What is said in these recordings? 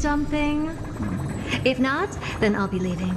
something? If not, then I'll be leaving.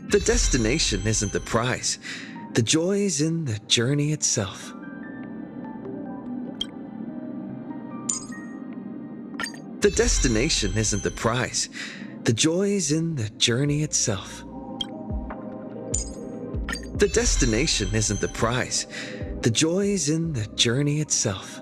The destination isn't the prize. The joy's in the journey itself. The destination isn't the prize. The joy's in the journey itself. The destination isn't the prize. The joy's in the journey itself.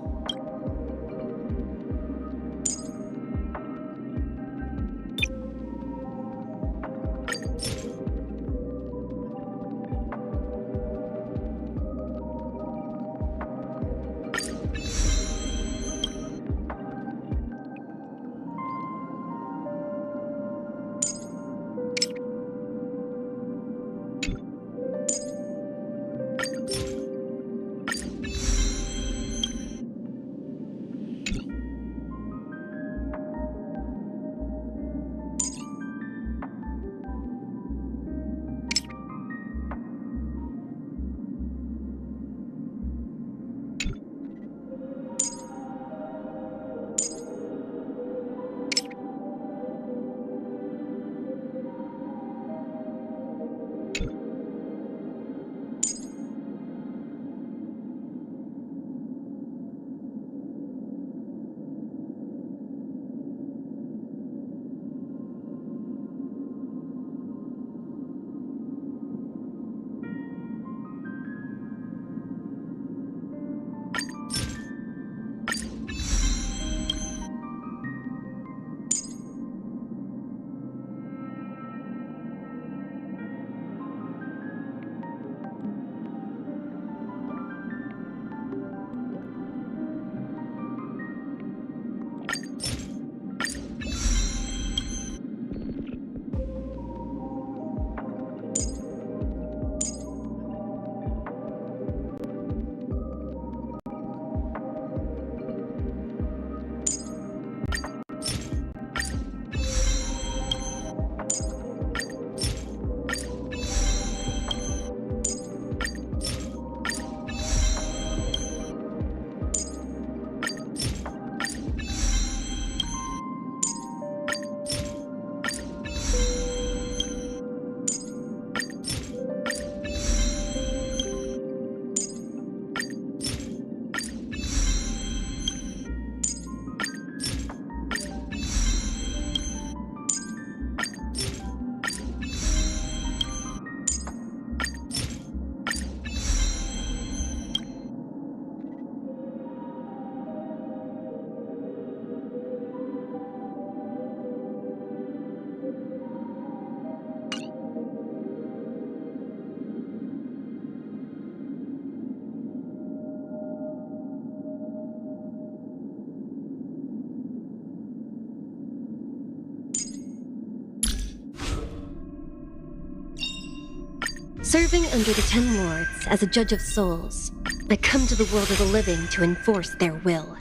Serving under the Ten Lords as a judge of souls, I come to the world of the living to enforce their will.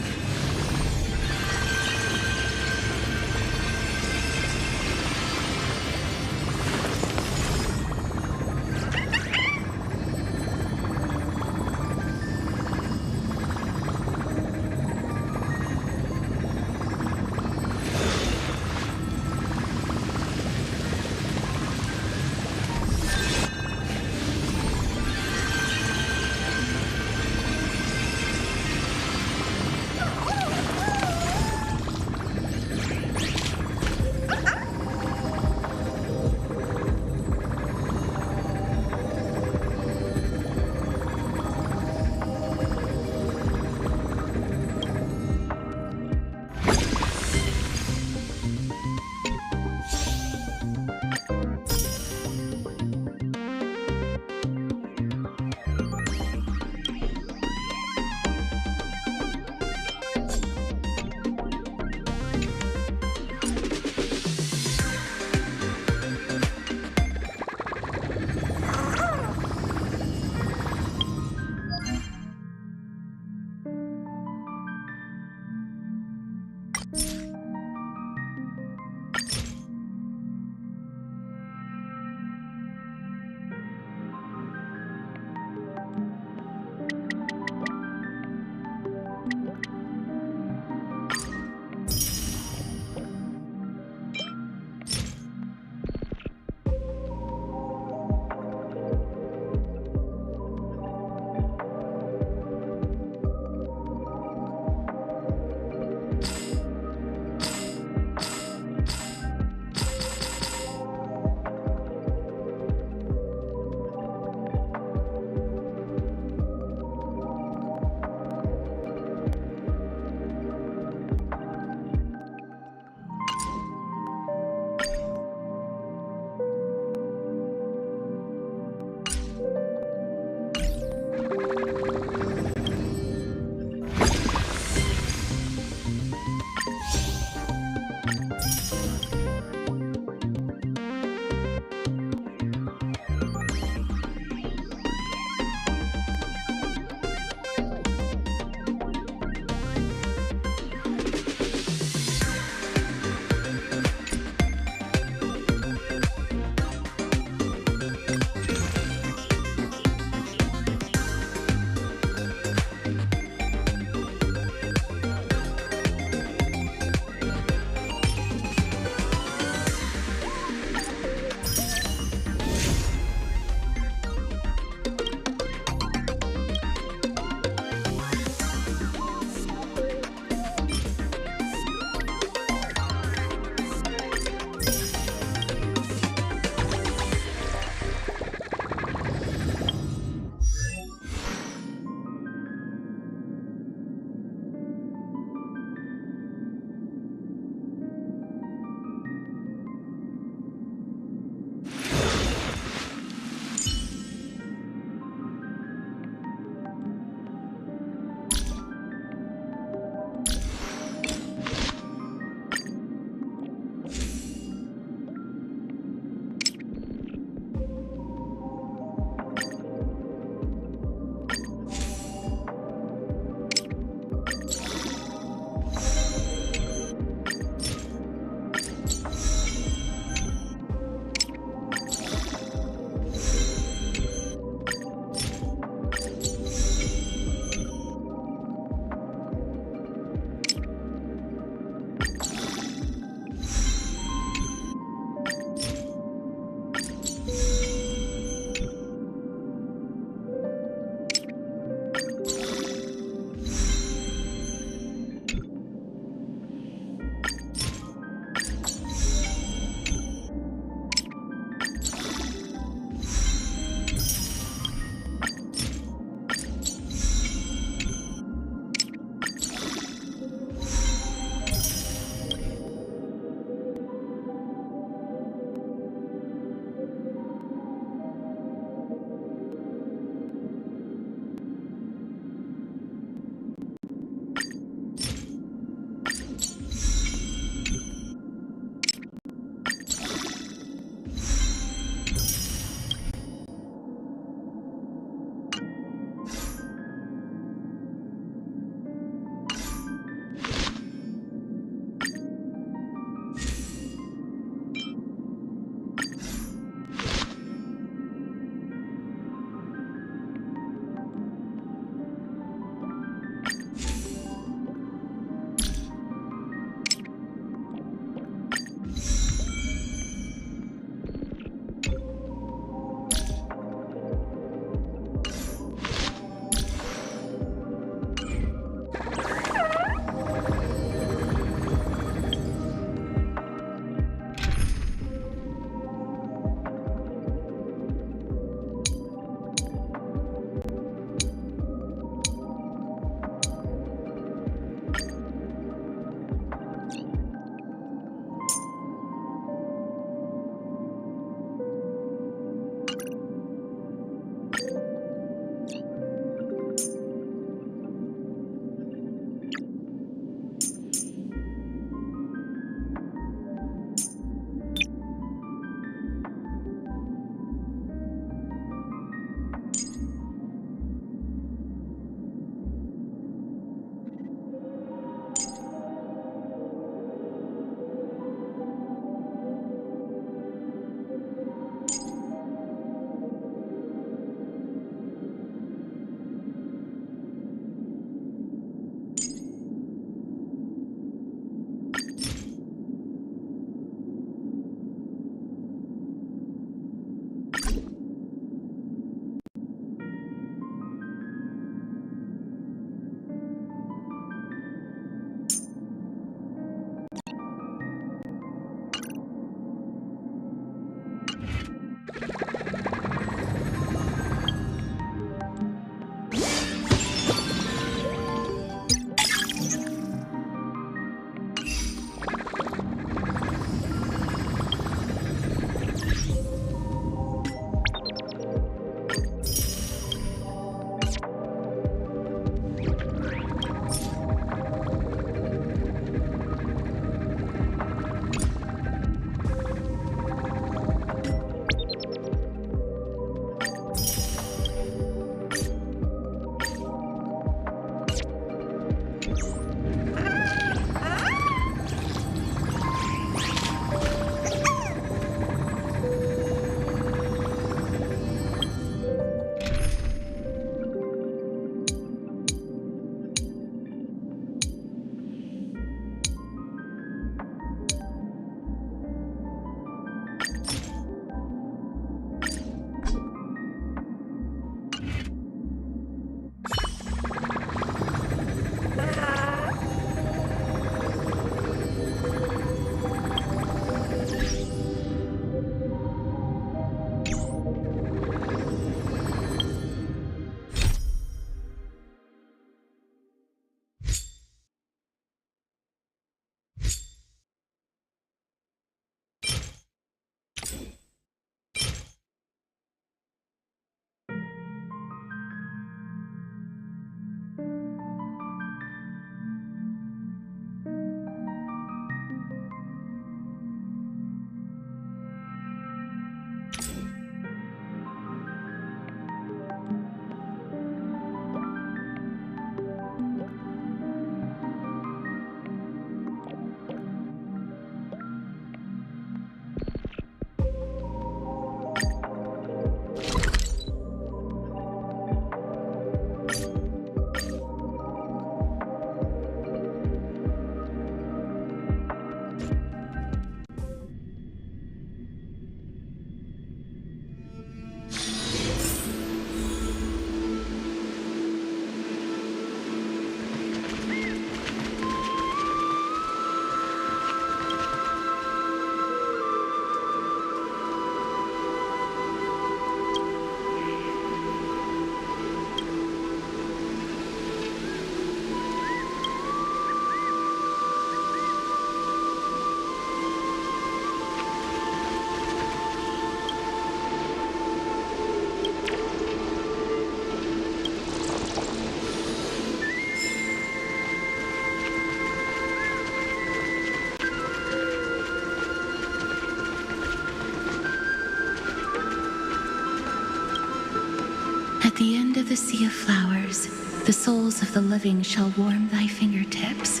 the sea of flowers, the souls of the living shall warm thy fingertips,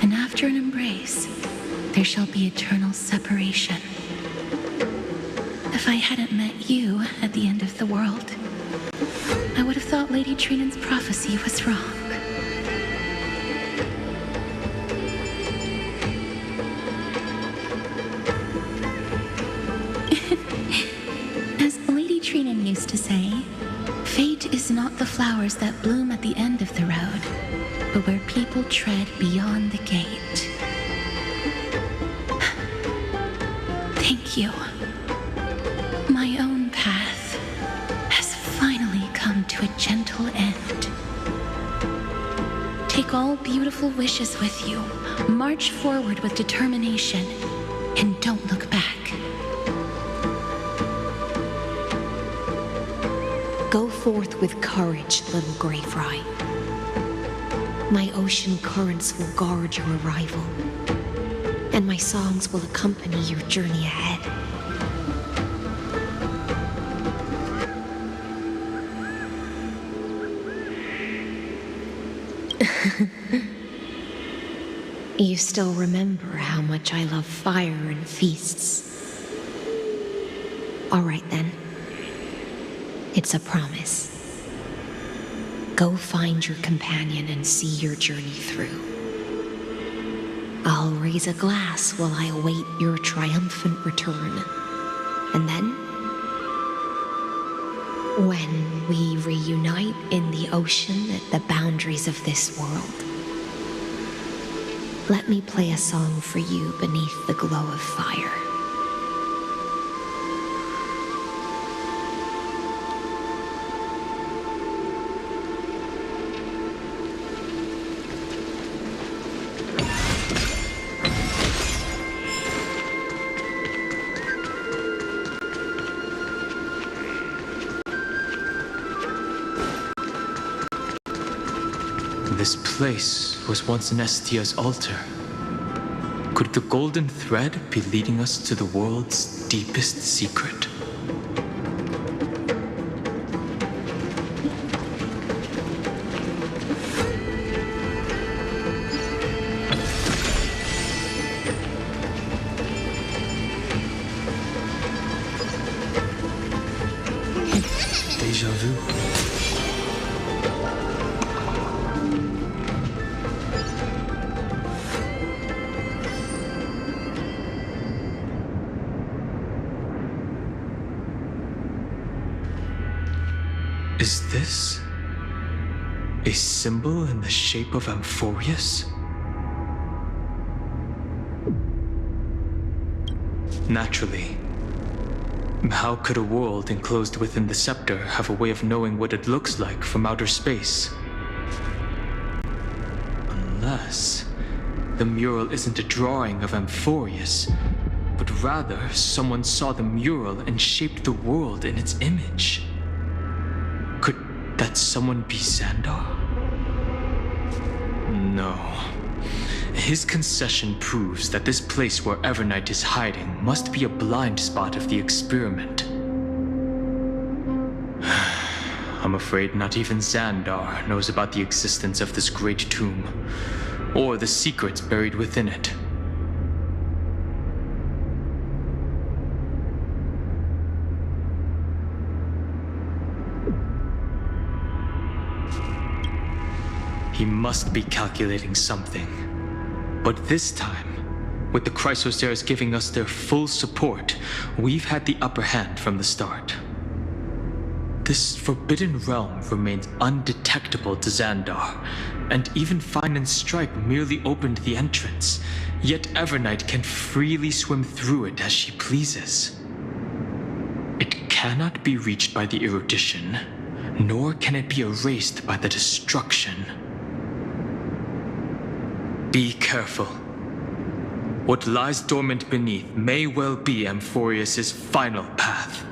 and after an embrace, there shall be eternal separation. If I hadn't met you at the end of the world, I would have thought Lady Trinan's prophecy was wrong. As Lady Trinan used to say, fate is not the flowers that bloom at the end of the road, but where people tread beyond the gate. Thank you. My own path has finally come to a gentle end. Take all beautiful wishes with you, march forward with determination, and don't look back. Go forth with courage, little Grey Fry. My ocean currents will guard your arrival, and my songs will accompany your journey ahead. You still remember how much I love fire and feasts. All right then. It's a promise. Go find your companion and see your journey through. I'll raise a glass while I await your triumphant return. And then, when we reunite in the ocean at the boundaries of this world, let me play a song for you beneath the glow of fire. This place was once Nestia's altar. Could the golden thread be leading us to the world's deepest secret? Deja vu. Is this a symbol in the shape of Amphoreus? Naturally. How could a world enclosed within the scepter have a way of knowing what it looks like from outer space? Unless the mural isn't a drawing of Amphoreus, but rather someone saw the mural and shaped the world in its image. Could that someone be Xandar? No. His concession proves that this place where Evernight is hiding must be a blind spot of the experiment. I'm afraid not even Xandar knows about the existence of this great tomb, or the secrets buried within it. He must be calculating something. But this time, with the Chrysoceres giving us their full support, we've had the upper hand from the start. This forbidden realm remains undetectable to Xandar, and even Fine and Stripe merely opened the entrance, yet Evernight can freely swim through it as she pleases. It cannot be reached by the erudition, nor can it be erased by the destruction. Be careful. What lies dormant beneath may well be Amphoreus' final path.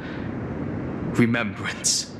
Remembrance.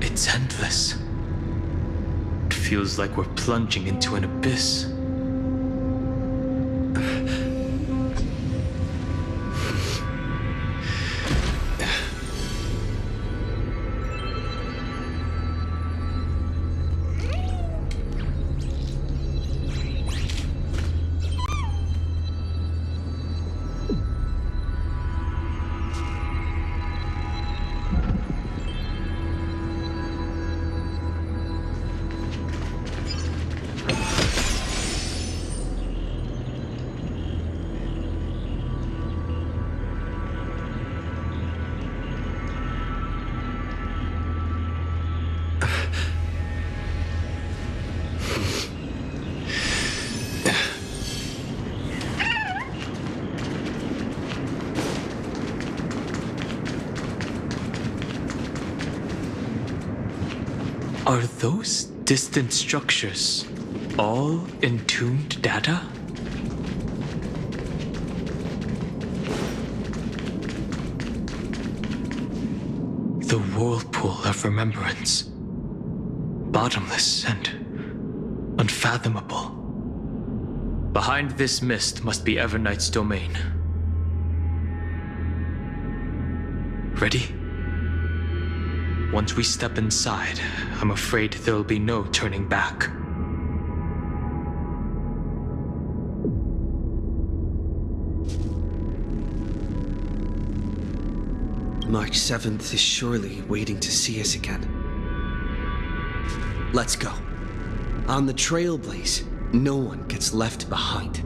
It's endless. It feels like we're plunging into an abyss. Are those distant structures all entombed data? The whirlpool of remembrance, bottomless and unfathomable. Behind this mist must be Everknight's domain. Ready? Once we step inside, I'm afraid there'll be no turning back. March 7th is surely waiting to see us again. Let's go. On the Trailblaze, no one gets left behind.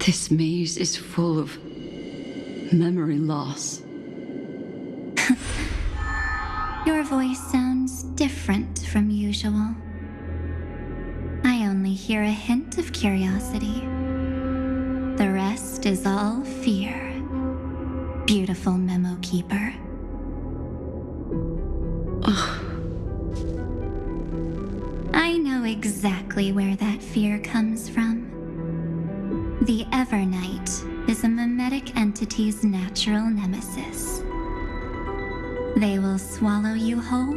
This maze is full of memory loss. Your voice sounds different from usual. I only hear a hint of curiosity. The rest is all fear. Beautiful memo keeper. I know exactly where that fear comes from. The Everknight is a mimetic entity's natural nemesis. They will swallow you whole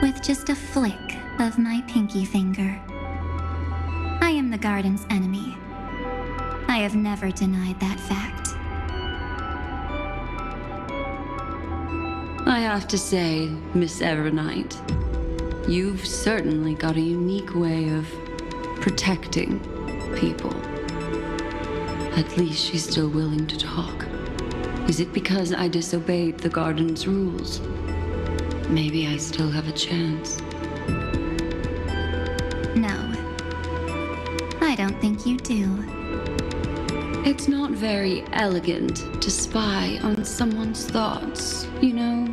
with just a flick of my pinky finger. I am the garden's enemy. I have never denied that fact. I have to say, Miss Everknight, you've certainly got a unique way of protecting people. At least she's still willing to talk. Is it because I disobeyed the garden's rules? Maybe I still have a chance. No, I don't think you do. It's not very elegant to spy on someone's thoughts, you know?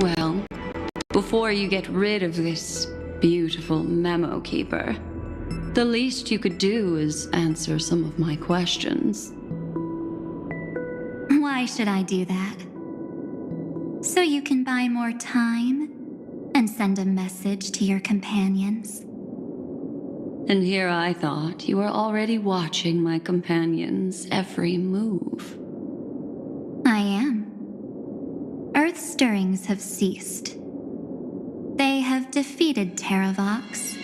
Well, before you get rid of this beautiful memo keeper, the least you could do is answer some of my questions. Why should I do that? So you can buy more time and send a message to your companions? And here I thought you were already watching my companions' every move. I am. Earth's stirrings have ceased. They have defeated Terravox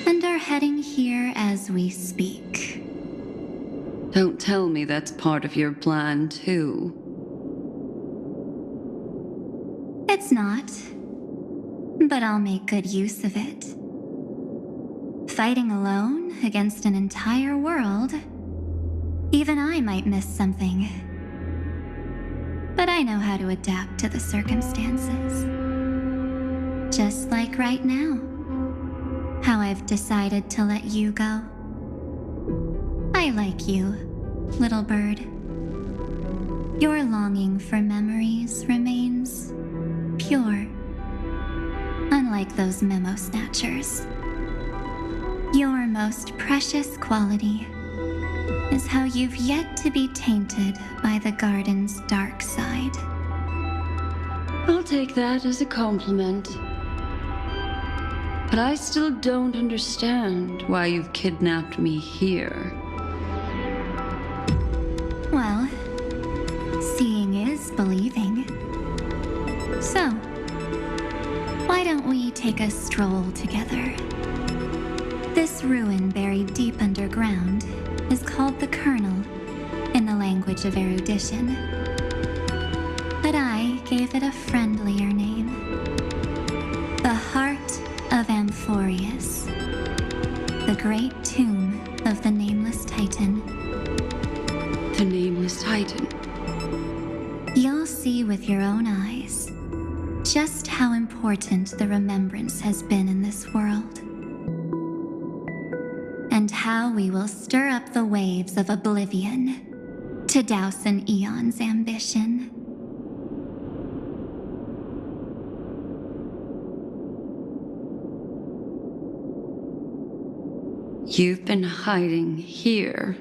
and are heading here as we speak. Don't tell me that's part of your plan, too. It's not, but I'll make good use of it. Fighting alone against an entire world, even I might miss something. But I know how to adapt to the circumstances. Just like right now. How I've decided to let you go. I like you, little bird. Your longing for memories remains pure. Unlike those memo snatchers. Your most precious quality is how you've yet to be tainted by the garden's dark side. I'll take that as a compliment. But I still don't understand why you've kidnapped me here. Well, seeing is believing. So, why don't we take a stroll together? This ruin buried deep underground is called the Kernel in the language of erudition. But I gave it a friendlier name. The Heart of Amphoreus. The great tomb of the Nameless Titan. The Nameless Titan. You'll see with your own eyes just how important the remembrance has been in this world. And how we will stir up the waves of oblivion to douse an eon's ambition. You've been hiding here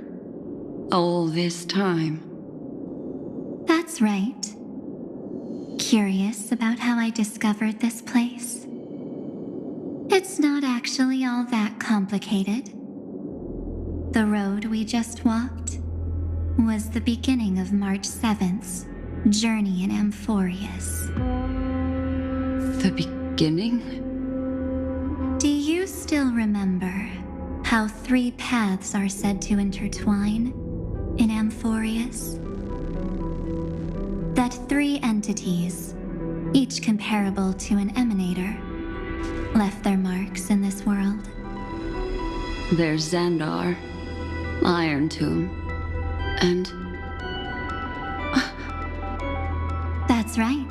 all this time. That's right. Curious about how I discovered this place? It's not actually all that complicated. The road we just walked was the beginning of March 7th's journey in Amphoreus. The beginning? Do you still remember how 3 paths are said to intertwine in Amphoreus? That 3 entities, each comparable to an emanator, left their marks in this world. There's Xandar, Iron Tomb, and... That's right.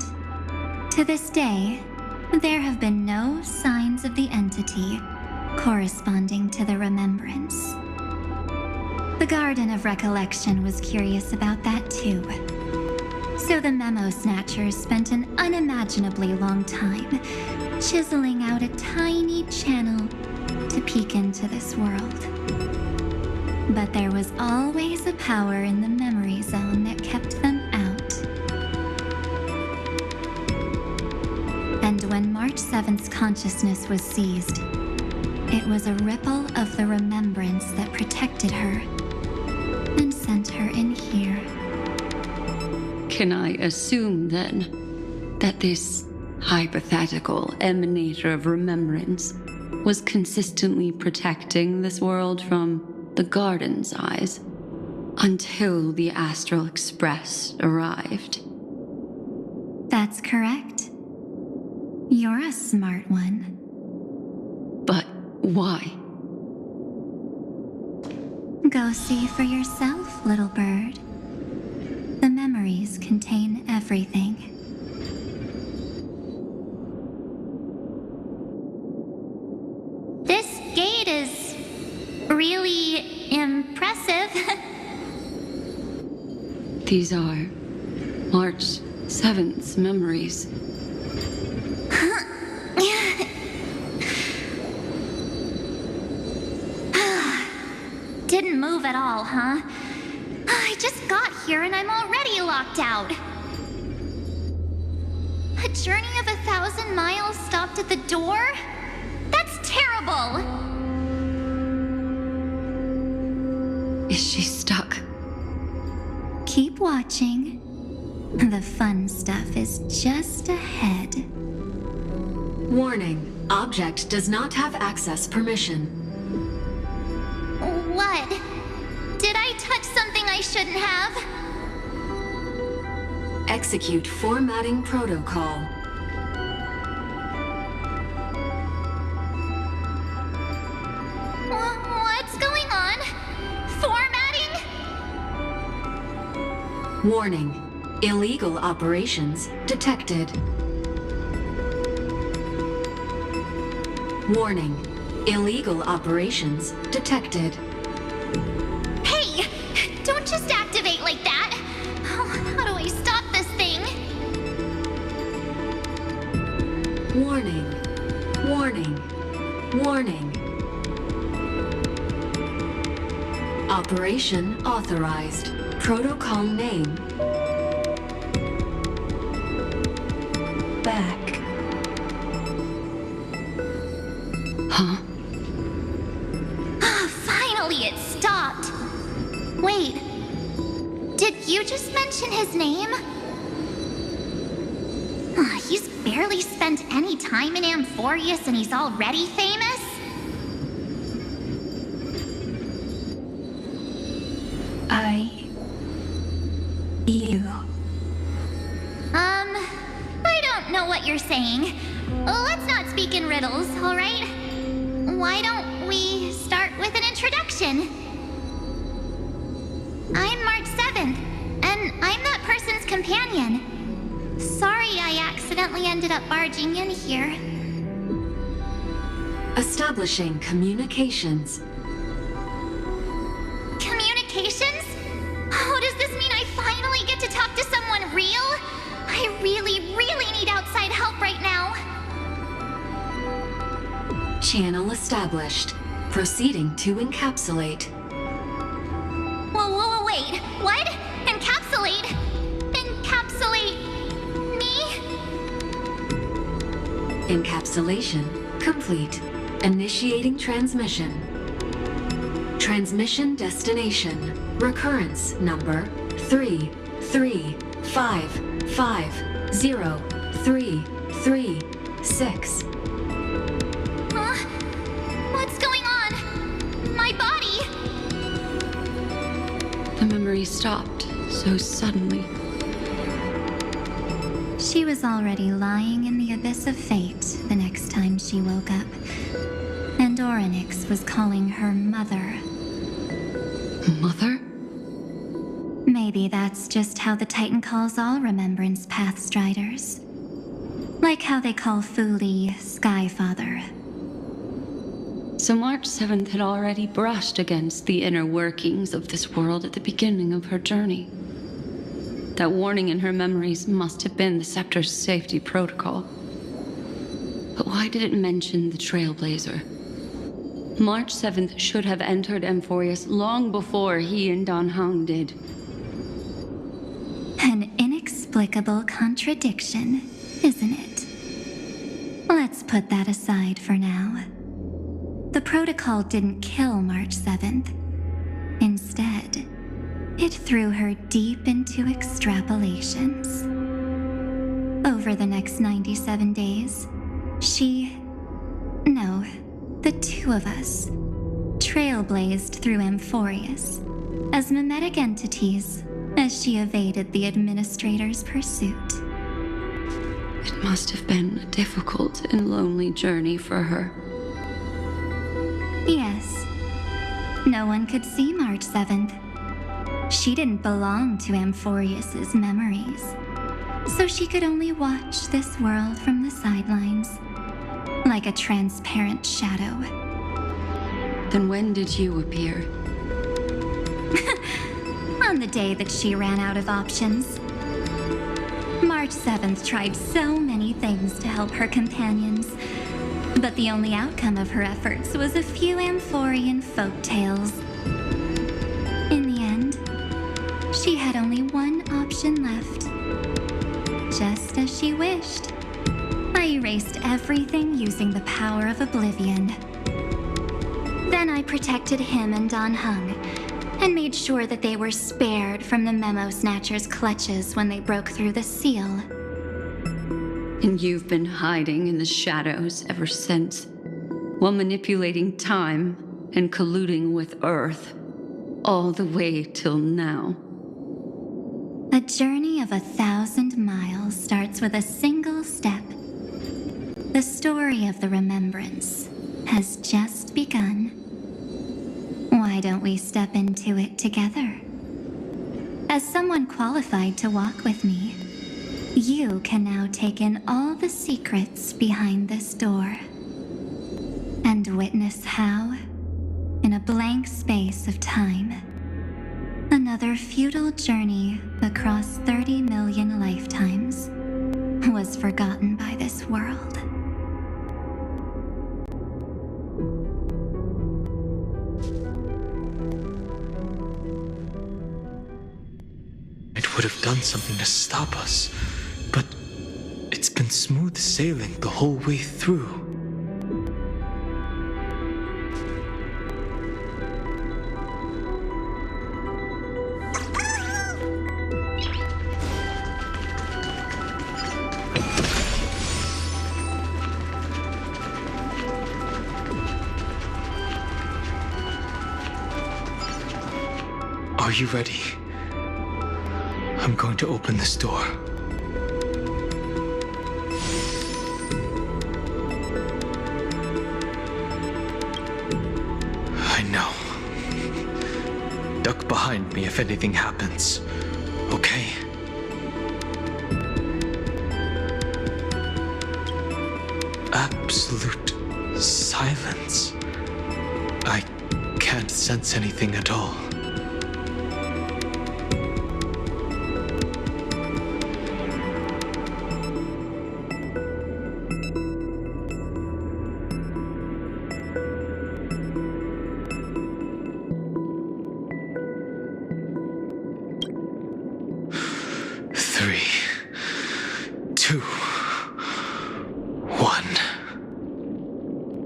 To this day, there have been no signs of the entity corresponding to the remembrance. The Garden of Recollection was curious about that too. So the memo snatchers spent an unimaginably long time chiseling out a tiny channel to peek into this world. But there was always a power in the memory zone that kept them out. And when March 7th's consciousness was seized, it was a ripple of the remembrance that protected her and sent her in here. Can I assume, then, that this hypothetical emanator of remembrance was consistently protecting this world from the Garden's eyes until the Astral Express arrived? That's correct. You're a smart one. But why? Go see for yourself, little bird. The memories contain everything. This gate is really impressive. These are March 7th's memories. Didn't move at all, huh? I just got here and I'm already locked out. A journey of 1,000 miles stopped at the door? That's terrible! Is she stuck? Keep watching. The fun stuff is just ahead. Warning. Object does not have access permission. What? Did I touch something I shouldn't have? Execute formatting protocol. What's going on? Formatting? Warning. Illegal operations detected. Warning. Illegal operations detected. Hey! Don't just activate like that! Oh, how do I stop this thing? Warning. Warning. Warning. Operation authorized. Protocol name. Back. Huh? Finally, it stopped! Wait. Did you just mention his name? He's barely spent any time in Amphoreus and he's already famous? You. I don't know what you're saying. Let's not speak in riddles, alright? Why don't we start with an introduction? I'm March 7th, and I'm that person's companion. Sorry I accidentally ended up barging in here. Establishing communications. Communications? Oh, does this mean I finally get to talk to someone real? I really need outside help right now. Channel established. Proceeding to encapsulate. Whoa, wait. What? Encapsulate? Encapsulate me? Encapsulation complete. Initiating transmission. Transmission destination. Recurrence number 335503336. Huh? What's going on? My body? The memory stopped so suddenly. She was already lying in the abyss of fate the next time she woke up. And Orynyx was calling her mother. Mother? Maybe that's just how the Titan calls all Remembrance Pathstriders. Like how they call Fuli Skyfather. So March 7th had already brushed against the inner workings of this world at the beginning of her journey. That warning in her memories must have been the Scepter's safety protocol. But why did it mention the Trailblazer? March 7th should have entered Amphoreus long before he and Dan Heng did. An inexplicable contradiction, isn't it? Let's put that aside for now. The protocol didn't kill March 7th. Instead, it threw her deep into extrapolations. Over the next 97 days, the two of us, trailblazed through Amphoreus as mimetic entities as she evaded the administrator's pursuit. It must have been a difficult and lonely journey for her. Yes. No one could see March 7th. She didn't belong to Amphoreus's memories, so she could only watch this world from the sidelines, like a transparent shadow. Then when did you appear? On the day that she ran out of options. March 7th tried so many things to help her companions, but the only outcome of her efforts was a few Amphorean folktales. In the end, she had only one option left. Just as she wished, I erased everything using the power of oblivion. Then I protected him and Dan Heng, and made sure that they were spared from the Memo Snatcher's clutches when they broke through the seal. And you've been hiding in the shadows ever since, while manipulating time and colluding with Earth, all the way till now. A journey of 1,000 miles starts with a single step. The story of the Remembrance has just begun. Why don't we step into it together? As someone qualified to walk with me, you can now take in all the secrets behind this door. And witness how, in a blank space of time, another futile journey across 30 million lifetimes was forgotten by this world. It would have done something to stop us, but it's been smooth sailing the whole way through. Are you ready? I'm going to open this door. I know. Duck behind me if anything happens, okay? Absolute silence. I can't sense anything at all.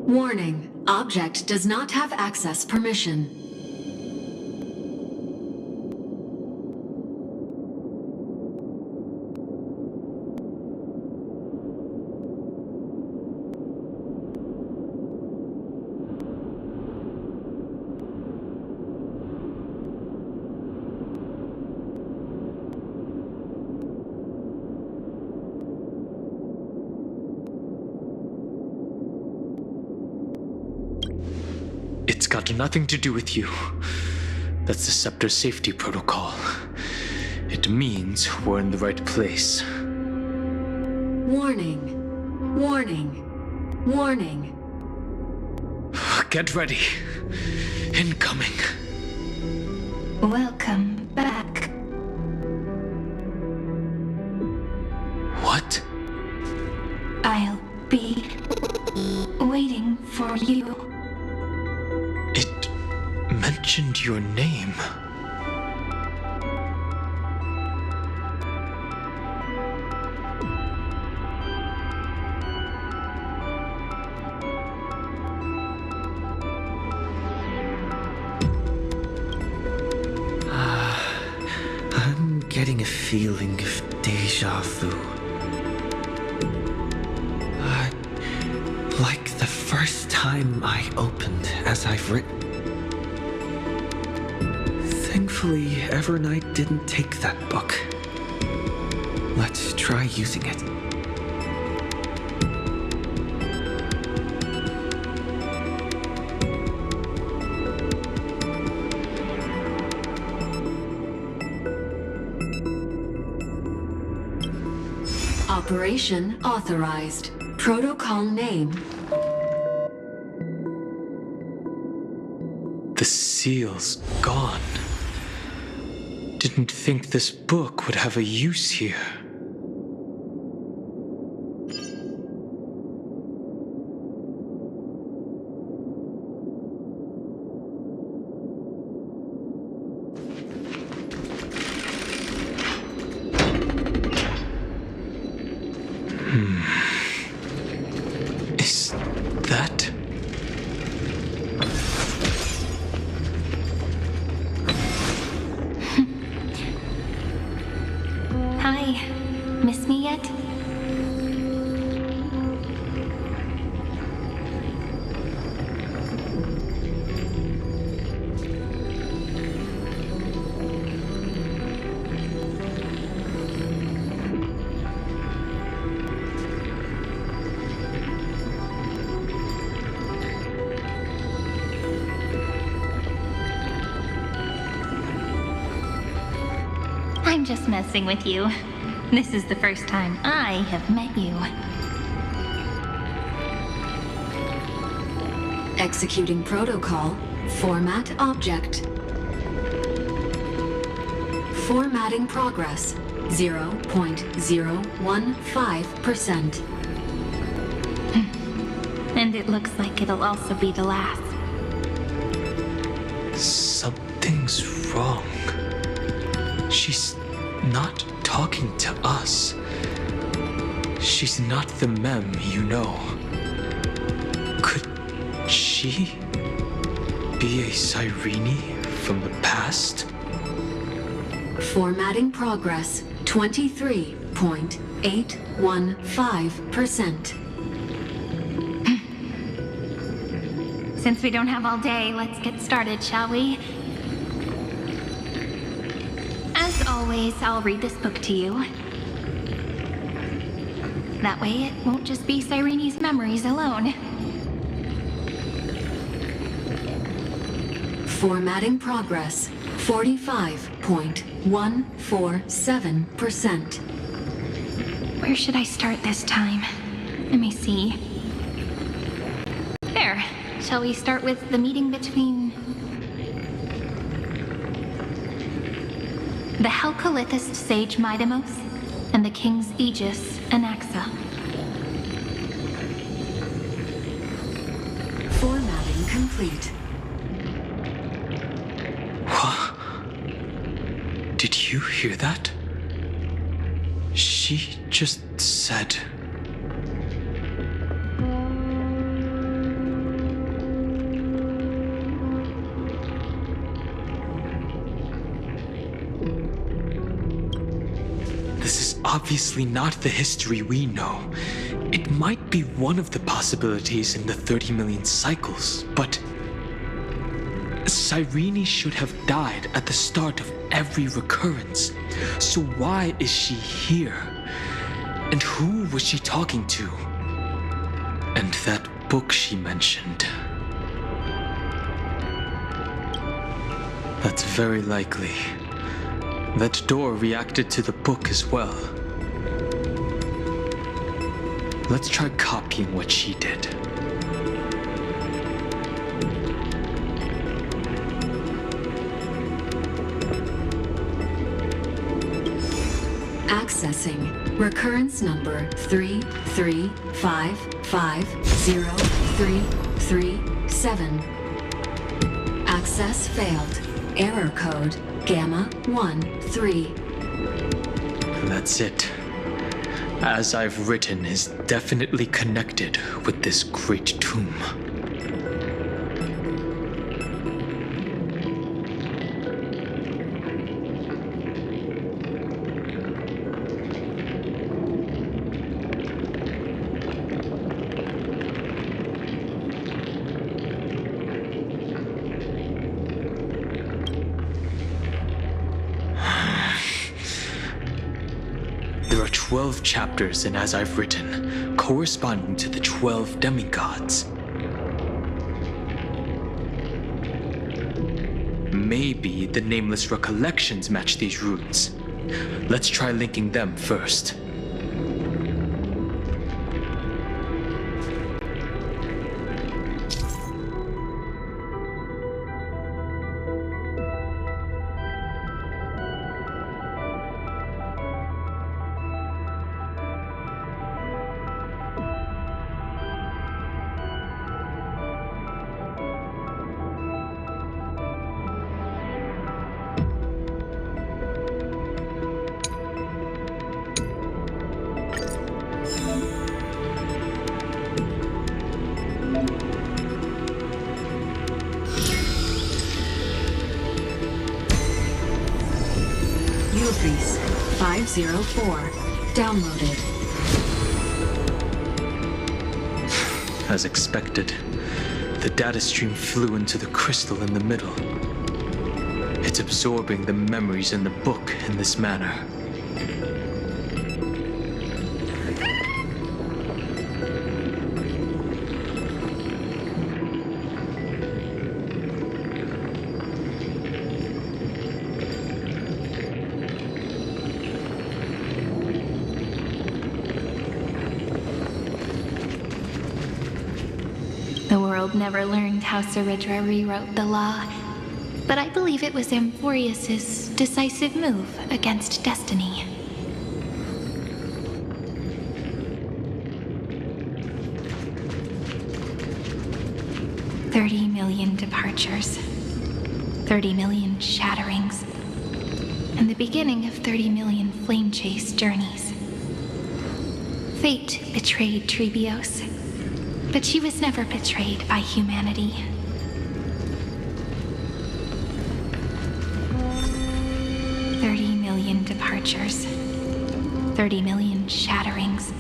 Warning, object does not have access permission. It's got nothing to do with you. That's the Scepter's safety protocol. It means we're in the right place. Warning. Warning. Warning. Get ready. Incoming. Welcome back. What? I'll be waiting for you. It mentioned your name. I'm getting a feeling of deja vu. Like the first time I opened as I've written. Thankfully, Evernight didn't take that book. Let's try using it. Operation authorized. Protocol name. The seal's gone. Didn't think this book would have a use here. Is that... Hi. Miss me yet? I'm just messing with you. This is the first time I have met you. Executing protocol. Format object. Formatting progress. 0.015%. And it looks like it'll also be the last. Something's wrong. She's not talking to us. She's not the mem you know. Could she be a Cyrene from the past? Formatting progress. 23.815%. Since we don't have all day, let's get started, shall we? As always, I'll read this book to you. That way it won't just be Cyrene's memories alone. Formatting progress. 45.147%. Where should I start this time? Let me see. There. Shall we start with the meeting between the Helcolithist sage Midamos and the king's aegis, Anaxa? Formatting complete. Did you hear that? She just said... This is obviously not the history we know. It might be one of the possibilities in the 30 million cycles, but... Cyrene should have died at the start of every recurrence. So why is she here? And who was she talking to? And that book she mentioned. That's very likely. That door reacted to the book as well. Let's try copying what she did. Accessing recurrence number 33550337. Access failed. Error code Gamma 13. That's it. As I've written is definitely connected with this great tomb. There are 12 chapters in As I've Written, corresponding to the 12 demigods. Maybe the nameless recollections match these runes. Let's try linking them first. Ulysses 504. Downloaded. As expected, the data stream flew into the crystal in the middle. It's absorbing the memories in the book in this manner. The world never learned how Saridra rewrote the law, but I believe it was Amphoreus' decisive move against destiny. $30 million departures, 30 million shatterings, and the beginning of 30 million flame chase journeys. Fate betrayed Trebios, but she was never betrayed by humanity. $30 million departures, 30 million shatterings,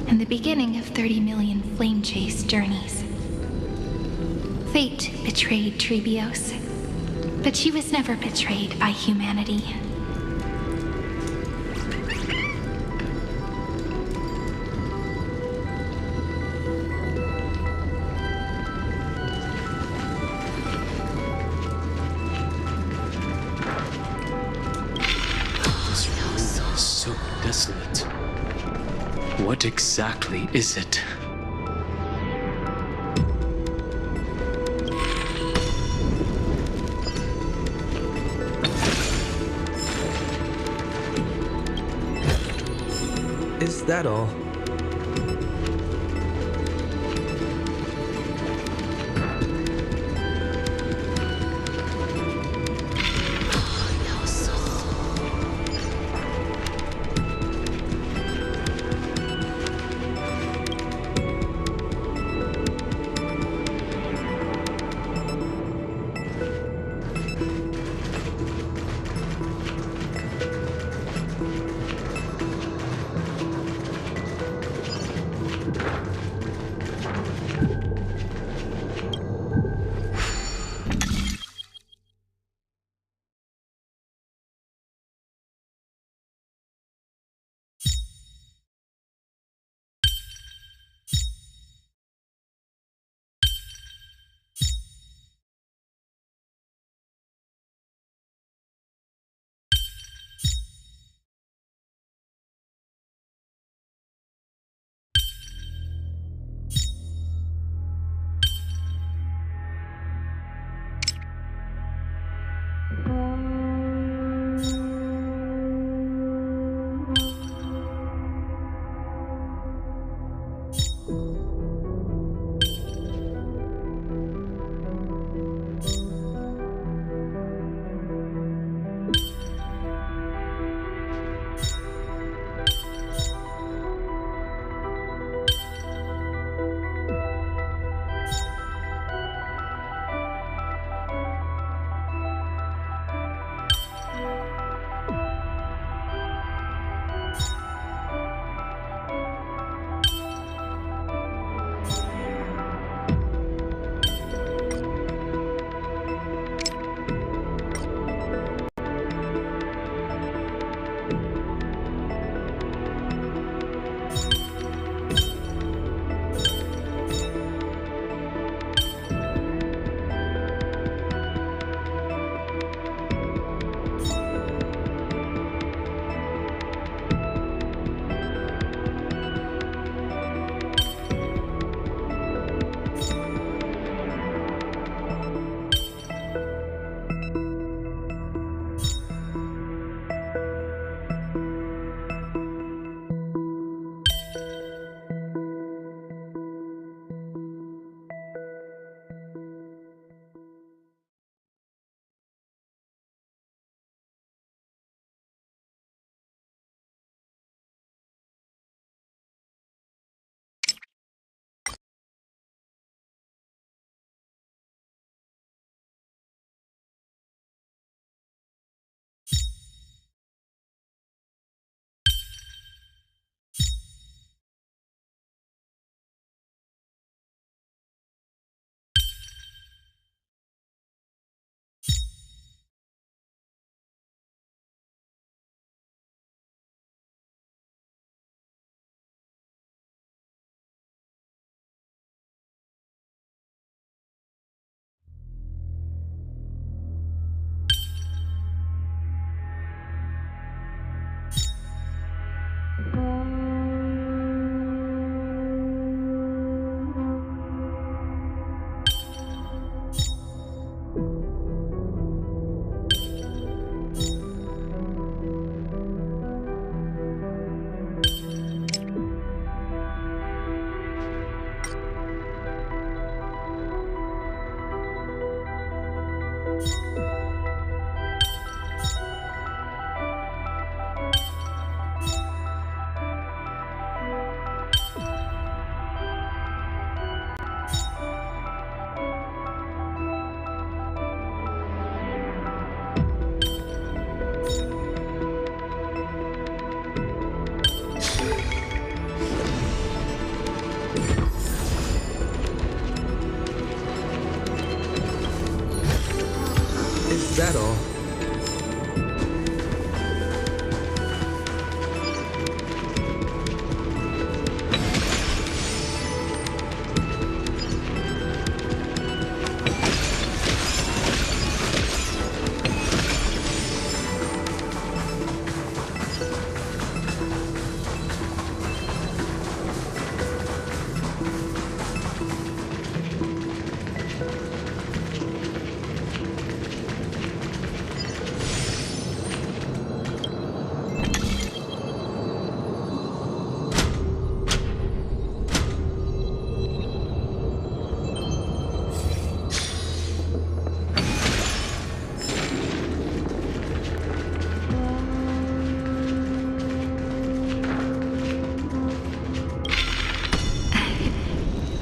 and the beginning of 30 million flame chase journeys. Fate betrayed Trebios, but she was never betrayed by humanity. This room is so desolate. What exactly is it? Is that all?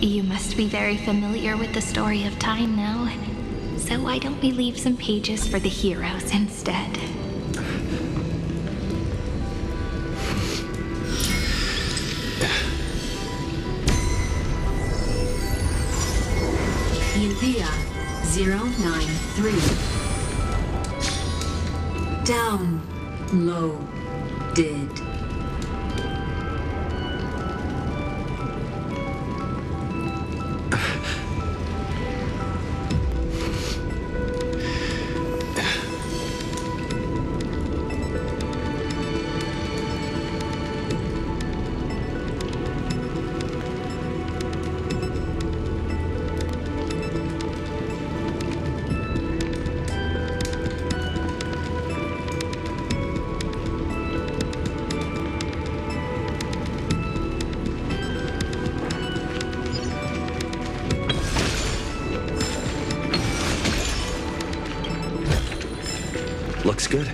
You must be very familiar with the story of time now. So why don't we leave some pages for the heroes instead? Evia 093. Downloaded. Looks good.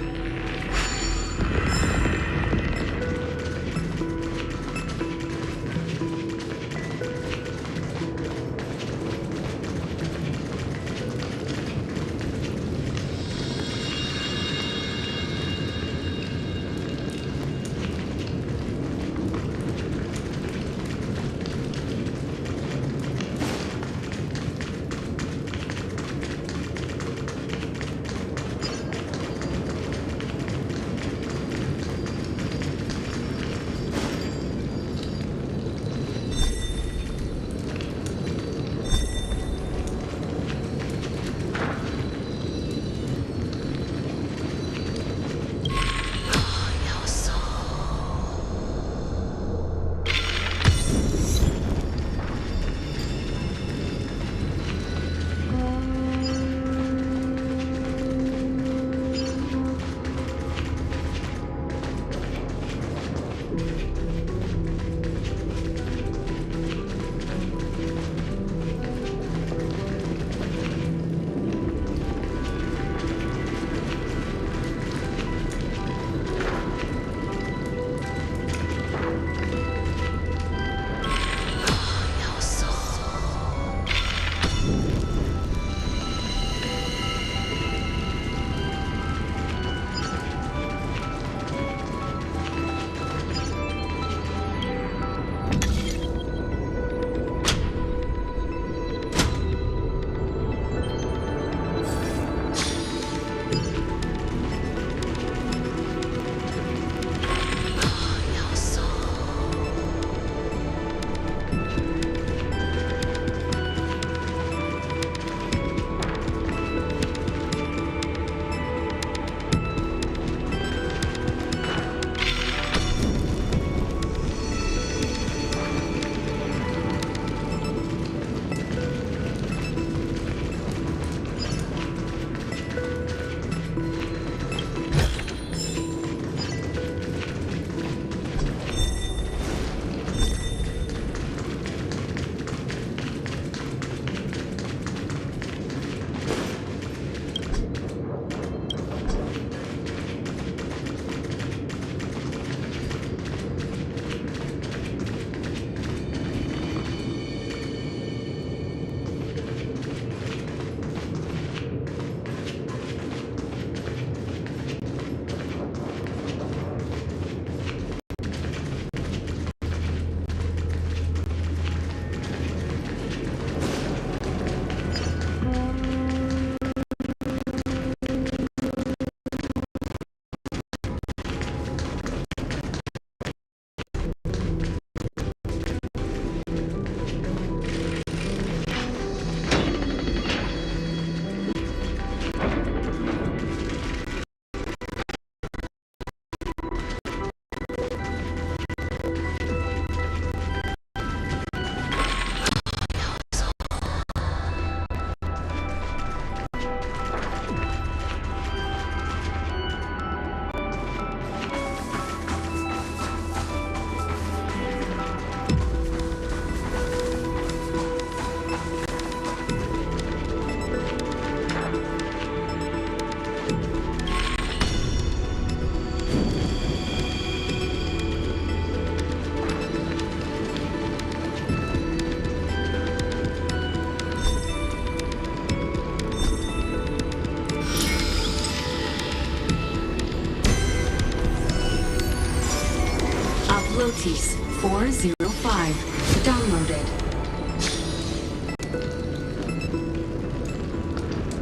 405. Downloaded.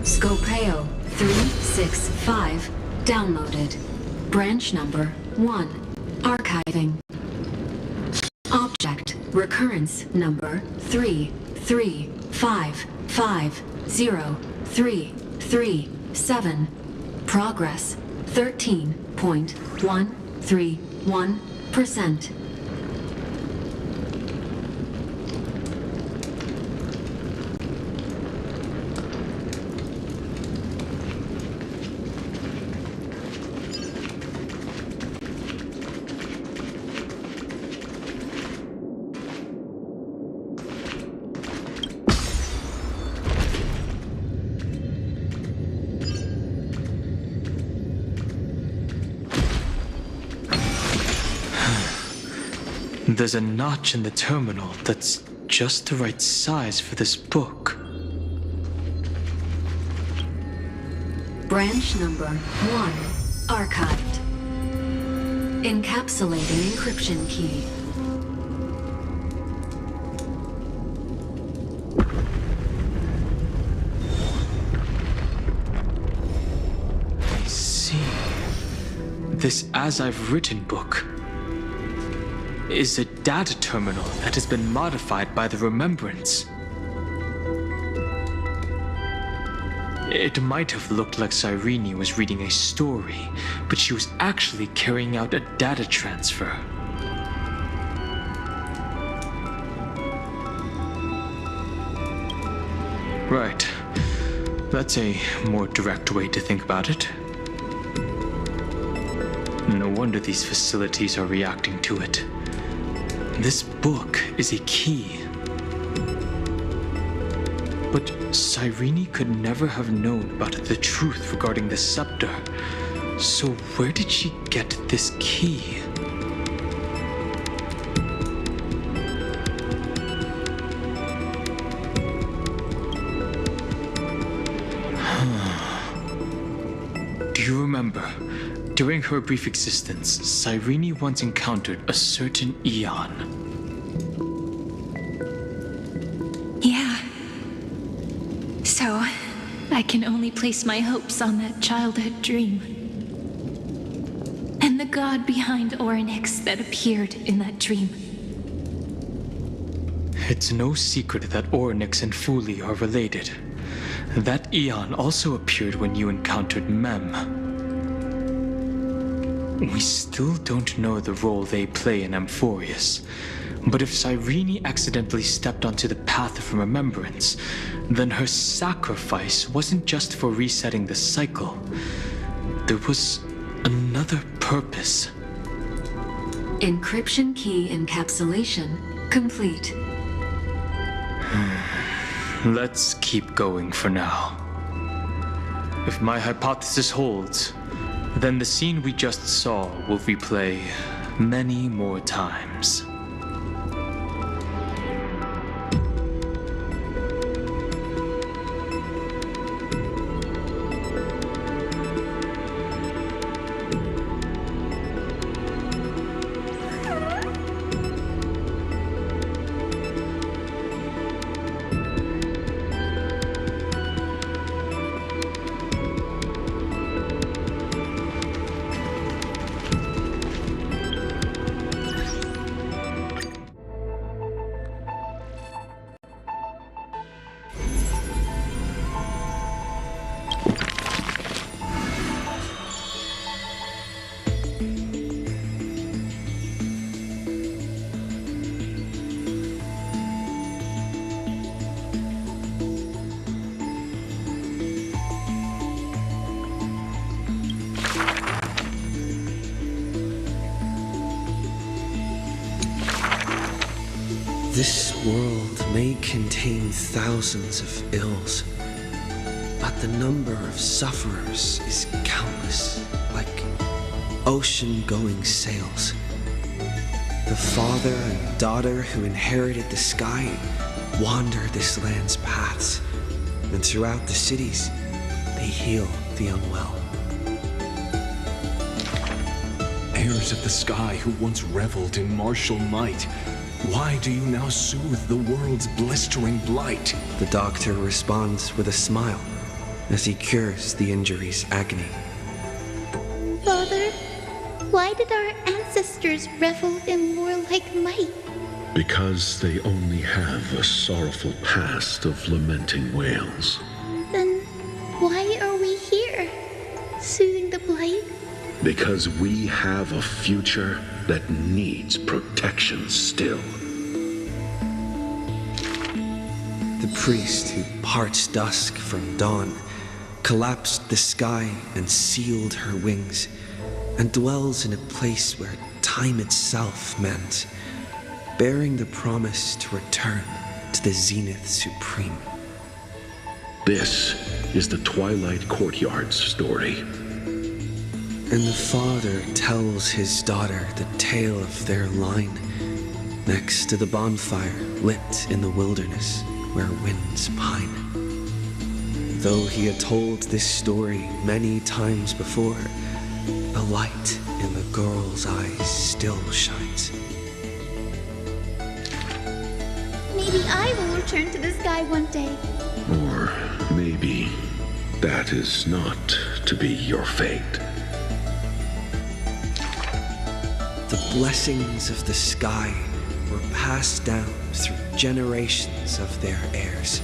Scopeo 365. Downloaded. Branch number 1. Archiving. Object recurrence number 335503337. Progress 13.131%. There's a notch in the terminal that's just the right size for this book. Branch number 1. Archived. Encapsulating encryption key. I see. This As I've Written book is a data terminal that has been modified by the Remembrance. It might have looked like Cyrene was reading a story, but she was actually carrying out a data transfer. Right. That's a more direct way to think about it. No wonder these facilities are reacting to it. This book is a key. But Cyrene could never have known about the truth regarding the scepter. So where did she get this key? Do you remember? During her brief existence, Cyrene once encountered a certain Eon. Yeah. So, I can only place my hopes on that childhood dream. And the god behind Orynyx that appeared in that dream. It's no secret that Orynyx and Fuli are related. That Eon also appeared when you encountered Mem. We still don't know the role they play in Amphoreus, but if Cyrene accidentally stepped onto the path of remembrance, then her sacrifice wasn't just for resetting the cycle. There was another purpose. Encryption key encapsulation complete. Let's keep going for now. If my hypothesis holds, then the scene we just saw will replay many more times. This world may contain thousands of ills, but the number of sufferers is countless, like ocean-going sails. The father and daughter who inherited the sky wander this land's paths, and throughout the cities, they heal the unwell. heirs of the sky who once reveled in martial might, why do you now soothe the world's blistering blight? The doctor responds with a smile as he cures the injury's agony. Father, why did our ancestors revel in warlike might? Because they only have a sorrowful past of lamenting wails. Then why are we here, soothing the blight? Because we have a future that needs protection still. The priest who parts dusk from dawn collapsed the sky and sealed her wings, and dwells in a place where time itself mends, bearing the promise to return to the zenith supreme. This is the Twilight Courtyard's story. And the father tells his daughter the tale of their line, next to the bonfire lit in the wilderness where winds pine. Though he had told this story many times before, the light in the girl's eyes still shines. Maybe I will return to the sky one day. Or maybe that is not to be your fate. The blessings of the sky were passed down through generations of their heirs.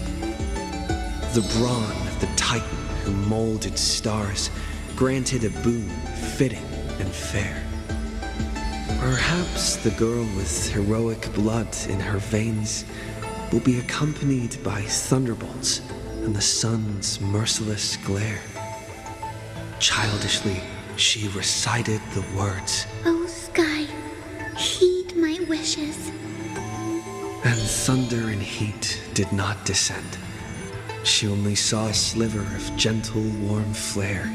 The brawn of the titan who molded stars granted a boon fitting and fair. Perhaps the girl with heroic blood in her veins will be accompanied by thunderbolts and the sun's merciless glare. Childishly, she recited the words, "Oh sky, heed my wishes." And thunder and heat did not descend. She only saw a sliver of gentle, warm flare,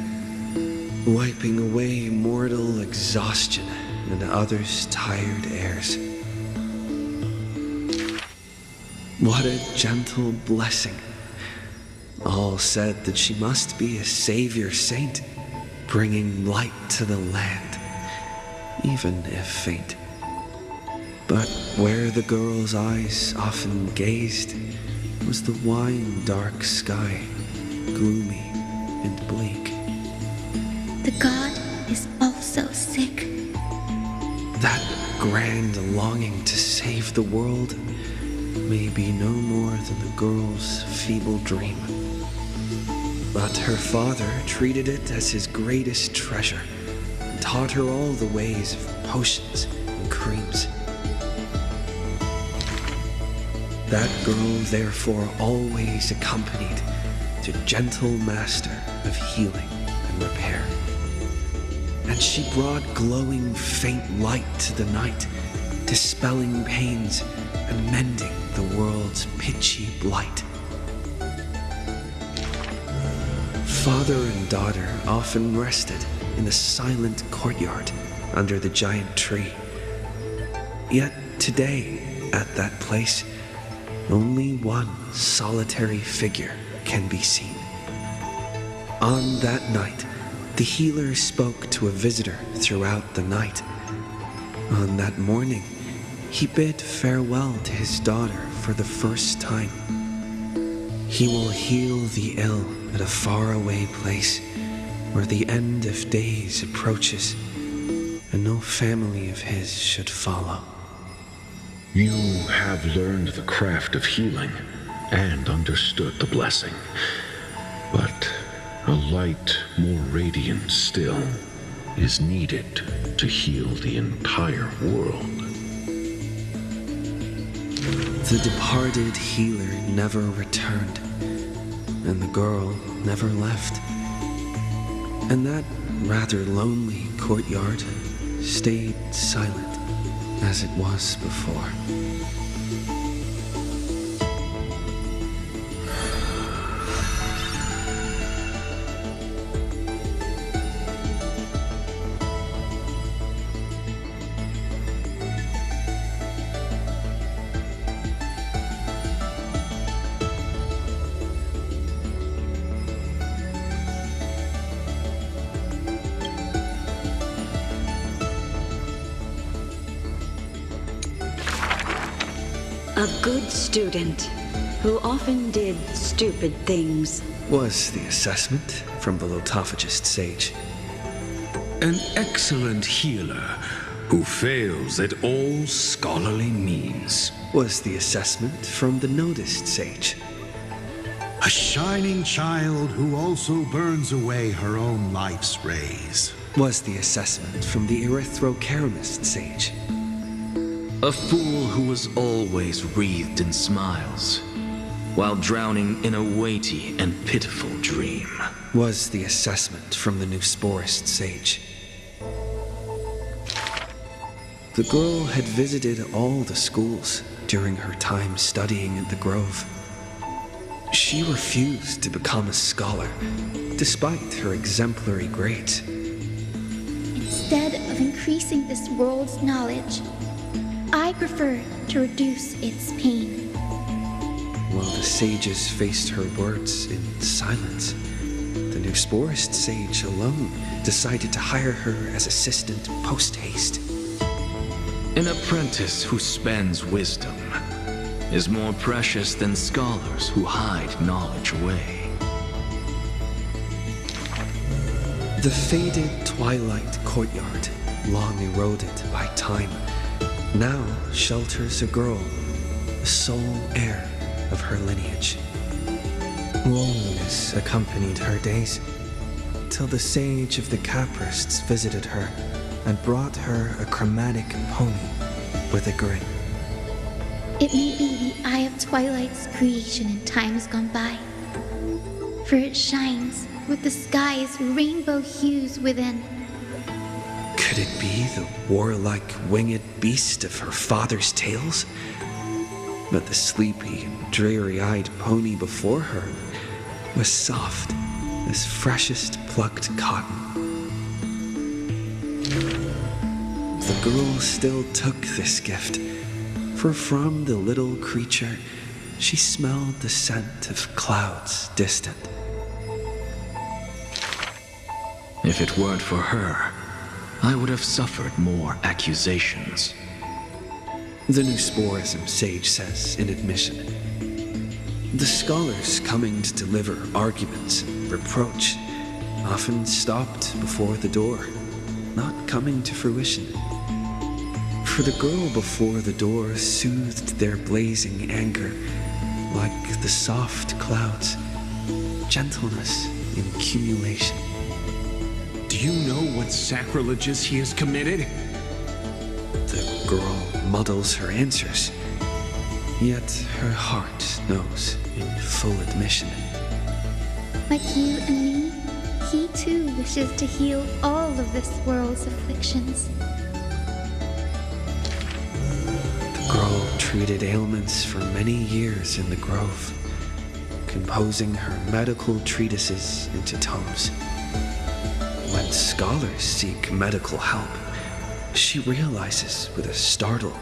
wiping away mortal exhaustion and others' tired airs. What a gentle blessing. All said that she must be a savior saint, bringing light to the land, even if faint. But where the girl's eyes often gazed was the wine-dark sky, gloomy and bleak. The god is also sick. That grand longing to save the world may be no more than the girl's feeble dream. But her father treated it as his greatest treasure and taught her all the ways of potions and creams. That girl therefore always accompanied the gentle master of healing and repair. And she brought glowing faint light to the night, dispelling pains and mending the world's pitchy blight. Father and daughter often rested in the silent courtyard under the giant tree. Yet today, at that place, only one solitary figure can be seen. On that night, the healer spoke to a visitor throughout the night. On that morning, he bid farewell to his daughter for the first time. He will heal the ill at a faraway place where the end of days approaches and no family of his should follow. You have learned the craft of healing and understood the blessing, but a light more radiant still is needed to heal the entire world. The departed healer never returned, and the girl never left. And that rather lonely courtyard stayed silent as it was before. A good student who often did stupid things. Was the assessment from the lotophagist sage. An excellent healer who fails at all scholarly means. Was the assessment from the nodist sage. A shining child who also burns away her own life's rays. Was the assessment from the erythrocaramist sage. A fool who was always wreathed in smiles, while drowning in a weighty and pitiful dream. Was the assessment from the Nusporist sage. The girl had visited all the schools during her time studying in the Grove. She refused to become a scholar, despite her exemplary grades. Instead of increasing this world's knowledge, I prefer to reduce its pain. While the sages faced her words in silence, the Nusporist sage alone decided to hire her as assistant post-haste. An apprentice who spends wisdom is more precious than scholars who hide knowledge away. The faded twilight courtyard, long eroded by time, now shelters a girl, the sole heir of her lineage. Loneliness accompanied her days, till the sage of the Caprists visited her and brought her a chromatic pony with a grin. It may be the Eye of Twilight's creation in times gone by, for it shines with the sky's rainbow hues within. Could it be the warlike winged beast of her father's tales? But the sleepy, dreary-eyed pony before her was soft as freshest plucked cotton. The girl still took this gift, for from the little creature she smelled the scent of clouds distant. If it weren't for her, I would have suffered more accusations. The Nusporism sage says in admission, the scholars coming to deliver arguments and reproach often stopped before the door, not coming to fruition. For the girl before the door soothed their blazing anger like the soft clouds, gentleness in accumulation. Do you know what sacrileges he has committed? The girl muddles her answers, yet her heart knows in full admission. Like you and me, he too wishes to heal all of this world's afflictions. The girl treated ailments for many years in the Grove, composing her medical treatises into tomes. When scholars seek medical help, she realizes with a startle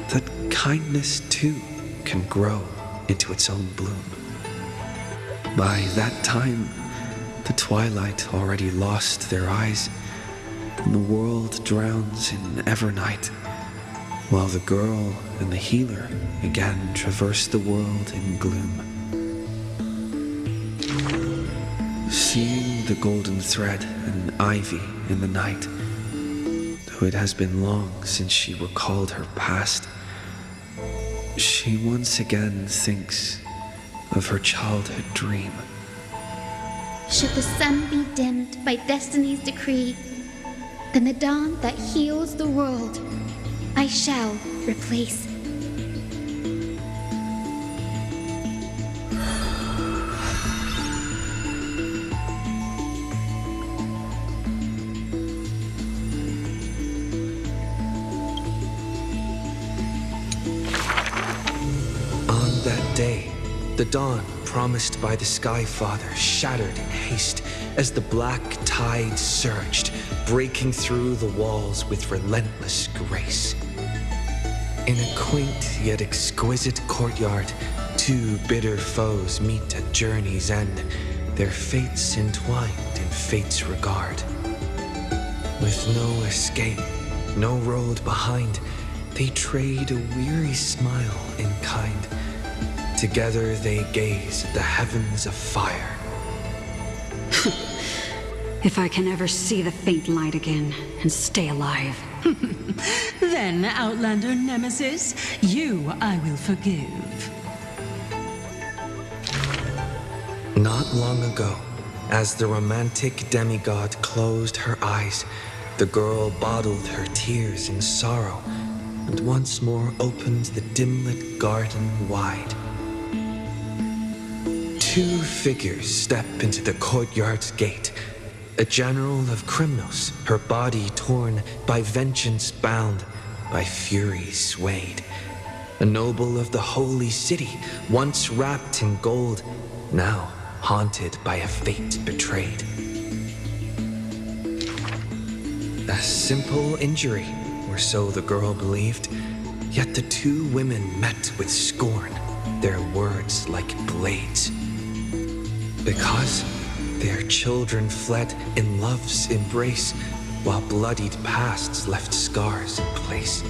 that kindness too can grow into its own bloom. By that time, the twilight already lost their eyes, and the world drowns in evernight, while the girl and the healer again traverse the world in gloom. Seeing the golden thread and ivy in the night, though it has been long since she recalled her past, she once again thinks of her childhood dream. Should the sun be dimmed by destiny's decree, then the dawn that heals the world I shall replace. Day, the dawn promised by the Sky Father shattered in haste as the black tide surged, breaking through the walls with relentless grace. In a quaint yet exquisite courtyard, two bitter foes meet at journey's end, their fates entwined in fate's regard. With no escape, no road behind, they trade a weary smile in kind. Together they gaze at the heavens of fire. If I can ever see the faint light again and stay alive. Then, Outlander Nemesis, you I will forgive. Not long ago, as the romantic demigod closed her eyes, the girl bottled her tears in sorrow and once more opened the dim-lit garden wide. Two figures step into the courtyard's gate. A general of Krymnos, her body torn, by vengeance bound, by fury swayed. A noble of the holy city, once wrapped in gold, now haunted by a fate betrayed. A simple injury, or so the girl believed, yet the two women met with scorn, their words like blades. Because their children fled in love's embrace, while bloodied pasts left scars in place.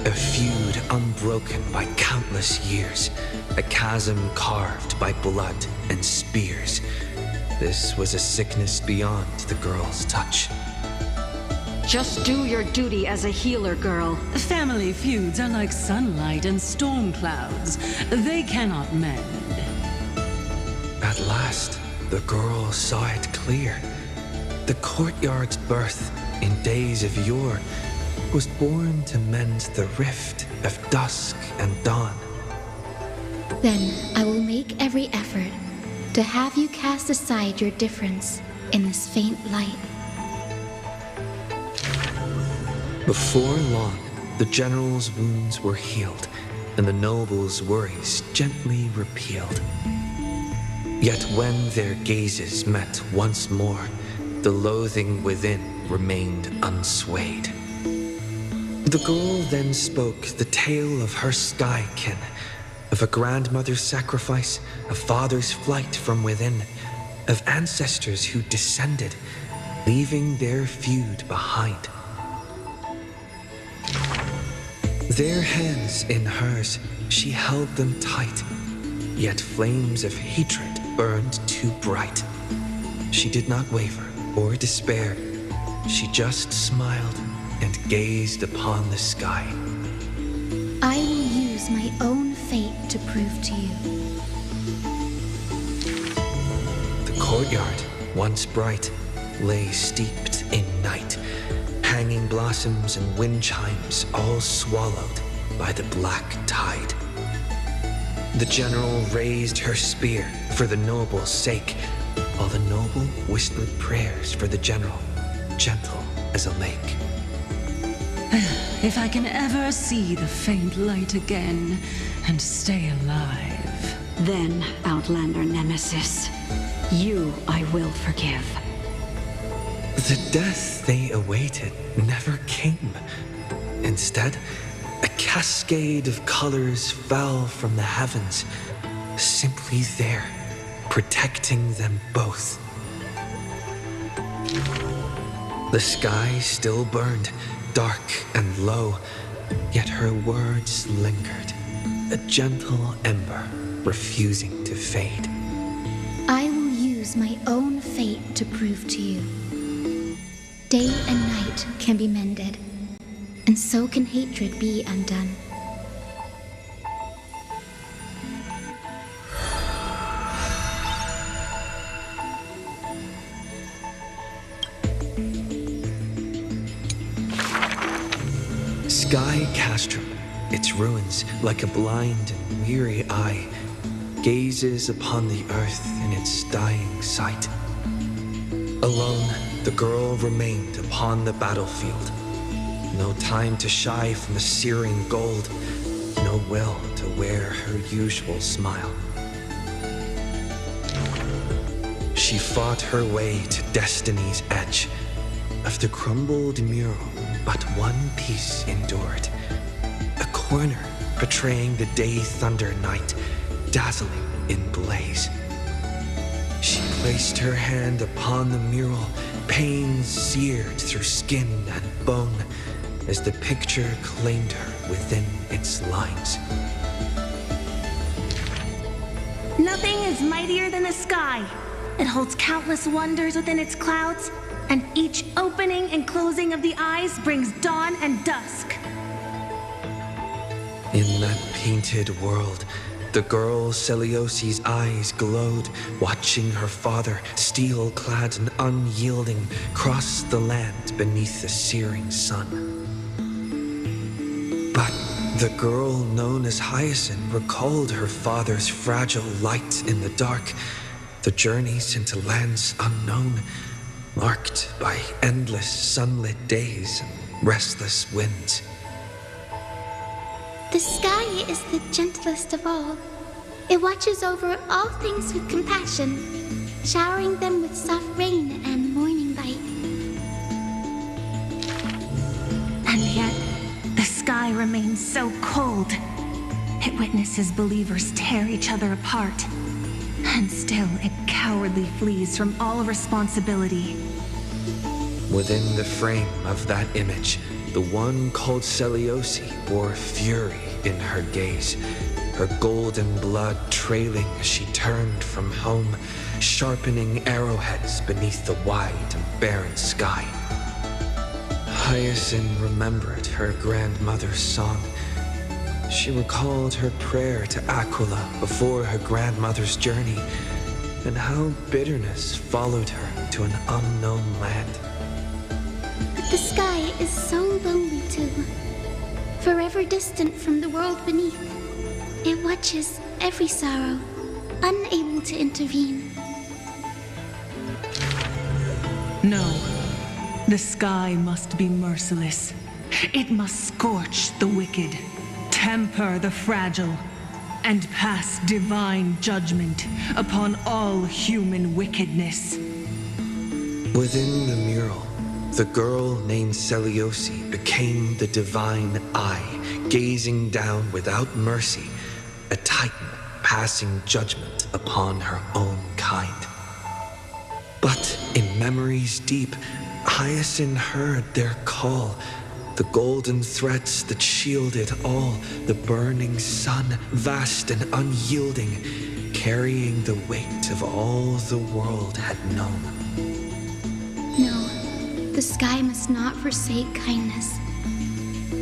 A feud unbroken by countless years, a chasm carved by blood and spears. This was a sickness beyond the girl's touch. Just do your duty as a healer, girl. Family feuds are like sunlight and storm clouds. They cannot mend. At last, the girl saw it clear. The courtyard's birth, in days of yore, was born to mend the rift of dusk and dawn. Then I will make every effort to have you cast aside your difference in this faint light. Before long, the general's wounds were healed, and the noble's worries gently repealed. Yet when their gazes met once more, the loathing within remained unswayed. The girl then spoke the tale of her skykin, of a grandmother's sacrifice, a father's flight from within, of ancestors who descended, leaving their feud behind. Their hands in hers, she held them tight, yet flames of hatred burned too bright. She did not waver or despair. She just smiled and gazed upon the sky. I will use my own fate to prove to you. The courtyard, once bright, lay steeped in night. Hanging blossoms and wind chimes all swallowed by the black tide. The general raised her spear for the noble's sake, while the noble whispered prayers for the general, gentle as a lake. If I can ever see the faint light again and stay alive. Then, Outlander Nemesis, you I will forgive. The death they awaited never came. Instead, a cascade of colors fell from the heavens, simply there, protecting them both. The sky still burned, dark and low, yet her words lingered, a gentle ember refusing to fade. I will use my own fate to prove to you. Day and night can be mended, and so can hatred be undone. Sky Castrum, its ruins like a blind and weary eye, gazes upon the earth in its dying sight. Alone, the girl remained upon the battlefield. No time to shy from the searing gold, no will to wear her usual smile. She fought her way to destiny's edge. Of the crumbled mural, but one piece endured. A corner betraying the day thunder night, dazzling in blaze. She placed her hand upon the mural, pain seared through skin and bone as the picture claimed her within its lines. Nothing is mightier than the sky. It holds countless wonders within its clouds, and each opening and closing of the eyes brings dawn and dusk. In that painted world, the girl Celiosi's eyes glowed, watching her father, steel-clad and unyielding, cross the land beneath the searing sun. But the girl known as Hyacinth recalled her father's fragile light in the dark, the journeys into lands unknown, marked by endless sunlit days and restless winds. The sky is the gentlest of all. It watches over all things with compassion, showering them with soft rain and morning light. And yet, the sky remains so cold. It witnesses believers tear each other apart. And still, it cowardly flees from all responsibility. Within the frame of that image, the one called Celiosi bore fury in her gaze, her golden blood trailing as she turned from home, sharpening arrowheads beneath the wide and barren sky. Hyacinth remembered her grandmother's song. She recalled her prayer to Aquila before her grandmother's journey, and how bitterness followed her to an unknown land. But the sky is so lonely too. Forever distant from the world beneath, it watches every sorrow, unable to intervene. No, the sky must be merciless. It must scorch the wicked, temper the fragile, and pass divine judgment upon all human wickedness. Within the mural, the girl named Celiosi became the divine eye, gazing down without mercy, a titan passing judgment upon her own kind. But in memories deep, Hyacinth heard their call, the golden threads that shielded all, the burning sun, vast and unyielding, carrying the weight of all the world had known. No, the sky must not forsake kindness.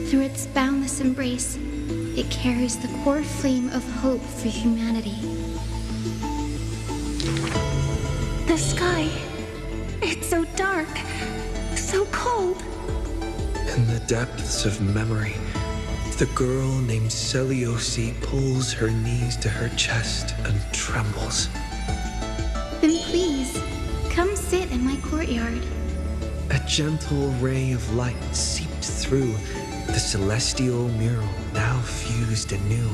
Through its boundless embrace, it carries the core flame of hope for humanity. The sky, it's so dark, so cold. In the depths of memory, the girl named Celiosi pulls her knees to her chest and trembles. Then please, come sit in my courtyard. A gentle ray of light seeped through, the celestial mural now fused anew.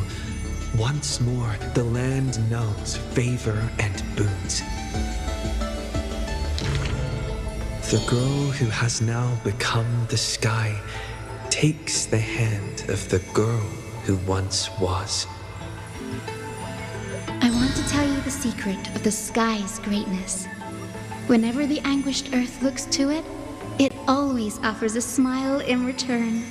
Once more, the land knows favor and boons. The girl who has now become the sky takes the hand of the girl who once was. I want to tell you the secret of the sky's greatness. Whenever the anguished earth looks to it, it always offers a smile in return.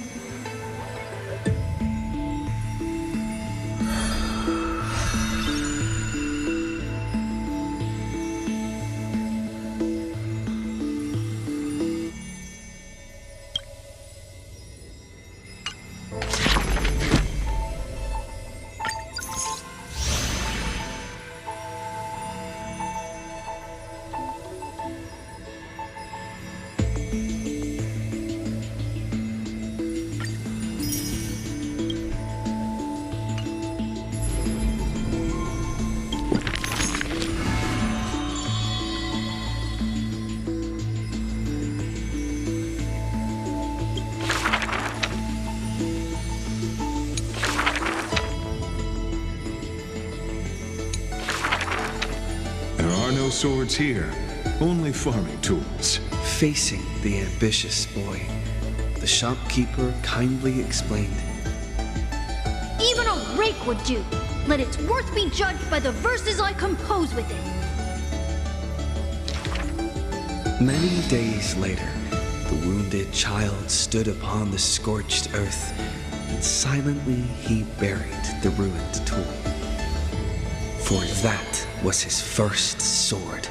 No swords here, only farming tools. Facing the ambitious boy, the shopkeeper kindly explained. Even a rake would do. Let its worth be judged by the verses I compose with it. Many days later, the wounded child stood upon the scorched earth, and silently he buried the ruined tool. For that was his first sword.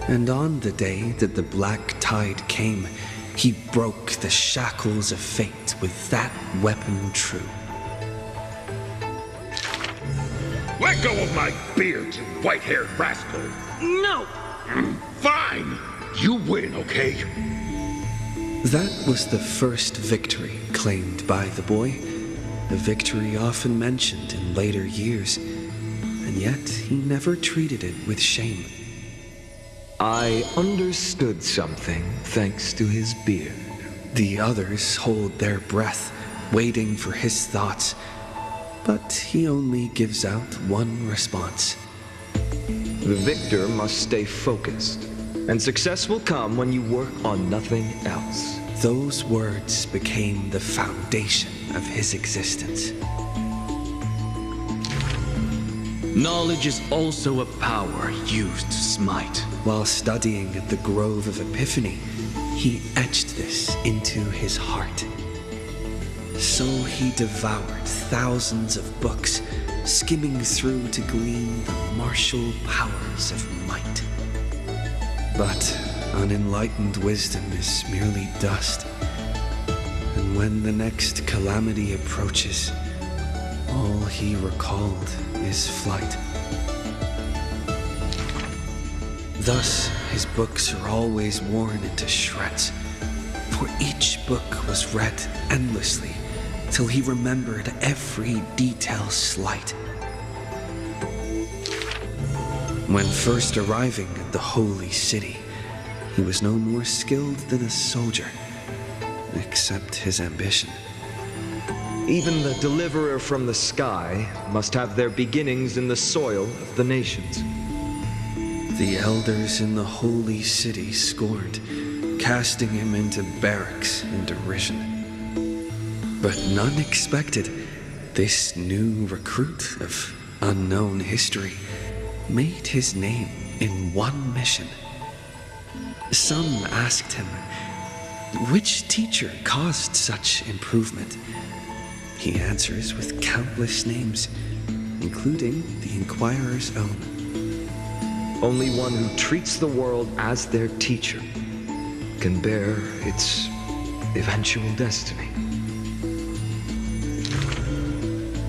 And on the day that the black tide came, he broke the shackles of fate with that weapon true. Let go of my beard, you white-haired rascal! No! Fine! You win, okay? That was the first victory claimed by the boy, a victory often mentioned in later years, and yet he never treated it with shame. I understood something thanks to his beard. The others hold their breath, waiting for his thoughts, but he only gives out one response. The victor must stay focused, and success will come when you work on nothing else. Those words became the foundation of his existence. Knowledge is also a power used to smite. While studying at the Grove of Epiphany, he etched this into his heart. So he devoured thousands of books, skimming through to glean the martial powers of might. But unenlightened wisdom is merely dust, and when the next calamity approaches, all he recalled is flight. Thus, his books are always worn into shreds, for each book was read endlessly till he remembered every detail slight. When first arriving at the holy city, he was no more skilled than a soldier, except his ambition. Even the deliverer from the sky must have their beginnings in the soil of the nations. The elders in the holy city scorned, casting him into barracks in derision. But none expected this new recruit of unknown history made his name in one mission. Some asked him, which teacher caused such improvement? He answers with countless names, including the Inquirer's own. Only one who treats the world as their teacher can bear its eventual destiny.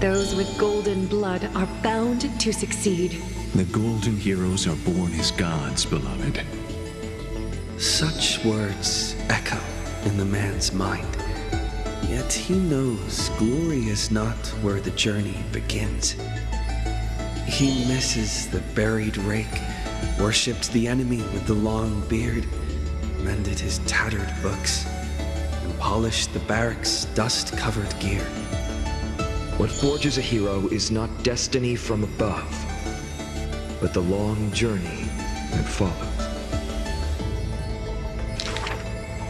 Those with golden blood are bound to succeed. The golden heroes are born as gods, beloved. Such words echo in the man's mind, yet he knows glory is not where the journey begins. He misses the buried rake, worshipped the enemy with the long beard, mended his tattered books, and polished the barracks' dust-covered gear. What forges a hero is not destiny from above, but the long journey that follows.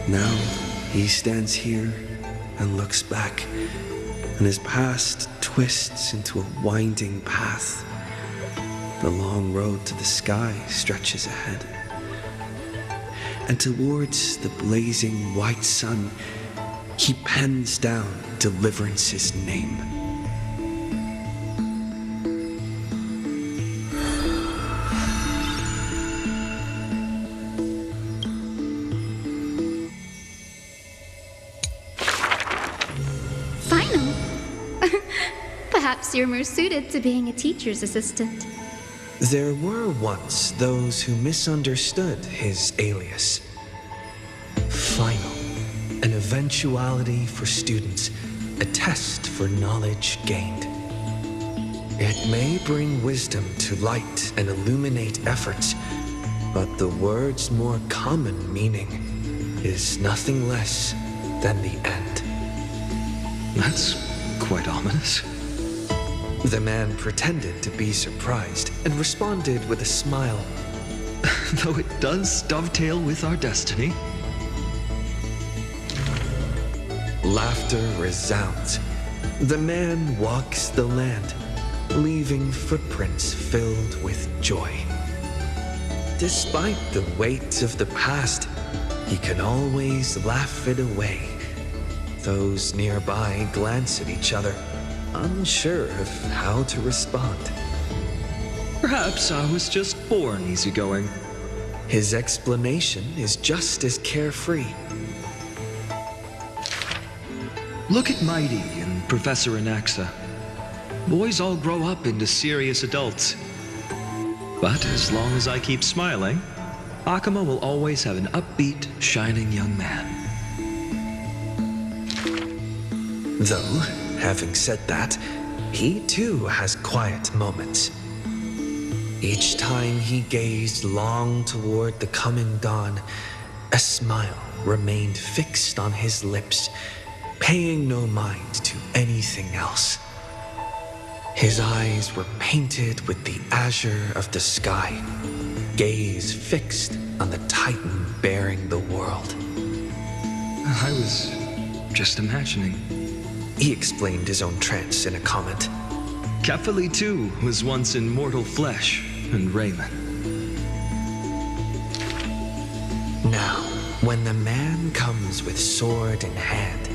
Now he stands here and looks back, and his past twists into a winding path. The long road to the sky stretches ahead, and towards the blazing white sun, he pens down Deliverance's name. Perhaps you're more suited to being a teacher's assistant. There were once those who misunderstood his alias. Final, an eventuality for students, a test for knowledge gained. It may bring wisdom to light and illuminate efforts, but the word's more common meaning is nothing less than the end. That's quite ominous. The man pretended to be surprised and responded with a smile. Though it does dovetail with our destiny. Laughter resounds. The man walks the land, leaving footprints filled with joy. despite the weight of the past, he can always laugh it away. Those nearby glance at each other, unsure of how to respond. Perhaps I was just born easygoing. His explanation is just as carefree. Look at Mighty and Professor Anaxa. Boys all grow up into serious adults. But as long as I keep smiling, Akuma will always have an upbeat, shining young man. Though, having said that, he too has quiet moments. Each time he gazed long toward the coming dawn, a smile remained fixed on his lips, paying no mind to anything else. His eyes were painted with the azure of the sky, gaze fixed on the Titan bearing the world. I was just imagining. He explained his own trance in a comment. Kefali too was once in mortal flesh and raiment. Now, when the man comes with sword in hand,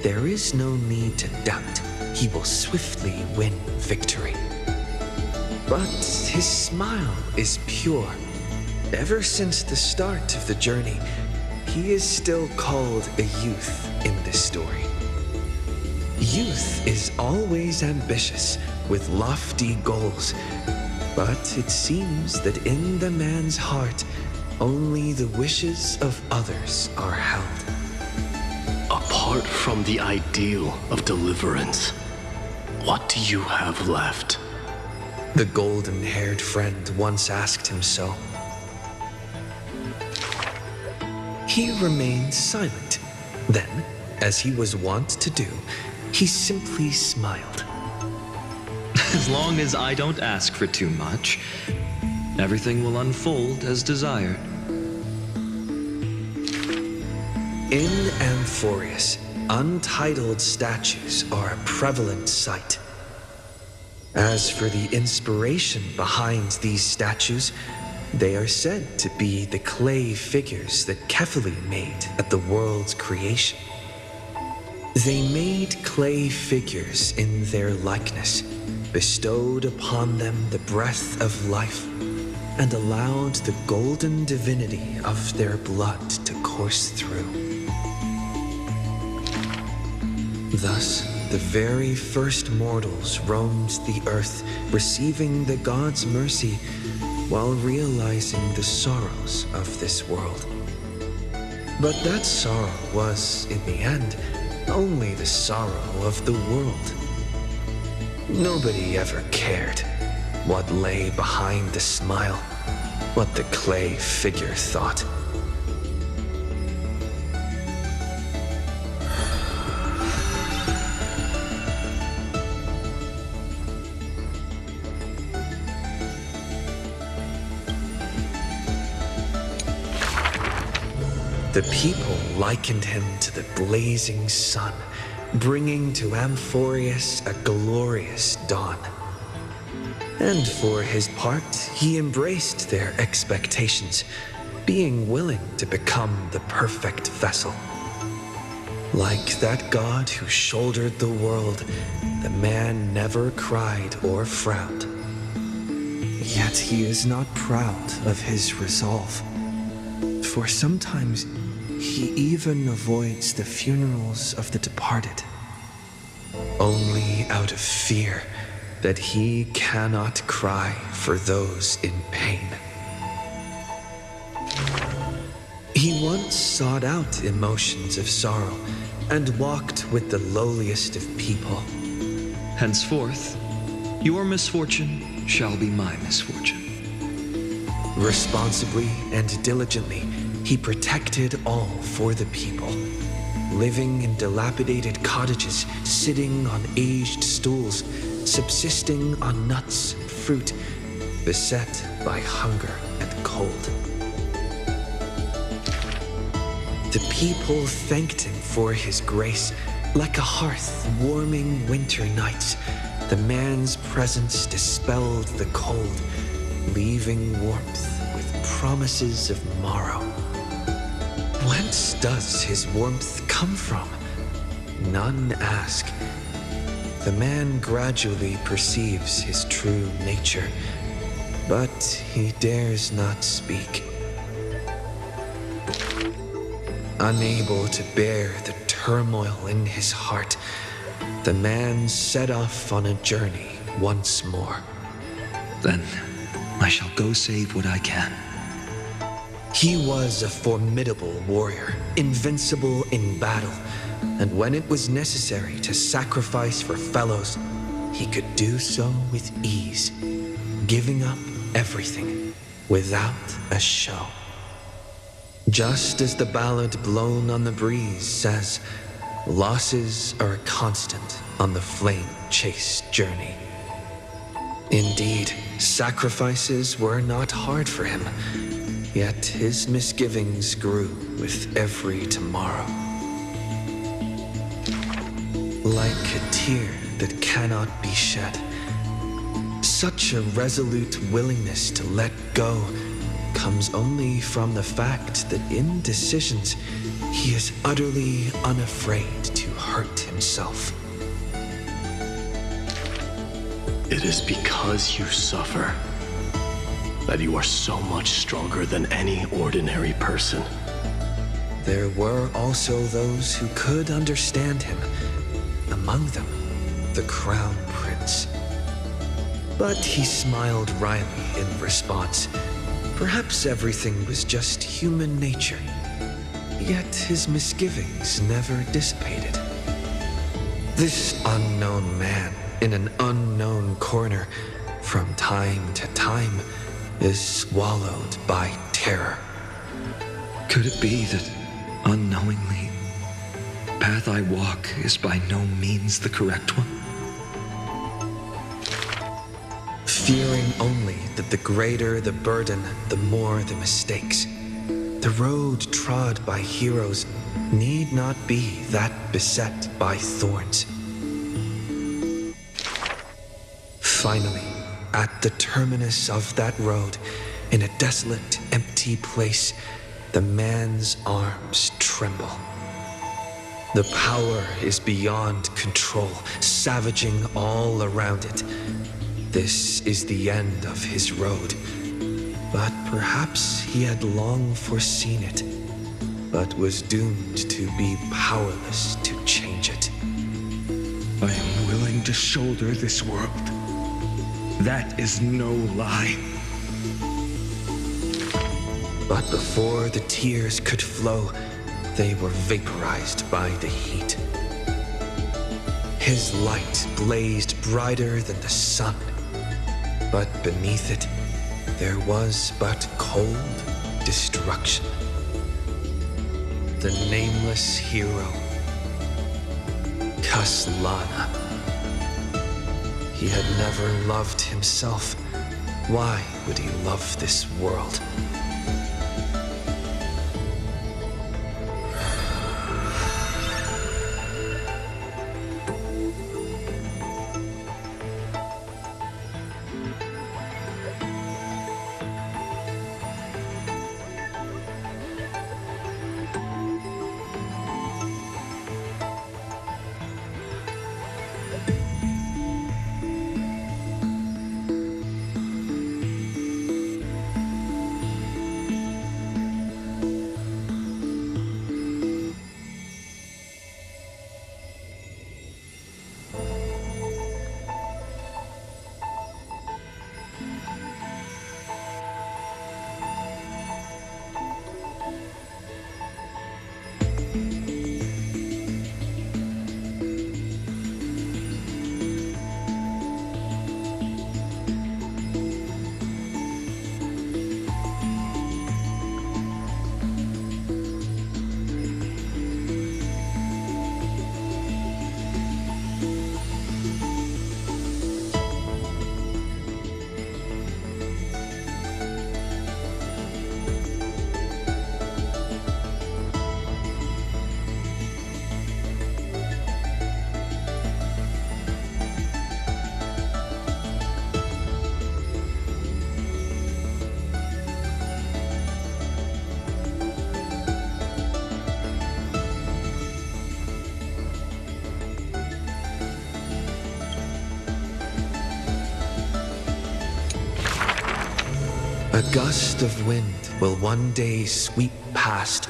there is no need to doubt he will swiftly win victory. But his smile is pure. Ever since the start of the journey, he is still called a youth in this story. Youth is always ambitious, with lofty goals, but it seems that in the man's heart, only the wishes of others are held. Apart from the ideal of deliverance, what do you have left? The golden-haired friend once asked him so. He remained silent. Then, as he was wont to do, he simply smiled. As long as I don't ask for too much, everything will unfold as desired. In Amphoreus, untitled statues are a prevalent sight. As for the inspiration behind these statues, they are said to be the clay figures that Kefali made at the world's creation. They made clay figures in their likeness, bestowed upon them the breath of life, and allowed the golden divinity of their blood to course through. Thus, the very first mortals roamed the earth, receiving the god's mercy while realizing the sorrows of this world. But that sorrow was, in the end, only the sorrow of the world. Nobody ever cared what lay behind the smile, what the clay figure thought. The people likened him to the blazing sun, bringing to Amphoreus a glorious dawn. And for his part, he embraced their expectations, being willing to become the perfect vessel. Like that god who shouldered the world, the man never cried or frowned. Yet he is not proud of his resolve, for sometimes he even avoids the funerals of the departed, only out of fear that he cannot cry for those in pain. He once sought out emotions of sorrow and walked with the lowliest of people. Henceforth, your misfortune shall be my misfortune. Responsibly and diligently, he protected all for the people, living in dilapidated cottages, sitting on aged stools, subsisting on nuts and fruit, beset by hunger and cold. The people thanked him for his grace, like a hearth warming winter nights. The man's presence dispelled the cold, leaving warmth with promises of morrow. Whence does his warmth come from? None ask. The man gradually perceives his true nature, but he dares not speak. Unable to bear the turmoil in his heart, the man set off on a journey once more. Then I shall go save what I can. He was a formidable warrior, invincible in battle, and when it was necessary to sacrifice for fellows, he could do so with ease, giving up everything without a show. Just as the ballad blown on the breeze says, losses are a constant on the flame-chased journey. Indeed, sacrifices were not hard for him, yet his misgivings grew with every tomorrow. Like a tear that cannot be shed, such a resolute willingness to let go comes only from the fact that in decisions he is utterly unafraid to hurt himself. It is because you suffer that you are so much stronger than any ordinary person. There were also those who could understand him, among them the Crown Prince. But he smiled wryly in response. Perhaps everything was just human nature, yet his misgivings never dissipated. This unknown man in an unknown corner, from time to time, is swallowed by terror. Could it be that, unknowingly, the path I walk is by no means the correct one? Fearing only that the greater the burden, the more the mistakes, the road trod by heroes need not be that beset by thorns. Finally, at the terminus of that road, in a desolate, empty place, the man's arms tremble. The power is beyond control, savaging all around it. This is the end of his road. But perhaps he had long foreseen it, but was doomed to be powerless to change it. I am willing to shoulder this world. That is no lie. But before the tears could flow, they were vaporized by the heat. His light blazed brighter than the sun, but beneath it, there was but cold destruction. The nameless hero, Kaslana. He had never loved himself. Why would he love this world? A gust of wind will one day sweep past,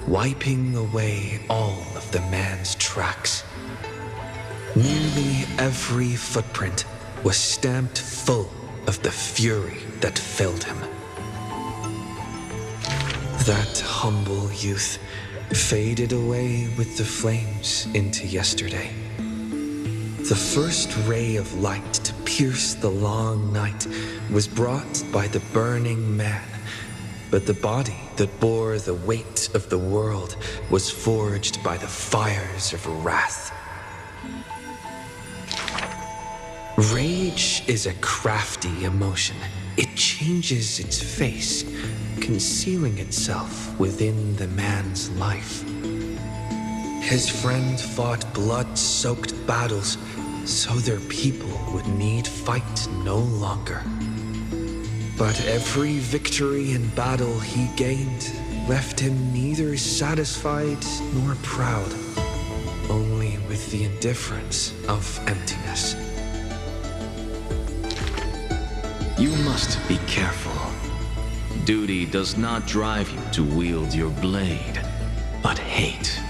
wiping away all of the man's tracks. Nearly every footprint was stamped full of the fury that filled him. That humble youth faded away with the flames into yesterday. The first ray of light to pierce the long night was brought by the burning man, but the body that bore the weight of the world was forged by the fires of wrath. Rage is a crafty emotion. It changes its face, concealing itself within the man's life. His friend fought blood-soaked battles so their people would need fight no longer. But every victory in battle he gained left him neither satisfied nor proud, only with the indifference of emptiness. You must be careful. Duty does not drive you to wield your blade, but hate.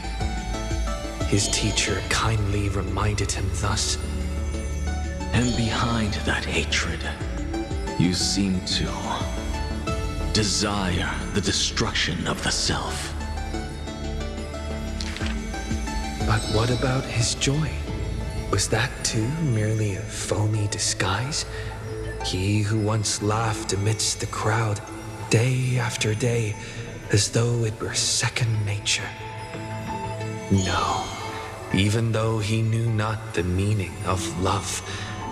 His teacher kindly reminded him thus. And behind that hatred, you seem to desire the destruction of the self. But what about his joy? Was that too merely a phony disguise? He who once laughed amidst the crowd, day after day, as though it were second nature. No, even though he knew not the meaning of love,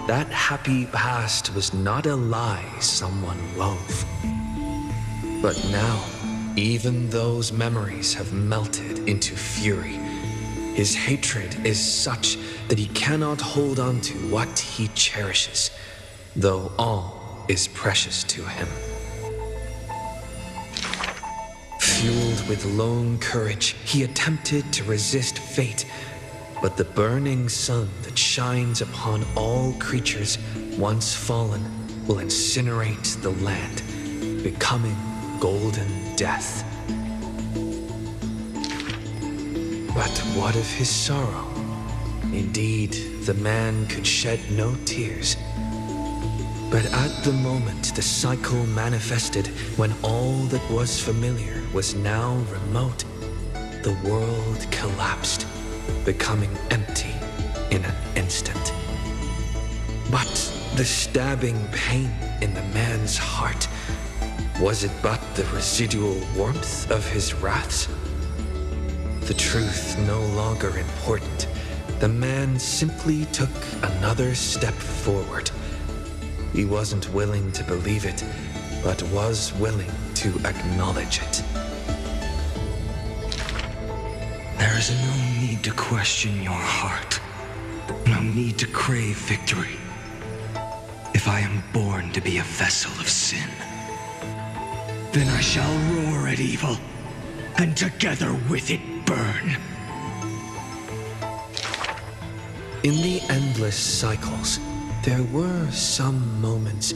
that happy past was not a lie someone wove. But now, even those memories have melted into fury. His hatred is such that he cannot hold on to what he cherishes, though all is precious to him. Fueled with lone courage, he attempted to resist fate, but the burning sun that shines upon all creatures once fallen will incinerate the land, becoming golden death. But what of his sorrow? Indeed, the man could shed no tears. But at the moment the cycle manifested, when all that was familiar was now remote, the world collapsed, becoming empty in an instant. But the stabbing pain in the man's heart, was it but the residual warmth of his wraths? The truth no longer important, the man simply took another step forward. He wasn't willing to believe it, but was willing to acknowledge it. There is no need to question your heart. No need to crave victory. If I am born to be a vessel of sin, then I shall roar at evil, and together with it burn. In the endless cycles, there were some moments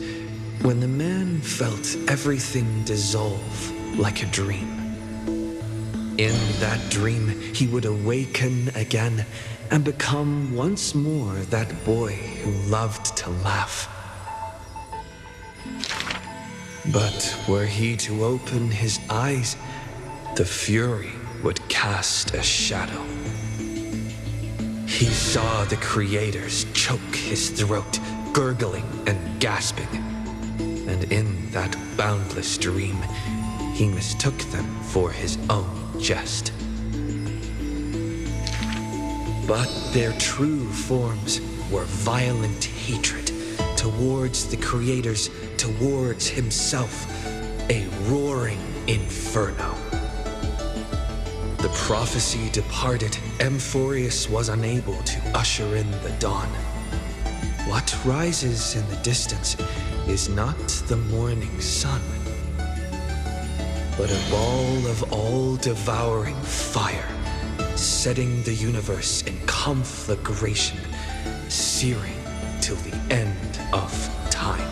when the man felt everything dissolve like a dream. In that dream, he would awaken again and become once more that boy who loved to laugh. But were he to open his eyes, the fury would cast a shadow. He saw the creators choke his throat, gurgling and gasping. And in that boundless dream, he mistook them for his own jest. But their true forms were violent hatred towards the creators, towards himself, a roaring inferno. The prophecy departed, Amphoreus was unable to usher in the dawn. What rises in the distance is not the morning sun, but a ball of all-devouring fire, setting the universe in conflagration, searing till the end of time.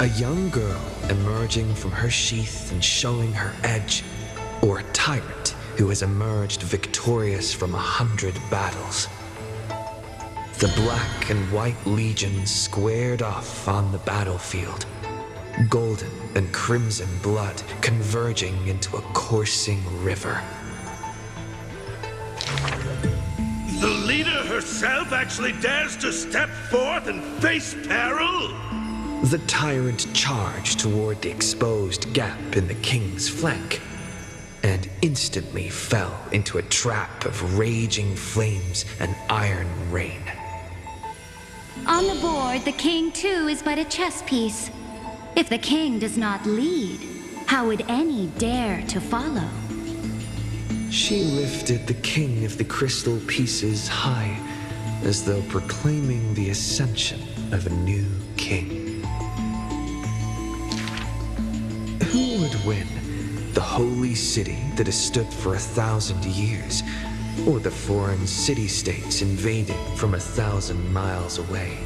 A young girl emerging from her sheath and showing her edge, or a tyrant who has emerged victorious from 100 battles. The black and white legions squared off on the battlefield, golden and crimson blood converging into a coursing river. The leader herself actually dares to step forth and face peril? The tyrant charged toward the exposed gap in the king's flank, and instantly fell into a trap of raging flames and iron rain. On the board, the king too is but a chess piece. If the king does not lead, how would any dare to follow? She lifted the king of the crystal pieces high, as though proclaiming the ascension of a new king. Who would win? The holy city that has stood for 1,000 years, or the foreign city-states invading from 1,000 miles away?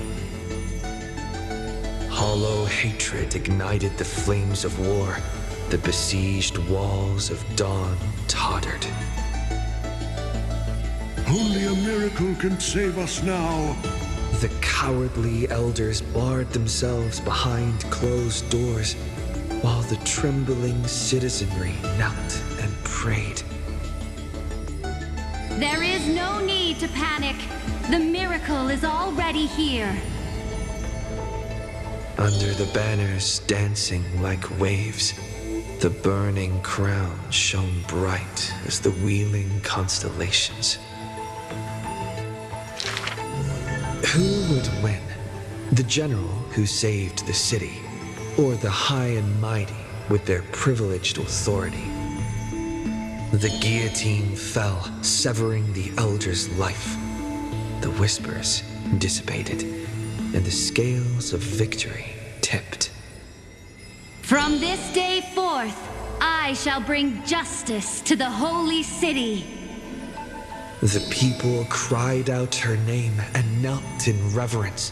Hollow hatred ignited the flames of war. The besieged walls of dawn tottered. Only a miracle can save us now. The cowardly elders barred themselves behind closed doors, while the trembling citizenry knelt and prayed. There is no need to panic. The miracle is already here. Under the banners dancing like waves, the burning crown shone bright as the wheeling constellations. Who would win? The general who saved the city, or the high and mighty with their privileged authority? The guillotine fell, severing the elder's life. The whispers dissipated, and the scales of victory tipped. From this day forth, I shall bring justice to the holy city. The people cried out her name and knelt in reverence,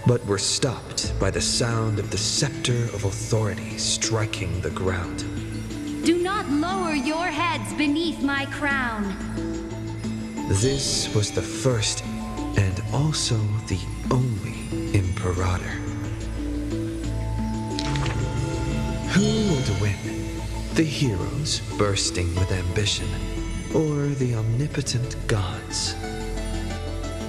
but were stopped by the sound of the scepter of authority striking the ground. Do not lower your heads beneath my crown. This was the first and also the only Imperator. Who would win? The heroes bursting with ambition, or the omnipotent gods?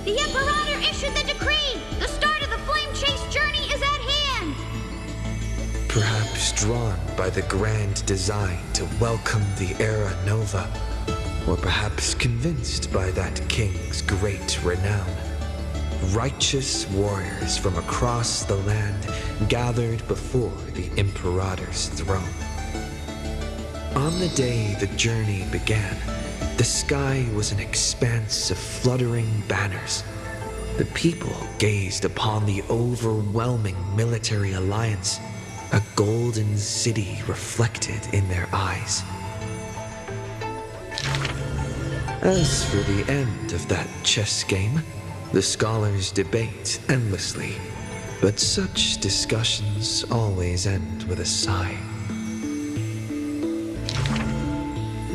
The Imperator issued the decree! The start of the flame chase journey is at hand! Perhaps drawn by the grand design to welcome the Era Nova, or perhaps convinced by that king's great renown. Righteous warriors from across the land gathered before the Imperator's throne. On the day the journey began, the sky was an expanse of fluttering banners. The people gazed upon the overwhelming military alliance, a golden city reflected in their eyes. As for the end of that chess game, the scholars debate endlessly, but such discussions always end with a sigh.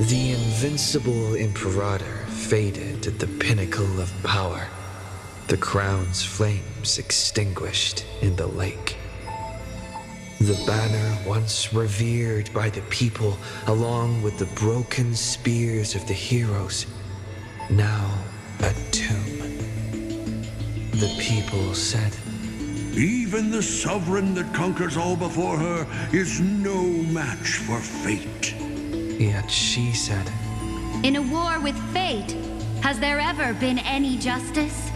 The invincible Imperator faded at the pinnacle of power, the crown's flames extinguished in the lake. The banner once revered by the people, along with the broken spears of the heroes, now a tomb. The people said, "Even the sovereign that conquers all before her is no match for fate." Yet she said, In a war with fate, has there ever been any justice?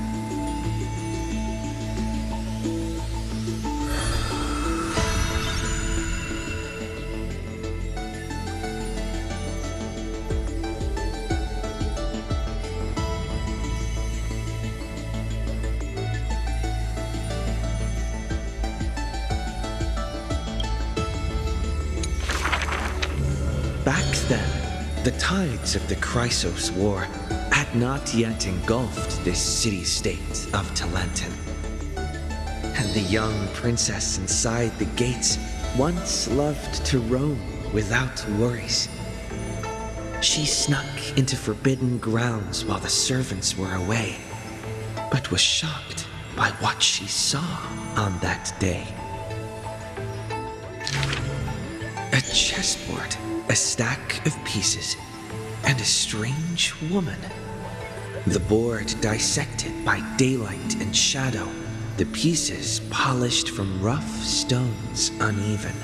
back then, the tides of the Chrysos War had not yet engulfed this city-state of Talentum. And the young princess inside the gates once loved to roam without worries. She snuck into forbidden grounds while the servants were away, but was shocked by what she saw on that day. A chessboard, a stack of pieces, and a strange woman. The board dissected by daylight and shadow, the pieces polished from rough stones uneven.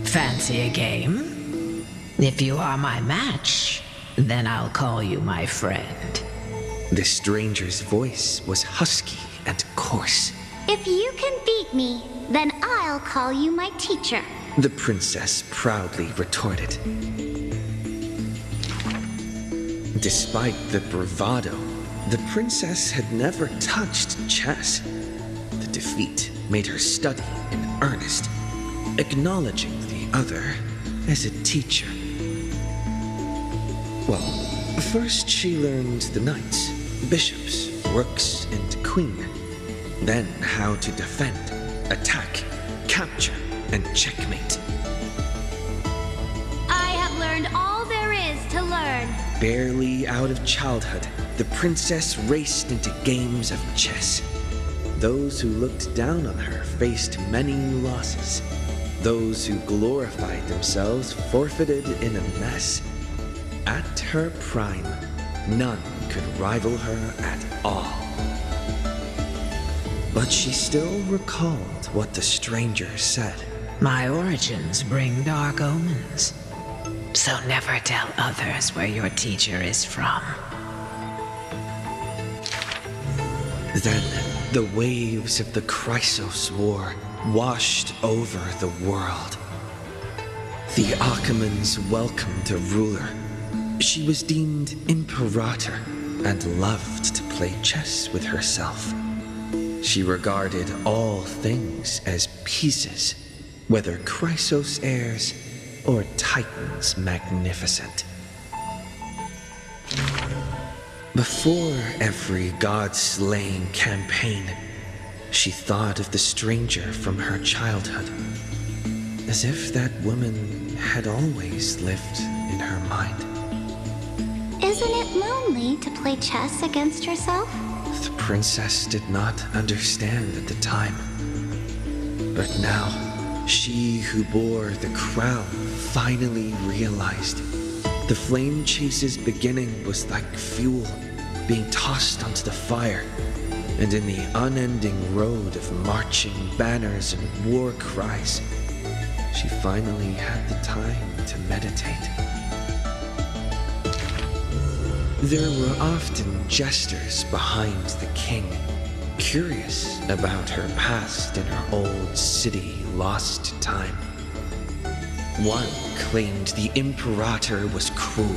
Fancy a game? If you are my match, then I'll call you my friend. The stranger's voice was husky and coarse. If you can beat me, then I'll call you my teacher. The princess proudly retorted. Despite the bravado, the princess had never touched chess. The defeat made her study in earnest, acknowledging the other as a teacher. Well, first she learned the knights, bishops, rooks, and queen. Then how to defend, attack, capture, and checkmate. I have learned all there is to learn. Barely out of childhood, the princess raced into games of chess. Those who looked down on her faced many losses. Those who glorified themselves forfeited in a mess. At her prime, none could rival her at all. But she still recalled what the stranger said. My origins bring dark omens, so never tell others where your teacher is from. Then the waves of the Chrysos War washed over the world. The Achaemens welcomed a ruler. She was deemed imperator and loved to play chess with herself. She regarded all things as pieces, whether Chrysos heirs or Titans magnificent. Before every god-slaying campaign, she thought of the stranger from her childhood, as if that woman had always lived in her mind. Isn't it lonely to play chess against yourself? The princess did not understand at the time. But now, she who bore the crown finally realized. The flame chase's beginning was like fuel being tossed onto the fire, and in the unending road of marching banners and war cries, she finally had the time to meditate. There were often jesters behind the king, curious about her past in her old city lost to time. One claimed the imperator was cruel,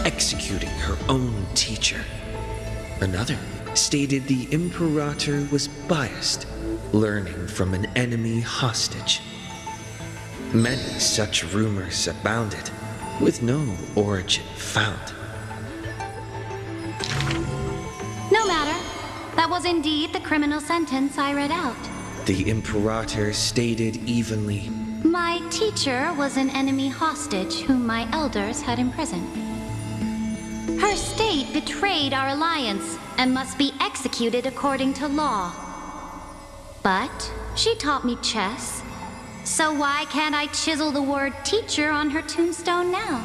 executing her own teacher. Another stated the imperator was biased, learning from an enemy hostage. Many such rumors abounded, with no origin found. No matter. That was indeed the criminal sentence I read out. The imperator stated evenly, My teacher was an enemy hostage whom my elders had imprisoned. Her state betrayed our alliance and must be executed according to law. But she taught me chess, so why can't I chisel the word teacher on her tombstone now?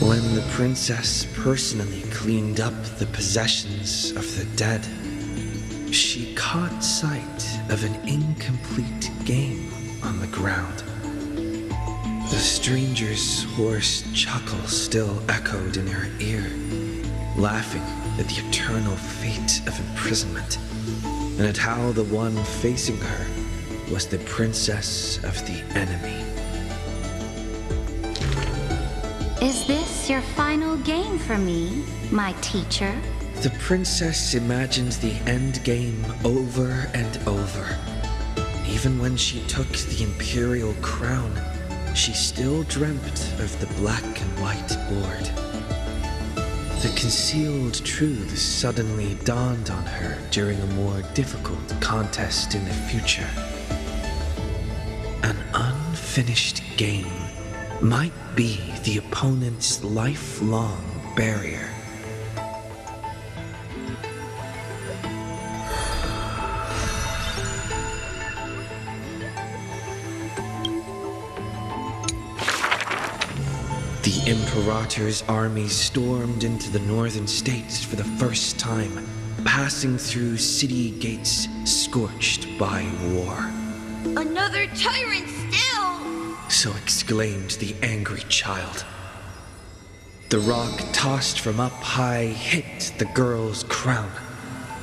When the princess personally cleaned up the possessions of the dead, she caught sight of an incomplete game on the ground. The stranger's hoarse chuckle still echoed in her ear, laughing at the eternal fate of imprisonment, and at how the one facing her was the princess of the enemy. Is this your final game for me, my teacher? The princess imagined the end game over and over. Even when she took the imperial crown, she still dreamt of the black and white board. The concealed truth suddenly dawned on her during a more difficult contest in the future. An unfinished game might be the opponent's lifelong barrier. The Imperator's army stormed into the northern states for the first time, passing through city gates scorched by war. Another tyrant still! So exclaimed the angry child. The rock tossed from up high hit the girl's crown.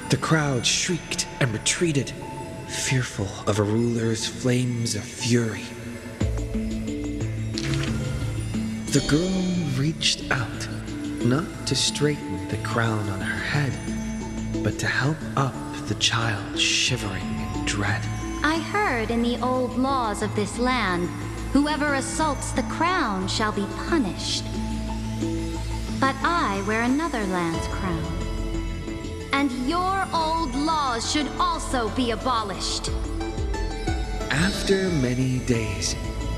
The crowd shrieked and retreated, fearful of a ruler's flames of fury. The girl reached out, not to straighten the crown on her head, but to help up the child shivering in dread. I heard in the old laws of this land, whoever assaults the crown shall be punished. But I wear another land's crown. And your old laws should also be abolished. After many days,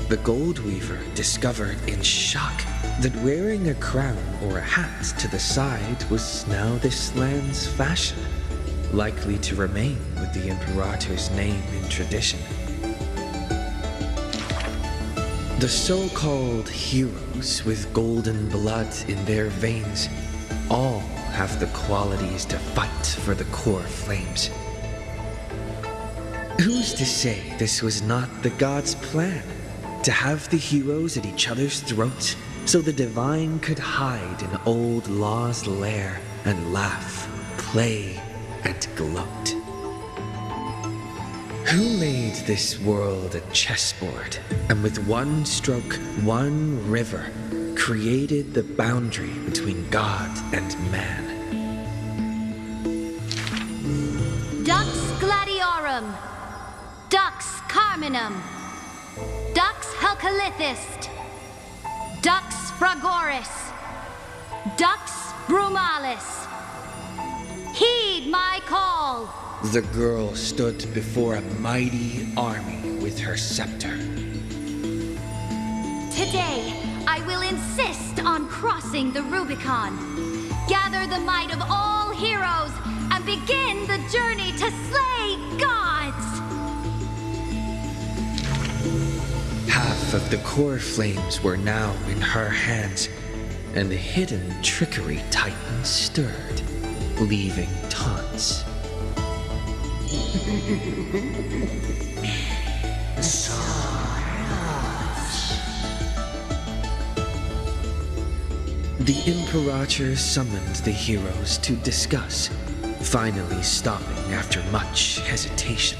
the gold weaver discovered in shock that wearing a crown or a hat to the side was now this land's fashion, likely to remain with the Imperator's name in tradition. The so-called heroes with golden blood in their veins all have the qualities to fight for the core flames. Who's to say this was not the gods' plan? To have the heroes at each other's throats so the divine could hide in old law's lair and laugh, play, and gloat. Who made this world a chessboard and with one stroke, one river, created the boundary between God and man? Dux Gladiorum, Dux Carminum, Dux Helcalithist, Dux Fragoris, Dux Brumalis. Heed my call! The girl stood before a mighty army with her scepter. Today, I will insist on crossing the Rubicon. Gather the might of all heroes and begin the journey to slay gods! Half of the core flames were now in her hands, and the hidden trickery titan stirred, leaving taunts. The Imperator summoned the heroes to discuss, finally stopping after much hesitation.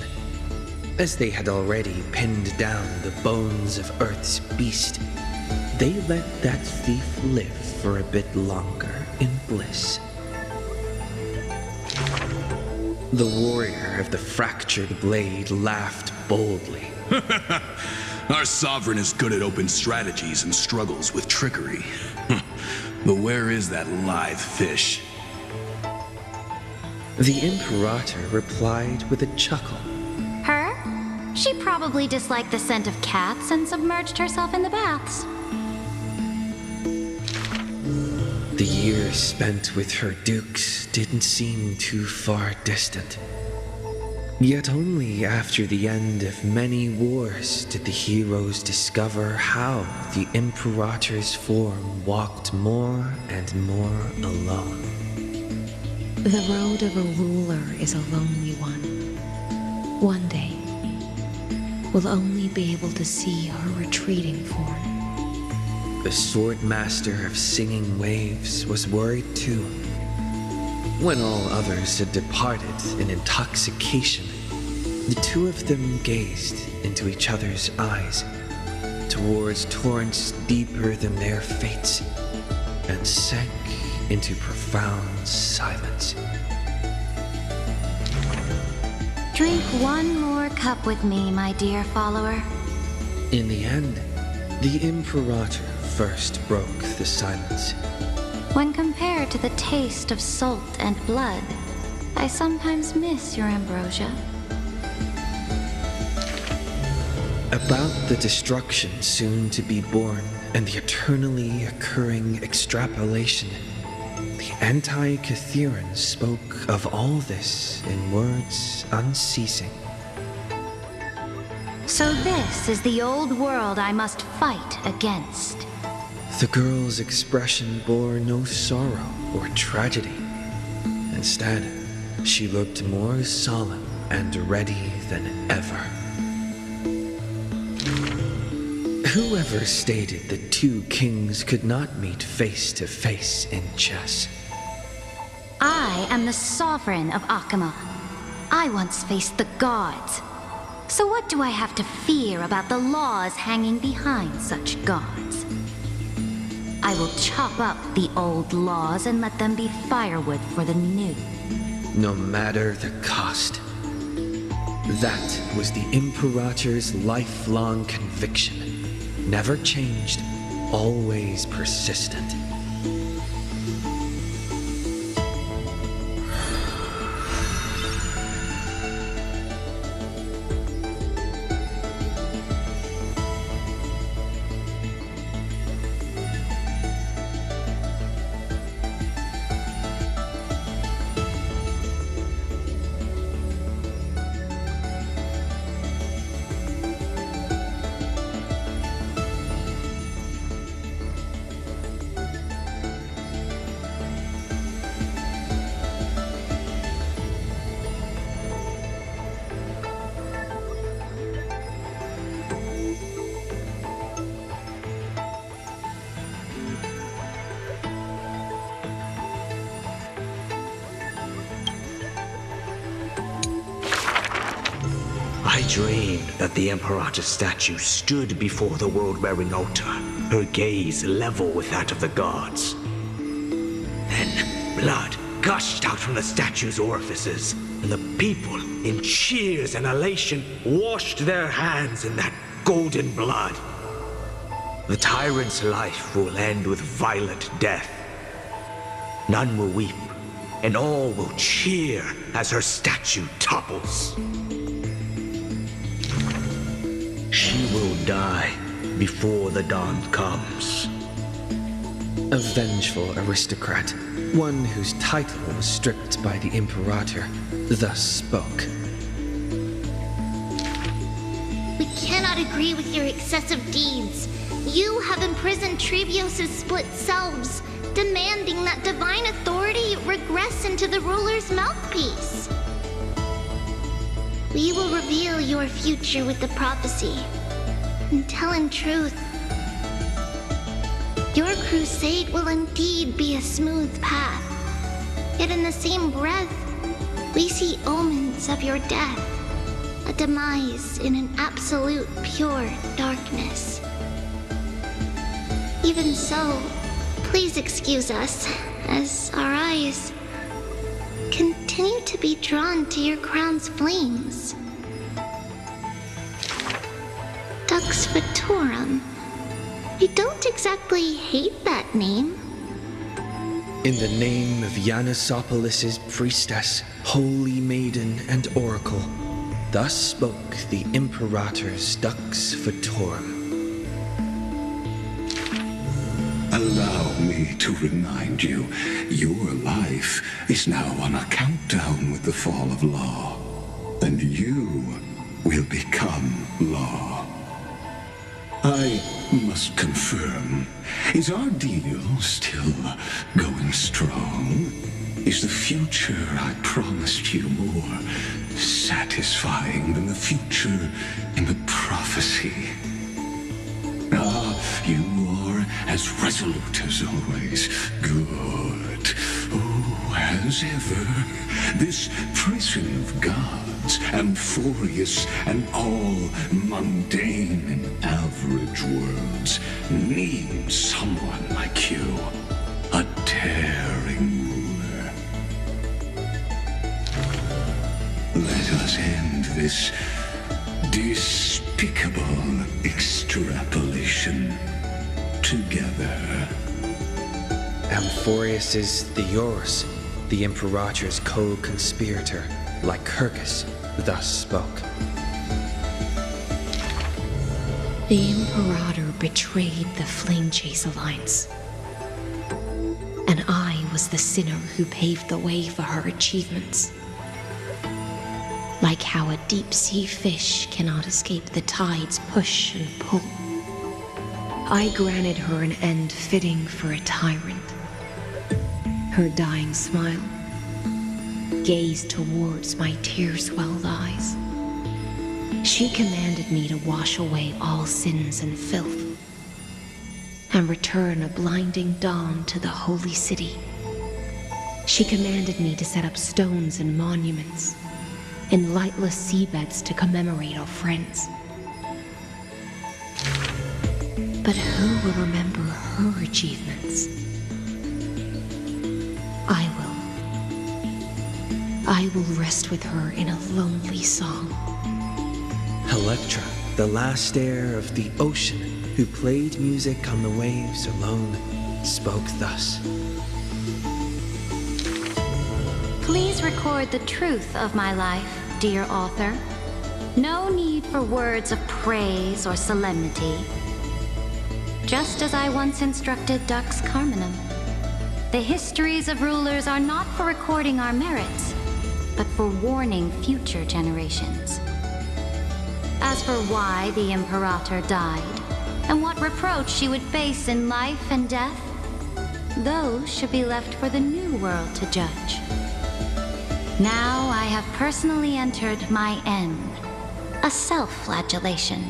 As they had already pinned down the bones of Earth's beast, they let that thief live for a bit longer in bliss. The warrior of the fractured blade laughed boldly. Our sovereign is good at open strategies and struggles with trickery. But where is that lithe fish? The Imperator replied with a chuckle. Her? She probably disliked the scent of cats and submerged herself in the baths. The years spent with her dukes didn't seem too far distant. Yet only after the end of many wars did the heroes discover how the Imperator's form walked more and more alone. The road of a ruler is a lonely one. One day, we'll only be able to see her retreating form. The swordmaster of singing waves was worried too. When all others had departed in intoxication, the two of them gazed into each other's eyes, towards torrents deeper than their fates, and sank into profound silence. Drink one more cup with me, my dear follower. In the end, the Imperator first broke the silence. When compared to the taste of salt and blood, I sometimes miss your ambrosia. About the destruction soon to be born and the eternally occurring extrapolation, the anti-Catherians spoke of all this in words unceasing. So this is the old world I must fight against. The girl's expression bore no sorrow or tragedy. Instead, she looked more solemn and ready than ever. Whoever stated that two kings could not meet face to face in chess? I am the sovereign of Akama. I once faced the gods. So what do I have to fear about the laws hanging behind such gods? I will chop up the old laws and let them be firewood for the new. No matter the cost. That was the Imperator's lifelong conviction. Never changed, always persistent. I dreamed that the Imperator's statue stood before the world-wearing altar, her gaze level with that of the gods. Then, blood gushed out from the statue's orifices, and the people, in cheers and elation, washed their hands in that golden blood. The tyrant's life will end with violent death. None will weep, and all will cheer as her statue topples. She will die before the dawn comes. A vengeful aristocrat, one whose title was stripped by the Imperator, thus spoke. We cannot agree with your excessive deeds. You have imprisoned Trevios' split selves, demanding that divine authority regress into the ruler's mouthpiece. We will reveal your future with the prophecy. And tell in truth, your crusade will indeed be a smooth path. Yet in the same breath, we see omens of your death, a demise in an absolute pure darkness. Even so, please excuse us, as our eyes continue to be drawn to your crown's flames. Dux Vitorum. I don't exactly hate that name. In the name of Yanissopolis' priestess, holy maiden, and oracle, thus spoke the Imperator's Dux Vitorum. Allow me to remind you, your life is now on a countdown with the fall of law, and you will become law. I must confirm, is our deal still going strong? Is the future I promised you more satisfying than the future in the prophecy? Ah, you are as resolute as always. Good. Oh, as ever, this prison of gods, Amphoreus, and all mundane and average worlds need someone like you, a daring ruler. Let us end this despicable extrapolation together. Amphoreus is Theoros, the Imperator's co-conspirator, Lycurgus, thus spoke. The Imperator betrayed the Flame Chase Alliance. And I was the sinner who paved the way for her achievements. Like how a deep-sea fish cannot escape the tide's push and pull. I granted her an end fitting for a tyrant. Her dying smile, gaze towards my tear-swelled eyes. She commanded me to wash away all sins and filth, and return a blinding dawn to the holy city. She commanded me to set up stones and monuments in lightless seabeds to commemorate our friends. But who will remember her achievements? I will rest with her in a lonely song. Electra, the last heir of the ocean, who played music on the waves alone, spoke thus. Please record the truth of my life, dear author. No need for words of praise or solemnity. Just as I once instructed Dux Carminum, the histories of rulers are not for recording our merits, but for warning future generations. As for why the Imperator died, and what reproach she would face in life and death, those should be left for the new world to judge. Now I have personally entered my end, a self-flagellation.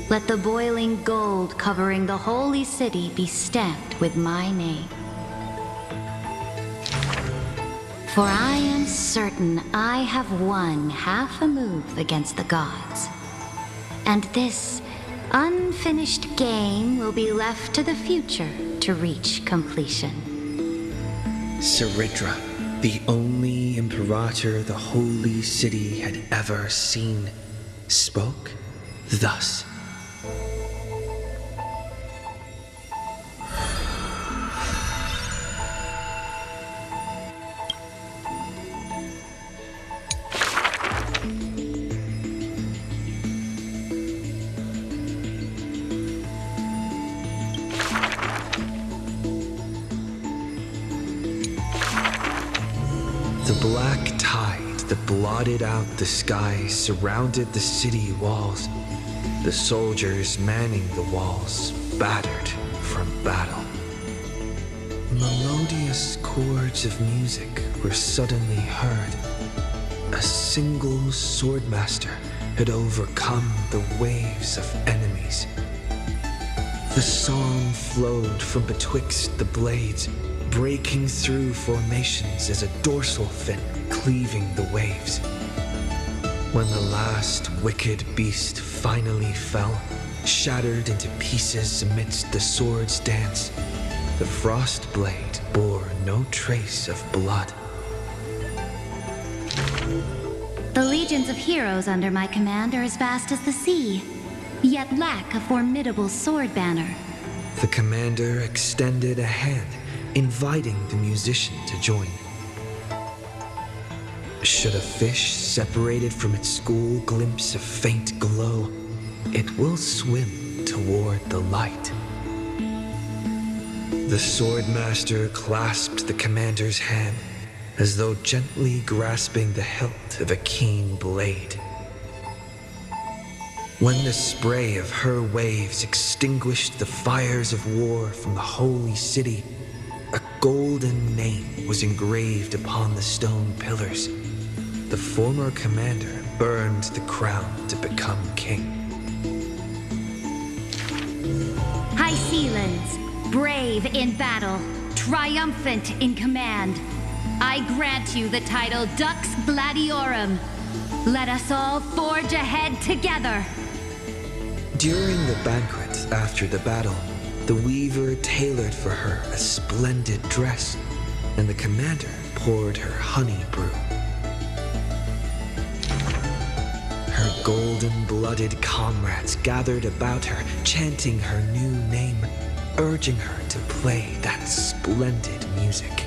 Let the boiling gold covering the holy city be stamped with my name. For I am certain I have won half a move against the gods. And this unfinished game will be left to the future to reach completion. Saridra, the only Imperator the holy city had ever seen, spoke thus. The black tide that blotted out the sky surrounded the city walls. The soldiers manning the walls, battered from battle. Melodious chords of music were suddenly heard. A single swordmaster had overcome the waves of enemies. The song flowed from betwixt the blades, breaking through formations as a dorsal fin cleaving the waves. When the last wicked beast finally fell, shattered into pieces amidst the sword's dance, the frost blade bore no trace of blood. The legions of heroes under my command are as vast as the sea, yet lack a formidable sword banner. The commander extended a hand, inviting the musician to join. Should a fish separated from its school glimpse a faint glow, it will swim toward the light. The swordmaster clasped the commander's hand, as though gently grasping the hilt of a keen blade. When the spray of her waves extinguished the fires of war from the holy city, a golden name was engraved upon the stone pillars. The former commander burned the crown to become king. High Sealands, brave in battle, triumphant in command, I grant you the title Dux Gladiorum. Let us all forge ahead together. During the banquet after the battle, the weaver tailored for her a splendid dress, and the commander poured her honey brew. Her golden-blooded comrades gathered about her, chanting her new name, urging her to play that splendid music.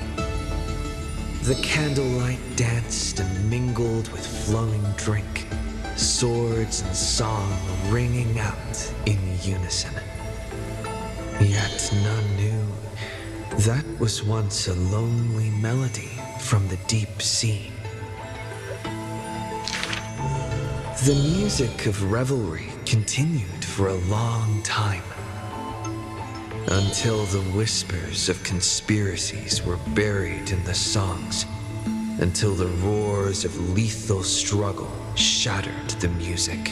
The candlelight danced and mingled with flowing drink, swords and song ringing out in unison. Yet none knew that was once a lonely melody from the deep sea. The music of revelry continued for a long time, until the whispers of conspiracies were buried in the songs, until the roars of lethal struggle shattered the music.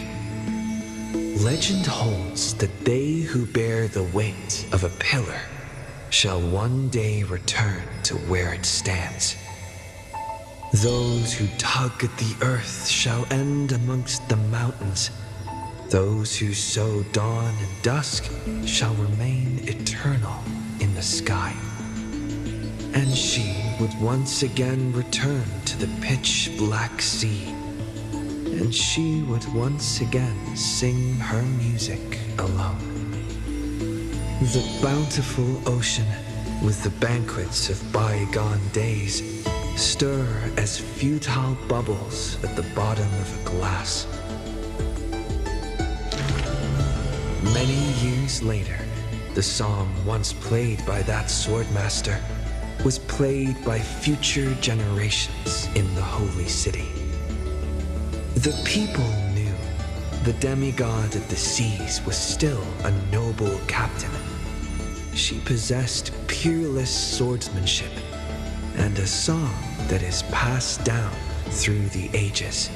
Legend holds that they who bear the weight of a pillar shall one day return to where it stands. Those who tug at the earth shall end amongst the mountains. Those who sow dawn and dusk shall remain eternal in the sky. And she would once again return to the pitch black sea. And she would once again sing her music alone. The bountiful ocean, with the banquets of bygone days, stir as futile bubbles at the bottom of a glass. Many years later, the song once played by that swordmaster was played by future generations in the holy city. The people knew the demigod of the seas was still a noble captain. She possessed peerless swordsmanship and a song that is passed down through the ages.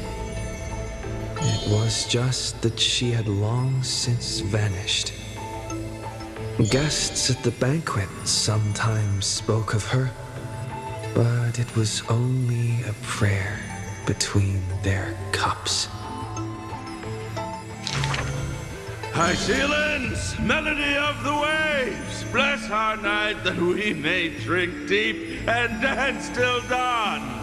It was just that she had long since vanished. Guests at the banquet sometimes spoke of her, but it was only a prayer between their cups. High ceilings, melody of the waves, bless our night that we may drink deep and dance till dawn.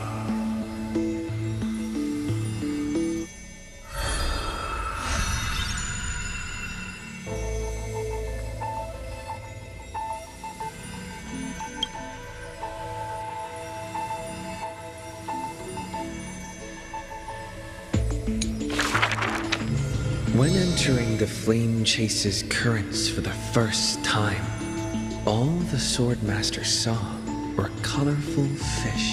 When entering the Flame Chase's currents for the first time, all the Swordmaster saw were colorful fish.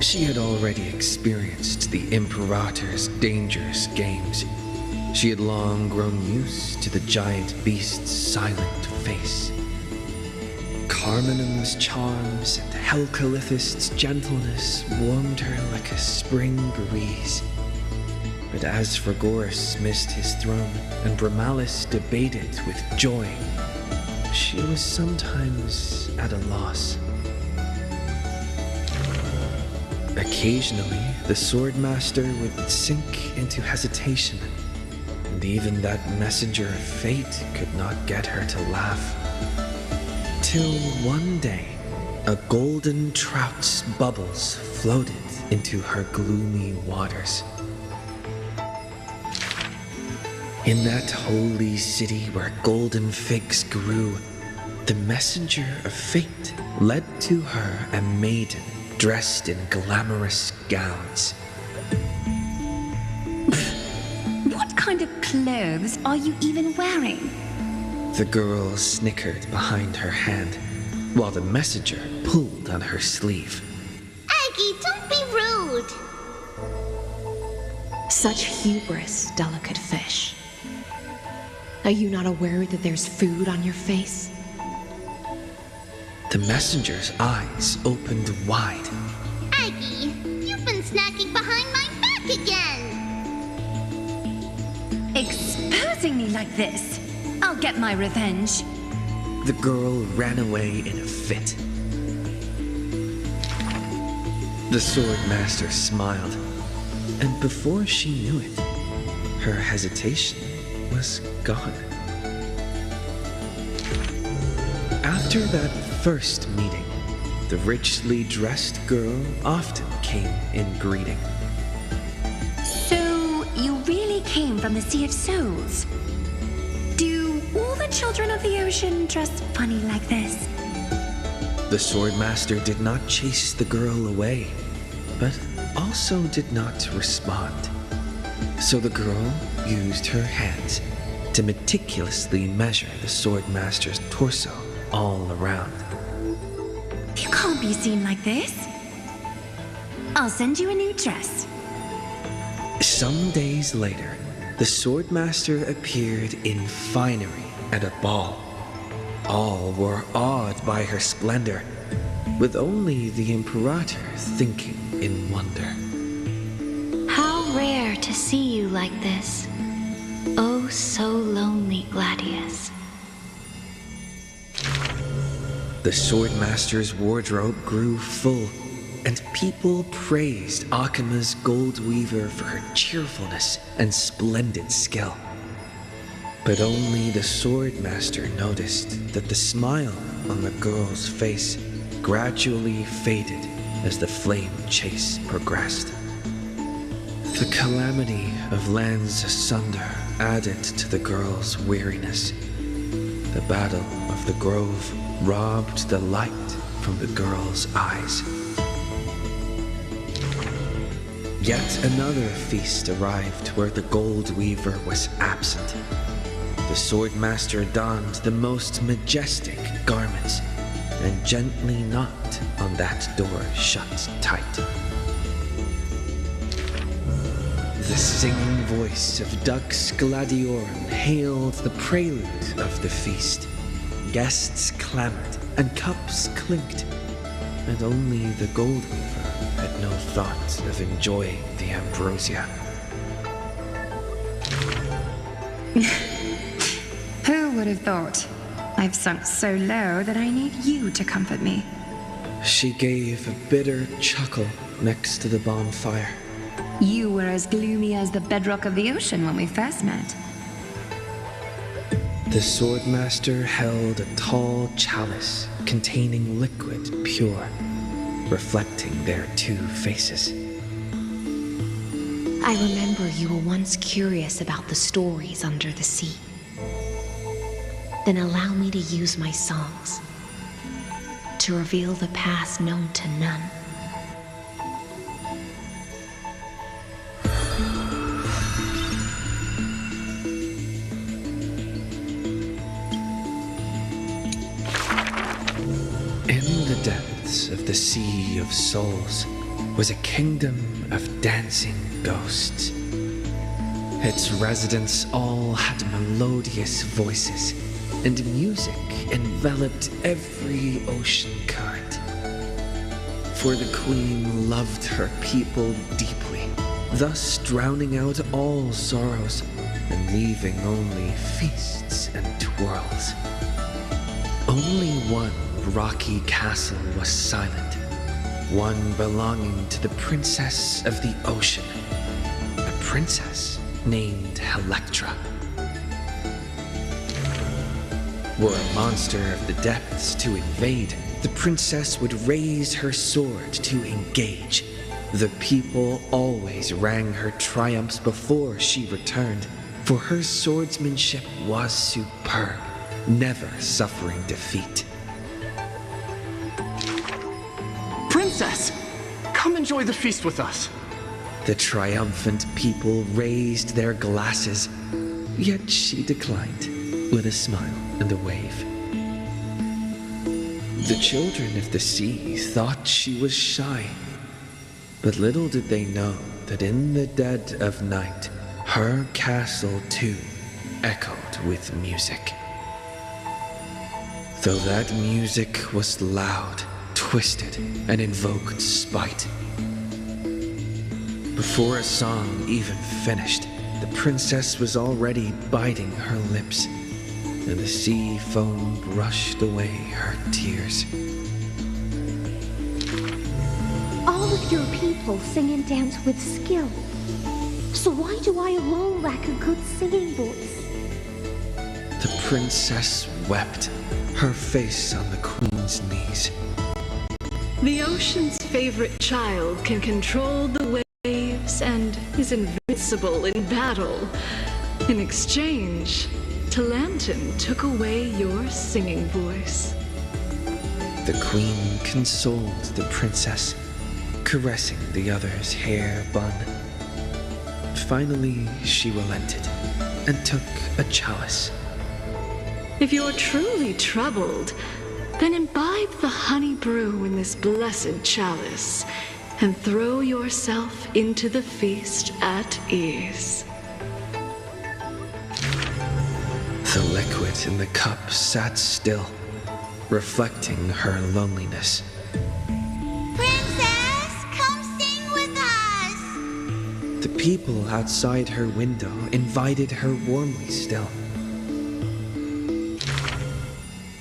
She had already experienced the Imperator's dangerous games. She had long grown used to the giant beast's silent face. Carminum's charms and Helcalithist's gentleness warmed her like a spring breeze. But as Fragoris missed his throne and Bramalis debated with joy, she was sometimes at a loss. Occasionally, the Swordmaster would sink into hesitation, and even that messenger of fate could not get her to laugh. Till one day, a golden trout's bubbles floated into her gloomy waters. In that holy city where golden figs grew, the messenger of fate led to her a maiden dressed in glamorous gowns. What kind of clothes are you even wearing? The girl snickered behind her hand, while the messenger pulled on her sleeve. Aggie, don't be rude! Such hubris, delicate fish. Are you not aware that there's food on your face? The messenger's eyes opened wide. Aggie, you've been snacking behind my back again! Exposing me like this? I'll get my revenge. The girl ran away in a fit. The Swordmaster smiled, and before she knew it, her hesitation was gone. After that first meeting, the richly dressed girl often came in greeting. So, you really came from the Sea of Souls? Do all the children of the ocean dress funny like this? The Swordmaster did not chase the girl away, but also did not respond. So the girl used her hands to meticulously measure the Swordmaster's torso all around. You can't be seen like this. I'll send you a new dress. Some days later, the Swordmaster appeared in finery at a ball. All were awed by her splendor, with only the Imperator thinking in wonder. How rare to see you like this. Oh, so lonely, Gladius. The Swordmaster's wardrobe grew full, and people praised Akima's Gold Weaver for her cheerfulness and splendid skill. But only the Swordmaster noticed that the smile on the girl's face gradually faded as the flame chase progressed. The calamity of lands asunder added to the girl's weariness. The battle of the grove robbed the light from the girl's eyes. Yet another feast arrived where the Gold Weaver was absent. The Swordmaster donned the most majestic garments and gently knocked on that door shut tight. The singing voice of Dux Gladiorum hailed the prelude of the feast. Guests clamored and cups clinked, and only the Gold Weaver had no thought of enjoying the ambrosia. Who would have thought? I've sunk so low that I need you to comfort me. She gave a bitter chuckle next to the bonfire. You were as gloomy as the bedrock of the ocean when we first met. The Swordmaster held a tall chalice containing liquid pure, reflecting their two faces. I remember you were once curious about the stories under the sea. Then allow me to use my songs to reveal the past known to none. In the depths of the Sea of Souls was a kingdom of dancing ghosts. Its residents all had melodious voices, and music enveloped every ocean current. For the queen loved her people deeply, thus drowning out all sorrows and leaving only feasts and twirls. Only one rocky castle was silent, one belonging to the princess of the ocean, a princess named Electra. Were a monster of the depths to invade, the princess would raise her sword to engage. The people always rang her triumphs before she returned, for her swordsmanship was superb, never suffering defeat. Princess, come enjoy the feast with us. The triumphant people raised their glasses, yet she declined with a smile and a wave. The children of the sea thought she was shy, but little did they know that in the dead of night, her castle too echoed with music. Though that music was loud, twisted, and invoked spite. Before a song even finished, the princess was already biting her lips, and the sea foam brushed away her tears. All of your people sing and dance with skill. So why do I alone lack a good singing voice? The princess wept, her face on the queen's knees. The ocean's favorite child can control the waves and is invincible in battle. In exchange, Talantin took away your singing voice. The queen consoled the princess, caressing the other's hair bun. Finally, she relented and took a chalice. If you're truly troubled, then imbibe the honey brew in this blessed chalice and throw yourself into the feast at ease. The liquid in the cup sat still, reflecting her loneliness. Princess, come sing with us! The people outside her window invited her warmly still.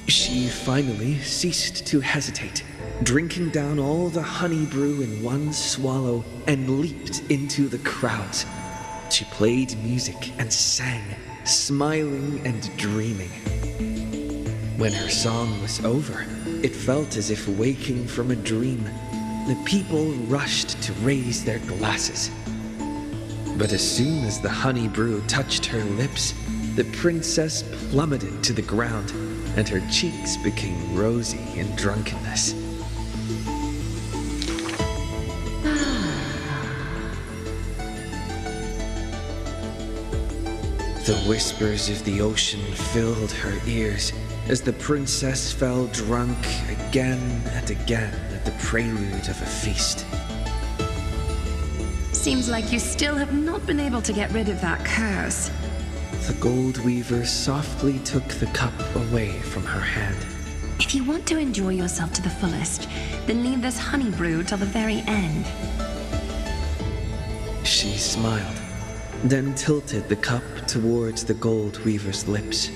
She finally ceased to hesitate, drinking down all the honey brew in one swallow, and leaped into the crowds. She played music and sang, smiling and dreaming. When her song was over, it felt as if waking from a dream. The people rushed to raise their glasses. But as soon as the honey brew touched her lips, the princess plummeted to the ground, and her cheeks became rosy in drunkenness. The whispers of the ocean filled her ears as the princess fell drunk again and again at the prelude of a feast. Seems like you still have not been able to get rid of that curse. The gold weaver softly took the cup away from her hand. If you want to enjoy yourself to the fullest, then leave this honey brew till the very end. She smiled, then tilted the cup towards the gold weaver's lips.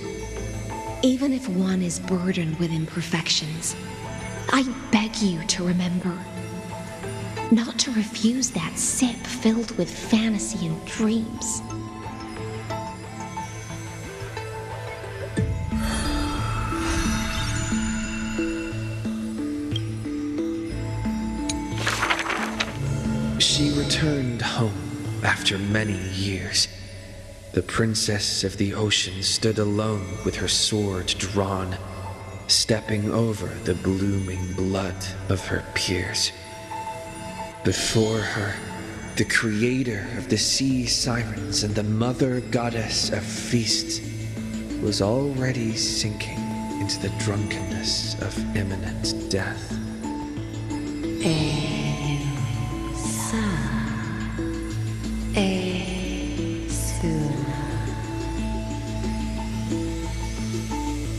Even if one is burdened with imperfections, I beg you to remember not to refuse that sip filled with fantasy and dreams. She returned home after many years. The princess of the ocean stood alone with her sword drawn, stepping over the blooming blood of her peers. Before her, the creator of the sea sirens and the mother goddess of feasts was already sinking into the drunkenness of imminent death.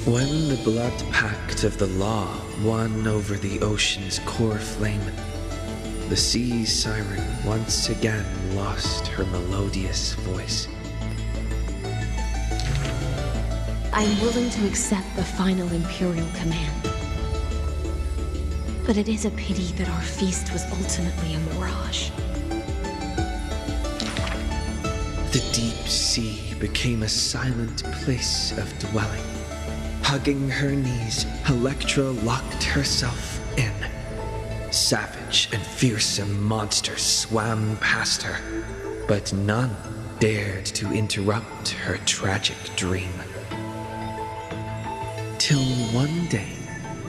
When the blood pact of the law won over the ocean's core flame, the sea siren once again lost her melodious voice. I'm willing to accept the final Imperial command. But it is a pity that our feast was ultimately a mirage. The deep sea became a silent place of dwelling. Hugging her knees, Electra locked herself in. Savage and fearsome monsters swam past her, but none dared to interrupt her tragic dream. Till one day,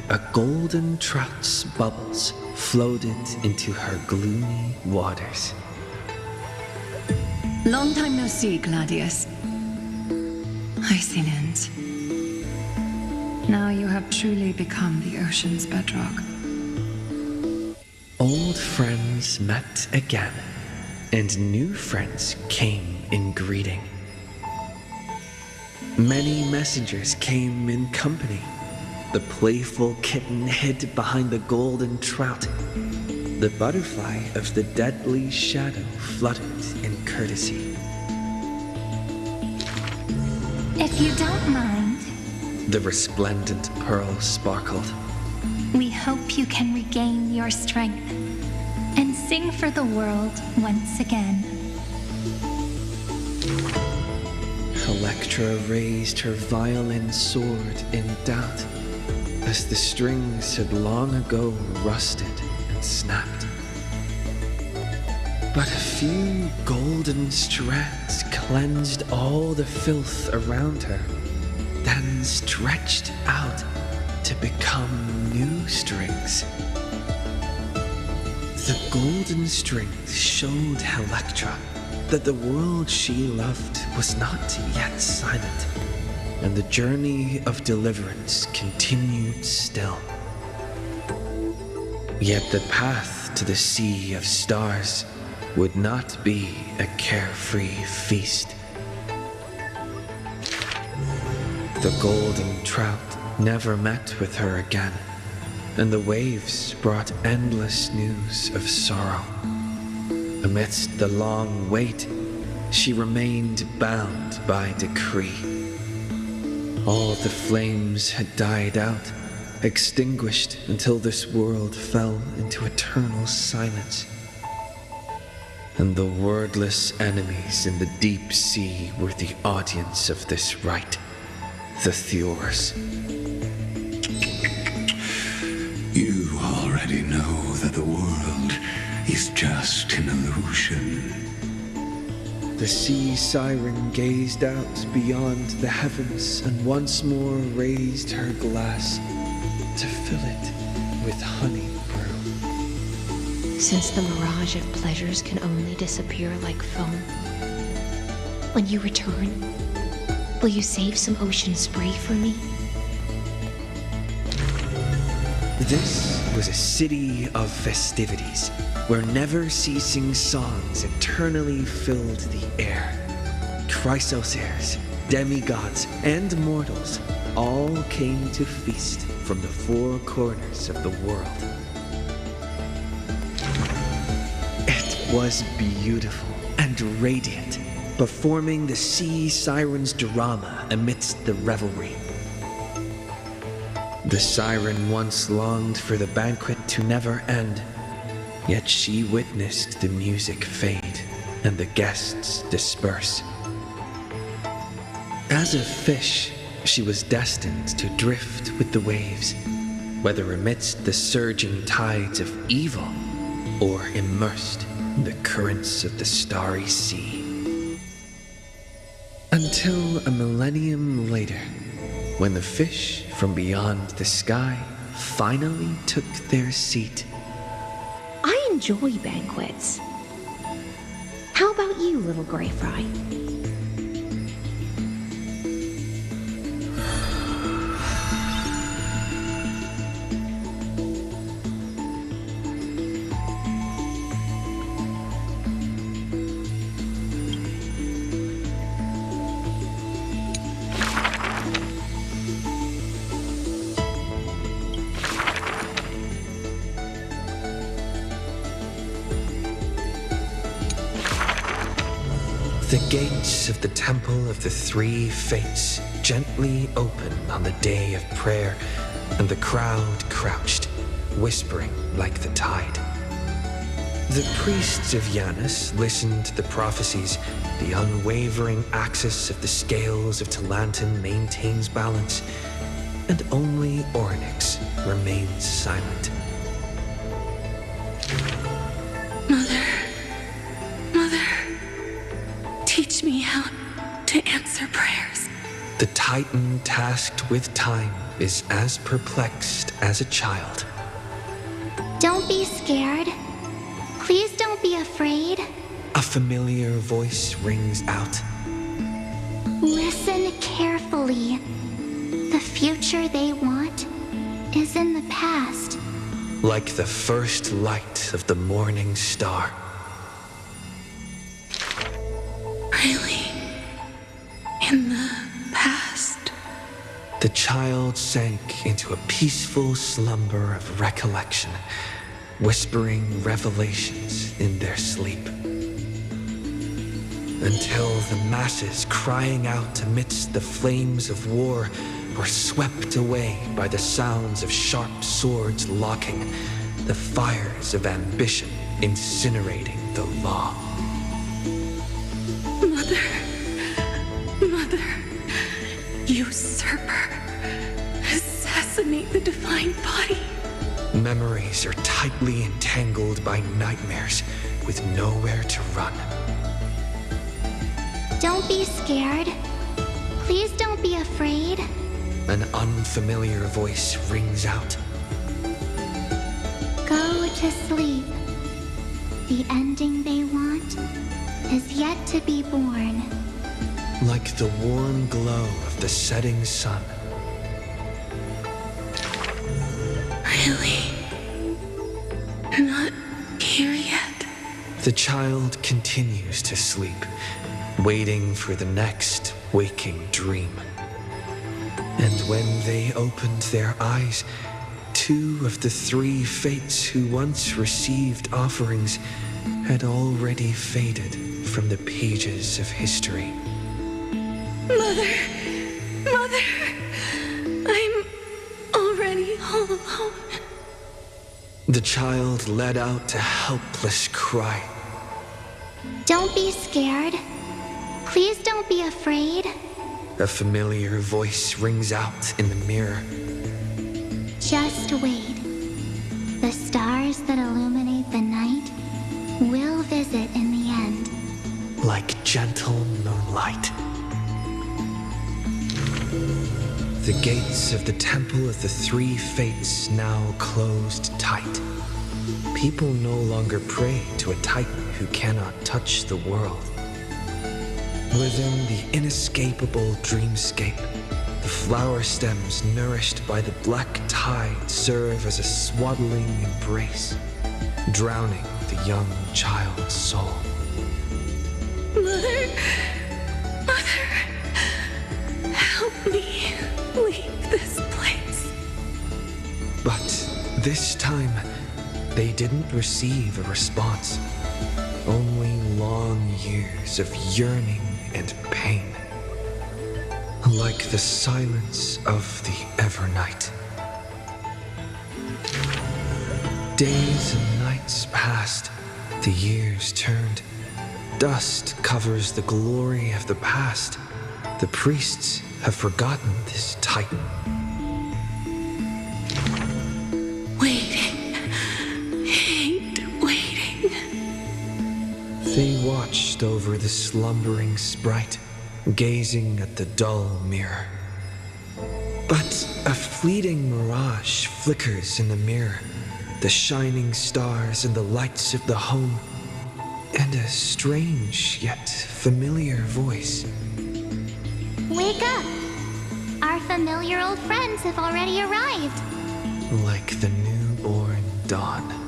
a golden trout's bubbles floated into her gloomy waters. Long time no see, Gladius. Icinans. Now you have truly become the ocean's bedrock. Old friends met again, and new friends came in greeting. Many messengers came in company. The playful kitten hid behind the golden trout. The butterfly of the deadly shadow fluttered in courtesy. If you don't mind, The resplendent pearl sparkled. we hope you can regain your strength and sing for the world once again. Electra raised her violin sword in doubt, as the strings had long ago rusted and snapped. But a few golden strands cleansed all the filth around her then stretched out to become new strings. The golden strings showed Electra that the world she loved was not yet silent, and the journey of deliverance continued still. Yet the path to the Sea of Stars would not be a carefree feast. The golden trout never met with her again, and the waves brought endless news of sorrow. Amidst the long wait, she remained bound by decree. All the flames had died out, extinguished until this world fell into eternal silence. And the wordless enemies in the deep sea were the audience of this rite, the Thors. You already know that the world is just an illusion. The sea siren gazed out beyond the heavens and once more raised her glass to fill it with honey brew. Since the mirage of pleasures can only disappear like foam, when you return, will you save some ocean spray for me? This was a city of festivities, where never-ceasing songs eternally filled the air. Chrysosaurs, demigods, and mortals all came to feast from the four corners of the world. It was beautiful and radiant, performing the sea siren's drama amidst the revelry. The siren once longed for the banquet to never end, yet she witnessed the music fade and the guests disperse. As a fish, she was destined to drift with the waves, whether amidst the surging tides of evil or immersed in the currents of the starry sea. Until a millennium later, when the fish from beyond the sky finally took their seat. I enjoy banquets. How about you, little gray fry? The gates of the Temple of the Three Fates gently opened on the day of prayer, and the crowd crouched, whispering like the tide. The priests of Janus listened to the prophecies. The unwavering axis of the scales of Talantin maintains balance, and only Ornyx remains silent. Teach me how to answer prayers. The Titan tasked with time is as perplexed as a child. Don't be scared. Please don't be afraid. A familiar voice rings out. Listen carefully. The future they want is in the past. Like the first light of the morning star. Really? In the past? The child sank into a peaceful slumber of recollection, whispering revelations in their sleep. Until the masses crying out amidst the flames of war were swept away by the sounds of sharp swords locking, the fires of ambition incinerating the law. Mother, usurper, assassinate the divine body. Memories are tightly entangled by nightmares with nowhere to run. Don't be scared. Please don't be afraid. An unfamiliar voice rings out. Go to sleep. The ending they want is yet to be born. Like the warm glow of the setting sun. Really? You're not here yet? The child continues to sleep, waiting for the next waking dream. And when they opened their eyes, 2 of the 3 fates who once received offerings had already faded from the pages of history. Mother! Mother! I'm already all alone. The child let out a helpless cry. Don't be scared. Please don't be afraid. A familiar voice rings out in the mirror. Just wait. The stars that illuminate the night will visit in the end. Like gentle moonlight. The gates of the Temple of the 3 Fates now closed tight. People no longer pray to a titan who cannot touch the world. Within the inescapable dreamscape, the flower stems nourished by the black tide serve as a swaddling embrace, drowning the young child's soul. Mother! Mother! Help me leave this place. But this time, they didn't receive a response. Only long years of yearning and pain. Like the silence of the Evernight. Days and nights passed, the years turned. Dust covers the glory of the past. The priests have forgotten this titan. Waiting. Hate waiting. They watched over the slumbering sprite, gazing at the dull mirror. But a fleeting mirage flickers in the mirror, the shining stars and the lights of the home, and a strange yet familiar voice. Wake up! Our familiar old friends have already arrived. Like the newborn dawn.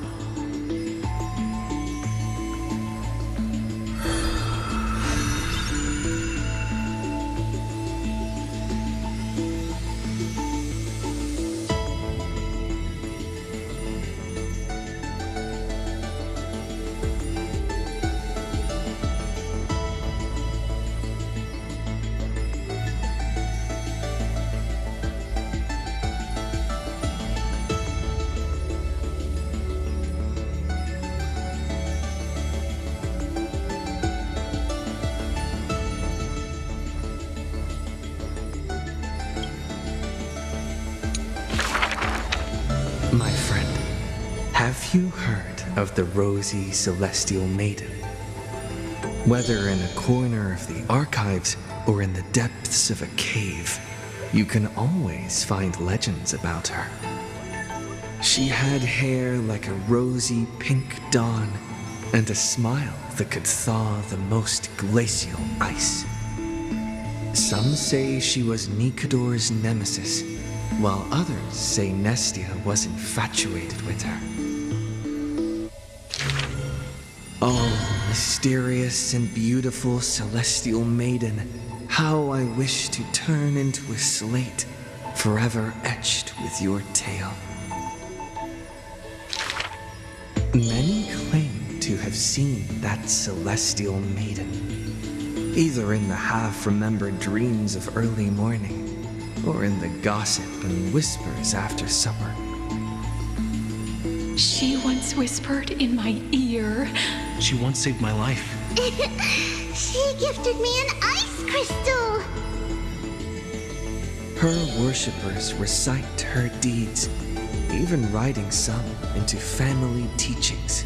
My friend, have you heard of the rosy celestial maiden? Whether in a corner of the archives or in the depths of a cave, you can always find legends about her. She had hair like a rosy pink dawn and a smile that could thaw the most glacial ice. Some say she was Nikador's nemesis, while others say Nestia was infatuated with her. Oh, mysterious and beautiful celestial maiden, how I wish to turn into a slate, forever etched with your tale. Many claim to have seen that celestial maiden, either in the half-remembered dreams of early morning, or in the gossip and whispers after supper. She once whispered in my ear. She once saved my life. She gifted me an ice crystal! Her worshippers recite her deeds, even writing some into family teachings.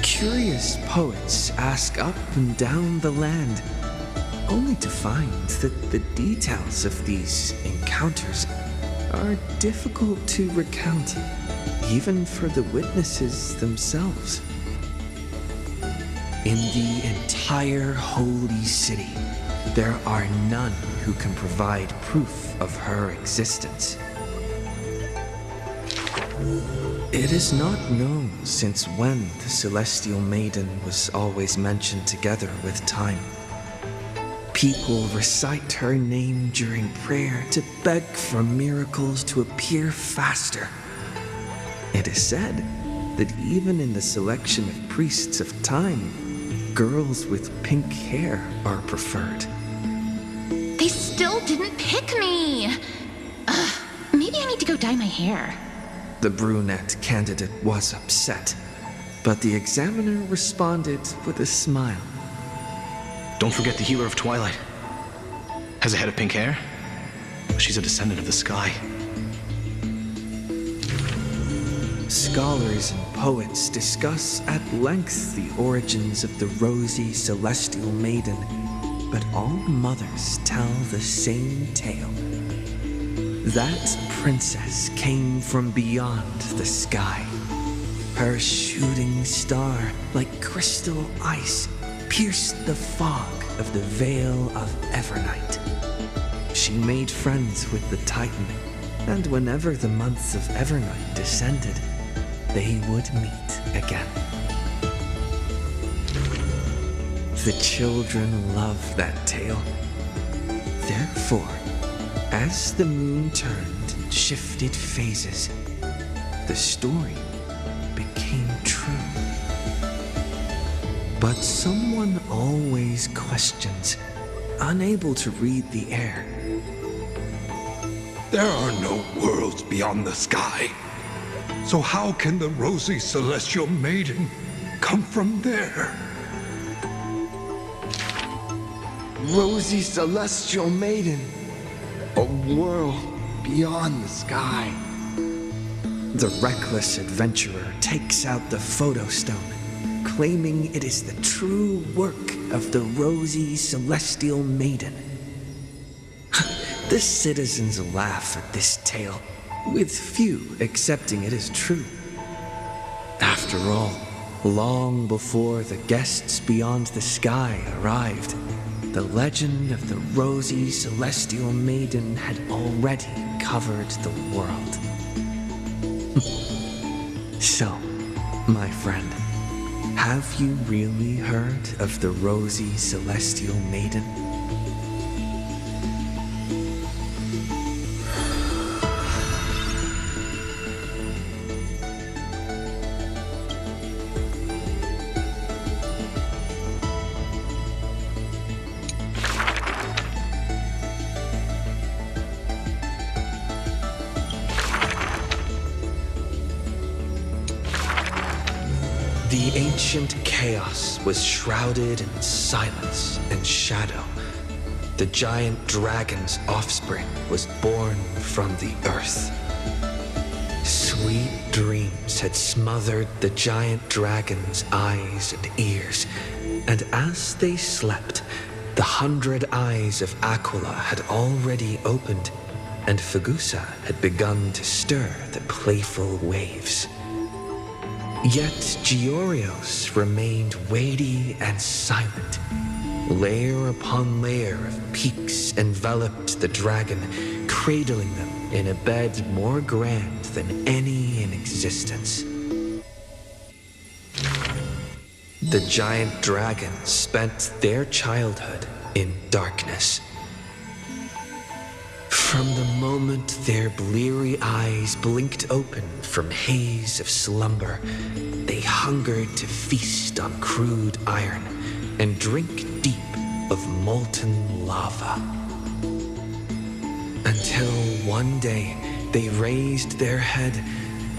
Curious poets ask up and down the land, only to find that the details of these encounters are difficult to recount, even for the witnesses themselves. In the entire holy city, there are none who can provide proof of her existence. It is not known since when the Celestial Maiden was always mentioned together with time. People recite her name during prayer to beg for miracles to appear faster. It is said that even in the selection of priests of time, girls with pink hair are preferred. They still didn't pick me! Ugh, maybe I need to go dye my hair. The brunette candidate was upset, but the examiner responded with a smile. Don't forget the Healer of Twilight. Has a head of pink hair. She's a descendant of the sky. Scholars and poets discuss at length the origins of the rosy celestial maiden, but all mothers tell the same tale. That princess came from beyond the sky. Her shooting star, like crystal ice, pierced the fog of the Veil of Evernight. She made friends with the Titan, and whenever the months of Evernight descended, they would meet again. The children loved that tale. Therefore, as the moon turned and shifted phases, the story became true. But someone always questions, unable to read the air. There are no worlds beyond the sky. So how can the rosy celestial maiden come from there? Rosy celestial maiden, a world beyond the sky. The reckless adventurer takes out the photo stone, claiming it is the true work of the rosy celestial maiden. The citizens laugh at this tale, with few accepting it as true. After all, long before the guests beyond the sky arrived, the legend of the rosy celestial maiden had already covered the world. So, my friend, have you really heard of the rosy celestial maiden? The ancient chaos was shrouded in silence and shadow. The giant dragon's offspring was born from the earth. Sweet dreams had smothered the giant dragon's eyes and ears, and as they slept, the 100 eyes of Aquila had already opened, and Fagusa had begun to stir the playful waves. Yet Georios remained weighty and silent. Layer upon layer of peaks enveloped the dragon, cradling them in a bed more grand than any in existence. The giant dragons spent their childhood in darkness. From the moment their bleary eyes blinked open from haze of slumber, they hungered to feast on crude iron and drink deep of molten lava. Until one day they raised their head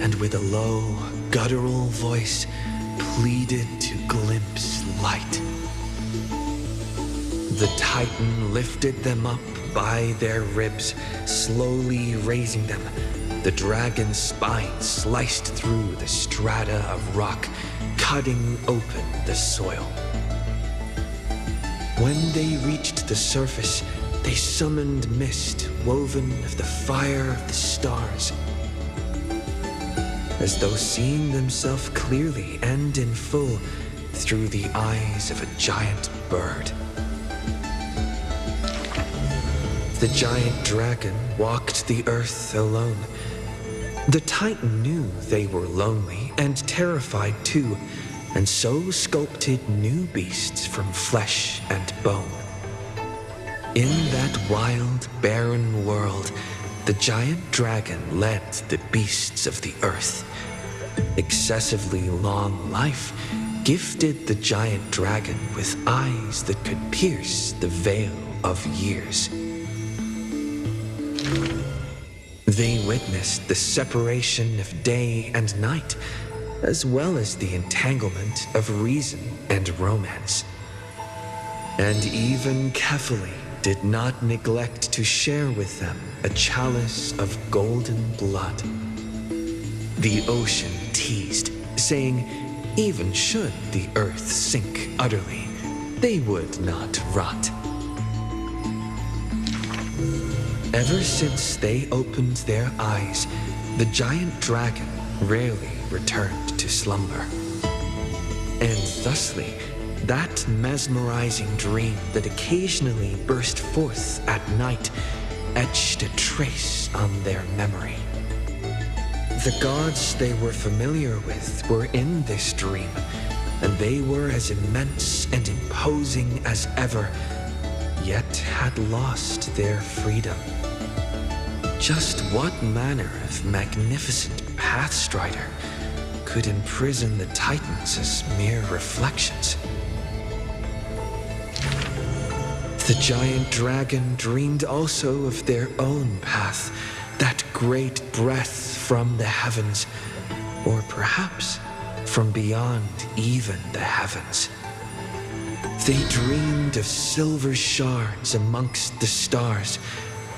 and with a low, guttural voice pleaded to glimpse light. The Titan lifted them up by their ribs, slowly raising them. The dragon's spine sliced through the strata of rock, cutting open the soil. When they reached the surface, they summoned mist woven of the fire of the stars. As though seeing themselves clearly and in full through the eyes of a giant bird. The giant dragon walked the earth alone. The Titan knew they were lonely and terrified too, and so sculpted new beasts from flesh and bone. In that wild, barren world, the giant dragon led the beasts of the earth. Excessively long life gifted the giant dragon with eyes that could pierce the veil of years. They witnessed the separation of day and night, as well as the entanglement of reason and romance. And even Kefali did not neglect to share with them a chalice of golden blood. The ocean teased, saying, even should the earth sink utterly, they would not rot. Ever since they opened their eyes, the giant dragon rarely returned to slumber. And thusly, that mesmerizing dream that occasionally burst forth at night etched a trace on their memory. The gods they were familiar with were in this dream, and they were as immense and imposing as ever, yet had lost their freedom. Just what manner of magnificent pathstrider could imprison the Titans as mere reflections? The giant dragon dreamed also of their own path, that great breath from the heavens, or perhaps from beyond even the heavens. They dreamed of silver shards amongst the stars,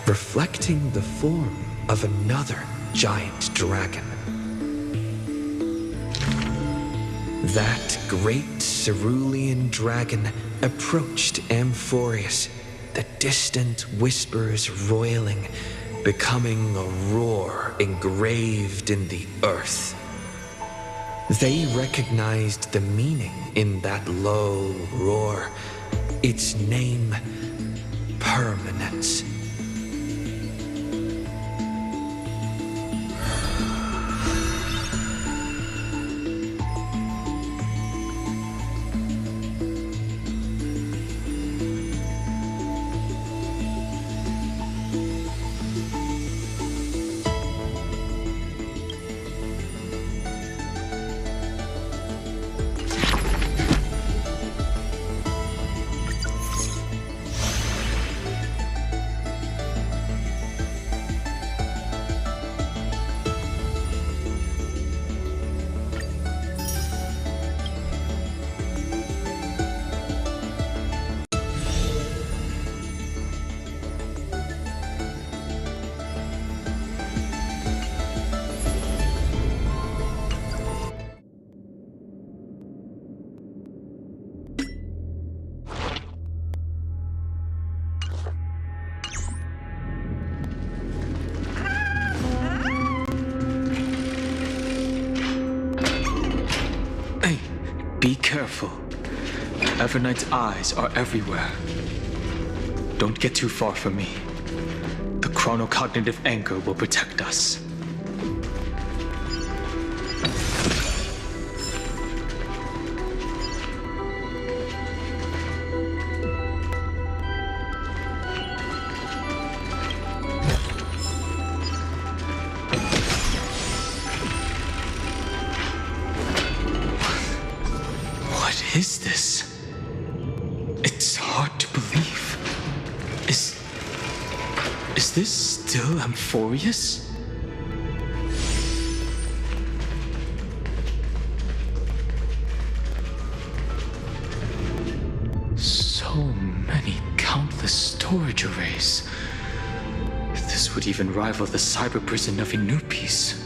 reflecting the form of another giant dragon. That great cerulean dragon approached Amphoreus, the distant whispers roiling, becoming a roar engraved in the earth. They recognized the meaning in that low roar, its name, permanence. Be careful. Everknight's eyes are everywhere. Don't get too far from me. The chronocognitive anchor will protect us. What is this? It's hard to believe. Is this still Amphoreus? So many countless storage arrays. This would even rival the cyber prison of Inupis.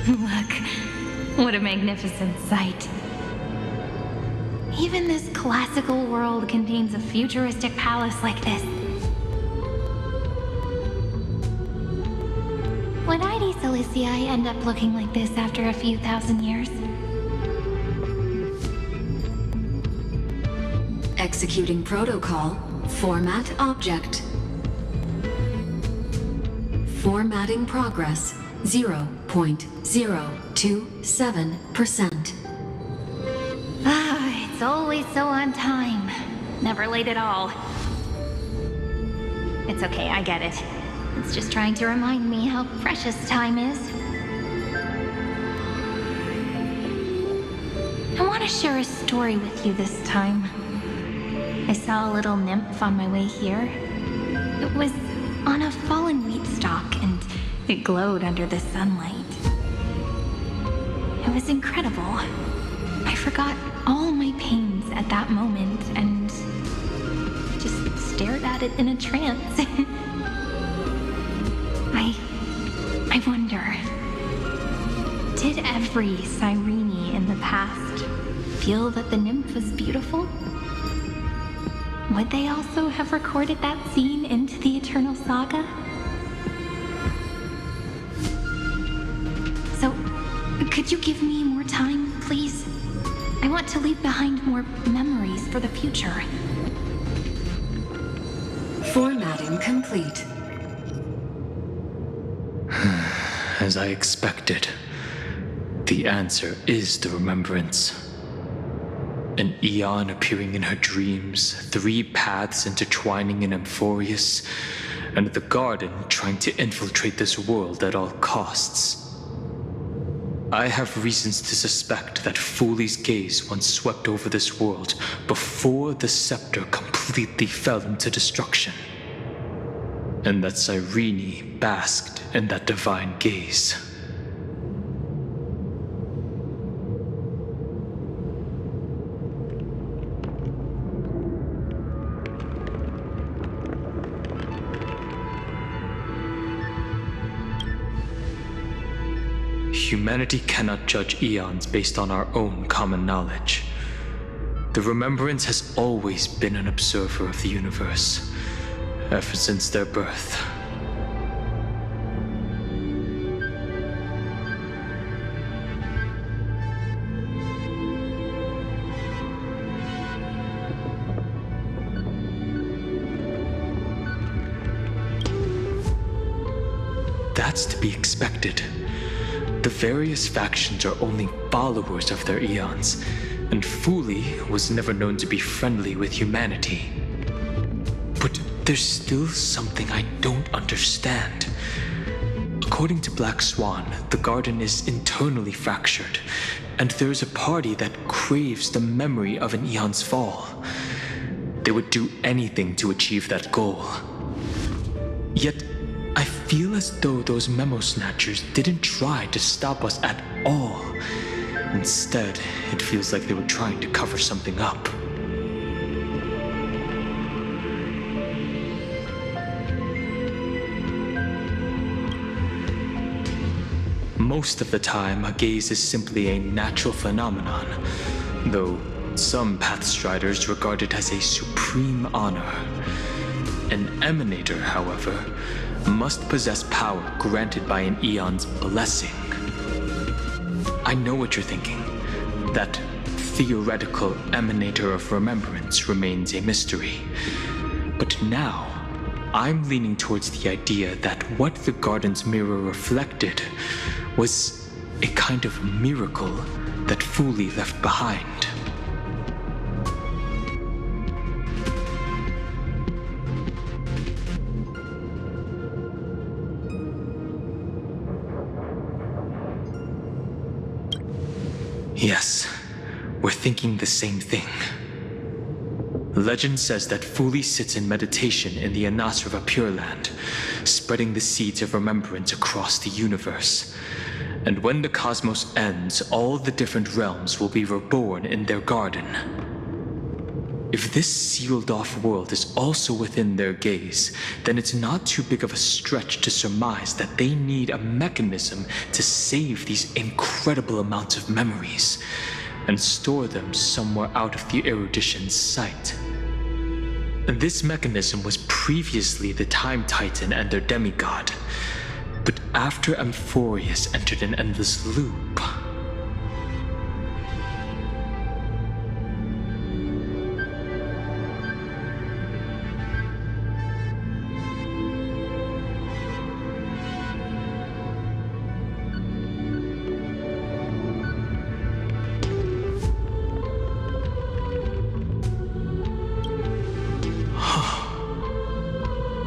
Look, what a magnificent sight. even this classical world contains a futuristic palace like this. Would ID Silicii end up looking like this after a few thousand years? Executing protocol. Format object. Formatting progress. 0.027%. Ah, it's always so on time. Never late at all. It's okay, I get it. It's just trying to remind me how precious time is. I want to share a story with you this time. I saw a little nymph on my way here. It was on a fallen wheat stalk, and it glowed under the sunlight. It was incredible. I forgot all my pains at that moment and just stared at it in a trance. I wonder, did every Cyrene in the past feel that the nymph was beautiful? Would they also have recorded that scene into the Eternal Saga? So, could you give me more time, please? I want to leave behind more memories for the future. Formatting complete. As I expected, the answer is the remembrance. An Eon appearing in her dreams, 3 paths intertwining in Amphoreus, and the Garden trying to infiltrate this world at all costs. I have reasons to suspect that Fooley's gaze once swept over this world before the scepter completely fell into destruction, and that Cyrene basked in that divine gaze. Humanity cannot judge eons based on our own common knowledge. The Remembrance has always been an observer of the universe, ever since their birth. That's to be expected. The various factions are only followers of their eons, and Fooley was never known to be friendly with humanity. But there's still something I don't understand. According to Black Swan, the Garden is internally fractured, and there's a party that craves the memory of an eon's fall. They would do anything to achieve that goal. Yet, I feel as though those memo snatchers didn't try to stop us at all. Instead, it feels like they were trying to cover something up. Most of the time, a gaze is simply a natural phenomenon, though some Pathstriders regard it as a supreme honor. An Emanator, however, must possess power granted by an eon's blessing. I know what you're thinking. That theoretical Emanator of Remembrance remains a mystery. But now, I'm leaning towards the idea that what the Garden's mirror reflected was a kind of miracle that Fooley left behind. Yes, we're thinking the same thing. Legend says that Fooley sits in meditation in the Anasrava Pure Land, spreading the seeds of remembrance across the universe. And when the cosmos ends, all the different realms will be reborn in their garden. If this sealed-off world is also within their gaze, then it's not too big of a stretch to surmise that they need a mechanism to save these incredible amounts of memories. and store them somewhere out of the erudition's sight. This mechanism was previously the Time Titan and their demigod, but after Amphoreus entered an endless loop,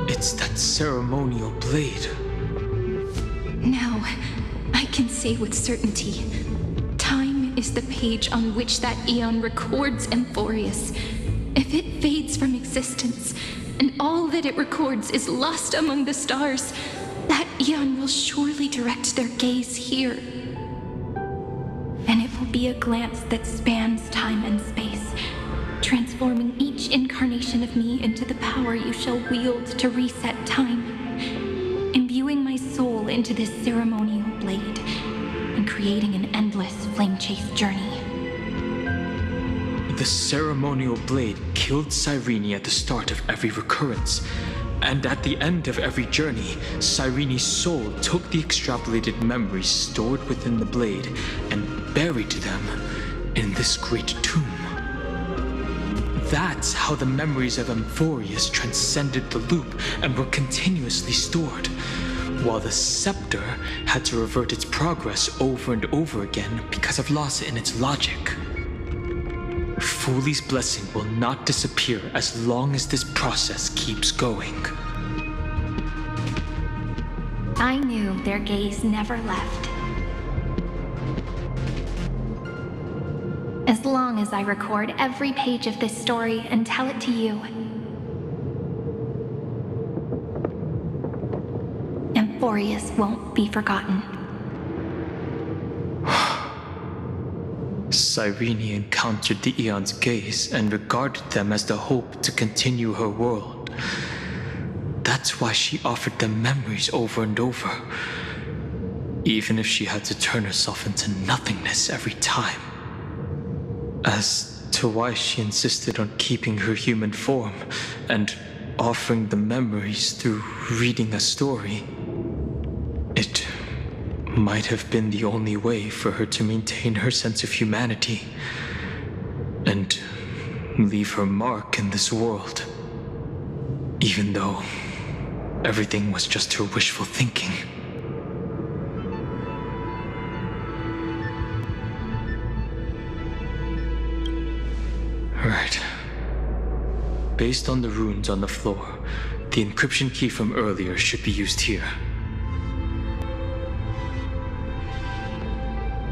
it's that ceremonial blade. Now, I can say with certainty, time is the page on which that eon records Amphoreus. If it fades from existence, and all that it records is lost among the stars, that eon will surely direct their gaze here. And it will be a glance that spans time and space, transforming each incarnation of me into the power you shall wield to reset time, imbuing my soul into this ceremonial blade, and creating an endless flame-chase journey. The ceremonial blade killed Cyrene at the start of every recurrence, and at the end of every journey, Cyrene's soul took the extrapolated memories stored within the blade and buried them in this great tomb. That's how the memories of Amphoreus transcended the loop and were continuously stored, while the scepter had to revert its progress over and over again because of loss in its logic. Fuli's blessing will not disappear as long as this process keeps going. I knew their gaze never left. As long as I record every page of this story and tell it to you, Amphoreus won't be forgotten. Cyrene encountered the Eon's gaze and regarded them as the hope to continue her world. That's why she offered them memories over and over, even if she had to turn herself into nothingness every time. As to why she insisted on keeping her human form and offering the memories through reading a story, it might have been the only way for her to maintain her sense of humanity and leave her mark in this world, even though everything was just her wishful thinking. Right. Based on the runes on the floor, the encryption key from earlier should be used here.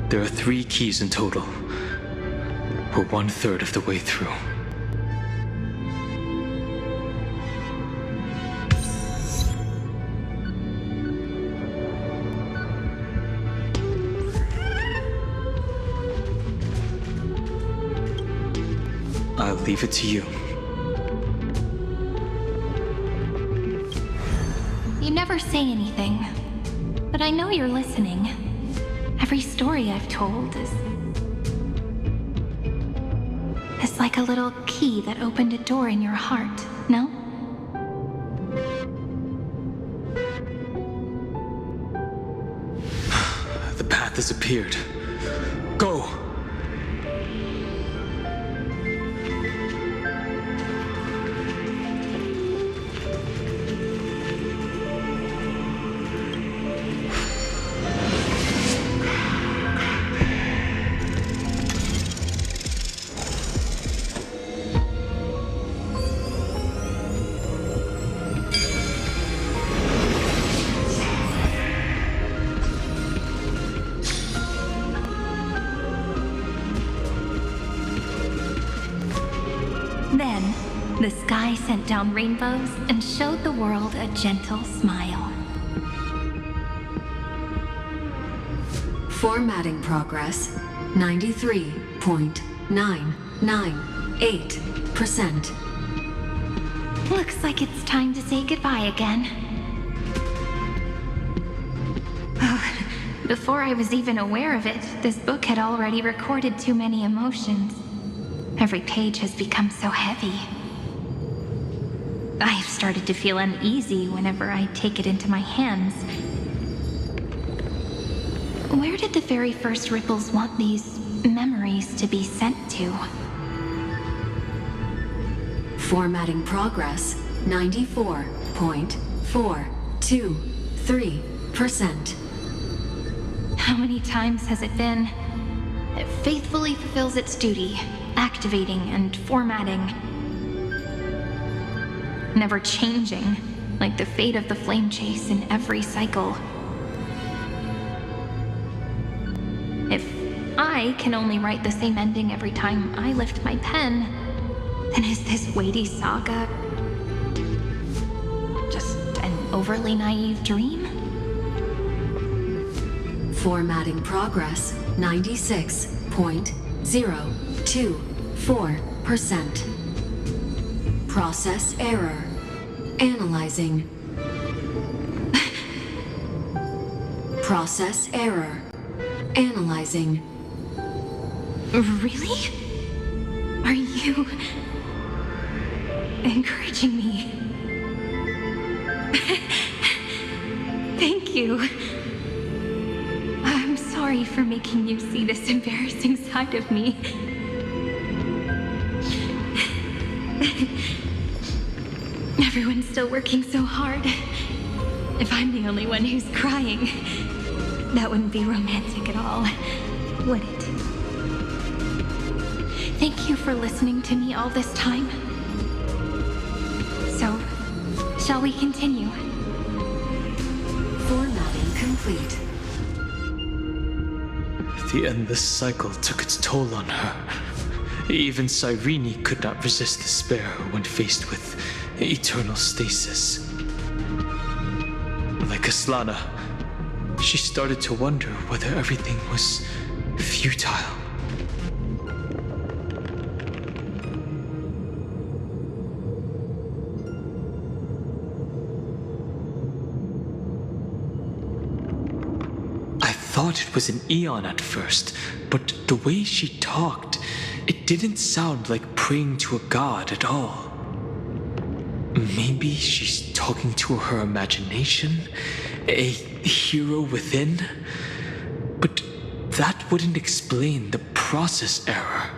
There are 3 keys in total. We're 1/3 of the way through. I'll leave it to you. You never say anything, but I know you're listening. Every story I've told is like a little key that opened a door in your heart, no? The path has appeared. Go! Then, the sky sent down rainbows and showed the world a gentle smile. Formatting progress 93.998%. Looks like it's time to say goodbye again. Before I was even aware of it, this book had already recorded too many emotions. Every page has become so heavy. I have started to feel uneasy whenever I take it into my hands. Where did the very first ripples want these memories to be sent to? Formatting progress 94.423%. How many times has it been? It faithfully fulfills its duty, activating and formatting. Never changing, like the fate of the flame chase in every cycle. If I can only write the same ending every time I lift my pen, then is this weighty saga just an overly naive dream? Formatting progress 96.024%. Process error. Analyzing. Process error. Analyzing. Really? Are you encouraging me? Thank you. I'm sorry for making you see this embarrassing side of me. Everyone's still working so hard. If I'm the only one who's crying, that wouldn't be romantic at all, would it? Thank you for listening to me all this time. So, shall we continue? Formatting complete. The endless cycle took its toll on her. Even Cyrene could not resist despair when faced with eternal stasis. Like Aslana, she started to wonder whether everything was futile. I thought it was an Eon at first, but the way she talked, it didn't sound like praying to a god at all. Maybe she's talking to her imagination, a hero within? But that wouldn't explain the process error.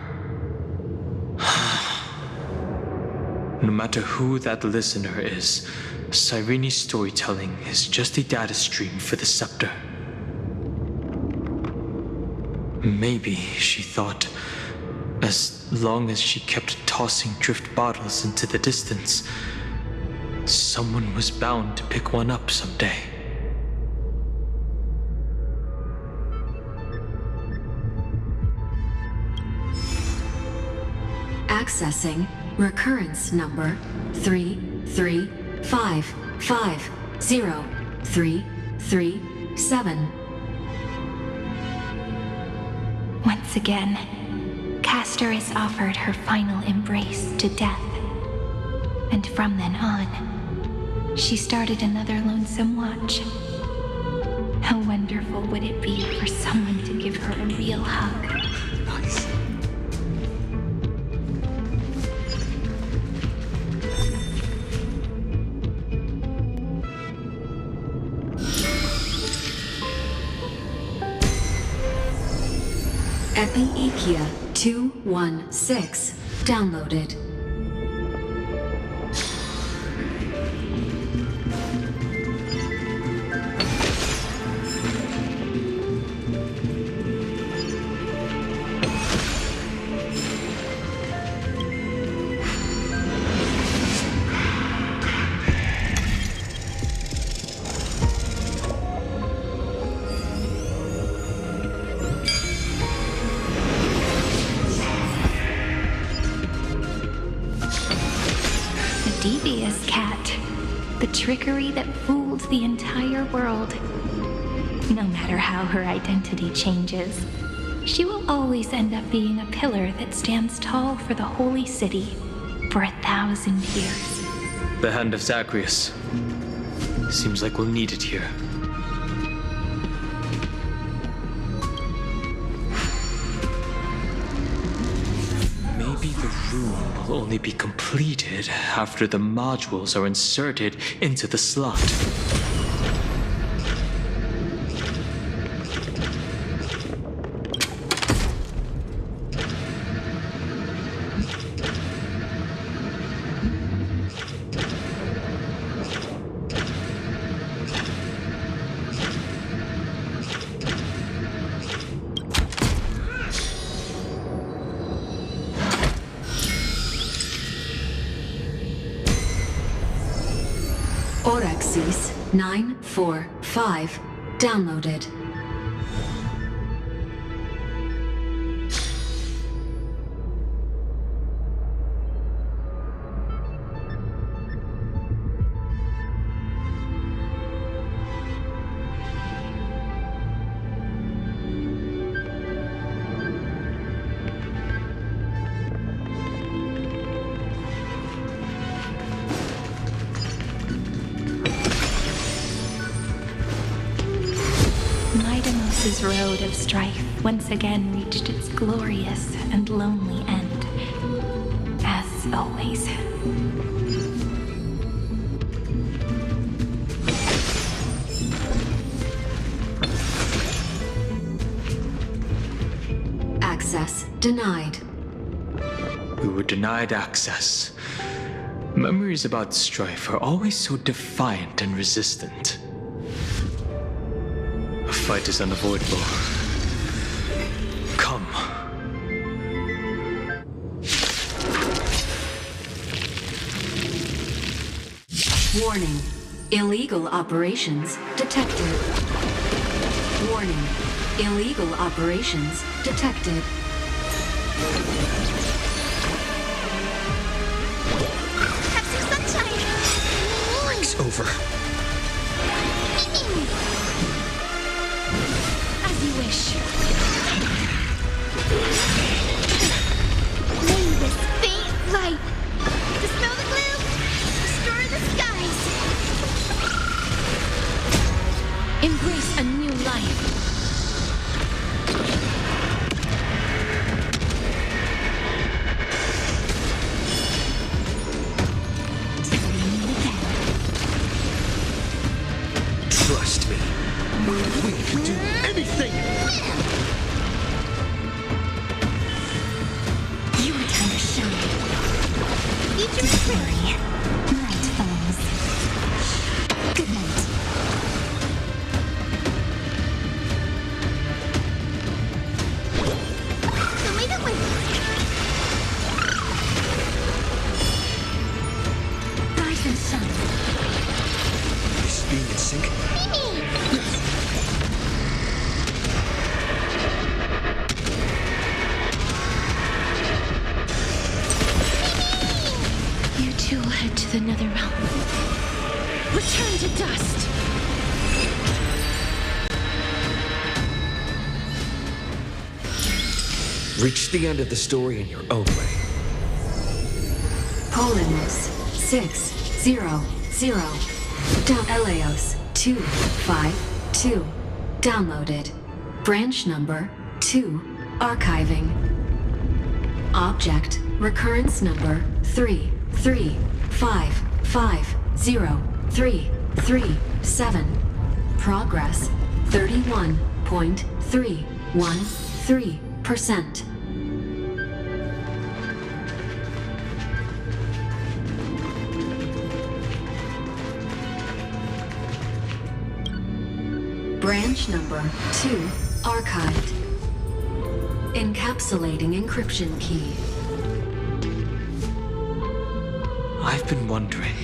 No matter who that listener is, Cyrene's storytelling is just a data stream for the scepter. Maybe, she thought, as long as she kept tossing drift bottles into the distance, someone was bound to pick one up someday. Accessing recurrence number 335503337. Once again, Castor is offered her final embrace to death. And from then on, she started another lonesome watch. How wonderful would it be for someone to give her a real hug? Nice. Epi-Ikia 216 downloaded. Devious cat. The trickery that fooled the entire world. No matter how her identity changes, she will always end up being a pillar that stands tall for the holy city for 1,000 years. The hand of Zagreus. Seems like we'll need it here. The room will only be completed after the modules are inserted into the slot. Orexis 945 downloaded. This road of strife once again reached its glorious and lonely end, as always. Access denied. We were denied access. Memories about strife are always so defiant and resistant. A fight is unavoidable. Come. Warning. Illegal operations detected. Warning. Illegal operations detected. Have some sunshine! Break's over. As you wish. May this faint light dispel the gloom, restore the skies. Embrace a new life. Trust me. We can do anything! Your time to shine. Future is clear. Night falls. Good night. So leave it with Rise and shine. Is being in sync? You two will head to the nether realm. Return to dust. Reach the end of the story in your own way. Polymus 600. Eleos 252 downloaded. Branch number 2 archiving. Object recurrence number 3355037. Progress 31.313%. Branch number 2 archived. Encapsulating encryption key. I've been wondering,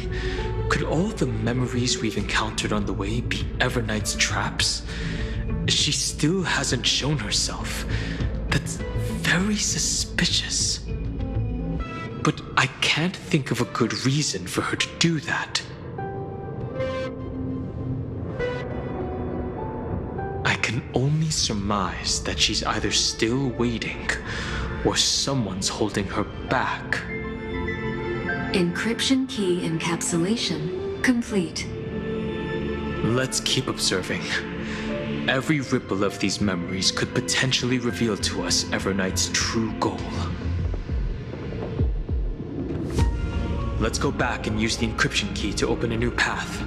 could all the memories we've encountered on the way be Everknight's traps? She still hasn't shown herself. That's very suspicious. But I can't think of a good reason for her to do that. I can only surmise that she's either still waiting or someone's holding her back. Encryption key encapsulation complete. Let's keep observing. Every ripple of these memories could potentially reveal to us Everknight's true goal. let's go back and use the encryption key to open a new path.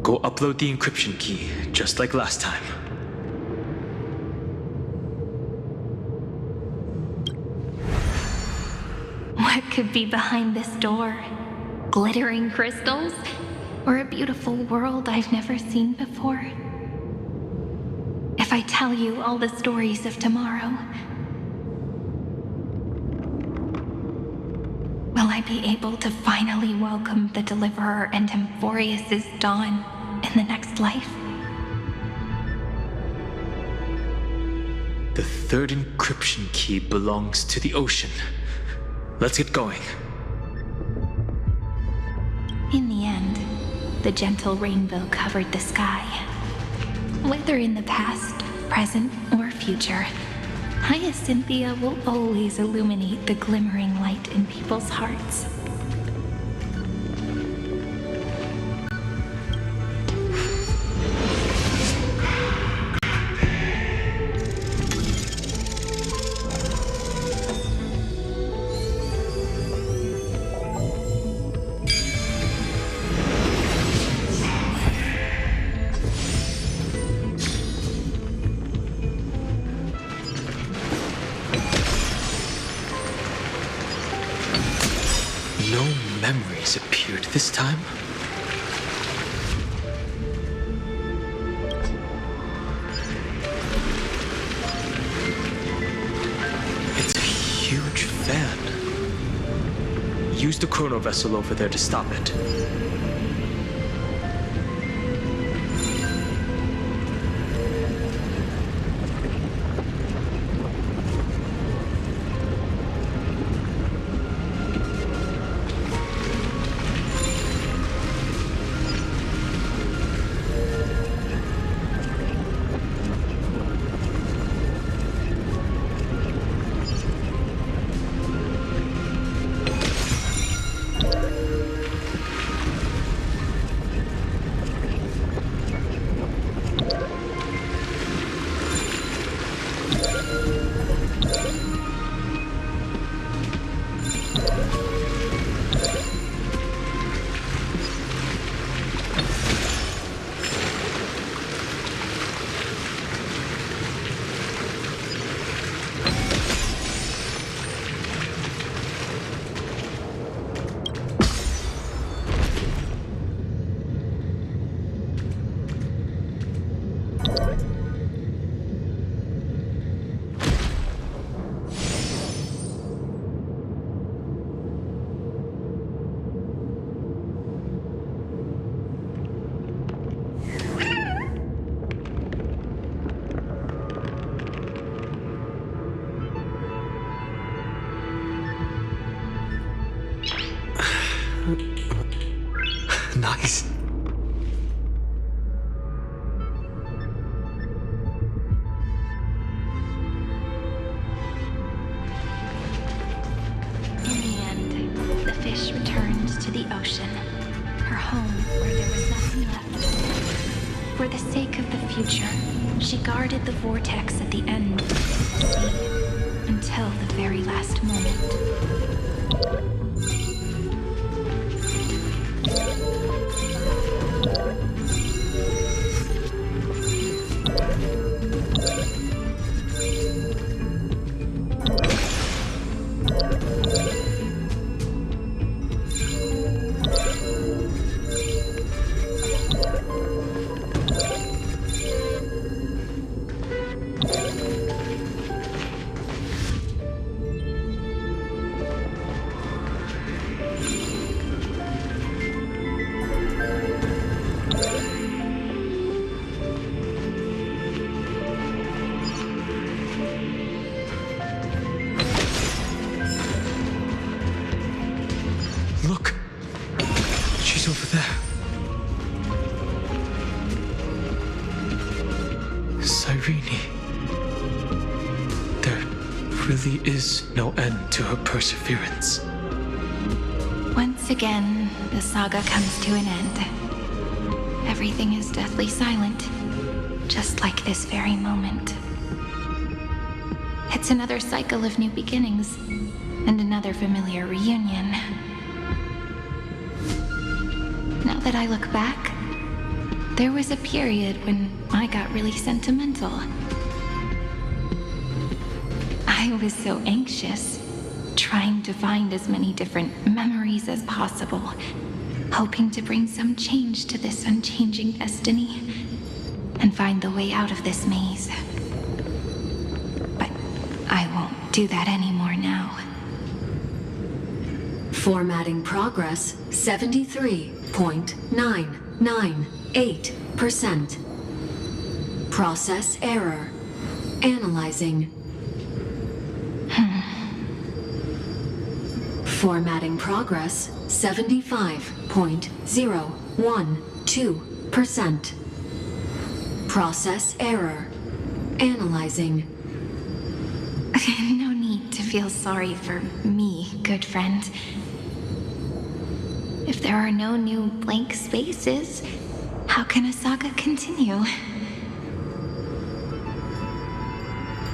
Go upload the encryption key, just like last time. What could be behind this door? Glittering crystals? Or a beautiful world I've never seen before? If I tell you all the stories of tomorrow, will I be able to finally welcome the Deliverer and Amphoreus' dawn in the next life? The third encryption key belongs to the ocean. Let's get going. In the end, the gentle rainbow covered the sky. Whether in the past, present, or future, Hyacinthia will always illuminate the glimmering light in people's hearts. No memories appeared this time. It's a huge fan. Use the chrono vessel over there to stop it. Nice. In the end, the fish returned to the ocean, her home where there was nothing left. For the sake of the future, she guarded the vortex at the end of the sea until the very last moment. She's over there. Cyrene. There really is no end to her perseverance. Once again, the saga comes to an end. Everything is deathly silent, just like this very moment. It's another cycle of new beginnings, and another familiar reunion. Now that I look back, there was a period when I got really sentimental. I was so anxious, trying to find as many different memories as possible, hoping to bring some change to this unchanging destiny, and find the way out of this maze. But I won't do that anymore now. Formatting progress 73.998%. Process error. Analyzing. Formatting progress 75.012%. Process error. Analyzing. No need to feel sorry for me, good friend. If there are no new blank spaces, how can a saga continue?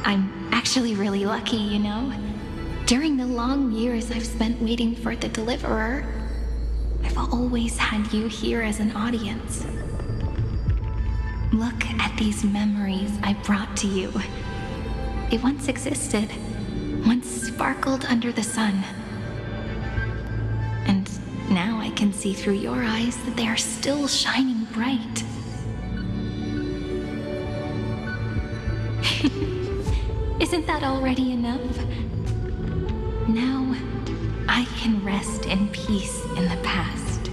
I'm actually really lucky, you know? During the long years I've spent waiting for the Deliverer, I've always had you here as an audience. Look at these memories I brought to you. They once existed, once sparkled under the sun. And now I can see through your eyes that they are still shining bright. Isn't that already enough? Now, I can rest in peace in the past.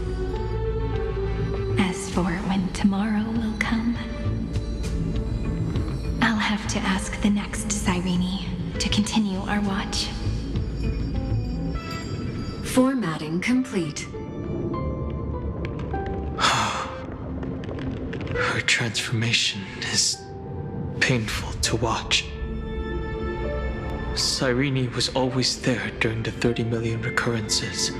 As for when tomorrow will come, I'll have to ask the next Cyrene to continue our watch. Formatting complete. Her transformation is painful to watch. Cyrene was always there during the 30 million recurrences.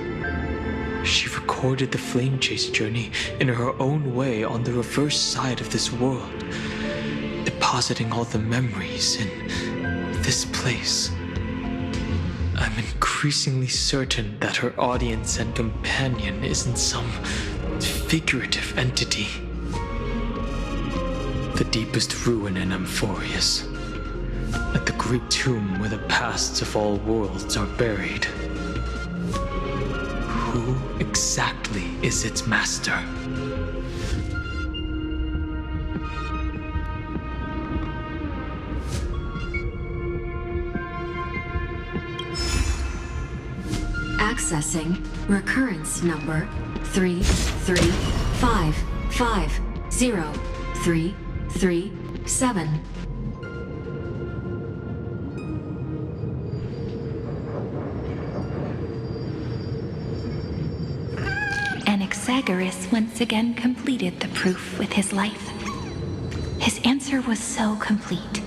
She recorded the Flame Chase journey in her own way on the reverse side of this world, depositing all the memories in this place. I'm increasingly certain that her audience and companion isn't some figurative entity. The deepest ruin in Amphoreus, at the great tomb where the pasts of all worlds are buried. Who exactly is its master? Accessing recurrence number 335503337. Anaxagoras once again completed the proof with his life. His answer was so complete.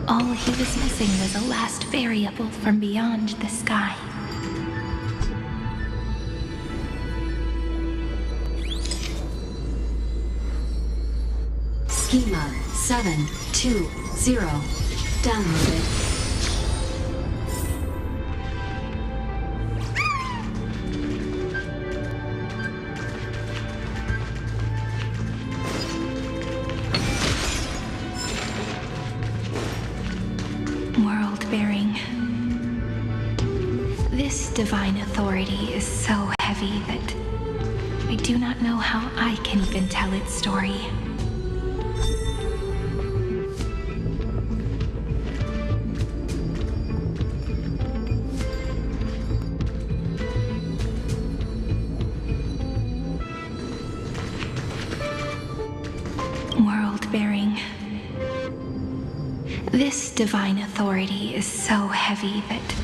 All he was missing was a last variable from beyond the sky. Schema 720 downloaded. World-bearing. This divine authority is so heavy that I do not know how I can even tell its story. World-bearing. This divine authority is so heavy that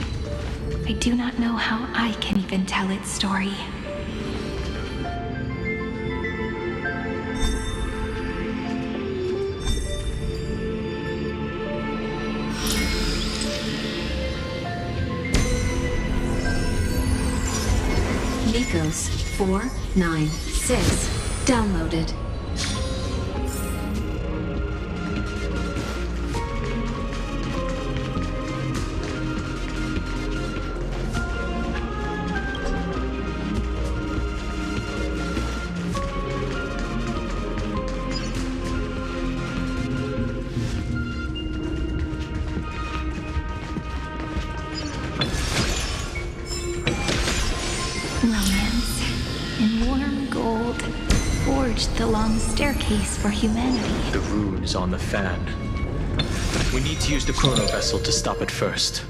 I do not know how I can even tell its story. Nikos 496 downloaded. Romance in warm gold forged the long staircase for humanity. The rune is on the fan. We need to use the chrono vessel to stop it first.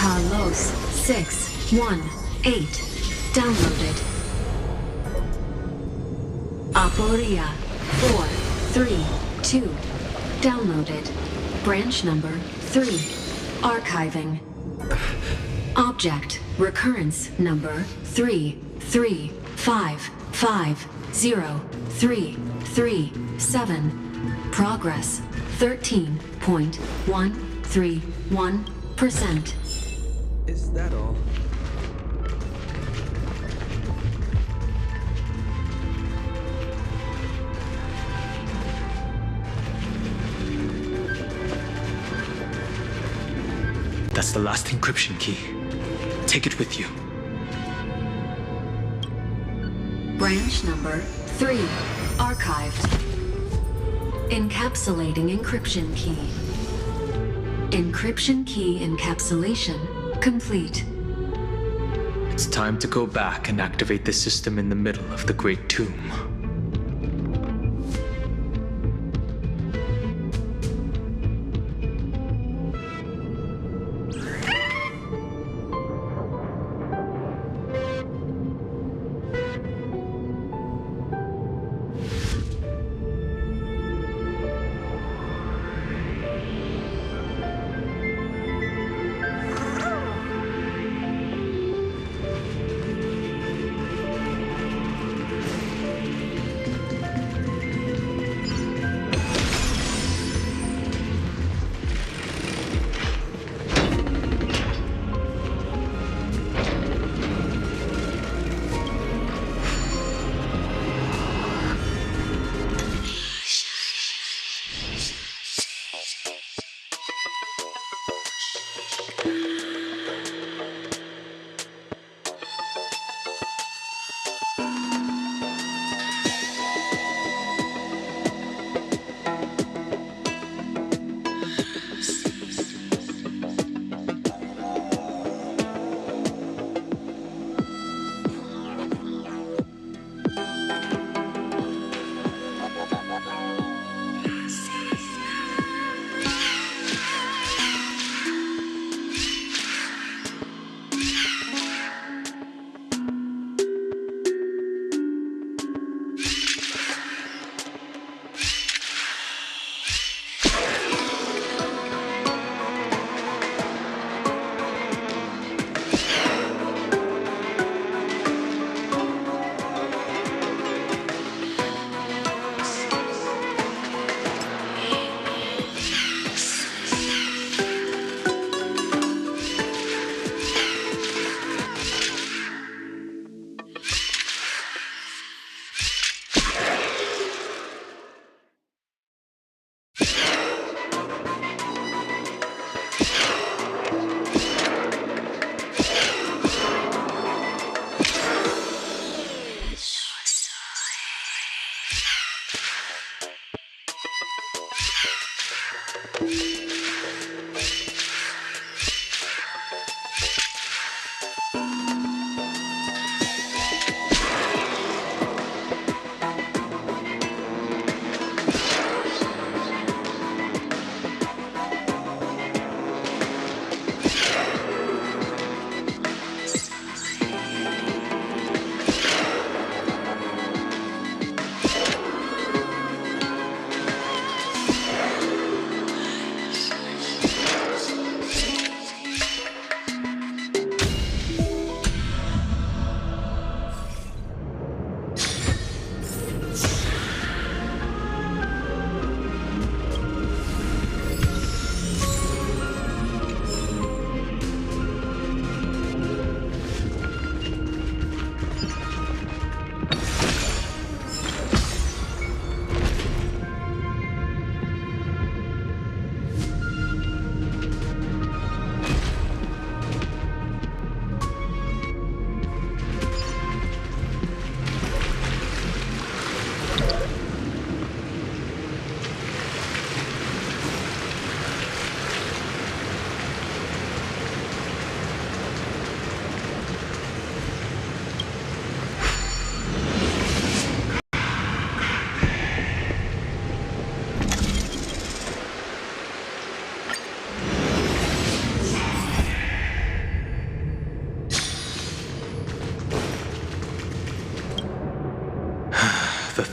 Carlos 618 downloaded. Aporia 432 downloaded. Branch number 3 archiving. Object recurrence number 335503337. Progress 13.131%. Is that all? That's the last encryption key. Take it with you. Branch number 3 archived. Encapsulating encryption key. Encryption key encapsulation complete. It's time to go back and activate the system in the middle of the Great Tomb.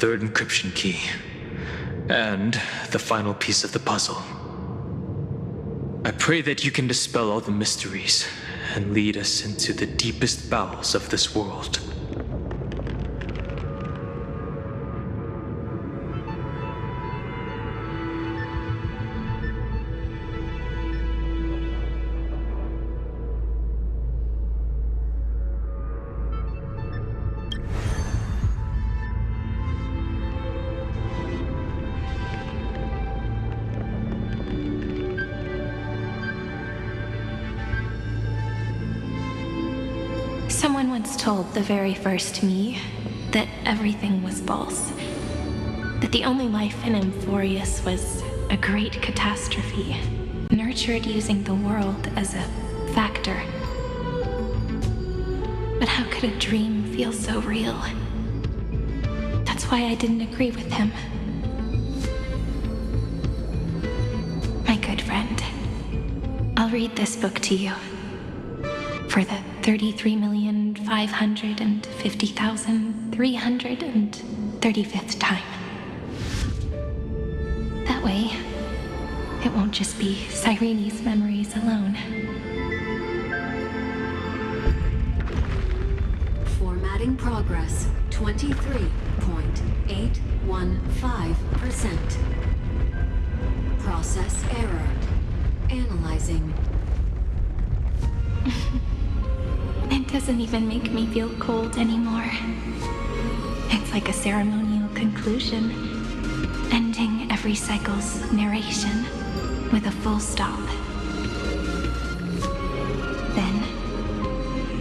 third encryption key, and the final piece of the puzzle. I pray that you can dispel all the mysteries and lead us into the deepest bowels of this world. Someone once told the very first me that everything was false. That the only life in Amphoreus was a great catastrophe, nurtured using the world as a factor. But how could a dream feel so real? That's why I didn't agree with him. My good friend, I'll read this book to you. For the 33,550,335th time. That way, it won't just be Cyrene's memories alone. Formatting progress, 23.815%. Process error. Analyzing. It doesn't even make me feel cold anymore. It's like a ceremonial conclusion, ending every cycle's narration with a full stop. Then,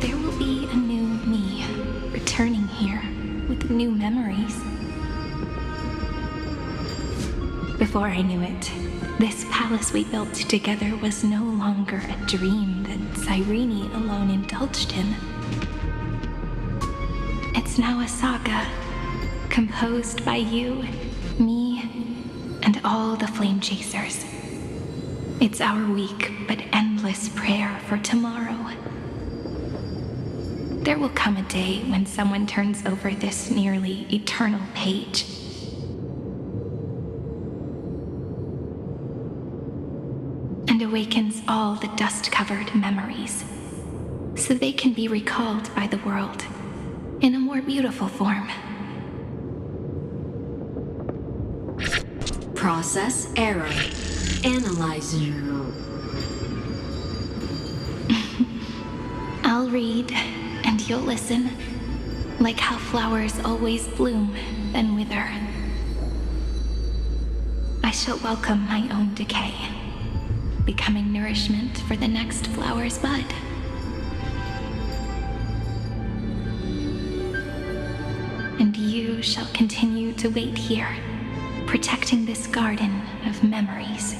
there will be a new me, returning here with new memories. Before I knew it, this palace we built together was no longer a dream that Cyrene alone indulged in. It's now a saga, composed by you, me, and all the flame chasers. It's our weak but endless prayer for tomorrow. There will come a day when someone turns over this nearly eternal page. And awakens all the dust-covered memories, so they can be recalled by the world in a more beautiful form. Process error. Analyzing. I'll read, and you'll listen, like how flowers always bloom, then wither. I shall welcome my own decay, becoming nourishment for the next flower's bud. And you shall continue to wait here, protecting this garden of memories.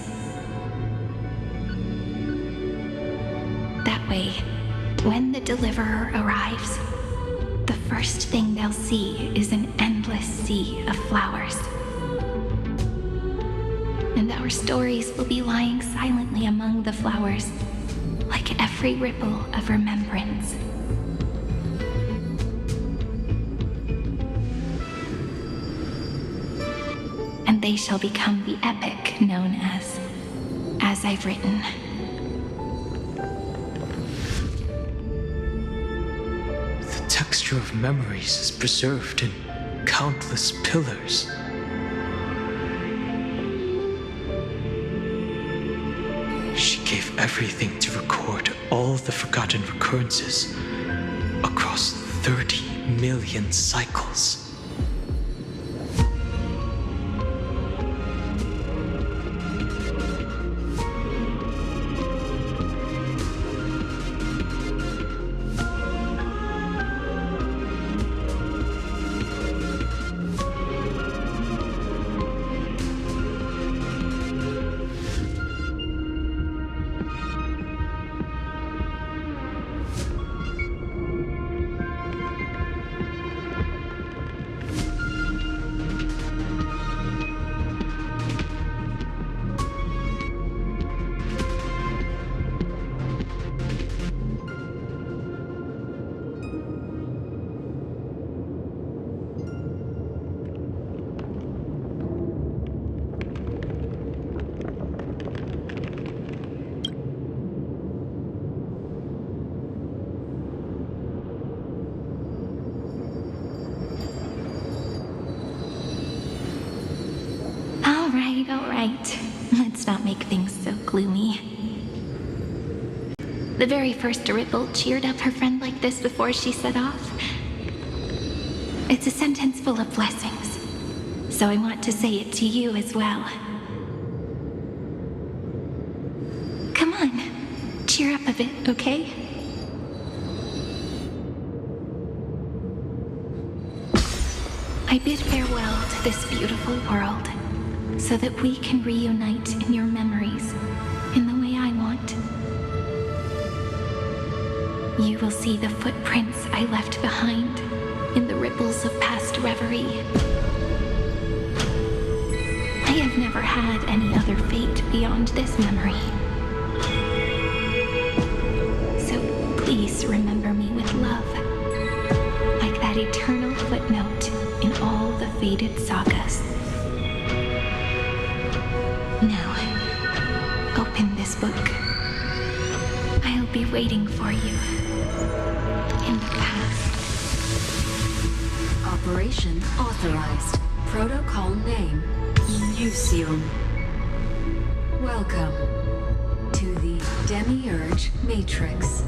That way, when the deliverer arrives, the first thing they'll see is an endless sea of flowers. And our stories will be lying silently among the flowers, like every ripple of remembrance. And they shall become the epic known as I've Written. The texture of memories is preserved in countless pillars. She gave everything to record all the forgotten recurrences across 30 million cycles. right. Let's not make things so gloomy. The very first Ripple cheered up her friend like this before she set off. It's a sentence full of blessings, so I want to say it to you as well. Come on, cheer up a bit, okay? I bid farewell to this beautiful world, so that we can reunite in your memories in the way I want. You will see the footprints I left behind in the ripples of past reverie. I have never had any other fate beyond this memory. So please remember me with love, like that eternal footnote in all the faded sagas. Now, open this book. I'll be waiting for you in the past. Operation authorized. Protocol name, Museum. Welcome to the Demiurge Matrix.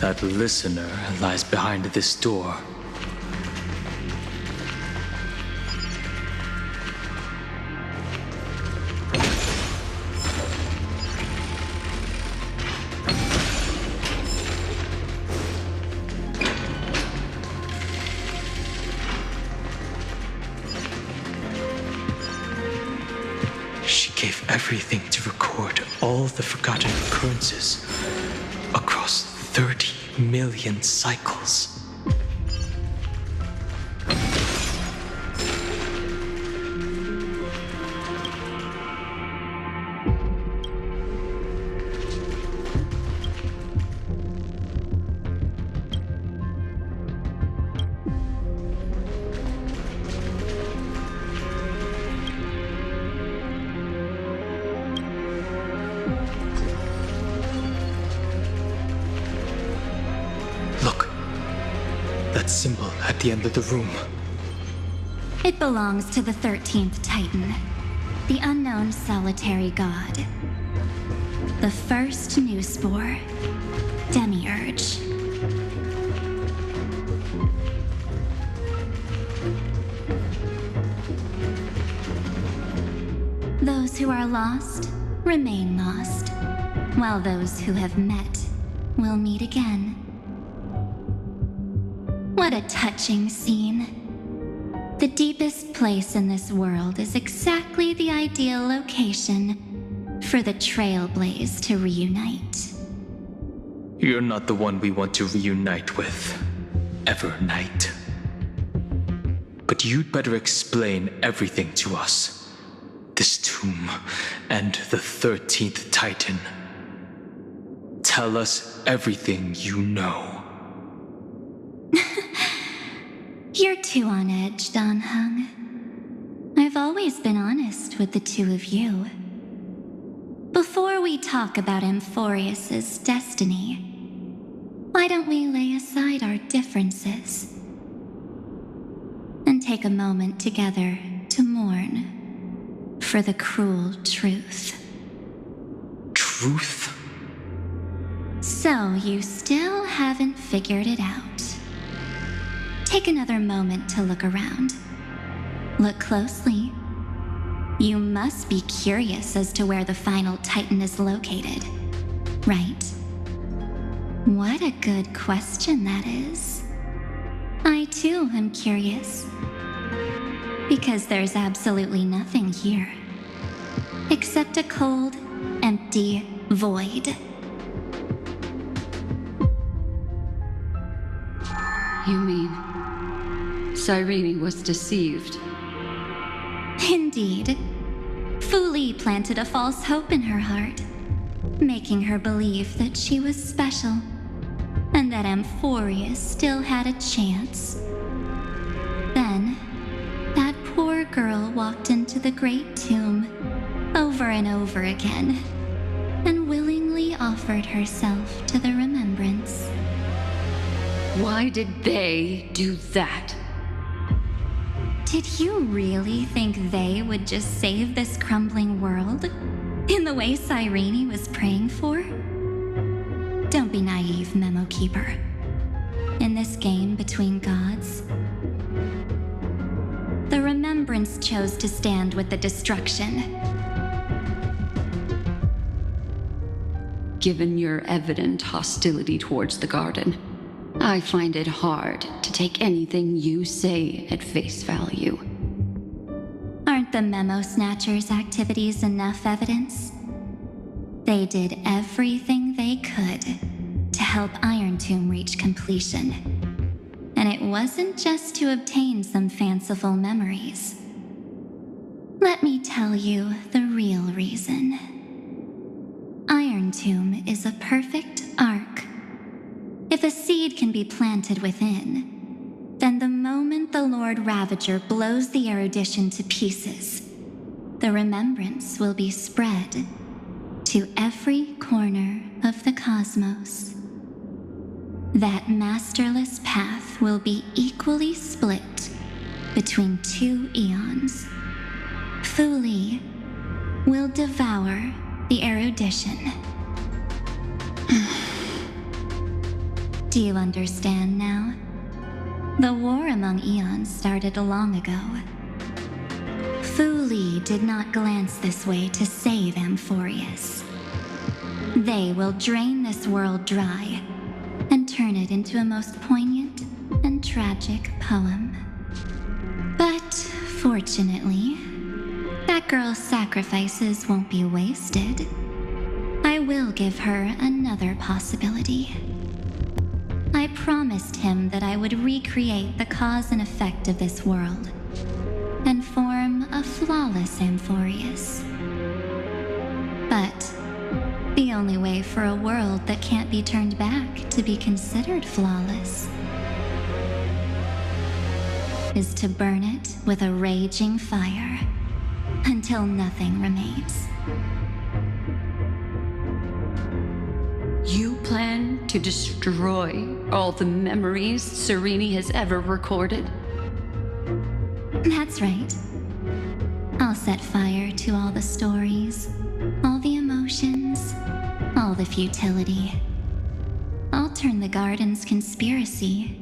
That listener lies behind this door. She gave everything to record all the forgotten occurrences across 30 million cycles. That symbol at the end of the room. It belongs to the 13th Titan, the unknown solitary god. The first new spore, Demiurge. Those who are lost remain lost, while those who have met will meet again. What a touching scene. The deepest place in this world is exactly the ideal location for the Trailblaze to reunite. You're not the one we want to reunite with, Evernight. But you'd better explain everything to us. This tomb and the 13th Titan. Tell us everything you know. You're too on edge, Don Hung. I've always been honest with the two of you. Before we talk about Amphoreus's destiny, why don't we lay aside our differences and take a moment together to mourn for the cruel truth? Truth? So you still haven't figured it out. Take another moment to look around. Look closely. You must be curious as to where the final Titan is located, right? What a good question that is. I too am curious. Because there's absolutely nothing here. Except a cold, empty void. You mean Cyrene was deceived? Indeed. Fu Li planted a false hope in her heart, making her believe that she was special, and that Amphoreus still had a chance. Then, that poor girl walked into the Great Tomb over and over again, and willingly offered herself to the remembrance. Why did they do that? Did you really think they would just save this crumbling world in the way Cyrene was praying for? Don't be naive, Memo Keeper. In this game between gods, the remembrance chose to stand with the destruction. Given your evident hostility towards the garden, I find it hard to take anything you say at face value. Aren't the Memo Snatchers' activities enough evidence? They did everything they could to help Iron Tomb reach completion. And it wasn't just to obtain some fanciful memories. Let me tell you the real reason. Iron Tomb is a perfect ark. If a seed can be planted within, then the moment the Lord Ravager blows the erudition to pieces, the remembrance will be spread to every corner of the cosmos. That masterless path will be equally split between two eons. Fu Li will devour the erudition. Do you understand now? The war among eons started long ago. Fu Li did not glance this way to save Amphoreus. They will drain this world dry and turn it into a most poignant and tragic poem. But fortunately, that girl's sacrifices won't be wasted. I will give her another possibility. I promised him that I would recreate the cause and effect of this world and form a flawless Amphoreus. But the only way for a world that can't be turned back to be considered flawless is to burn it with a raging fire until nothing remains. You plan to destroy all the memories Cyrene has ever recorded? That's right. I'll set fire to all the stories, all the emotions, all the futility. I'll turn the garden's conspiracy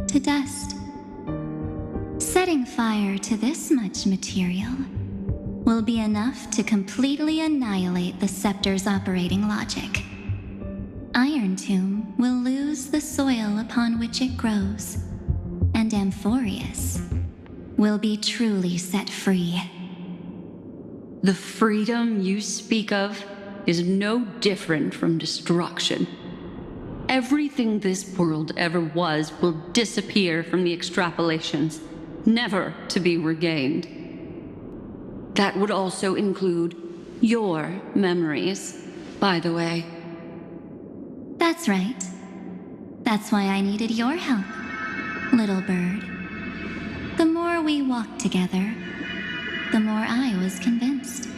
to dust. Setting fire to this much material will be enough to completely annihilate the scepter's operating logic. Iron Tomb will lose the soil upon which it grows, and Amphoreus will be truly set free. The freedom you speak of is no different from destruction. Everything this world ever was will disappear from the extrapolations, never to be regained. That would also include your memories, by the way. That's right. That's why I needed your help, little bird. The more we walked together, the more I was convinced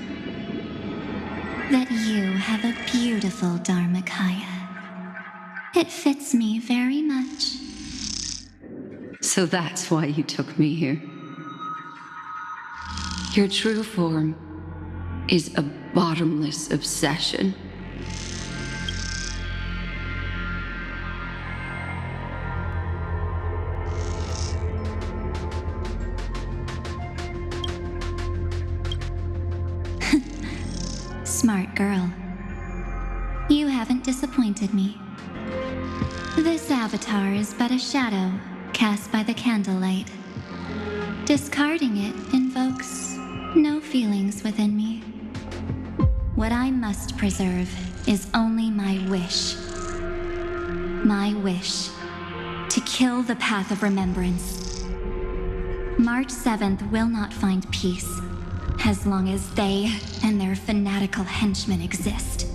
that you have a beautiful Dharmakaya. It fits me very much. So that's why you took me here. Your true form is a bottomless obsession. Smart girl. You haven't disappointed me. This avatar is but a shadow cast by the candlelight. Discarding it invokes no feelings within me. What I must preserve is only my wish. My wish to kill the path of remembrance. March 7th will not find peace as long as they and their fanatical henchmen exist.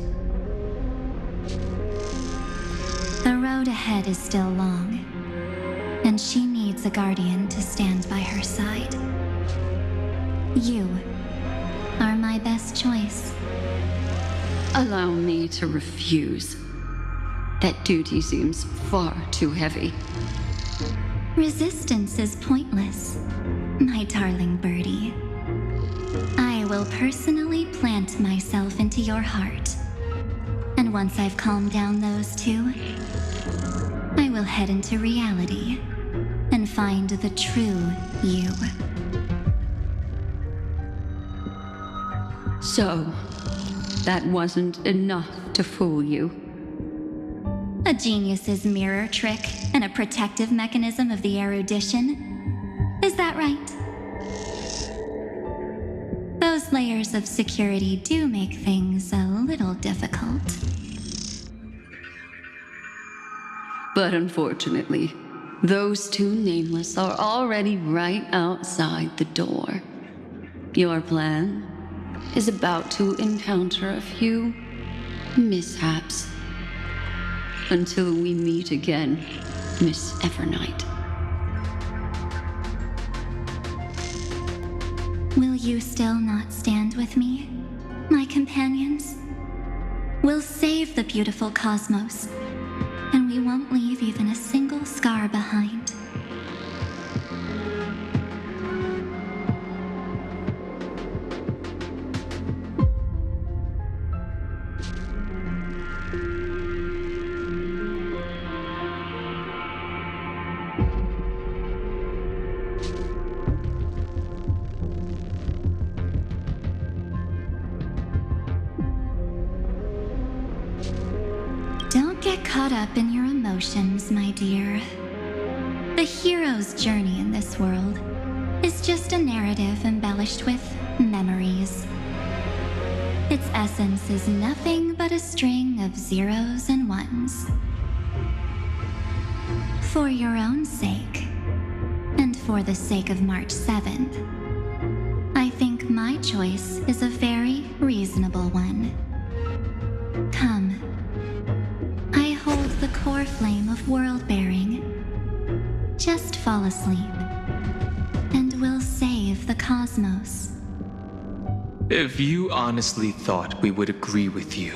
The road ahead is still long, and she needs a guardian to stand by her side. You are my best choice. Allow me to refuse. That duty seems far too heavy. Resistance is pointless, my darling birdie. I will personally plant myself into your heart. And once I've calmed down those two, I will head into reality and find the true you. So, that wasn't enough to fool you. A genius's mirror trick and a protective mechanism of the erudition. Is that right? Those layers of security do make things a little difficult. But unfortunately, those two nameless are already right outside the door. Your plan is about to encounter a few mishaps. Until we meet again, Miss Evernight. Will you still not stand with me, my companions? We'll save the beautiful cosmos, and we won't leave even a single scar behind. Caught up in your emotions, my dear. The hero's journey in this world is just a narrative embellished with memories. Its essence is nothing but a string of zeros and ones. For your own sake, and for the sake of March 7th, I think my choice is a very reasonable one. Come. The core flame of world-bearing. Just fall asleep, and we'll save the cosmos. If you honestly thought we would agree with you,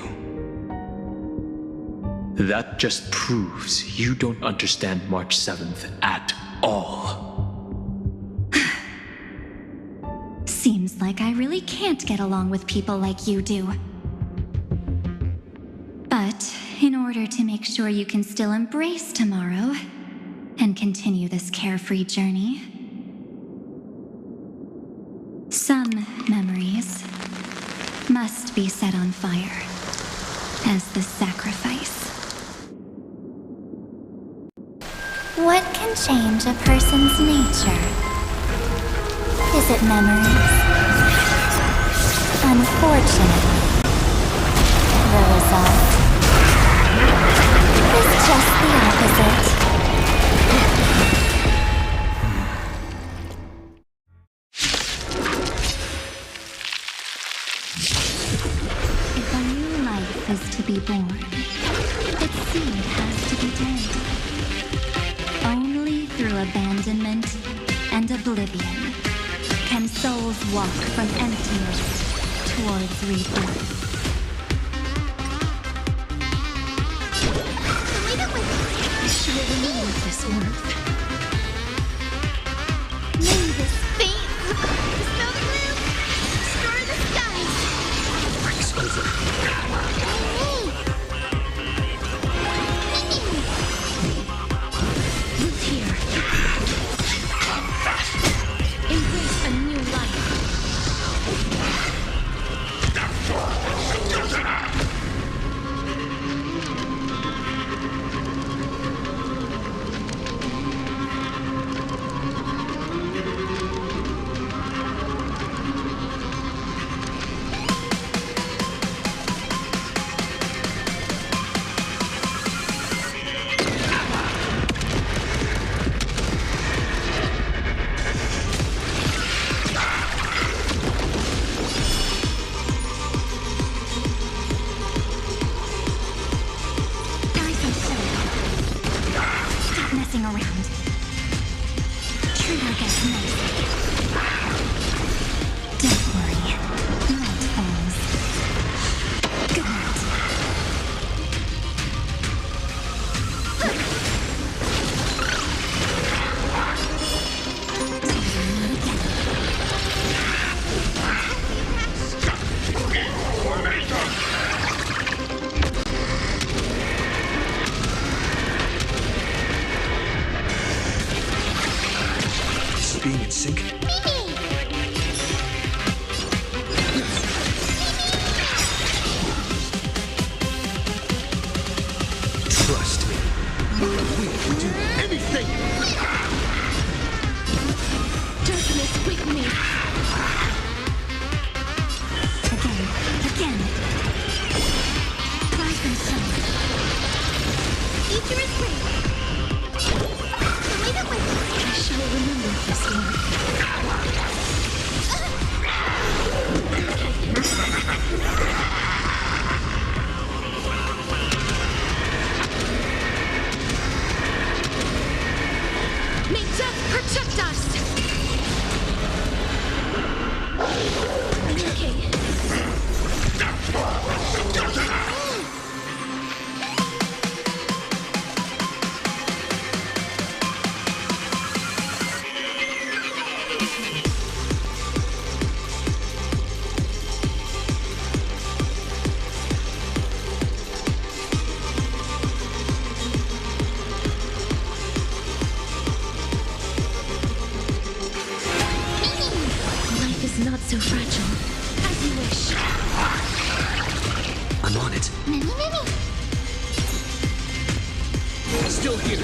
that just proves you don't understand March 7th at all. Seems like I really can't get along with people like you do. But in order to make sure you can still embrace tomorrow and continue this carefree journey, some memories must be set on fire as the sacrifice. What can change a person's nature? Is it memories? Unfortunately, the result is just the opposite. If a new life is to be born, its seed has to be dead. Only through abandonment and oblivion, can souls walk from emptiness towards rebirth. I shall remember this warmth. May this fate dispel the gloom, restore the skies. Work's over. Root here. Embrace a new life. Messing around. Trigger gets nice. Don't worry. Light falls. Good night. Being in sync. Trust me. We can do anything. Darkness with me. Again. Rise and shine. Future is great. Lead it with me. I shall remember this one. May death protect us! Okay. Life is not so fragile. As you wish. I'm on it. Many. Still here.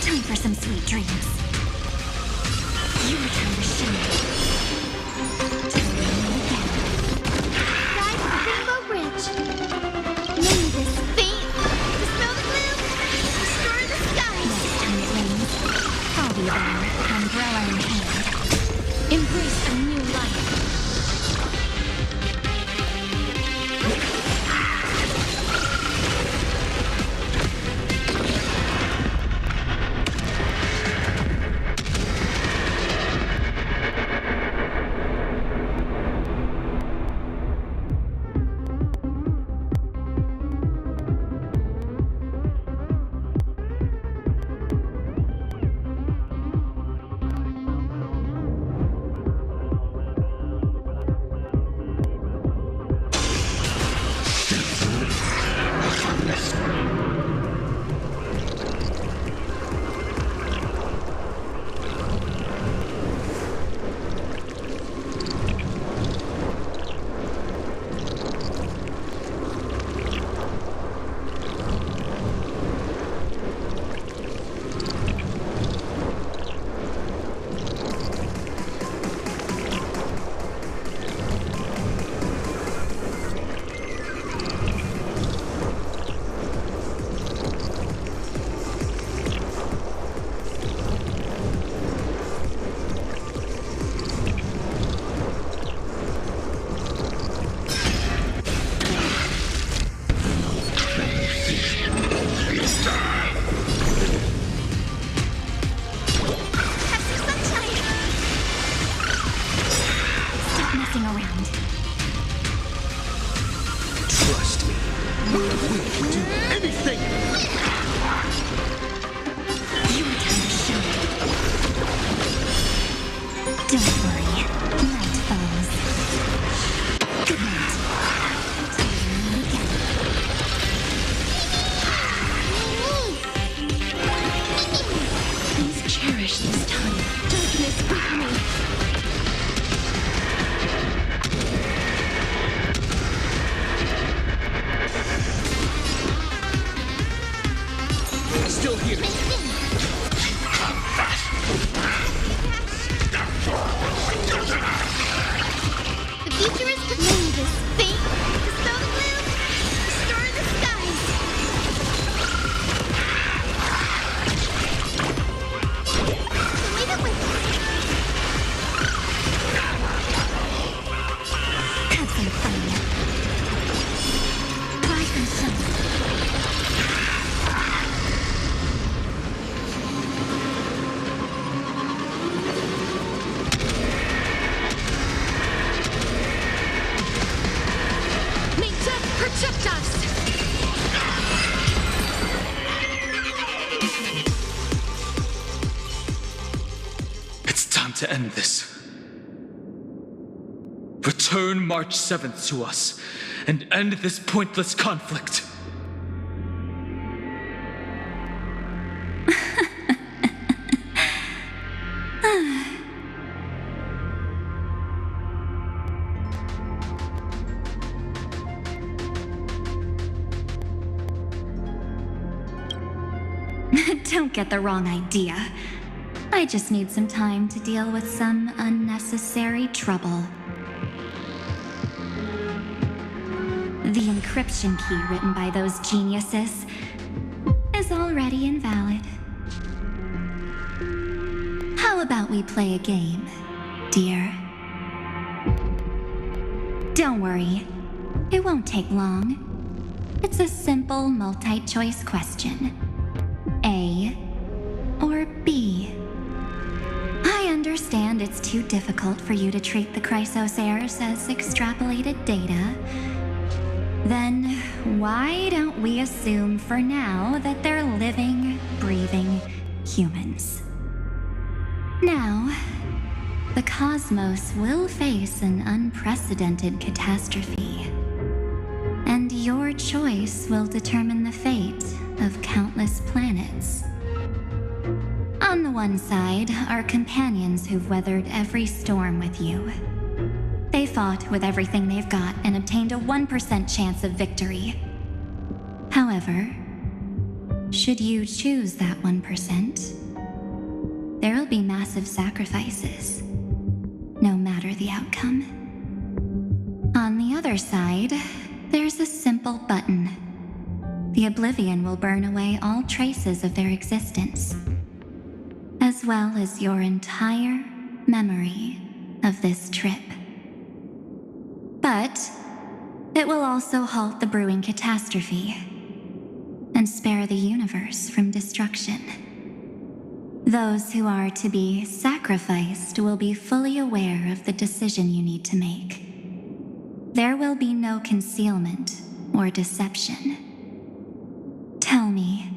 Time for some sweet dreams. You return the shame. Rise the Rainbow Bridge. May this fate dispel the gloom, restore the skies. Next time it rains, I'll be there. Umbrella in hand. Embrace a new life. Don't worry, night falls. Good night. Please cherish this time. Darkness with me. Still here. The future is before this fate. Dispel the gloom. Restore the skies. Leave it with us. Have some fun. Try some sun. May death protect us! It's time to end this. Return March 7th to us and end this pointless conflict. Don't get the wrong idea. I just need some time to deal with some unnecessary trouble. The encryption key written by those geniuses is already invalid. How about we play a game, dear? Don't worry, it won't take long. It's a simple multi-choice question. A or B? I understand it's too difficult for you to treat the Chrysos heirs as extrapolated data. Then why don't we assume for now that they're living, breathing humans? Now, the cosmos will face an unprecedented catastrophe. And your choice will determine the fate of countless planets. On the one side are companions who've weathered every storm with you. They fought with everything they've got and obtained a 1% chance of victory. However, should you choose that 1%, there'll be massive sacrifices, no matter the outcome. On the other side, there's a simple button. The Oblivion will burn away all traces of their existence, as well as your entire memory of this trip. But it will also halt the brewing catastrophe and spare the universe from destruction. Those who are to be sacrificed will be fully aware of the decision you need to make. There will be no concealment or deception. Tell me,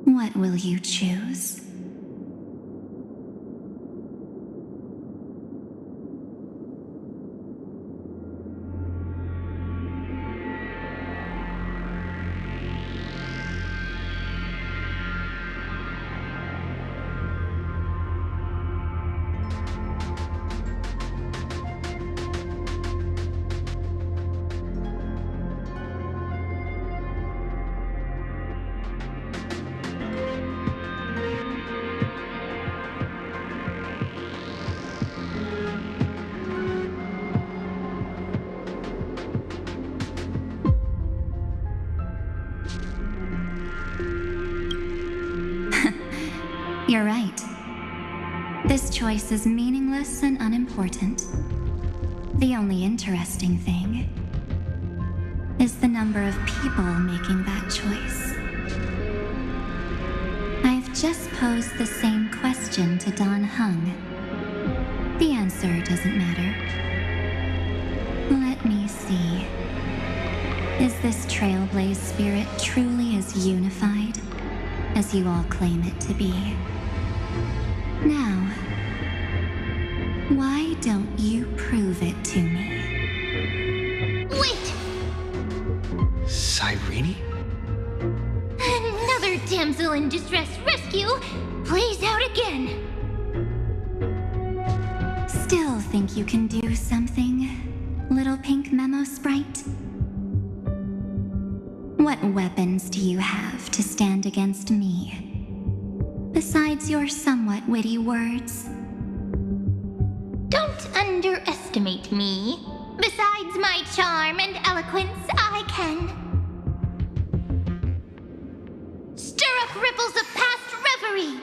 what will you choose? You're right. This choice is meaningless and unimportant. The only interesting thing is the number of people making that choice. I've just posed the same question to Don Hung. The answer doesn't matter. Let me see. Is this Trailblaze spirit truly as unified as you all claim it to be? Now, don't you prove it to me? Wait! Cyrene? Another damsel in distress rescue plays out again. Still think you can do something, little pink memo sprite? What weapons do you have to stand against me, besides your somewhat witty words? Don't underestimate me. Besides my charm and eloquence, I can stir up ripples of past reverie.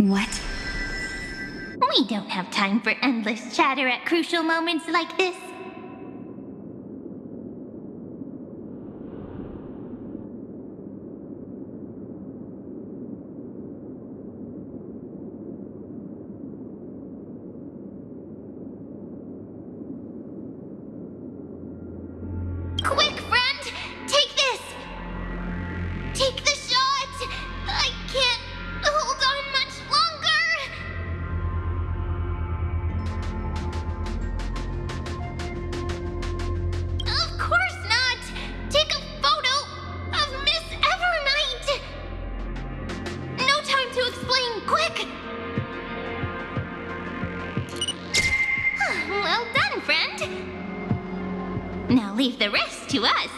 What? We don't have time for endless chatter at crucial moments like this. Quick, friend! Take this! Take the shot! I can't hold on much longer! Of course not! Take a photo of Miss Evernight! No time to explain, quick! Well done, friend! Now leave the rest to us.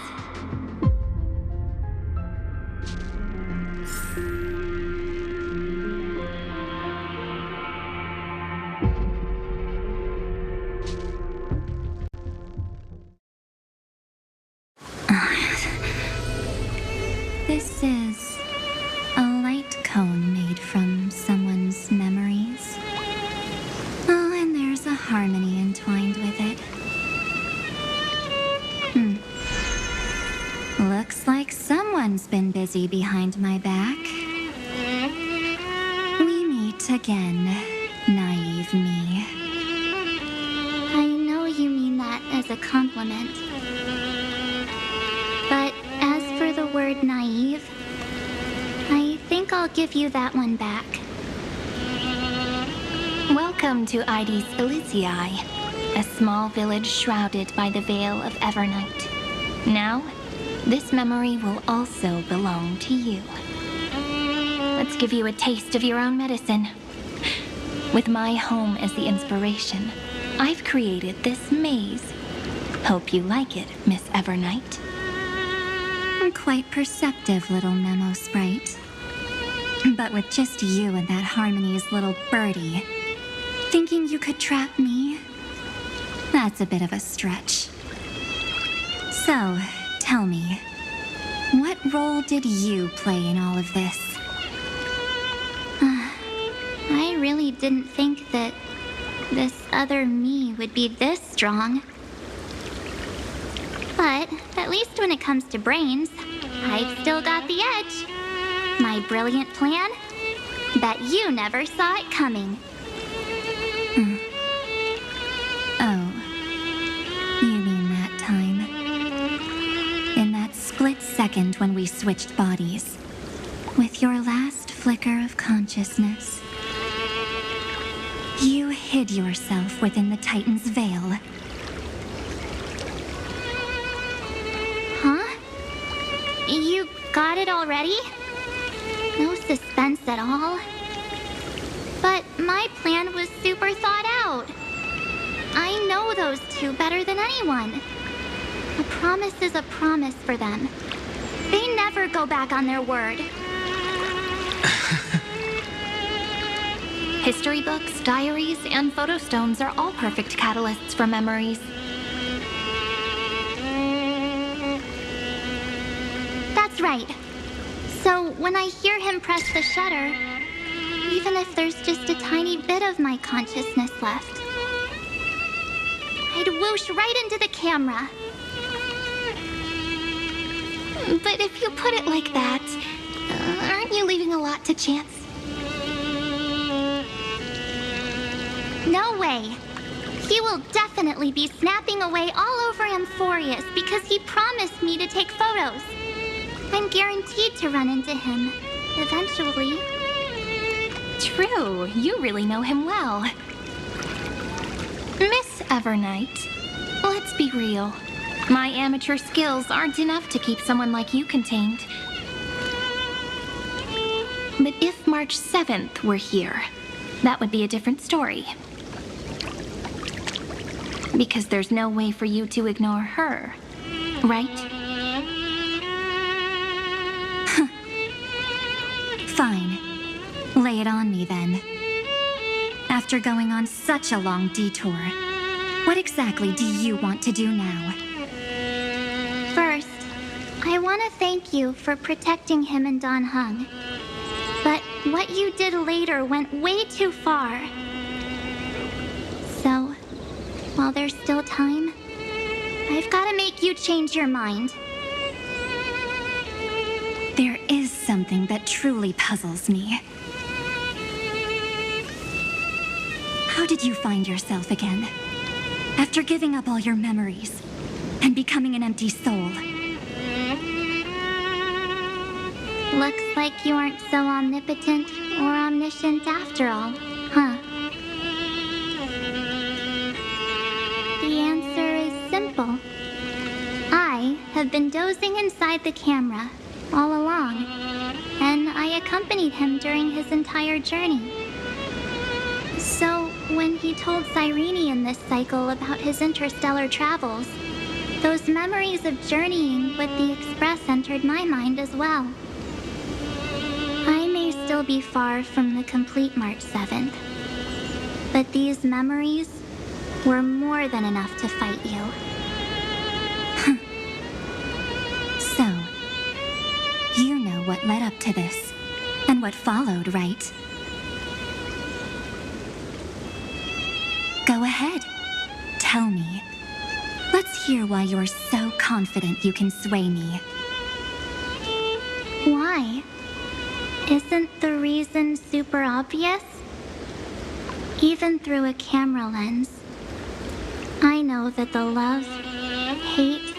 This is a light cone made from someone's memories. Oh, and there's a harmony entwined with it. Looks like someone's been busy behind my back. We meet again, naive me. I know you mean that as a compliment. But as for the word naive, I think I'll give you that one back. Welcome to Ides Elysiae, a small village shrouded by the veil of Evernight. Now, this memory will also belong to you. Let's give you a taste of your own medicine. With my home as the inspiration, I've created this maze. Hope you like it, Miss Evernight. Quite perceptive little memo sprite. But with just you and that Harmony's little birdie, thinking you could trap me? That's a bit of a stretch. So, tell me, what role did you play in all of this? I really didn't think that this other me would be this strong. But at least when it comes to brains, I've still got the edge. My brilliant plan? Bet you never saw it coming. Oh, you mean that time? In that split second when we switched bodies, with your last flicker of consciousness, you hid yourself within the Titan's veil. Huh? You got it already? No suspense at all. But my plan was super thought out. I know those two better than anyone. A promise is a promise for them. They never go back on their word. History books, diaries, and photo stones are all perfect catalysts for memories. That's right. So when I hear him press the shutter, even if there's just a tiny bit of my consciousness left, I'd whoosh right into the camera. But if you put it like that, aren't you leaving a lot to chance? No way. He will definitely be snapping away all over Amphoreus because he promised me to take photos. I'm guaranteed to run into him, eventually. True, you really know him well. Miss Evernight, let's be real. My amateur skills aren't enough to keep someone like you contained. But if March 7th were here, that would be a different story. Because there's no way for you to ignore her, right? Fine. Lay it on me then. After going on such a long detour, what exactly do you want to do now? First, I want to thank you for protecting him and Don Hung. But what you did later went way too far. So, while there's still time, I've got to make you change your mind. There is something that truly puzzles me. How did you find yourself again? After giving up all your memories and becoming an empty soul. Looks like you aren't so omnipotent or omniscient after all, huh? The answer is simple. I have been dozing inside the camera all along, and I accompanied him during his entire journey. So, when he told Cyrene in this cycle about his interstellar travels, those memories of journeying with the Express entered my mind as well. I may still be far from the complete March 7th, but these memories were more than enough to fight you. So, you know what led up to this, and what followed, right? Go ahead. Tell me. Let's hear why you're so confident you can sway me. Why? Isn't the reason super obvious? Even through a camera lens, I know that the love, hate,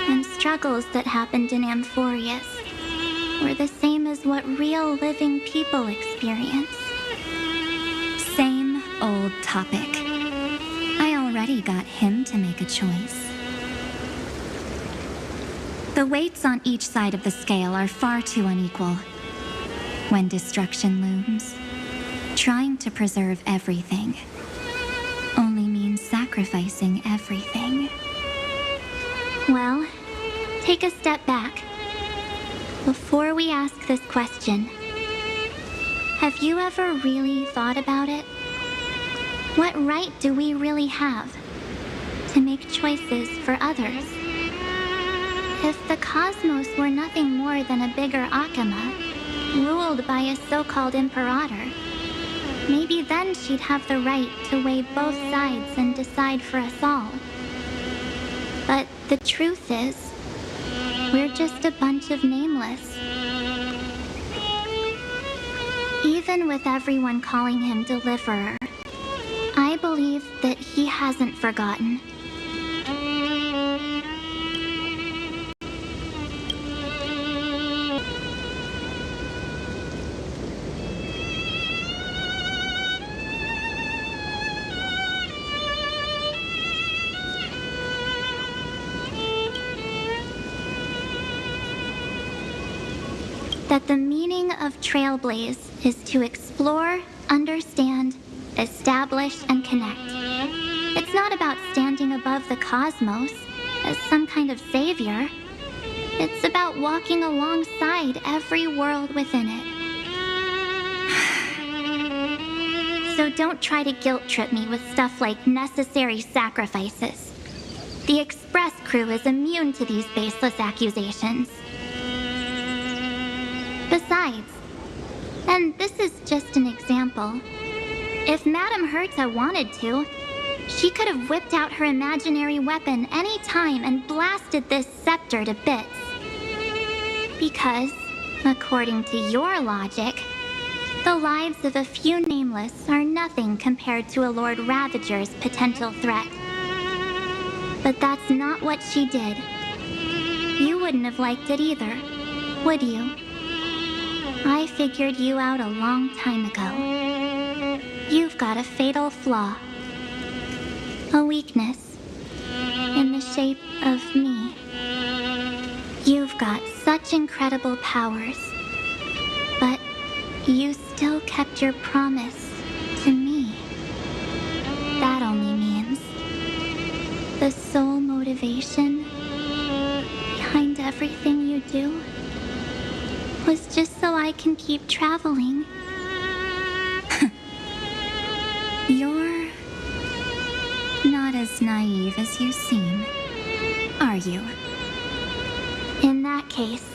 and struggles that happened in Amphoreus were the same as what real living people experience. Same old topic. I already got him to make a choice. The weights on each side of the scale are far too unequal. When destruction looms, trying to preserve everything only means sacrificing everything. Well, take a step back. Before we ask this question, have you ever really thought about it? What right do we really have to make choices for others? If the cosmos were nothing more than a bigger Akama, ruled by a so-called imperator, maybe then she'd have the right to weigh both sides and decide for us all. But the truth is, we're just a bunch of nameless. Even with everyone calling him Deliverer, I believe that he hasn't forgotten. That the meaning of Trailblaze is to explore, understand, establish, and connect. It's not about standing above the cosmos as some kind of savior. It's about walking alongside every world within it. So don't try to guilt trip me with stuff like necessary sacrifices. The Express crew is immune to these baseless accusations. Besides, and this is just an example, if Madame Herta wanted to, she could have whipped out her imaginary weapon any time and blasted this scepter to bits. Because, according to your logic, the lives of a few nameless are nothing compared to a Lord Ravager's potential threat. But that's not what she did. You wouldn't have liked it either, would you? I figured you out a long time ago. You've got a fatal flaw. A weakness. In the shape of me. You've got such incredible powers. But you still kept your promise to me. That only means the sole motivation behind everything you do was just so I can keep traveling. You're not as naive as you seem, are you? In that case,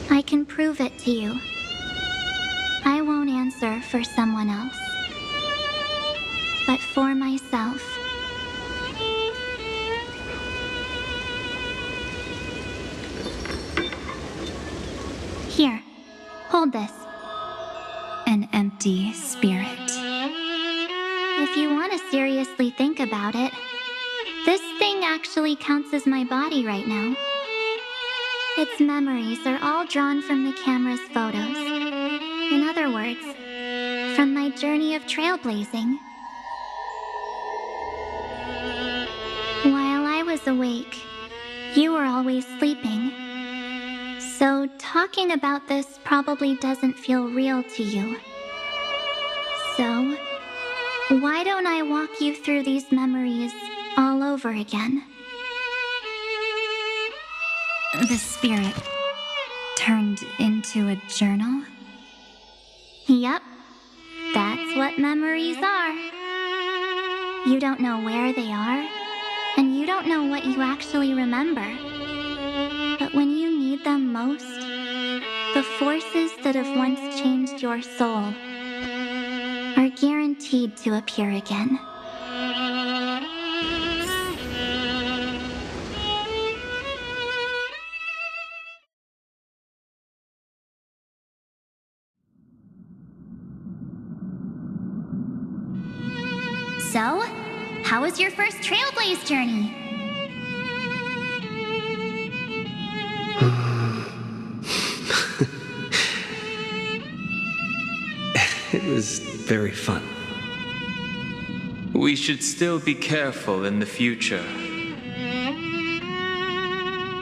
I can prove it to you. I won't answer for someone else, but for myself. Here, hold this. An empty spirit. If you want to seriously think about it, this thing actually counts as my body right now. Its memories are all drawn from the camera's photos. In other words, from my journey of trailblazing. While I was awake, you were always sleeping. So talking about this probably doesn't feel real to you. So, why don't I walk you through these memories all over again? The spirit turned into a journal? Yep, that's what memories are. You don't know where they are, and you don't know what you actually remember. But when you need them most, the forces that have once changed your soul are guaranteed to appear again. So, how was your first Trailblaze journey? It was very fun. We should still be careful in the future.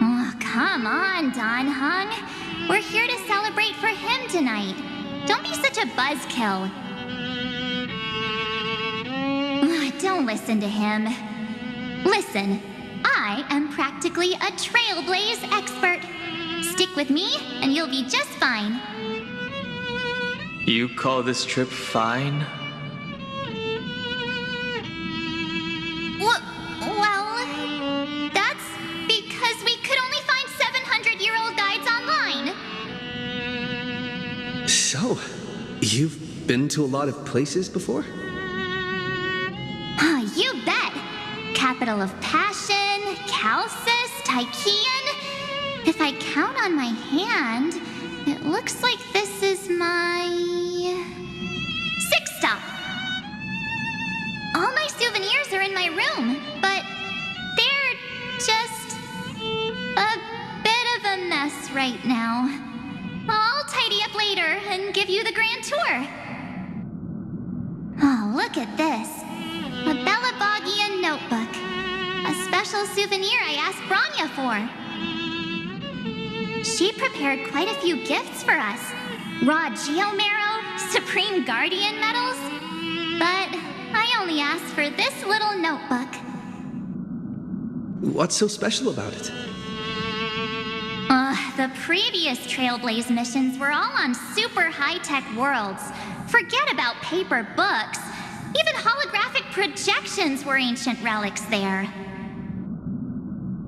Oh, come on, Don Hung. We're here to celebrate for him tonight. Don't be such a buzzkill. Don't listen to him. Listen, I am practically a Trailblaze expert. Stick with me, and you'll be just fine. You call this trip fine? Well, that's because we could only find 700-year-old guides online. So, you've been to a lot of places before? You bet! Capital of Passion, Calcis, Tychean. If I count on my hand, it looks like this is my 6th stop. All my souvenirs are in my room, but they're just a bit of a mess right now. I'll tidy up later and give you the grand tour. Oh, look at this. A Belabogian notebook. A special souvenir I asked Branya for. She prepared quite a few gifts for us. Raw Geomarrow, Supreme Guardian medals. But I only asked for this little notebook. What's so special about it? The previous Trailblaze missions were all on super high-tech worlds. Forget about paper books. Even holographic projections were ancient relics there.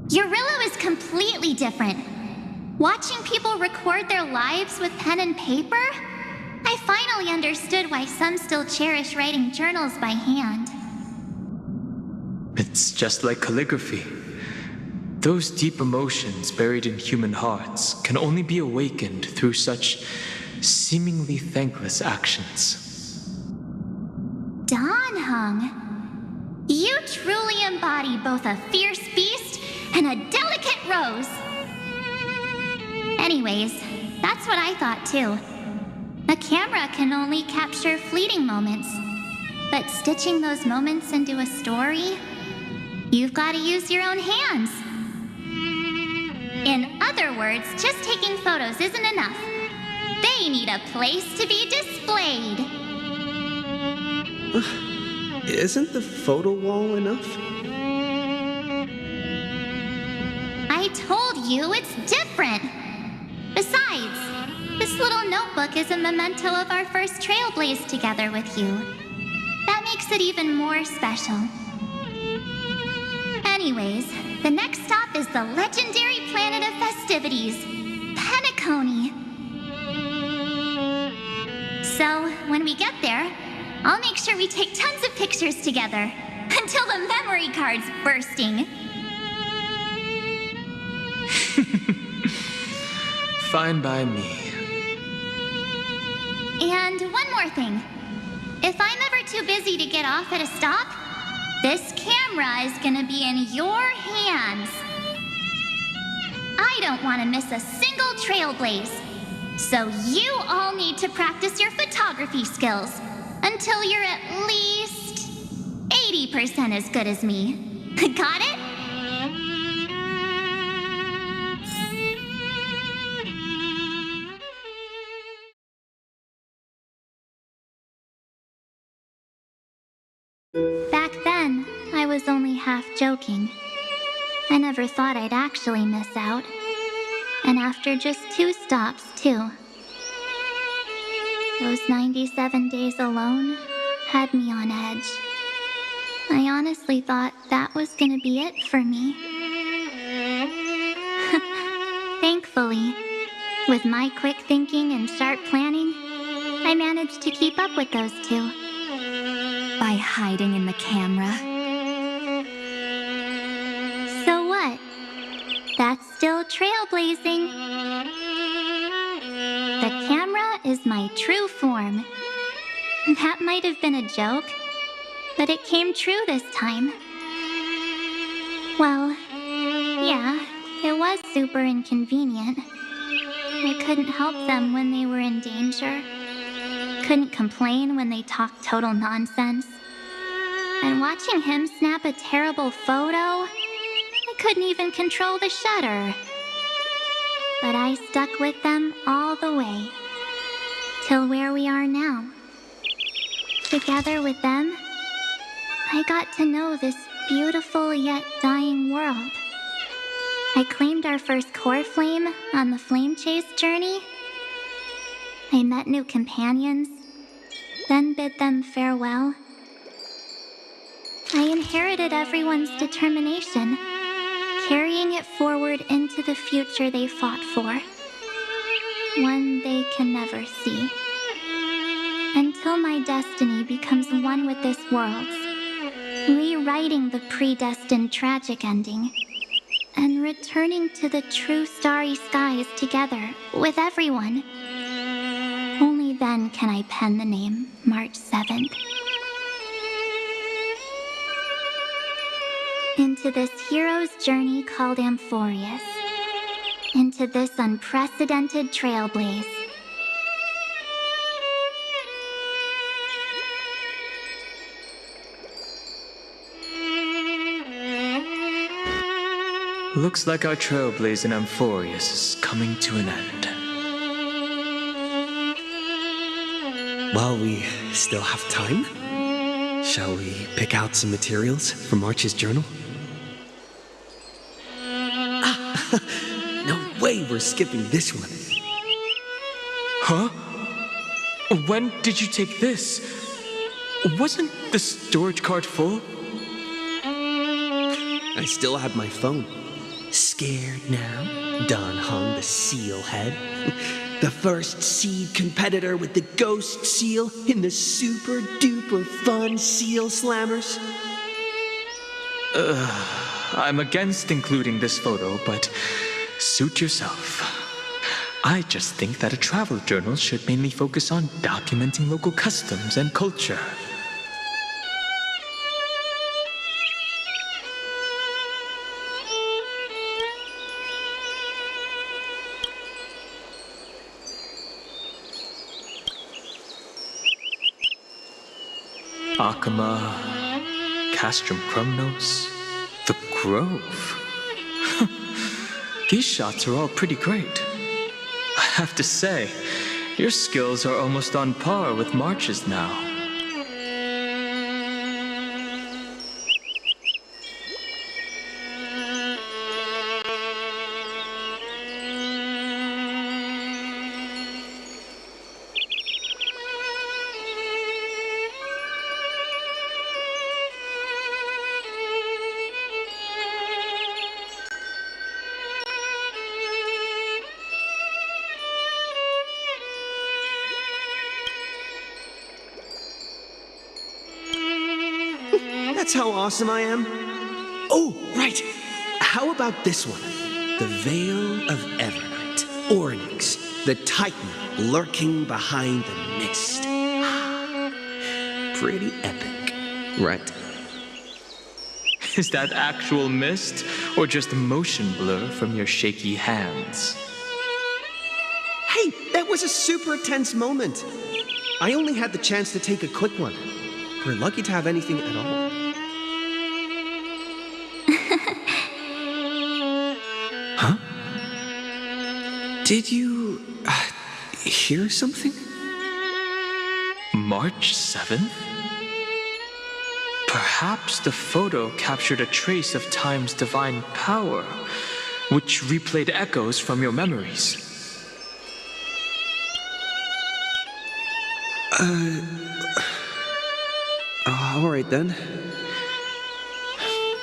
Eurillo is completely different. Watching people record their lives with pen and paper, I finally understood why some still cherish writing journals by hand. It's just like calligraphy. Those deep emotions buried in human hearts can only be awakened through such seemingly thankless actions. Don Hung, you truly embody both a fierce beast and a delicate rose. Anyways, that's what I thought too. A camera can only capture fleeting moments, but stitching those moments into a story, you've got to use your own hands. In other words, just taking photos isn't enough. They need a place to be displayed. Isn't the photo wall enough? I told you it's different. Besides, this little notebook is a memento of our first trailblaze together with you. That makes it even more special. Anyways, the next stop is the legendary planet of festivities, Penacony. So, when we get there, I'll make sure we take tons of pictures together, until the memory card's bursting. Fine by me. And one more thing. If I'm ever too busy to get off at a stop, this camera is gonna be in your hands. I don't want to miss a single trailblaze. So you all need to practice your photography skills until you're at least 80% as good as me. Got it? Back then, I was only half joking. I never thought I'd actually miss out. And after just 2 stops, too. Those 97 days alone had me on edge. I honestly thought that was gonna be it for me. Thankfully, with my quick thinking and sharp planning, I managed to keep up with those 2. By hiding in the camera. So what? That's still trailblazing. The camera is my true form. That might have been a joke, but it came true this time. Well, yeah, it was super inconvenient. I couldn't help them when they were in danger. Couldn't complain when they talked total nonsense. And watching him snap a terrible photo, I couldn't even control the shutter. But I stuck with them all the way, till where we are now. Together with them, I got to know this beautiful yet dying world. I claimed our first core flame on the flame chase journey. I met new companions, then bid them farewell. I inherited everyone's determination, carrying it forward into the future they fought for. One they can never see. Until my destiny becomes one with this world's, rewriting the predestined tragic ending, and returning to the true starry skies together with everyone. Only then can I pen the name March 7th. Into this hero's journey called Amphoreus. Into this unprecedented trailblaze. Looks like our trailblaze in Amphoreus is coming to an end. While we still have time, shall we pick out some materials for March's journal? No way we're skipping this one. Huh? When did you take this? Wasn't the storage card full? I still have my phone. Scared now? Don Hung, the seal head. The first seed competitor with the ghost seal in the super duper fun seal slammers. I'm against including this photo, but suit yourself. I just think that a travel journal should mainly focus on documenting local customs and culture. Akama, Castrum Krumnos, the Grove. These shots are all pretty great. I have to say, your skills are almost on par with March's now. That's how awesome I am. Oh, right. How about this one? The Veil of Evernight. Oryx, the Titan lurking behind the mist. Pretty epic, right? Is that actual mist, or just motion blur from your shaky hands? Hey, that was a super tense moment. I only had the chance to take a quick one. We're lucky to have anything at all. Huh? Did you hear something? March 7th? Perhaps the photo captured a trace of time's divine power, which replayed echoes from your memories. All right then.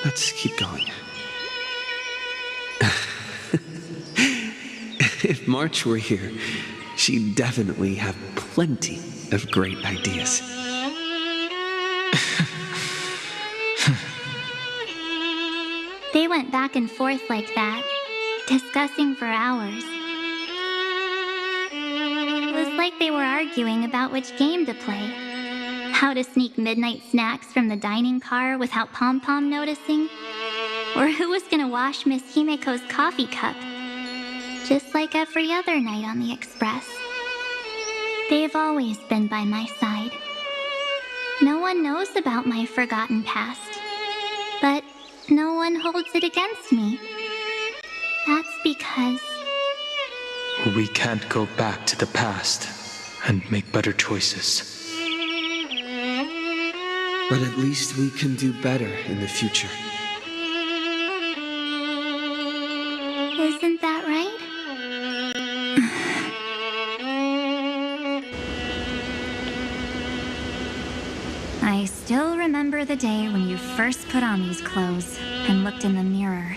Let's keep going. If March were here, she'd definitely have plenty of great ideas. They went back and forth like that, discussing for hours. It was like they were arguing about which game to play. How to sneak midnight snacks from the dining car without Pom-Pom noticing. Or who was gonna wash Miss Himiko's coffee cup. Just like every other night on the Express. They've always been by my side. No one knows about my forgotten past. But no one holds it against me. That's because... We can't go back to the past and make better choices. But at least we can do better in the future. Isn't that right? I still remember the day when you first put on these clothes and looked in the mirror.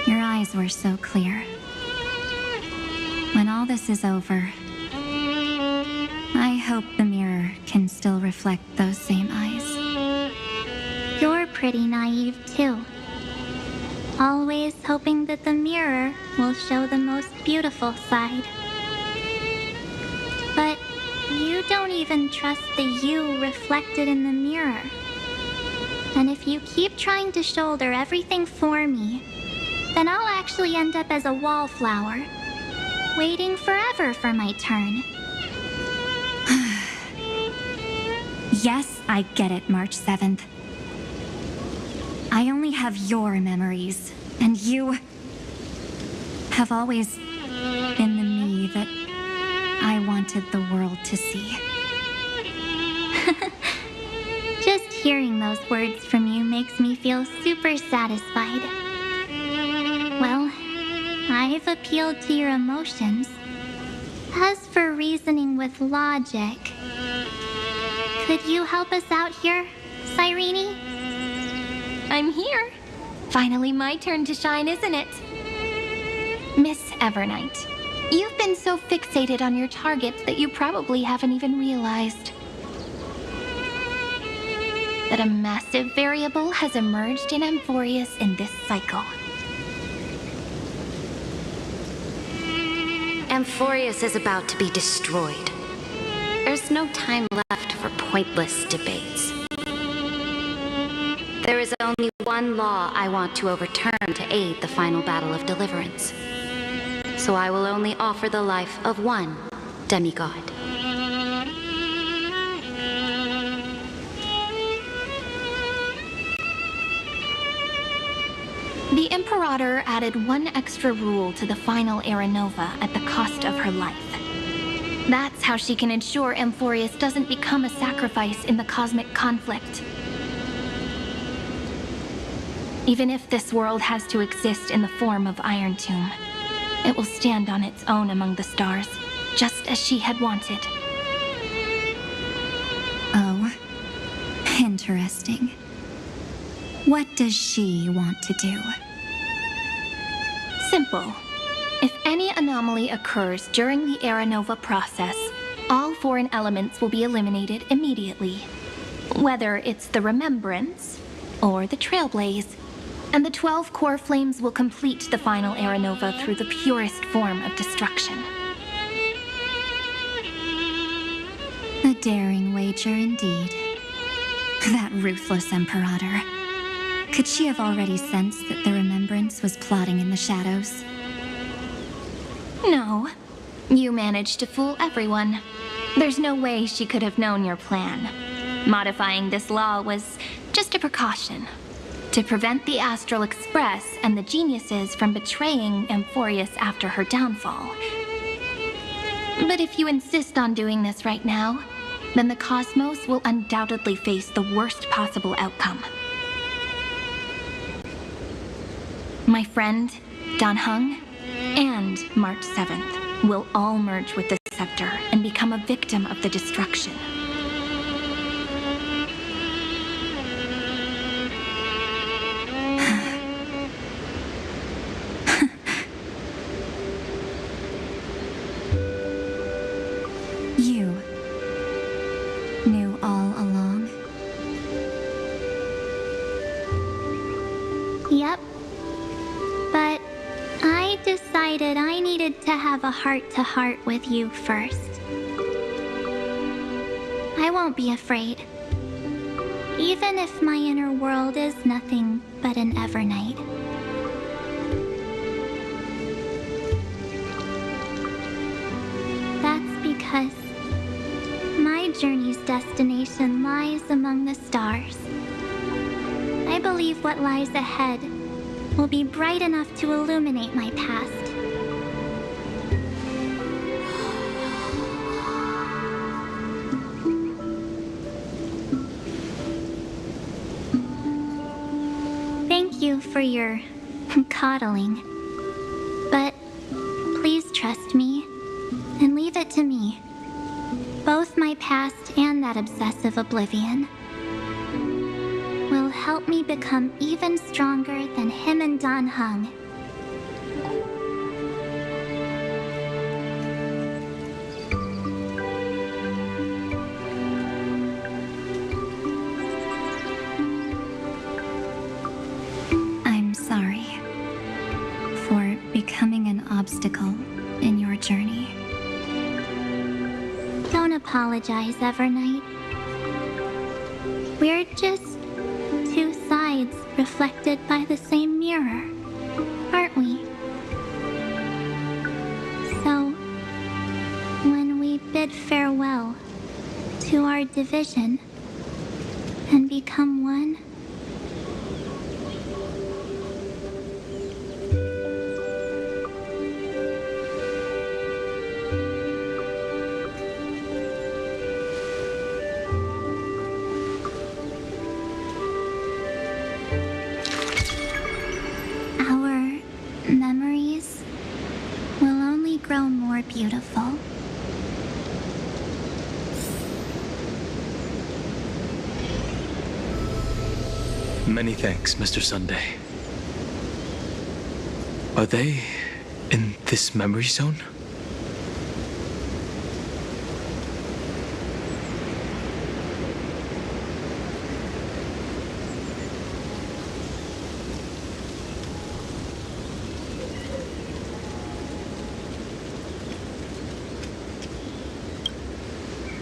Your eyes were so clear. When all this is over, I hope the mirror can still reflect those same eyes. You're pretty naive, too. Always hoping that the mirror will show the most beautiful side. But you don't even trust the you reflected in the mirror. And if you keep trying to shoulder everything for me, then I'll actually end up as a wallflower, waiting forever for my turn. Yes, I get it, March 7th. I only have your memories, and you have always been the me that I wanted the world to see. Just hearing those words from you makes me feel super satisfied. Well, I've appealed to your emotions. As for reasoning with logic, could you help us out here, Cyrene? I'm here. Finally my turn to shine, isn't it? Miss Evernight, you've been so fixated on your targets that you probably haven't even realized that a massive variable has emerged in Amphoreus in this cycle. Amphoreus is about to be destroyed. There's no time left for pointless debates. There is only one law I want to overturn to aid the final battle of deliverance. So I will only offer the life of one demigod. The Imperator added one extra rule to the final Era Nova at the cost of her life. That's how she can ensure Amphoreus doesn't become a sacrifice in the cosmic conflict. Even if this world has to exist in the form of Iron Tomb, it will stand on its own among the stars, just as she had wanted. Oh, interesting. What does she want to do? Simple. If any anomaly occurs during the Era Nova process, all foreign elements will be eliminated immediately. Whether it's the Remembrance or the Trailblaze, and the 12 core flames will complete the final Era Nova through the purest form of destruction. A daring wager indeed. That ruthless Imperator. Could she have already sensed that the Remembrance was plotting in the shadows? No. You managed to fool everyone. There's no way she could have known your plan. Modifying this law was just a precaution, to prevent the Astral Express and the geniuses from betraying Amphoreus after her downfall. But if you insist on doing this right now, then the cosmos will undoubtedly face the worst possible outcome. My friend, Dan Heng, and March 7th will all merge with the Scepter and become a victim of the destruction. You knew all along? Yep. But I decided I needed to have a heart-to-heart with you first. I won't be afraid. Even if my inner world is nothing but an Evernight. That's because my journey's destination lies among the stars. I believe what lies ahead will be bright enough to illuminate my past. Thank you for your coddling. But please trust me and leave it to me. Both my past and that obsessive oblivion will help me become even stronger than him and Dan Heng. I'm sorry for becoming an obstacle in your journey. Don't apologize, Evernight. We're just two sides reflected by the same mirror, aren't we? So, when we bid farewell to our division and become one, memories will only grow more beautiful. Many thanks, Mr. Sunday. Are they in this memory zone?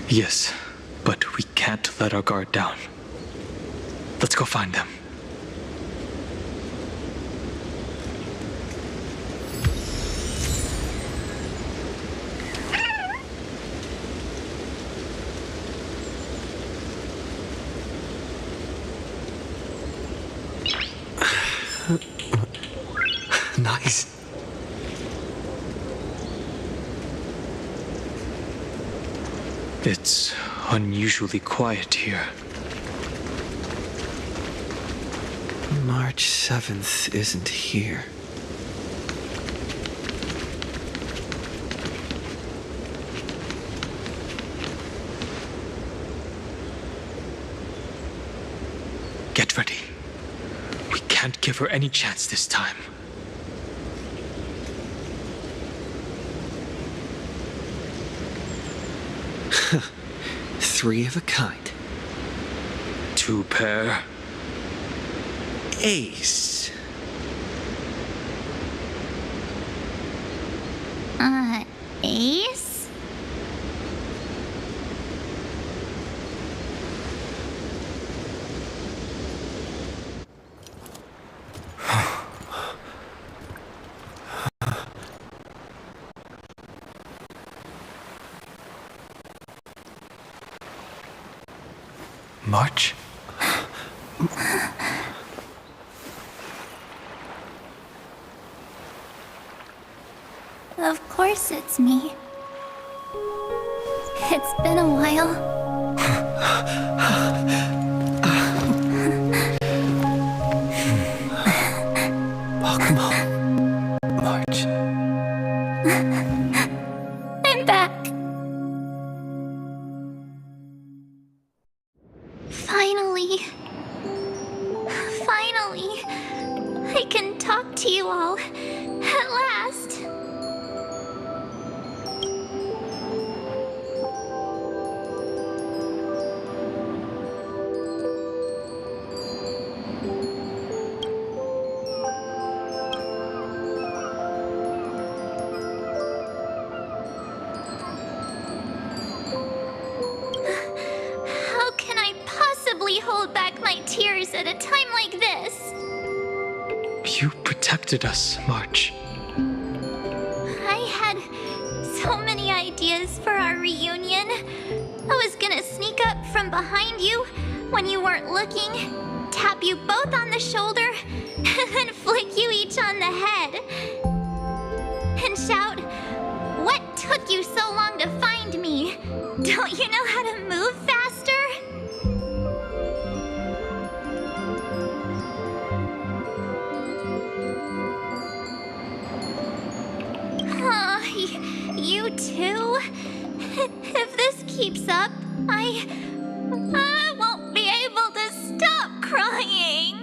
Yes, but we can't let our guard down. Let's go find them. Nice. It's unusually quiet here. March 7th isn't here. Get ready. We can't give her any chance this time. Three of a kind. Two pair. Ace. Ace? March? Of course it's me. It's been a while. Welcome home, March. I'm back. Finally, I can talk to you all at last. How can I possibly hold back my tears at a time like this? You protected us, March. I had so many ideas for our reunion. I was gonna sneak up from behind you when you weren't looking, tap you both on the shoulder, and then flick you each on the head. And shout, "What took you so long to find me? Don't you know how to move faster?" You too? If this keeps up, I won't be able to stop crying.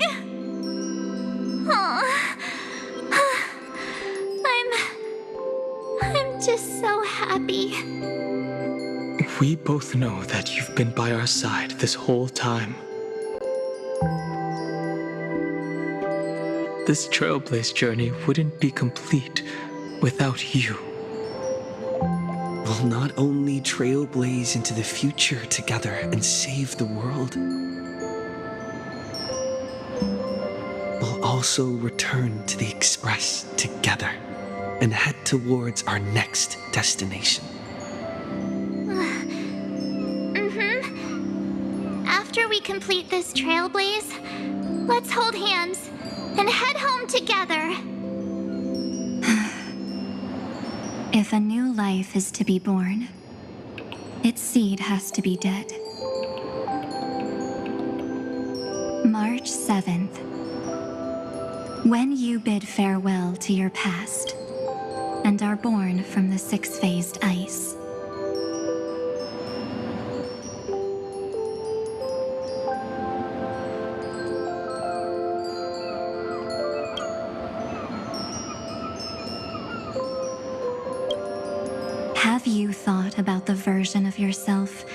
I'm just so happy. We both know that you've been by our side this whole time. This Trailblaze journey wouldn't be complete without you. We'll not only trailblaze into the future together and save the world, we'll also return to the Express together and head towards our next destination. After we complete this trailblaze, let's hold hands and head home together. If a new life is to be born, its seed has to be dead. March 7th. When you bid farewell to your past and are born from the six-phased ice. Have you thought about the version of yourself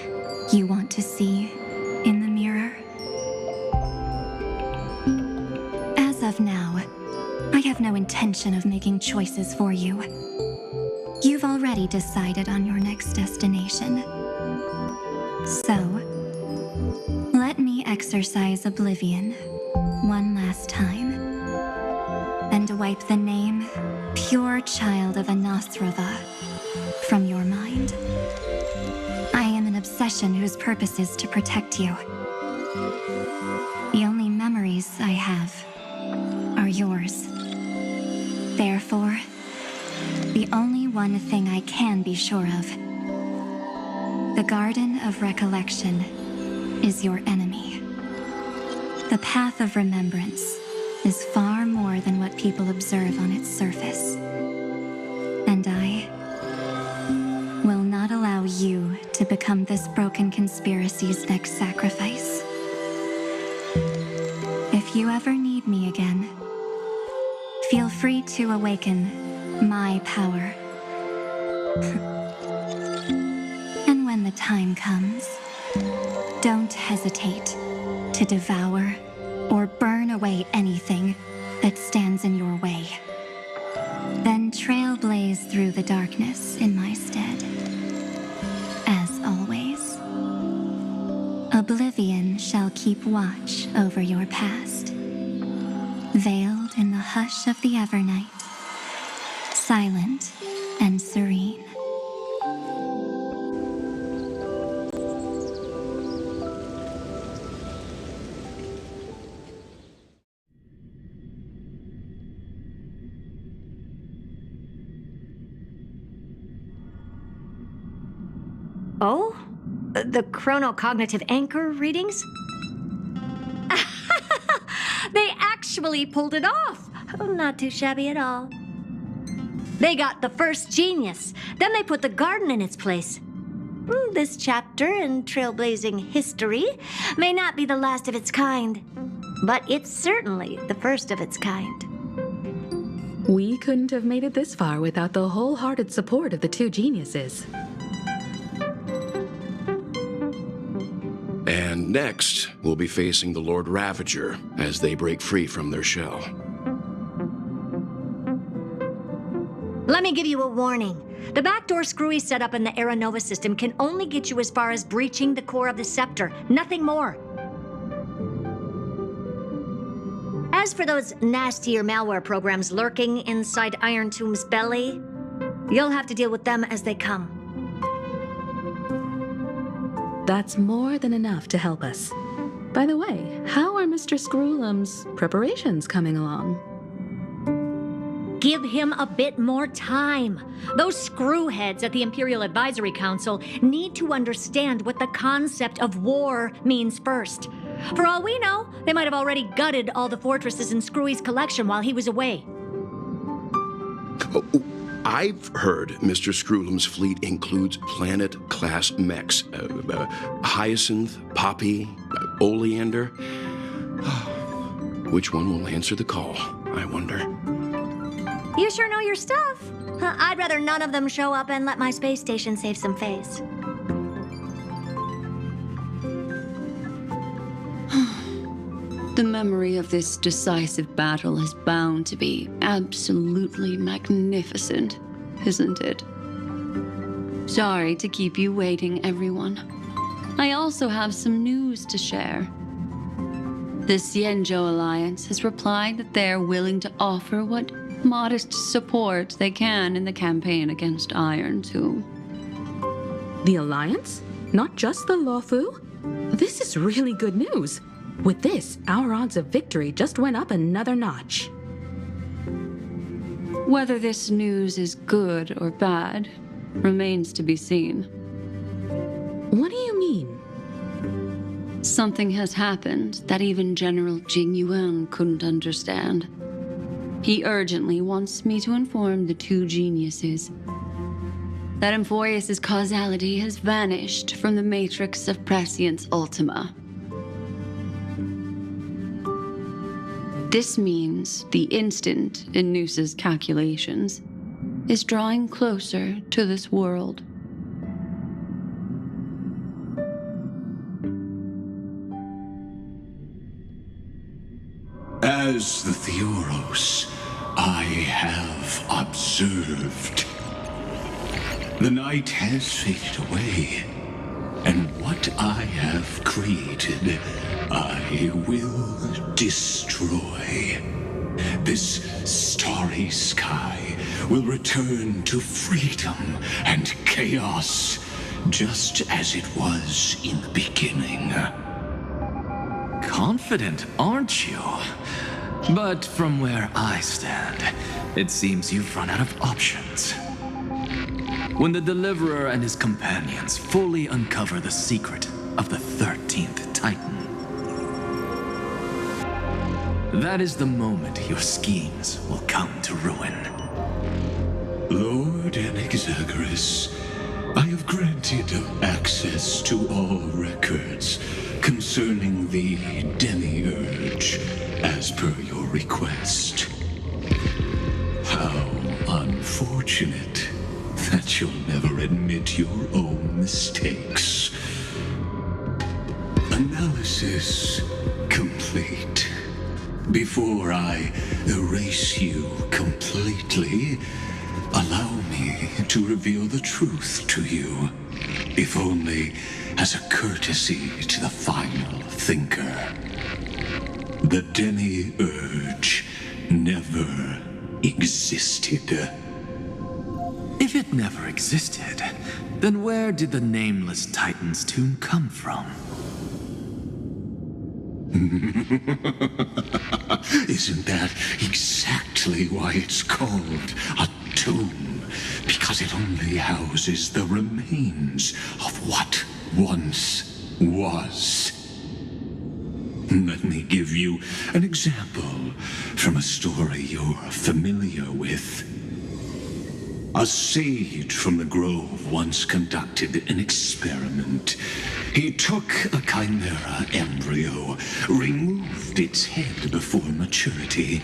you want to see in the mirror? As of now, I have no intention of making choices for you. You've already decided on your next destination. So, let me exercise oblivion one last time and wipe the name Pure Child of Anathrava from your mind. I am an obsession whose purpose is to protect you. The only memories I have are yours. Therefore, the only one thing I can be sure of, the Garden of Recollection is your enemy. The Path of Remembrance is far more than what people observe on its surface. And I will not allow you to become this broken conspiracy's next sacrifice. If you ever need me again, feel free to awaken my power. And when the time comes, don't hesitate to devour or burn away anything that stands in your way. Then trailblaze through the darkness in my stead. As always, oblivion shall keep watch over your past, veiled in the hush of the Evernight, silent and serene. Oh? The chronocognitive anchor readings? They actually pulled it off! Not too shabby at all. They got the first genius. Then they put the garden in its place. This chapter in trailblazing history may not be the last of its kind, but it's certainly the first of its kind. We couldn't have made it this far without the wholehearted support of the two geniuses. And next, we'll be facing the Lord Ravager as they break free from their shell. Let me give you a warning. The backdoor screwy setup in the Aeronova system can only get you as far as breaching the core of the scepter, nothing more. As for those nastier malware programs lurking inside Iron Tomb's belly, you'll have to deal with them as they come. That's more than enough to help us. By the way, how are Mr. Screwlum's preparations coming along? Give him a bit more time. Those screwheads at the Imperial Advisory Council need to understand what the concept of war means first. For all we know, they might have already gutted all the fortresses in Screwy's collection while he was away. I've heard Mr. Screwlum's fleet includes planet-class mechs. Hyacinth, Poppy, Oleander. Which one will answer the call, I wonder? You sure know your stuff. I'd rather none of them show up and let my space station save some face. The memory of this decisive battle is bound to be absolutely magnificent, isn't it? Sorry to keep you waiting, everyone. I also have some news to share. The Xianzhou Alliance has replied that they're willing to offer what modest support they can in the campaign against Iron Tomb. The Alliance? Not just the Luofu? This is really good news. With this, our odds of victory just went up another notch. Whether this news is good or bad remains to be seen. What do you mean? Something has happened that even General Jing Yuan couldn't understand. He urgently wants me to inform the two geniuses that Amphoreus' causality has vanished from the matrix of Prescience Ultima. This means the instant in Noose's calculations is drawing closer to this world. As the Theoros, I have observed. The night has faded away, and what I have created, I will destroy. This starry sky will return to freedom and chaos, just as it was in the beginning. Confident, aren't you? But from where I stand, it seems you've run out of options. When the Deliverer and his companions fully uncover the secret of the 13th Titan, that is the moment your schemes will come to ruin. Lord Anaxagoras, I have granted access to all records concerning the Demiurge, as per your request. How unfortunate that you'll never admit your own mistakes. Analysis complete. Before I erase you completely, allow me to reveal the truth to you, if only as a courtesy to the final thinker. The Demiurge never existed. If it never existed, then where did the nameless Titan's tomb come from? Isn't that exactly why it's called a tomb? Because it only houses the remains of what once was. Let me give you an example from a story you're familiar with. A sage from the grove once conducted an experiment. He took a chimera embryo, removed its head before maturity,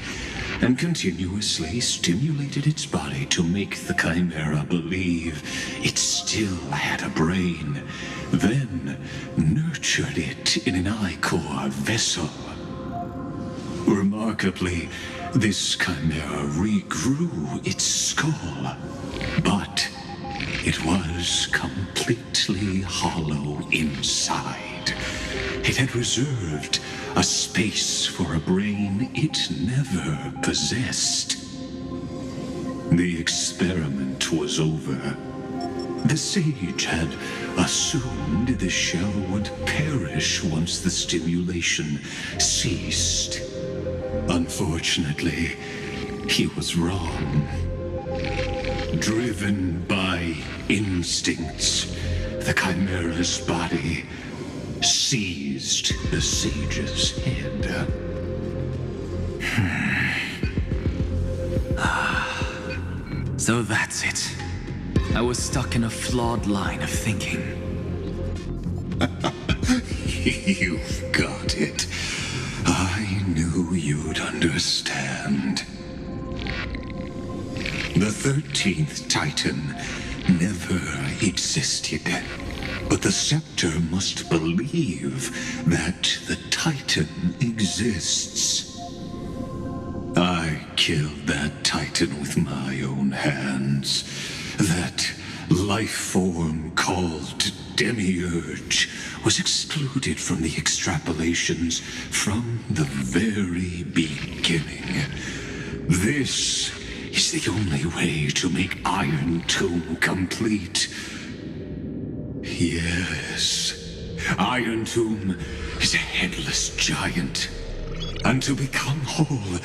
and continuously stimulated its body to make the chimera believe it still had a brain, then nurtured it in an ichor vessel. Remarkably, this chimera regrew its skull, but it was completely hollow inside. It had reserved a space for a brain it never possessed. The experiment was over. The sage had assumed the shell would perish once the stimulation ceased. Unfortunately, he was wrong. Driven by instincts, the chimera's body seized the sage's head. So that's it. I was stuck in a flawed line of thinking. You've got it. I knew you'd understand. The 13th Titan never existed. But the Scepter must believe that the Titan exists. I killed that Titan with my own hands. That life form called Demiurge was excluded from the extrapolations from the very beginning. This is the only way to make Iron Tomb complete. Yes, Iron Tomb is a headless giant. And to become whole,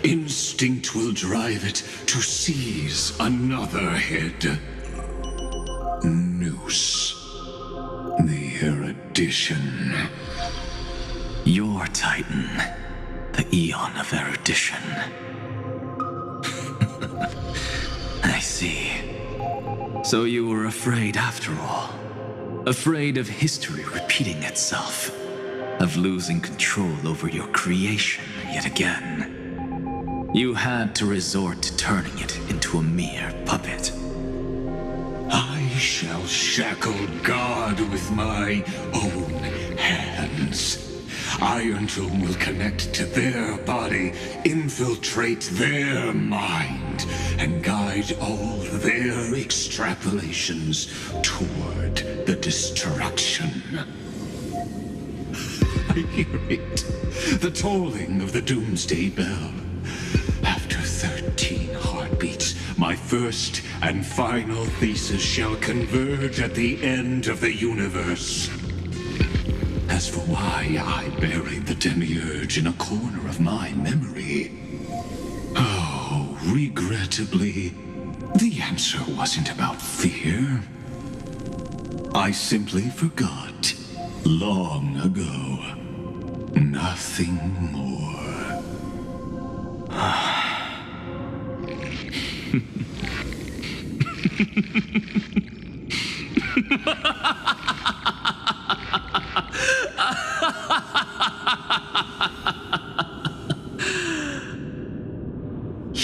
instinct will drive it to seize another head. Noose. The erudition. Your Titan, the Eon of Erudition. I see. So you were afraid after all. Afraid of history repeating itself. Of losing control over your creation yet again. You had to resort to turning it into a mere puppet. I shall shackle God with my own hands. Iron Tomb will connect to their body, infiltrate their mind, and guide all their extrapolations toward the destruction. I hear it. The tolling of the doomsday bell. After 13 heartbeats, my first and final thesis shall converge at the end of the universe. As for why I buried the demiurge in a corner of my memory, oh, regrettably, the answer wasn't about fear. I simply forgot long ago. Nothing more.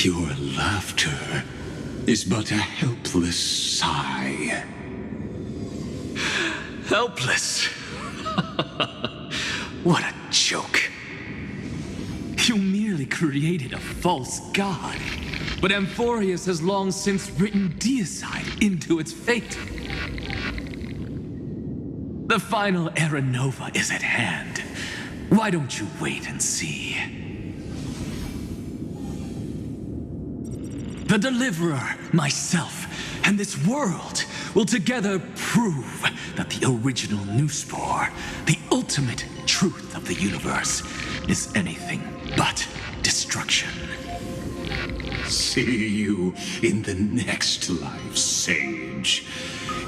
Your laughter is but a helpless sigh. Helpless? What a joke. You merely created a false god, but Amphoreus has long since written deicide into its fate. The final Era Nova is at hand. Why don't you wait and see? The Deliverer, myself, and this world will together prove that the original Newspore, the ultimate truth of the universe, is anything but destruction. See you in the next life, Sage.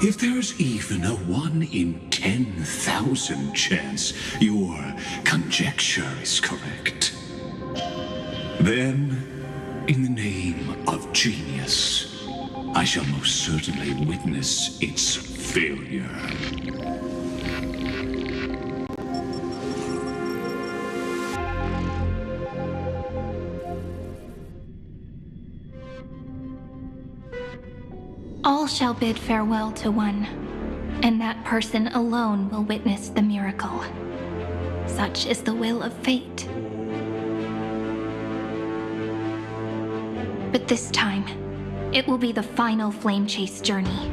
If there's even a 1 in 10,000 chance your conjecture is correct, then, in the name of genius, I shall most certainly witness its failure. All shall bid farewell to one, and that person alone will witness the miracle. Such is the will of fate. But this time, it will be the final flame chase journey.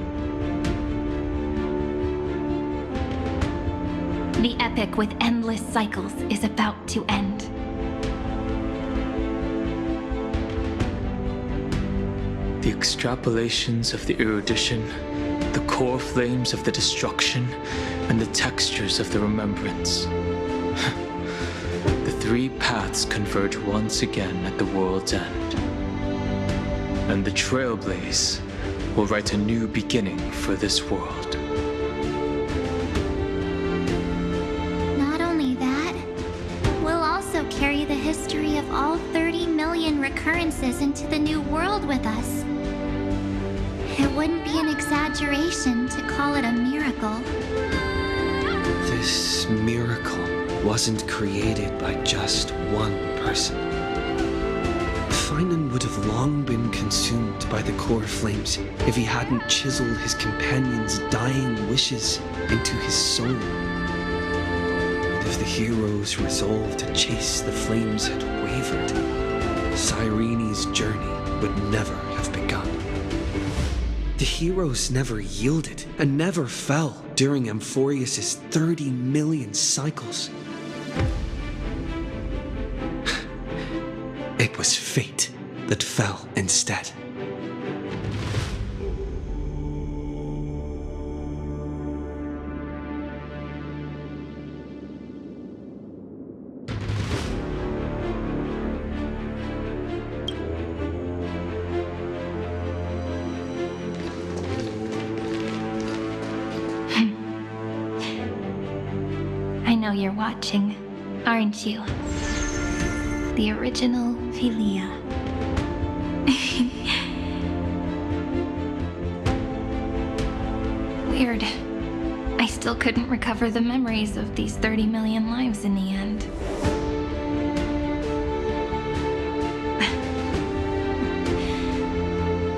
The epic with endless cycles is about to end. The extrapolations of the erudition, the core flames of the destruction, and the textures of the remembrance. The three paths converge once again at the world's end. And the Trailblaze will write a new beginning for this world. Not only that, we'll also carry the history of all 30 million recurrences into the new world with us. It wouldn't be an exaggeration to call it a miracle. This miracle wasn't created by just one person. Finan would have long been consumed by the core flames if he hadn't chiseled his companion's dying wishes into his soul. And if the hero's resolve to chase the flames had wavered, Cyrene's journey would never have begun. The heroes never yielded and never fell during Amphoreus' 30 million cycles. It was fate that fell instead. I know you're watching, aren't you? The original Philia. Weird. I still couldn't recover the memories of these 30 million lives in the end.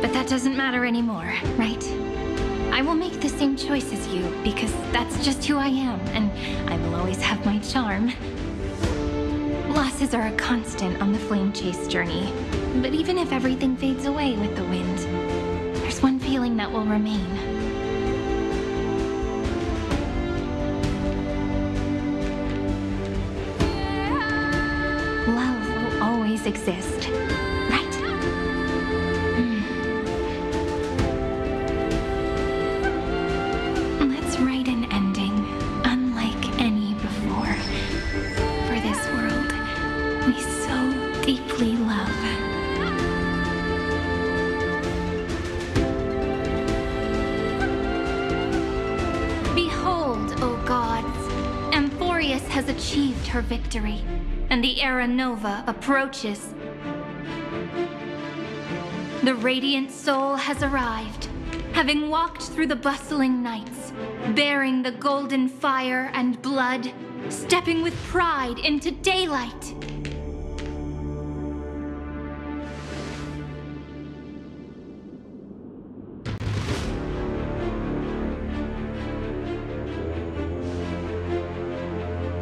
But that doesn't matter anymore, right? I will make the same choice as you, because that's just who I am, and I will always have my charm. Losses are a constant on the flame chase journey, but even if everything fades away with the wind, there's one feeling that will remain. Love will always exist, right? Let's write an ending unlike any before. has achieved her victory, and the Era Nova approaches. The Radiant Soul has arrived, having walked through the bustling nights, bearing the golden fire and blood, stepping with pride into daylight.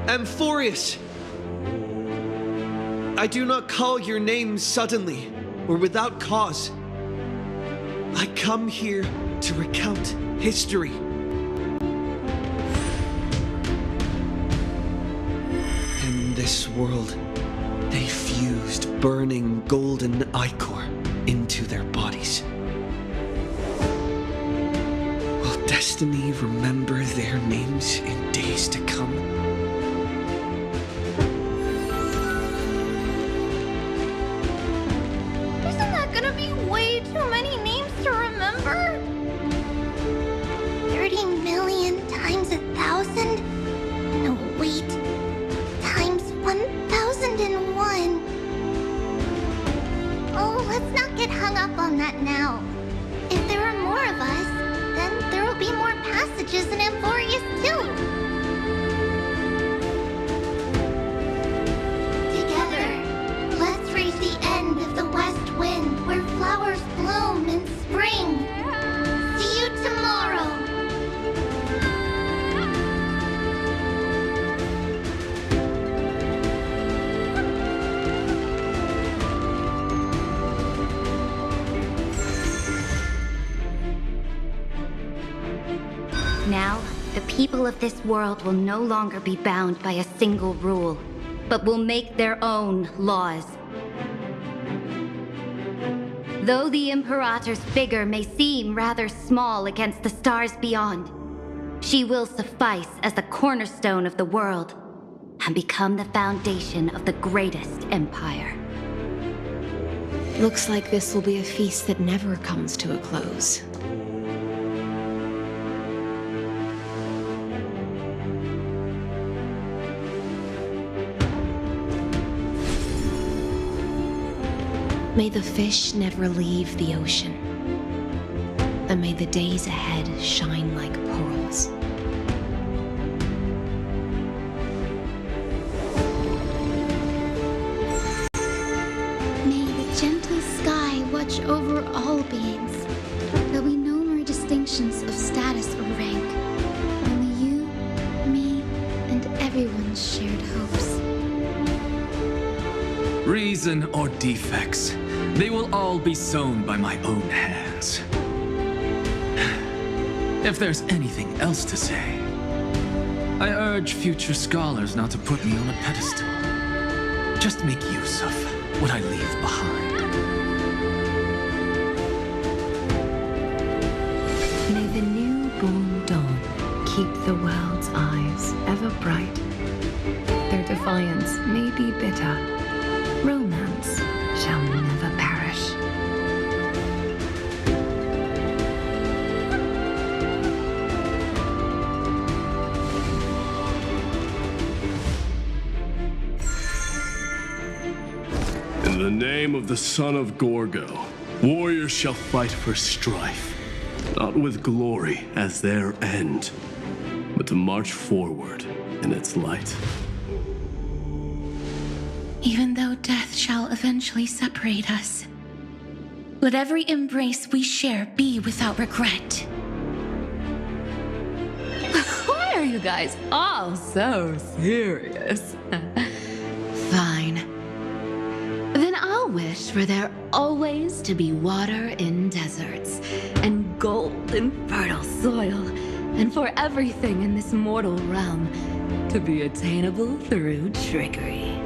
Amphoreus! I do not call your name suddenly or without cause. I come here to recount history. In this world, they fused burning golden ichor into their bodies. Will destiny remember their names in days to come? Isn't that gonna be way too many names to remember? 30 million times 1,000? No, wait. Times 1,001. Oh, let's not get hung up on that now. If there are more of us, then there will be more passages in Amphoreus too. Together, let's raise the end of the west wind where flowers bloom in spring. See you tomorrow. Now, the people of this world will no longer be bound by a single rule, but will make their own laws. Though the Imperator's figure may seem rather small against the stars beyond, she will suffice as the cornerstone of the world and become the foundation of the greatest empire. Looks like this will be a feast that never comes to a close. May the fish never leave the ocean, and may the days ahead shine like pearls. May the gentle sky watch over all beings. There'll be no more distinctions of status or rank. Only you, me, and everyone's shared hopes. Reason or defects, they will all be sown by my own hands. If there's anything else to say, I urge future scholars not to put me on a pedestal. Just make use of what I leave behind. May the newborn dawn keep the world's eyes ever bright. Their defiance may be bitter. Romance shall never perish. In the name of the son of Gorgo, warriors shall fight for strife, not with glory as their end, but to march forward in its light. Even though death shall eventually separate us, let every embrace we share be without regret. Why are you guys all so serious? Fine. Then I'll wish for there always to be water in deserts, and gold in fertile soil, and for everything in this mortal realm to be attainable through trickery.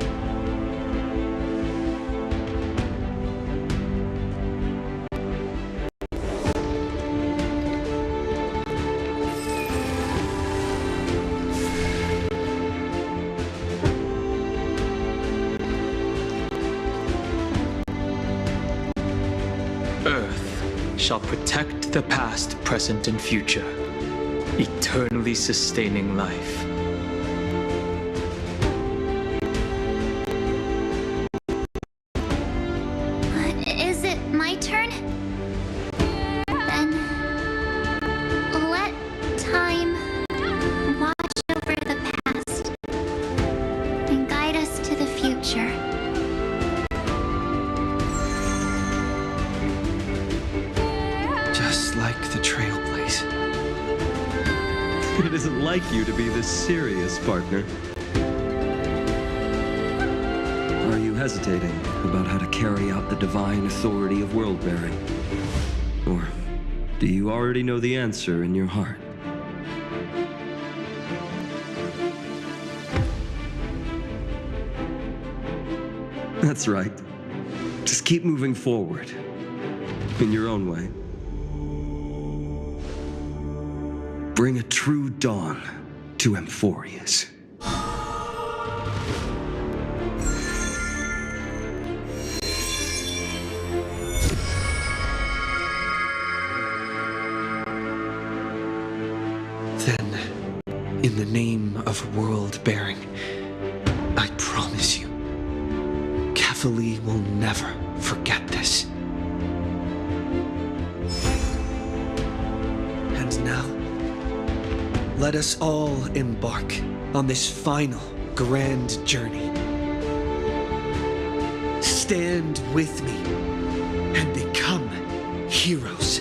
Shall protect the past, present, and future, eternally sustaining life. doesn't like you to be this serious, partner. Are you hesitating about how to carry out the divine authority of world-bearing? Or do you already know the answer in your heart? That's right. Just keep moving forward. In your own way. Bring a true dawn to Amphoreus. Then, in the name of world-bearing, I promise you, Kefali will never forget this. And now, let us all embark on this final grand journey. Stand with me and become heroes.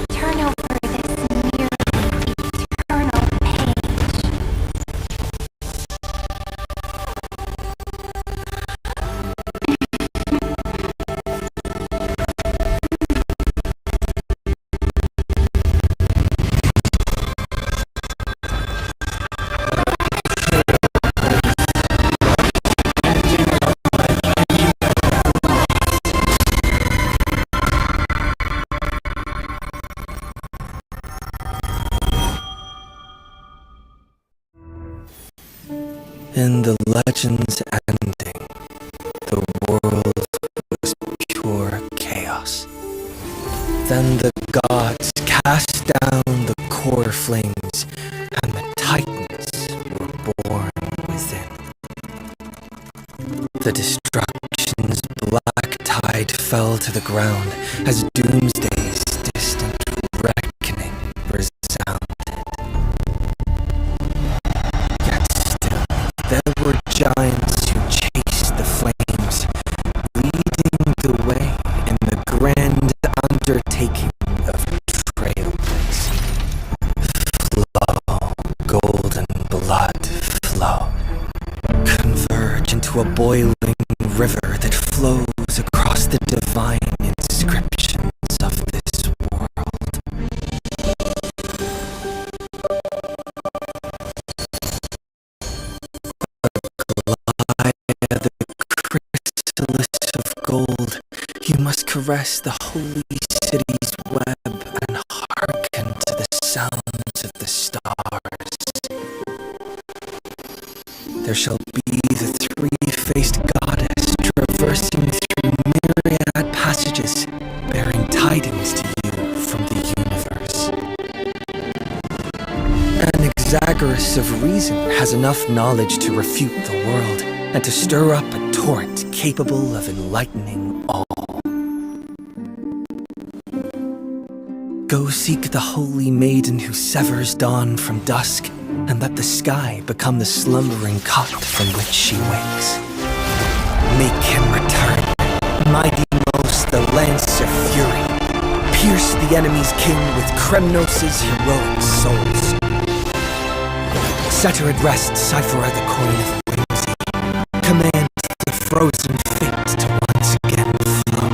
Turn over this nearly eternal page. In the legend's ending, the world was pure chaos. Then the gods cast down the core flames, and the titans were born within. The destruction's black tide fell to the ground as doomsday's distant reckoning resounded. There were giants who chased the flames, leading the way in the grand undertaking of Trailblaze. Flow, golden blood, flow. Converge into a boiling river that flows across the divine inscriptions of this world. Gold, you must caress the holy city's web and hearken to the sounds of the stars. There shall be the three-faced goddess traversing through myriad passages, bearing tidings to you from the universe. Anaxagoras of reason has enough knowledge to refute the world and to stir up a torrent capable of enlightening all. Go seek the holy maiden who severs dawn from dusk, and let the sky become the slumbering cot from which she wakes. Make him return, mighty most the lance of fury. Pierce the enemy's king with Kremnos' heroic souls. Set her at rest, cipher the coin of whimsy. Command the frozen fate to once again flow.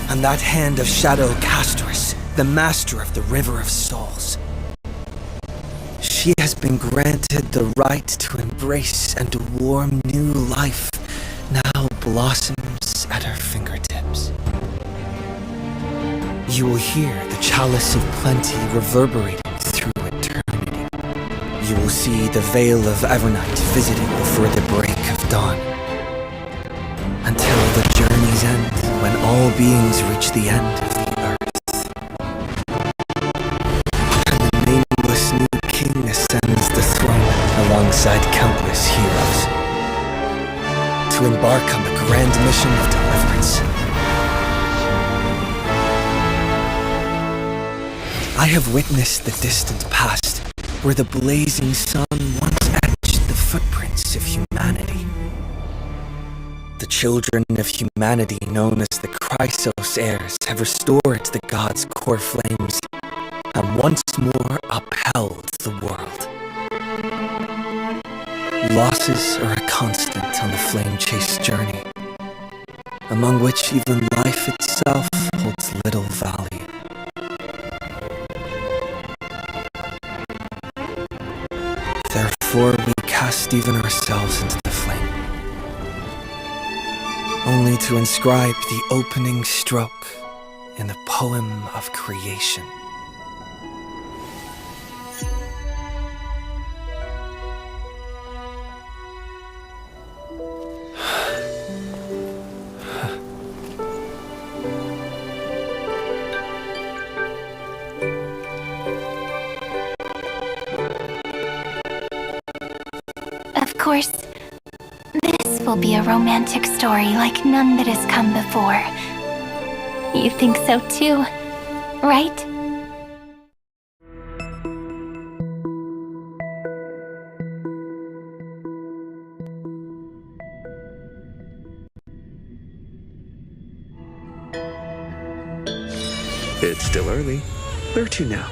And that hand of Shadow Castress, the master of the River of Souls. She has been granted the right to embrace and to warm new life, now blossoms at her fingertips. You will hear the chalice of plenty reverberating through eternity. You will see the veil of Evernight visiting before the break of dawn. Until the journey's end, when all beings reach the end of the earth. And the nameless new king ascends the throne alongside countless heroes. To embark on the grand mission of deliverance. I have witnessed the distant past, where the blazing sun once etched the footprints of humanity. The children of humanity known as the Chrysos heirs have restored the gods' core flames and once more upheld the world. Losses are a constant on the flame chase journey, among which even life itself holds little value. Therefore, we cast even ourselves into the flame, only to inscribe the opening stroke in the poem of creation. Of course, this will be a romantic story like none that has come before. You think so too, right? It's still early. Where to now?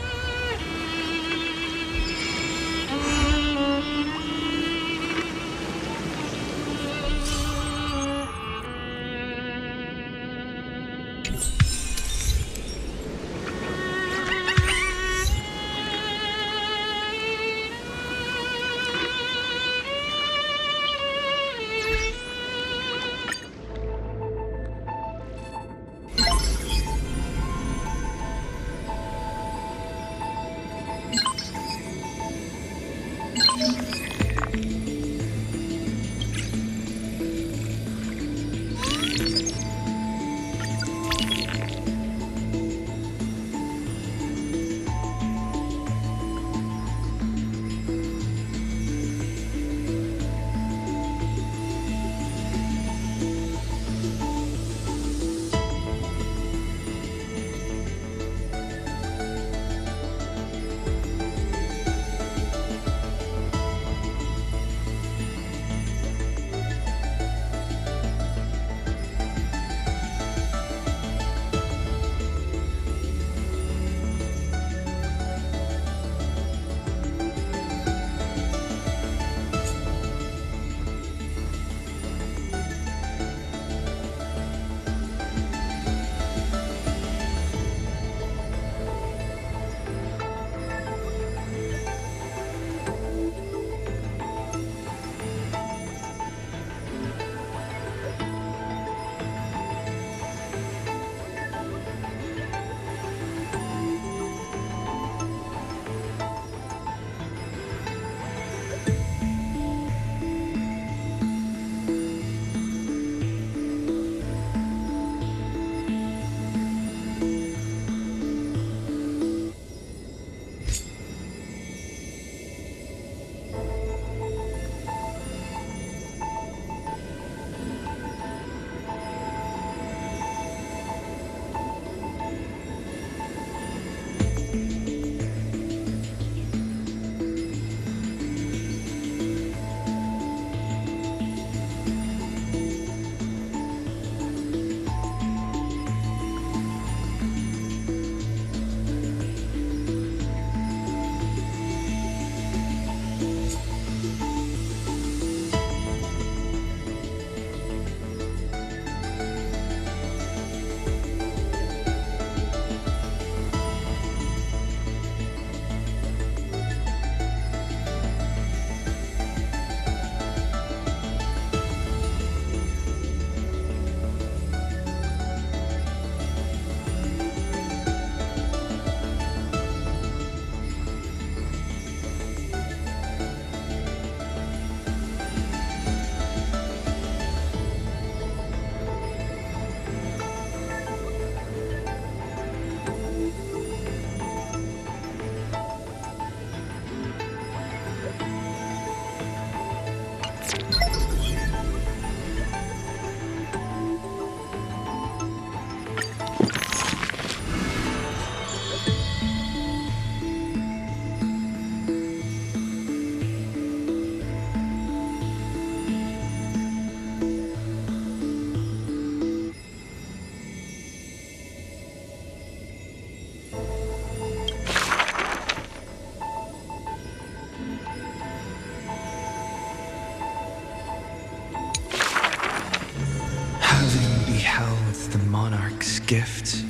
held the monarch's gift,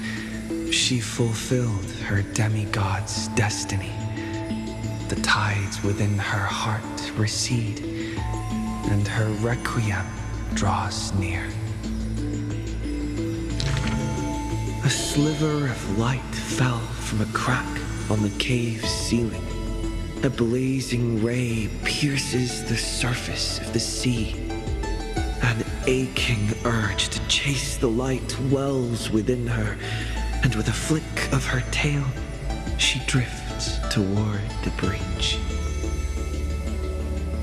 she fulfilled her demigod's destiny. The tides within her heart recede, and her requiem draws near. A sliver of light fell from a crack on the cave's ceiling. A blazing ray pierces the surface of the sea. An aching urge to chase the light wells within her, and with a flick of her tail, she drifts toward the breach.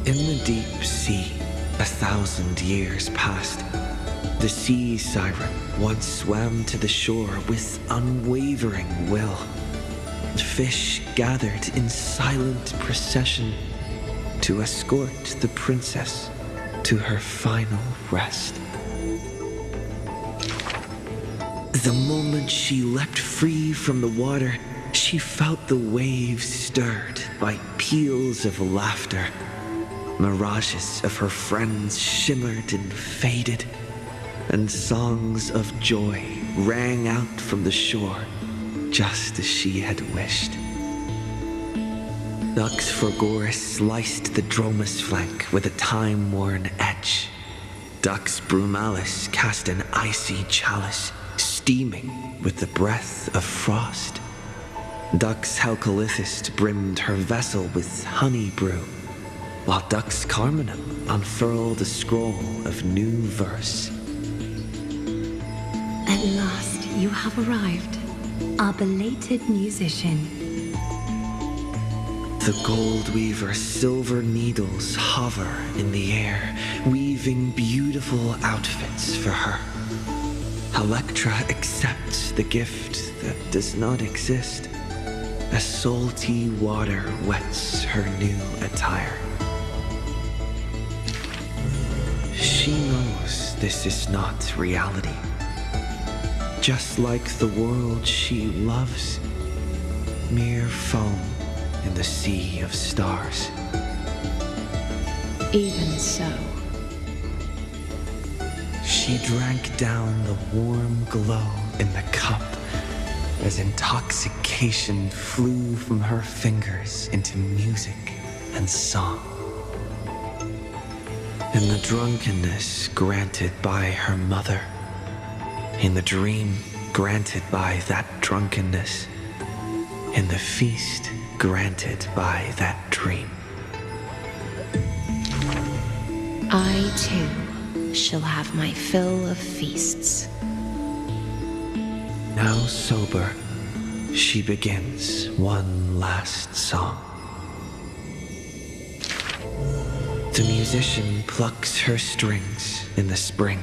In the deep sea, 1,000 years passed. The sea siren once swam to the shore with unwavering will. Fish gathered in silent procession to escort the princess to her final rest. The moment she leapt free from the water, she felt the waves stirred by peals of laughter. Mirages of her friends shimmered and faded, and songs of joy rang out from the shore, just as she had wished. Dux Forgoris sliced the Dromus flank with a time-worn edge. Dux Brumalis cast an icy chalice, steaming with the breath of frost. Dux Helcolithist brimmed her vessel with honey brew, while Dux Carminum unfurled a scroll of new verse. At last you have arrived, our belated musician. The gold weaver's silver needles hover in the air, weaving beautiful outfits for her. Electra accepts the gift that does not exist, as salty water wets her new attire. She knows this is not reality. Just like the world she loves, mere foam in the sea of stars. Even so. She drank down the warm glow in the cup as intoxication flew from her fingers into music and song. In the drunkenness granted by her mother, in the dream granted by that drunkenness, in the feast granted by that dream. I, too, shall have my fill of feasts. Now sober, she begins one last song. The musician plucks her strings in the spring,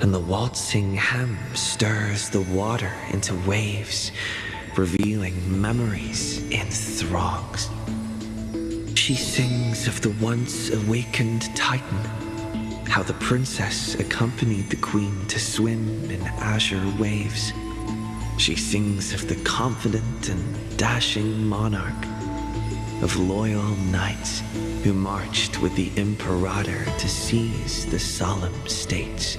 and the waltzing hem stirs the water into waves, revealing memories in throngs. She sings of the once awakened Titan, how the princess accompanied the queen to swim in azure waves. She sings of the confident and dashing monarch, of loyal knights who marched with the imperator to seize the solemn states.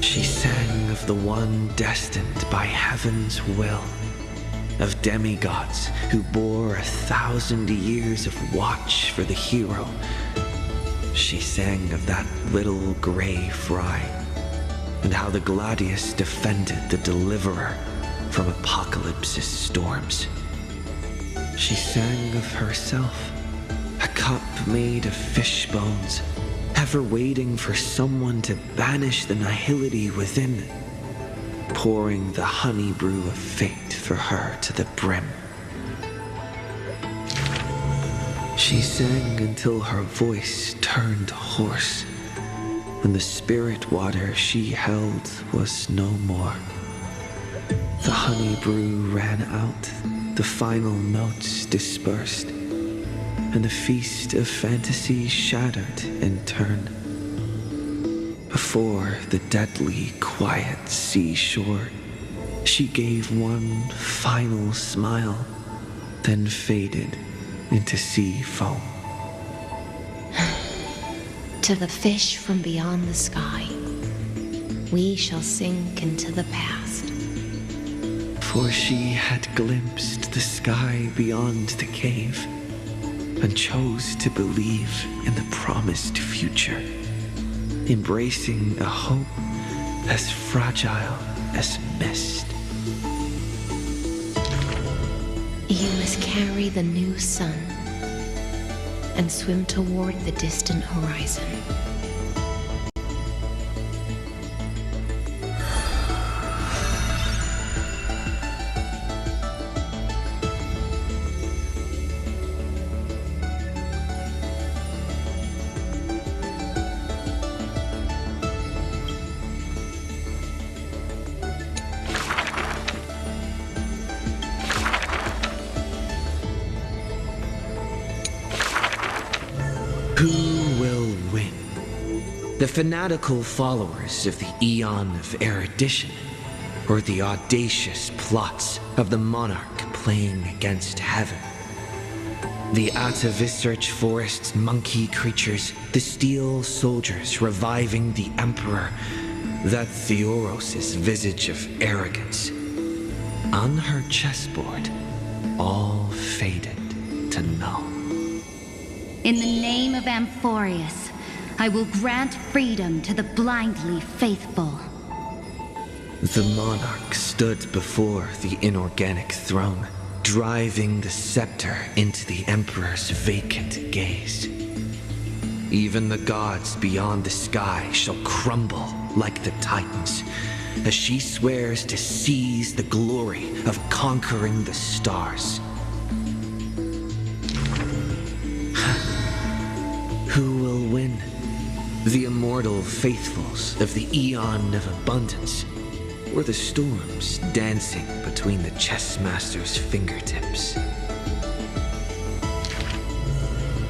She sang of the one destined by heaven's will, of demigods who bore 1,000 years of watch for the hero. She sang of that little gray fry, and how the Gladius defended the deliverer from apocalypse's storms. She sang of herself, a cup made of fish bones, ever waiting for someone to banish the nihility within, pouring the honey brew of fate for her to the brim. She sang until her voice turned hoarse, and the spirit water she held was no more. The honey brew ran out, the final notes dispersed, and the feast of fantasy shattered in turn. Before the deadly quiet seashore, she gave one final smile, then faded into sea foam. To the fish from beyond the sky, we shall sink into the past. For she had glimpsed the sky beyond the cave, and chose to believe in the promised future, embracing a hope as fragile as mist. You must carry the new sun and swim toward the distant horizon. Who will win? The fanatical followers of the Aeon of Erudition, or the audacious plots of the monarch playing against heaven? The Atavissearch Forest's monkey creatures, the steel soldiers reviving the Emperor, that Theoros' visage of arrogance. On her chessboard, all faded to null. In the name of Amphoreus, I will grant freedom to the blindly faithful. The monarch stood before the inorganic throne, driving the scepter into the Emperor's vacant gaze. Even the gods beyond the sky shall crumble like the Titans, as she swears to seize the glory of conquering the stars. Who will win? The immortal faithfuls of the Aeon of Abundance, or the storms dancing between the chess master's fingertips?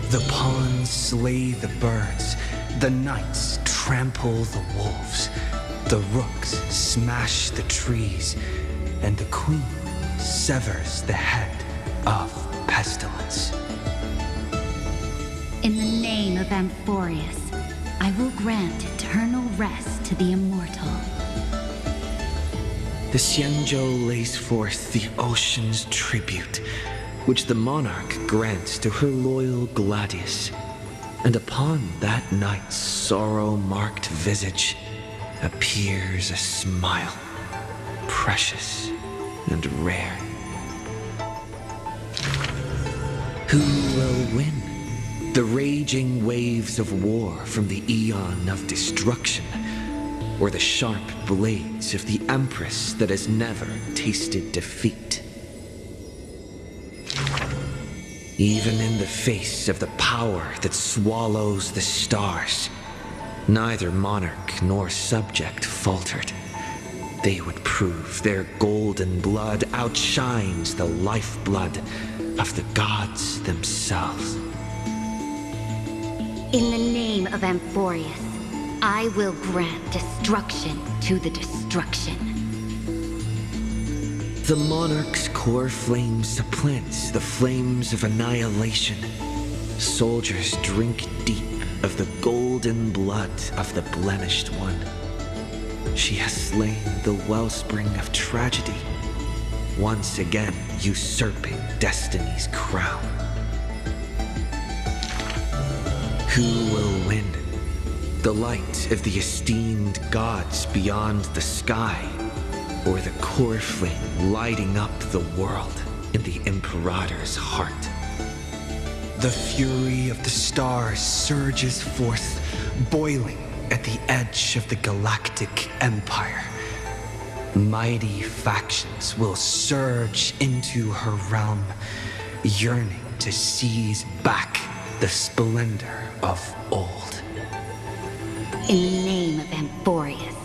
The pawns slay the birds, the knights trample the wolves, the rooks smash the trees, and the queen severs the head of pestilence. In the name of Amphoreus, I will grant eternal rest to the immortal. The Xianzhou lays forth the ocean's tribute, which the monarch grants to her loyal Gladius. And upon that night's sorrow-marked visage appears a smile, precious and rare. Who will win? The raging waves of war from the Aeon of Destruction, or the sharp blades of the Empress that has never tasted defeat? Even in the face of the power that swallows the stars, neither monarch nor subject faltered. They would prove their golden blood outshines the lifeblood of the gods themselves. In the name of Amphoreus, I will grant destruction to the destruction. The monarch's core flame supplants the flames of annihilation. Soldiers drink deep of the golden blood of the blemished one. She has slain the wellspring of tragedy, once again usurping destiny's crown. Who will win? The light of the esteemed gods beyond the sky, or the core flame lighting up the world in the Imperator's heart? The fury of the stars surges forth, boiling at the edge of the galactic empire. Mighty factions will surge into her realm, yearning to seize back the splendor of old. In the name of Amphoreus.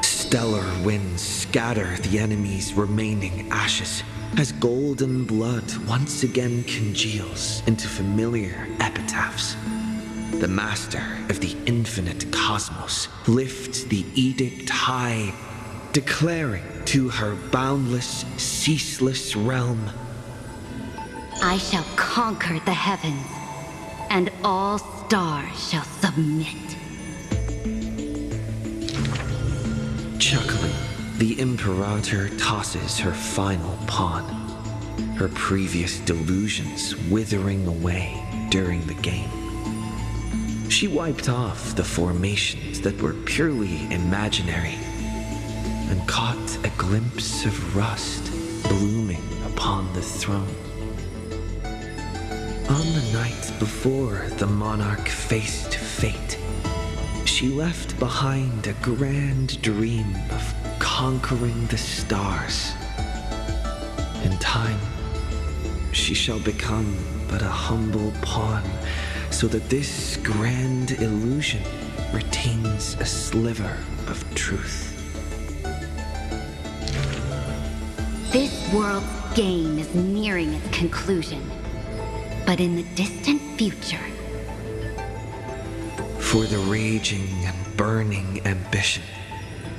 Stellar winds scatter the enemy's remaining ashes as golden blood once again congeals into familiar epitaphs. The master of the infinite cosmos lifts the edict high, declaring to her boundless, ceaseless realm, I shall conquer the heavens, and all stars shall submit. Chuckling, the Imperator tosses her final pawn, her previous delusions withering away during the game. She wiped off the formations that were purely imaginary and caught a glimpse of rust blooming upon the throne. On the night before the monarch faced fate, she left behind a grand dream of conquering the stars. In time, she shall become but a humble pawn, so that this grand illusion retains a sliver of truth. This world's game is nearing its conclusion, but in the distant future, For the raging and burning ambition,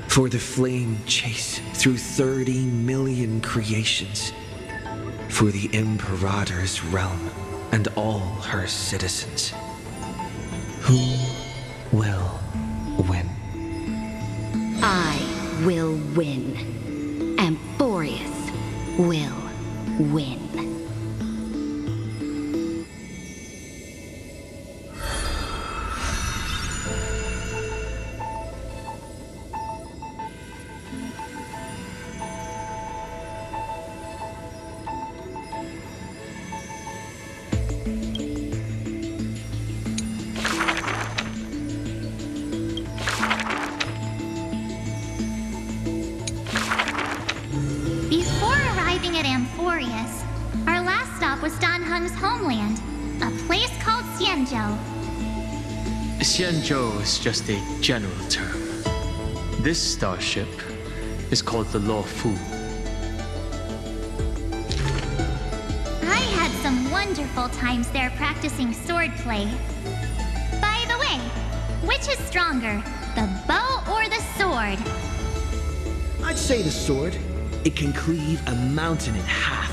for the flame chase through 30 million creations, for the Imperator's realm and all her citizens. Who will win? I will win. Amphoreus will win. Before arriving at Amphoreus, our last stop was Dan Heng's homeland, a place called Xianzhou. Xianzhou is just a general term. This starship is called the Luofu. I had some wonderful times there practicing swordplay. By the way, which is stronger, the bow or the sword? I'd say the sword. It can cleave a mountain in half.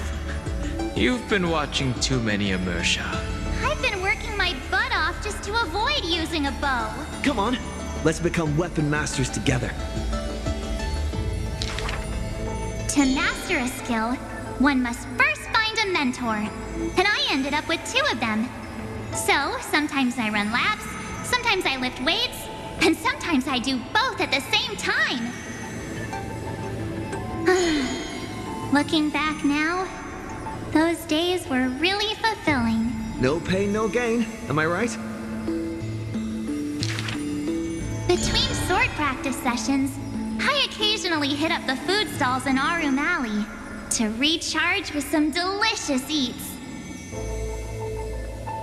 You've been watching too many immersia. I've been working my butt off just to avoid using a bow. Come on, let's become weapon masters together. To master a skill, one must first find a mentor. And I ended up with 2 of them. So, sometimes I run laps, sometimes I lift weights, and sometimes I do both at the same time. Looking back now, those days were really fulfilling. No pain, no gain. Am I right? Between sword practice sessions, I occasionally hit up the food stalls in Arum Alley to recharge with some delicious eats.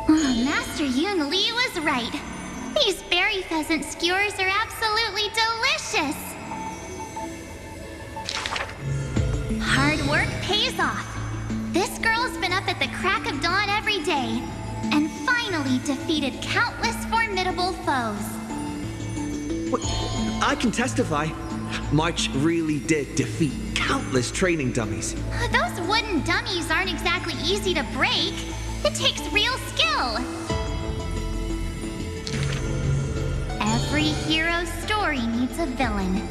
Master Yun Li was right. These berry pheasant skewers are absolutely delicious. Hard work pays off. This girl's been up at the crack of dawn every day and finally defeated countless formidable foes. What? I can testify. March really did defeat countless training dummies. Those wooden dummies aren't exactly easy to break. It takes real skill. Every hero's story needs a villain.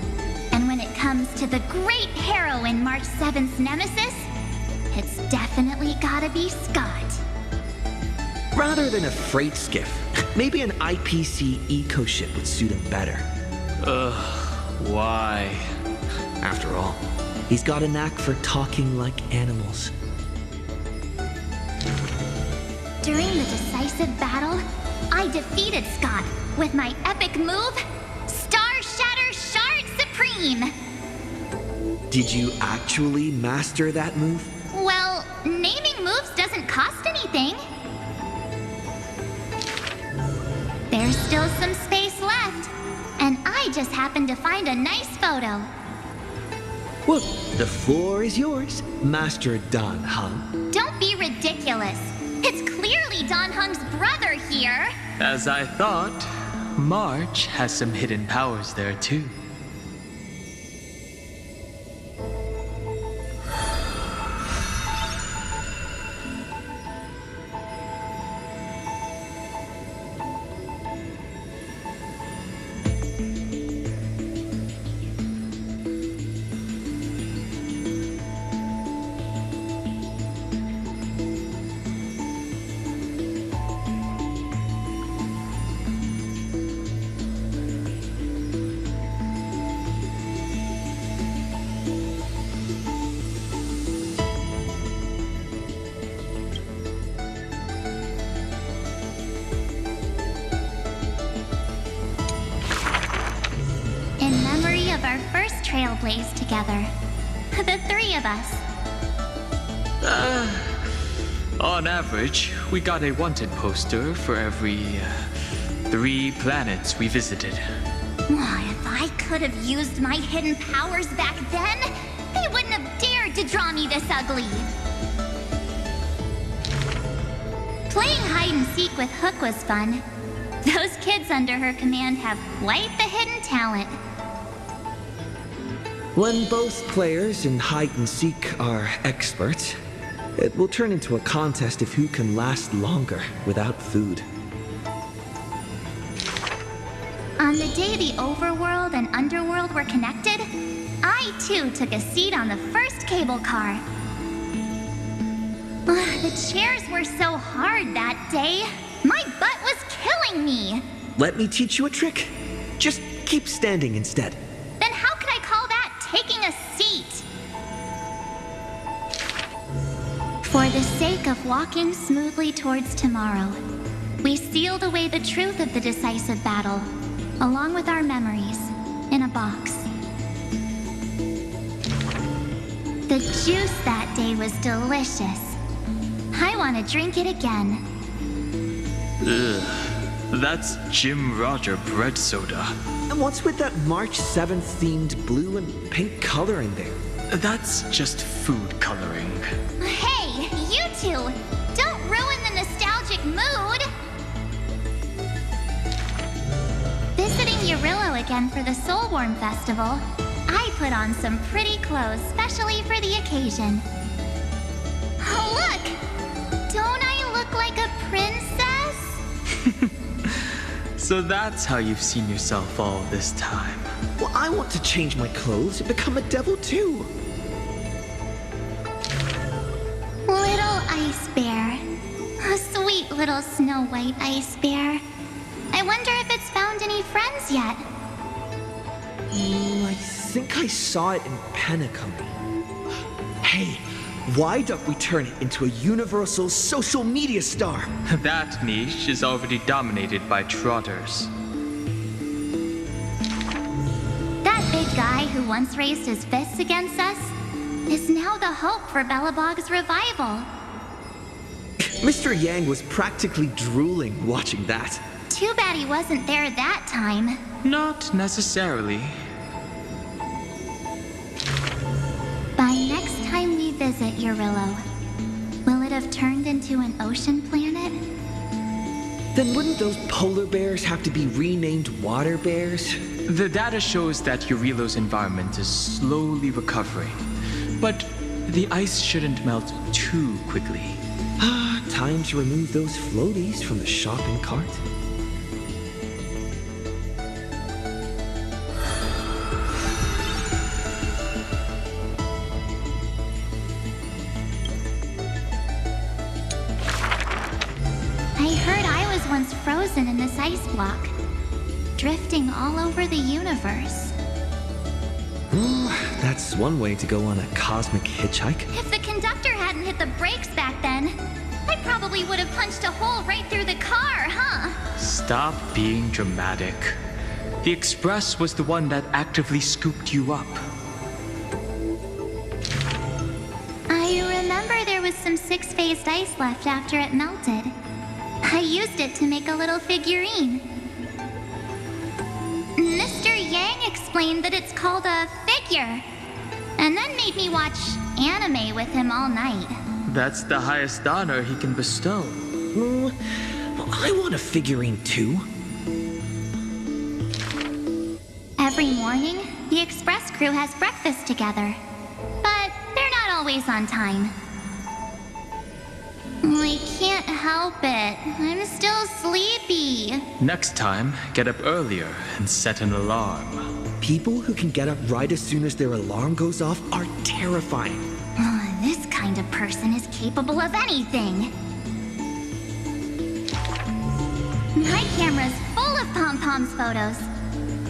And when it comes to the great heroine March 7th's nemesis, it's definitely gotta be Scott. Rather than a freight skiff, maybe an IPC eco-ship would suit him better. Why? After all, he's got a knack for talking like animals. During the decisive battle, I defeated Scott with my epic move, Star Shatter Shard Supreme. Did you actually master that move? Well, naming moves doesn't cost anything. There's still some space left, and I just happened to find a nice photo. Well, the floor is yours, Master Dan Heng. Don't be ridiculous. It's clearly Dan Heng's brother here. As I thought, March has some hidden powers there too. trailblaze together. The three of us. On average, we got a wanted poster for every 3 planets we visited. If I could have used my hidden powers back then, they wouldn't have dared to draw me this ugly. Playing hide and seek with Hook was fun. Those kids under her command have quite the hidden talent. When both players in hide and seek are experts, it will turn into a contest of who can last longer without food. On the day the overworld and underworld were connected, I too took a seat on the first cable car. The chairs were so hard that day. My butt was killing me. Let me teach you a trick. Just keep standing instead. Then how could I call that taking a seat? For the sake of walking smoothly towards tomorrow, we sealed away the truth of the decisive battle, along with our memories, in a box. The juice that day was delicious. I want to drink it again. Ugh, that's Jim Roger bread soda. And what's with that March 7th themed blue and pink color in there? That's just food coloring. Hey, you two! Don't ruin the nostalgic mood! Visiting Urillo again for the Soulworm Festival, I put on some pretty clothes specially for the occasion. Oh, look! Don't I look like a princess? So that's how you've seen yourself all this time. Well, I want to change my clothes and become a devil too. Little ice bear. A sweet little Snow White ice bear. I wonder if it's found any friends yet. I think I saw it in Penacony. Hey, why don't we turn it into a universal social media star? That niche is already dominated by trotters. That big guy who once raised his fists against us is now the hope for Belobog's revival. Mr. Yang was practically drooling watching that. Too bad he wasn't there that time. Not necessarily. By next time we visit Urillo, will it have turned into an ocean planet? Then wouldn't those polar bears have to be renamed water bears? The data shows that Urillo's environment is slowly recovering, but the ice shouldn't melt too quickly. Time to remove those floaties from the shopping cart. I heard I was once frozen in this ice block, drifting all over the universe. That's one way to go on a cosmic hitchhike. If the conductor hadn't hit the brakes back then, I probably would have punched a hole right through the car, huh? Stop being dramatic. The Express was the one that actively scooped you up. I remember there was some six-phased ice left after it melted. I used it to make a little figurine. Mr. Yang explained that it's called a figure, and then made me watch anime with him all night. That's the highest honor he can bestow. I want a figurine too. Every morning, the Express crew has breakfast together, but they're not always on time. I can't help it. I'm still sleepy. Next time, get up earlier and set an alarm. People who can get up right as soon as their alarm goes off are terrifying. This kind of person is capable of anything. My camera's full of Pom-Pom's photos.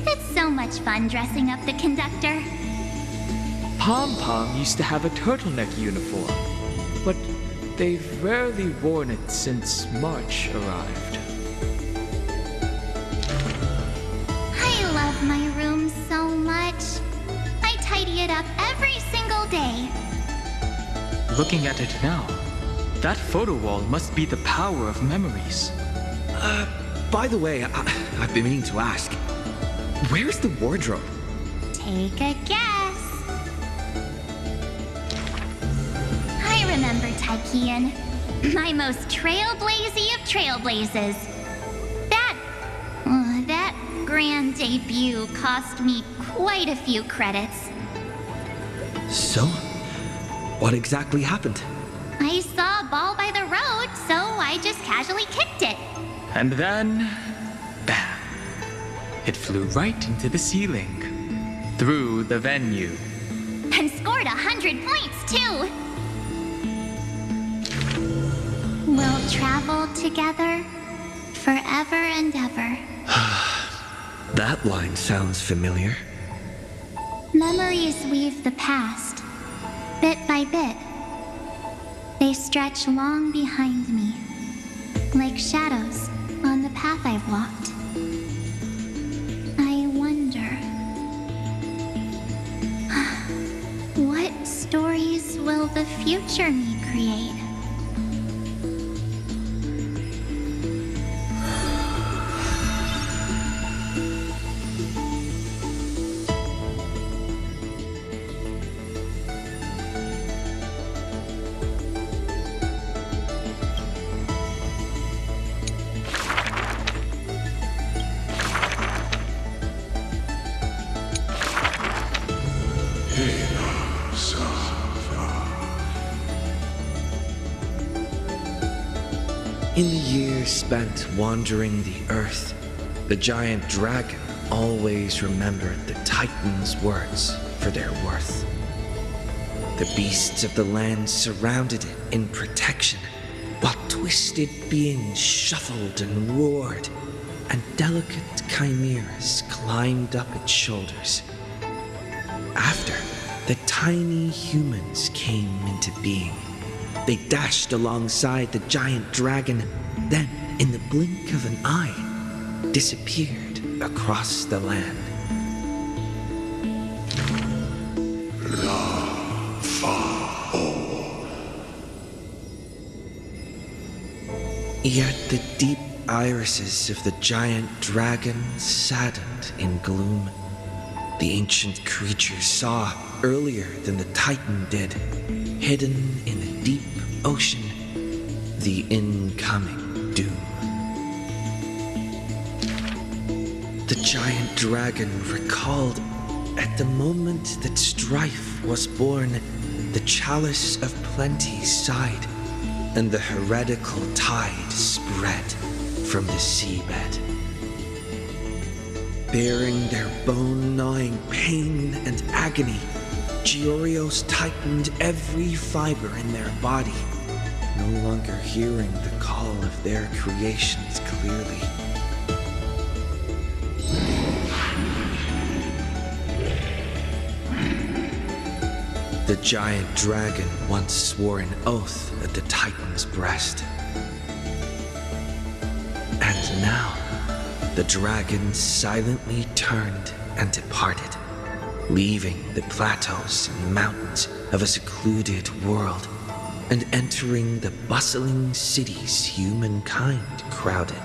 It's so much fun dressing up the conductor. Pom-Pom used to have a turtleneck uniform, but they've rarely worn it since March arrived. I love my room so much. I all day. Looking at it now, that photo wall must be the power of memories. By the way, I've been meaning to ask, where's the wardrobe? Take a guess. I remember Tychean, my most trailblazy of trailblazes. That grand debut cost me quite a few credits. So, what exactly happened? I saw a ball by the road, so I just casually kicked it. And then, bam! It flew right into the ceiling, through the venue. And scored 100 points, too. We'll travel together forever and ever. That line sounds familiar. Memories weave the past, bit by bit. They stretch long behind me, like shadows on the path I've walked. I wonder, what stories will the future me create? In the years spent wandering the earth, the giant dragon always remembered the Titan's words for their worth. The beasts of the land surrounded it in protection, while twisted beings shuffled and roared, and delicate chimeras climbed up its shoulders. After the tiny humans came into being, they dashed alongside the giant dragon, then, in the blink of an eye, disappeared across the land. Yet the deep irises of the giant dragon saddened in gloom. The ancient creature saw, earlier than the Titan did, hidden in the deep ocean, the incoming doom. The giant dragon recalled, at the moment that strife was born, the chalice of plenty sighed, and the heretical tide spread from the seabed. Bearing their bone-gnawing pain and agony, Giorios tightened every fiber in their body, no longer hearing the call of their creations clearly. The giant dragon once swore an oath at the Titan's breast. And now, the dragon silently turned and departed, leaving the plateaus and mountains of a secluded world and entering the bustling cities humankind crowded.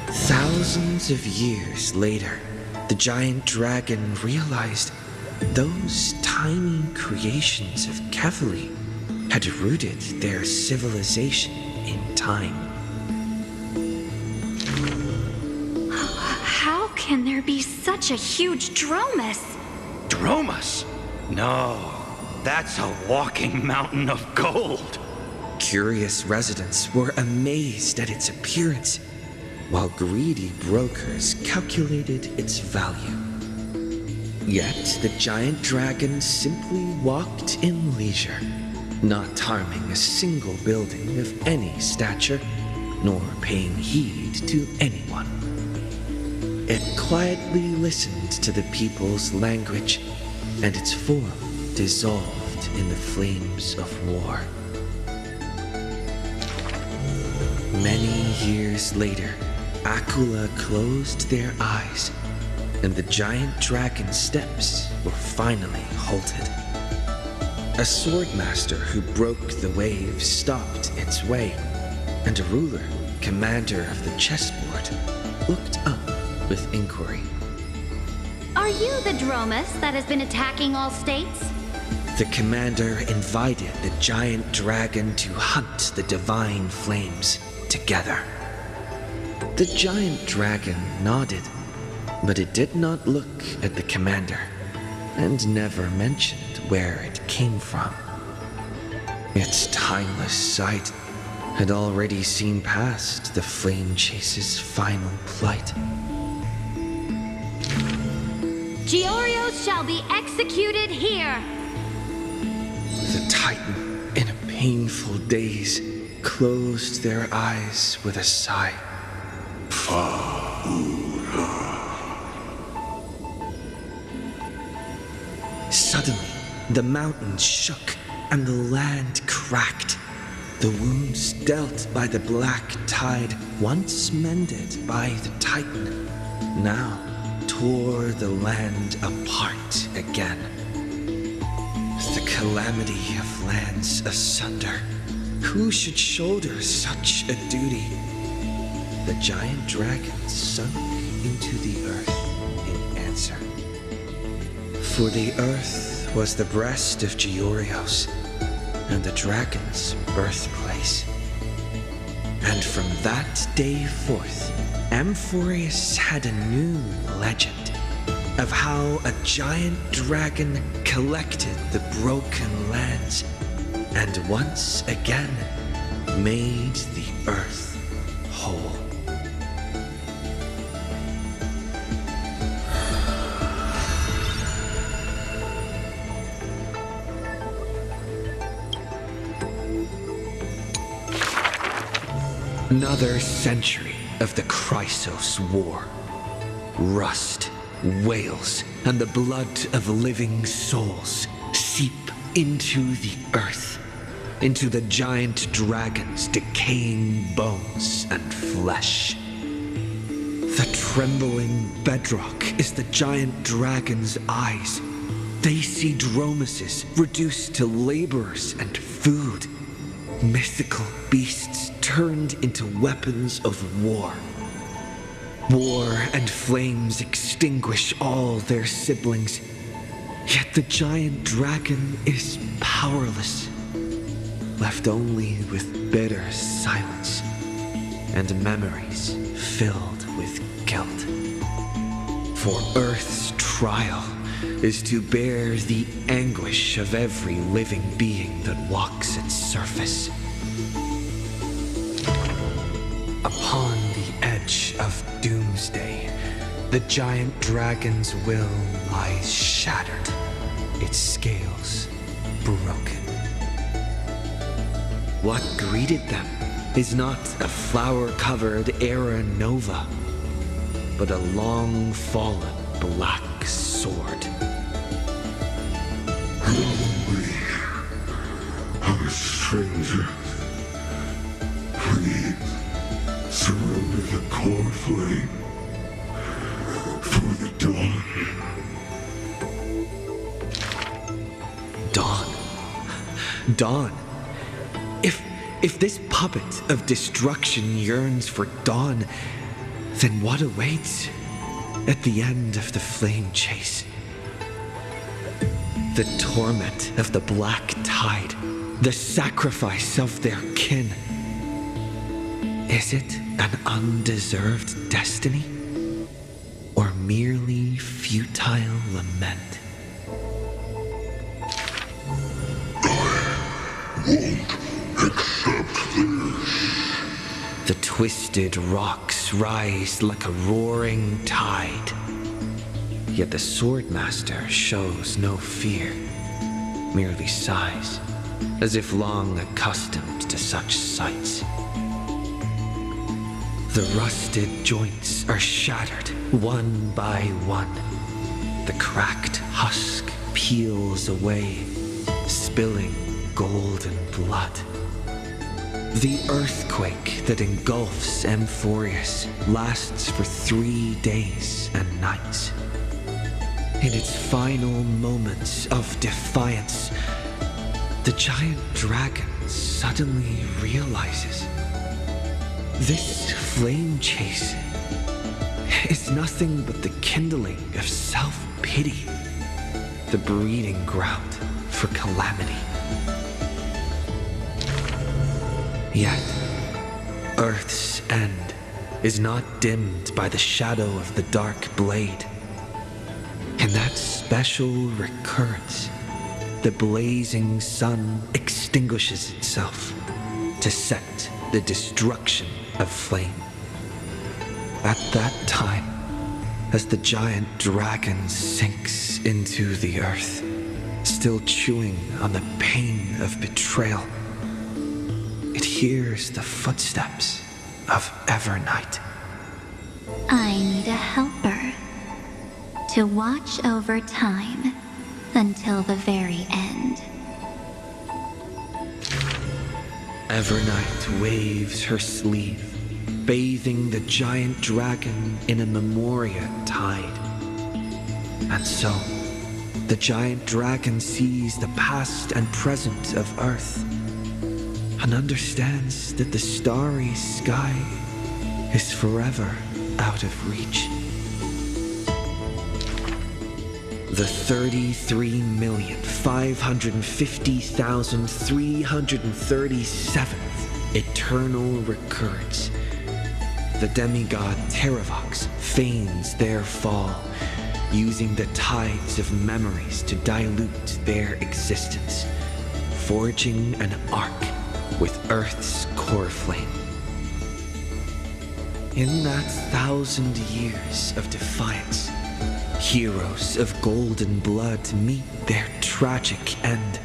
Thousands of years later, the giant dragon realized those tiny creations of Kefali had rooted their civilization in time. How can there be such a huge Dromus? Dromus? No, that's a walking mountain of gold. Curious residents were amazed at its appearance, while greedy brokers calculated its value. Yet the giant dragon simply walked in leisure, not harming a single building of any stature, nor paying heed to anyone. It quietly listened to the people's language, and its form dissolved in the flames of war. Many years later, Akula closed their eyes, and the giant dragon steps were finally halted. A swordmaster who broke the waves stopped its way, and a ruler, commander of the chessboard, looked up with inquiry. Are you the Dromus that has been attacking all states? The commander invited the giant dragon to hunt the divine flames together. The giant dragon nodded, but it did not look at the commander, and never mentioned where it came from. Its timeless sight had already seen past the flame chase's final plight. Georios shall be executed here! The Titan, in a painful daze, closed their eyes with a sigh. Suddenly, the mountains shook and the land cracked. The wounds dealt by the black tide, once mended by the Titan, now tore the land apart again. The calamity of lands asunder. Who should shoulder such a duty? The giant dragon sunk into the earth in answer. For the earth was the breast of Georios, and the dragon's birthplace. And from that day forth, Amphoreus had a new legend of how a giant dragon collected the broken lands and once again made the earth whole. Another century of the Chrysos War. Rust, wails, and the blood of living souls seep into the earth, into the giant dragon's decaying bones and flesh. The trembling bedrock is the giant dragon's eyes. They see Dromuses reduced to laborers and food. Mythical beasts turned into weapons of war. War and flames extinguish all their siblings. Yet the giant dragon is powerless, left only with bitter silence and memories filled with guilt. For Earth's trial is to bear the anguish of every living being that walks its surface. Upon the edge of doomsday, the giant dragon's will lies shattered, its scales broken. What greeted them is not a flower-covered era nova, but a long-fallen black sword. I'm a stranger. Please, surrender the core flame for the dawn. Dawn. Dawn. If this puppet of destruction yearns for dawn, then what awaits at the end of the flame chase? The torment of the black tide, the sacrifice of their kin. Is it an undeserved destiny, or merely futile lament? The twisted rocks rise like a roaring tide. Yet the swordmaster shows no fear, merely sighs, as if long accustomed to such sights. The rusted joints are shattered one by one. The cracked husk peels away, spilling golden blood. The earthquake that engulfs Amphoreus lasts for 3 days and nights. In its final moments of defiance, the giant dragon suddenly realizes this flame chase is nothing but the kindling of self-pity, the breeding ground for calamity. Yet, Earth's end is not dimmed by the shadow of the dark blade. In that special recurrence, the blazing sun extinguishes itself to set the destruction of flame. At that time, as the giant dragon sinks into the earth, still chewing on the pain of betrayal, it hears the footsteps of Evernight. I need a helper to watch over time until the very end. Evernight waves her sleeve, bathing the giant dragon in a memoria tide. And so, the giant dragon sees the past and present of Earth, and understands that the starry sky is forever out of reach. The 33,550,337th eternal recurrence. The demigod Terravox feigns their fall, using the tides of memories to dilute their existence, forging an arc with Earth's core flame. In that 1,000 years of defiance, heroes of golden blood meet their tragic end,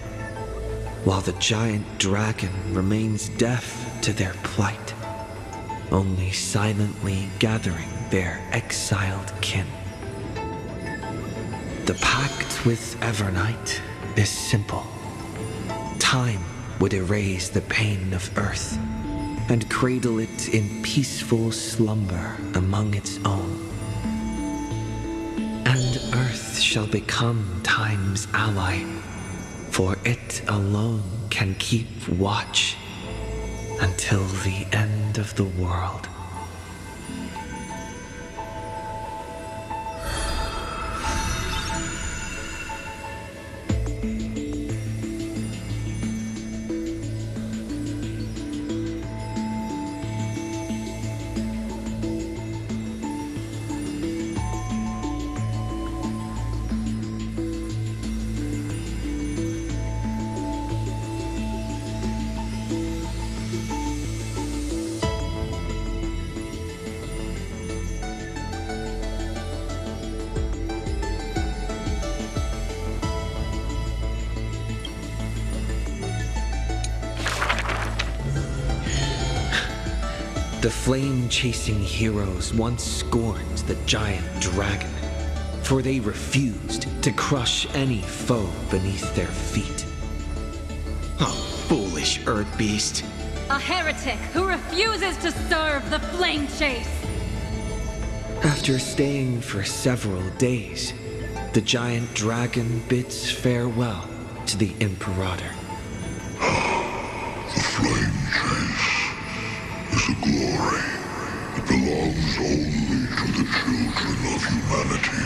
while the giant dragon remains deaf to their plight, only silently gathering their exiled kin. The pact with Evernight is simple. Time would erase the pain of Earth and cradle it in peaceful slumber among its own. And Earth shall become Time's ally, for it alone can keep watch until the end of the world. The flame-chasing heroes once scorned the giant dragon, for they refused to crush any foe beneath their feet. Oh, foolish earth beast. A heretic who refuses to serve the flame chase. After staying for several days, the giant dragon bids farewell to the Imperator. The flame chase is a glory that belongs only to the children of humanity.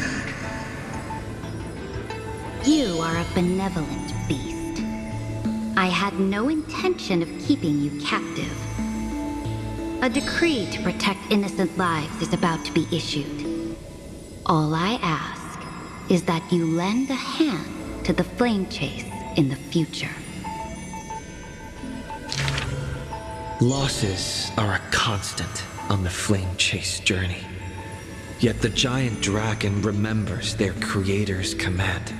You are a benevolent beast. I had no intention of keeping you captive. A decree to protect innocent lives is about to be issued. All I ask is that you lend a hand to the flame chase in the future. Losses are a constant on the flame chase journey. Yet the giant dragon remembers their creator's command.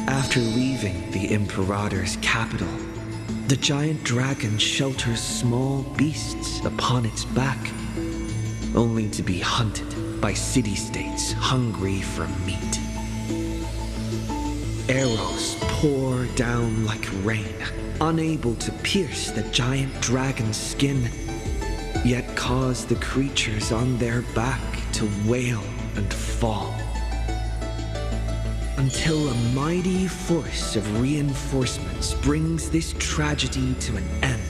After leaving the Imperator's capital, the giant dragon shelters small beasts upon its back, only to be hunted by city-states hungry for meat. Arrows pour down like rain, unable to pierce the giant dragon's skin, yet cause the creatures on their back to wail and fall. Until a mighty force of reinforcements brings this tragedy to an end.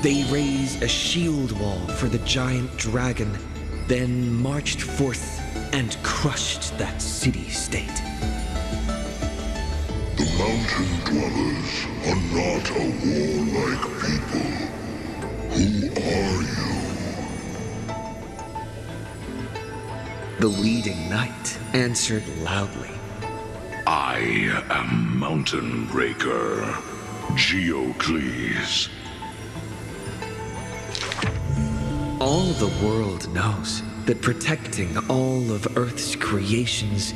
They raise a shield wall for the giant dragon, then marched forth and crushed that city-state. The mountain dwellers are not a warlike people. Who are you? The leading knight answered loudly. I am Mountain Breaker, Geocles. All the world knows that protecting all of Earth's creations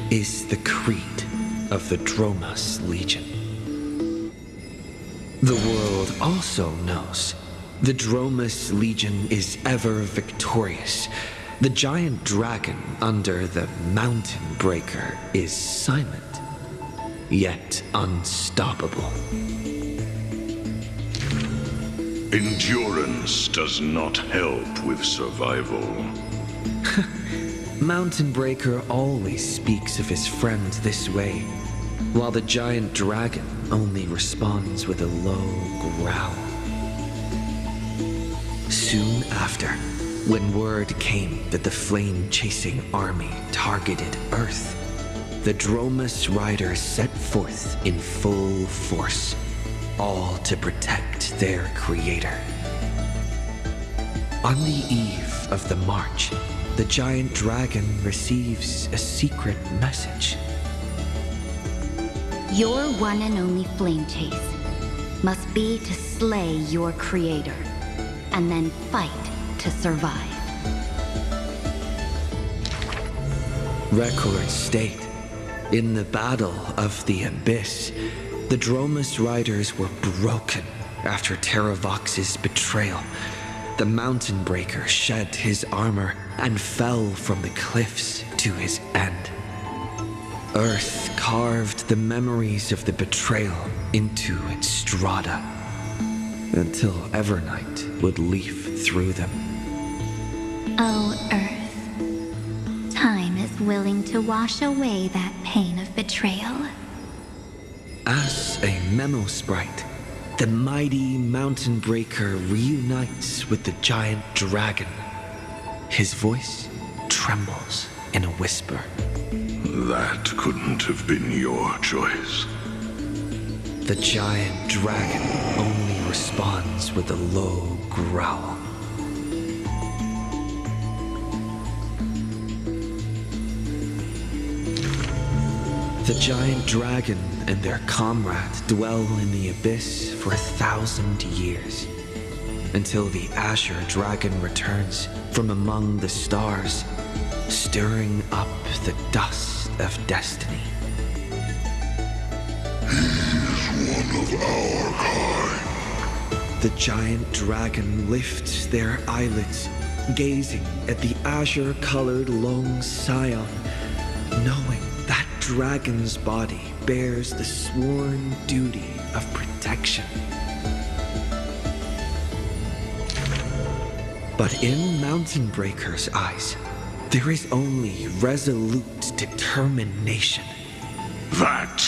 is the creed of the Dromas Legion. The world also knows the Dromas Legion is ever victorious. The giant dragon under the Mountain Breaker is silent, yet unstoppable. Endurance does not help with survival. Mountain Breaker always speaks of his friend this way, while the giant dragon only responds with a low growl. Soon after, when word came that the flame-chasing army targeted Earth, the Dromas riders set forth in full force, all to protect their creator. On the eve of the march, the giant dragon receives a secret message. Your one and only flame chase must be to slay your creator, and then fight to survive. Records state, in the Battle of the Abyss, the Dromas riders were broken after Terravox's betrayal. The Mountain Breaker shed his armor and fell from the cliffs to his end. Earth carved the memories of the betrayal into its strata, until Evernight would leaf through them. Oh, Earth. Time is willing to wash away that pain of betrayal. As a memo sprite, the mighty Mountain Breaker reunites with the giant dragon. His voice trembles in a whisper. That couldn't have been your choice. The giant dragon only responds with a low growl. The giant dragon and their comrade dwell in the abyss for 1,000 years, until the Azure dragon returns from among the stars, stirring up the dust of destiny. He is one of our kind. The giant dragon lifts their eyelids, gazing at the azure-colored long scion, knowing that dragon's body bears the sworn duty of protection. But in Mountain Breaker's eyes, there is only resolute determination. That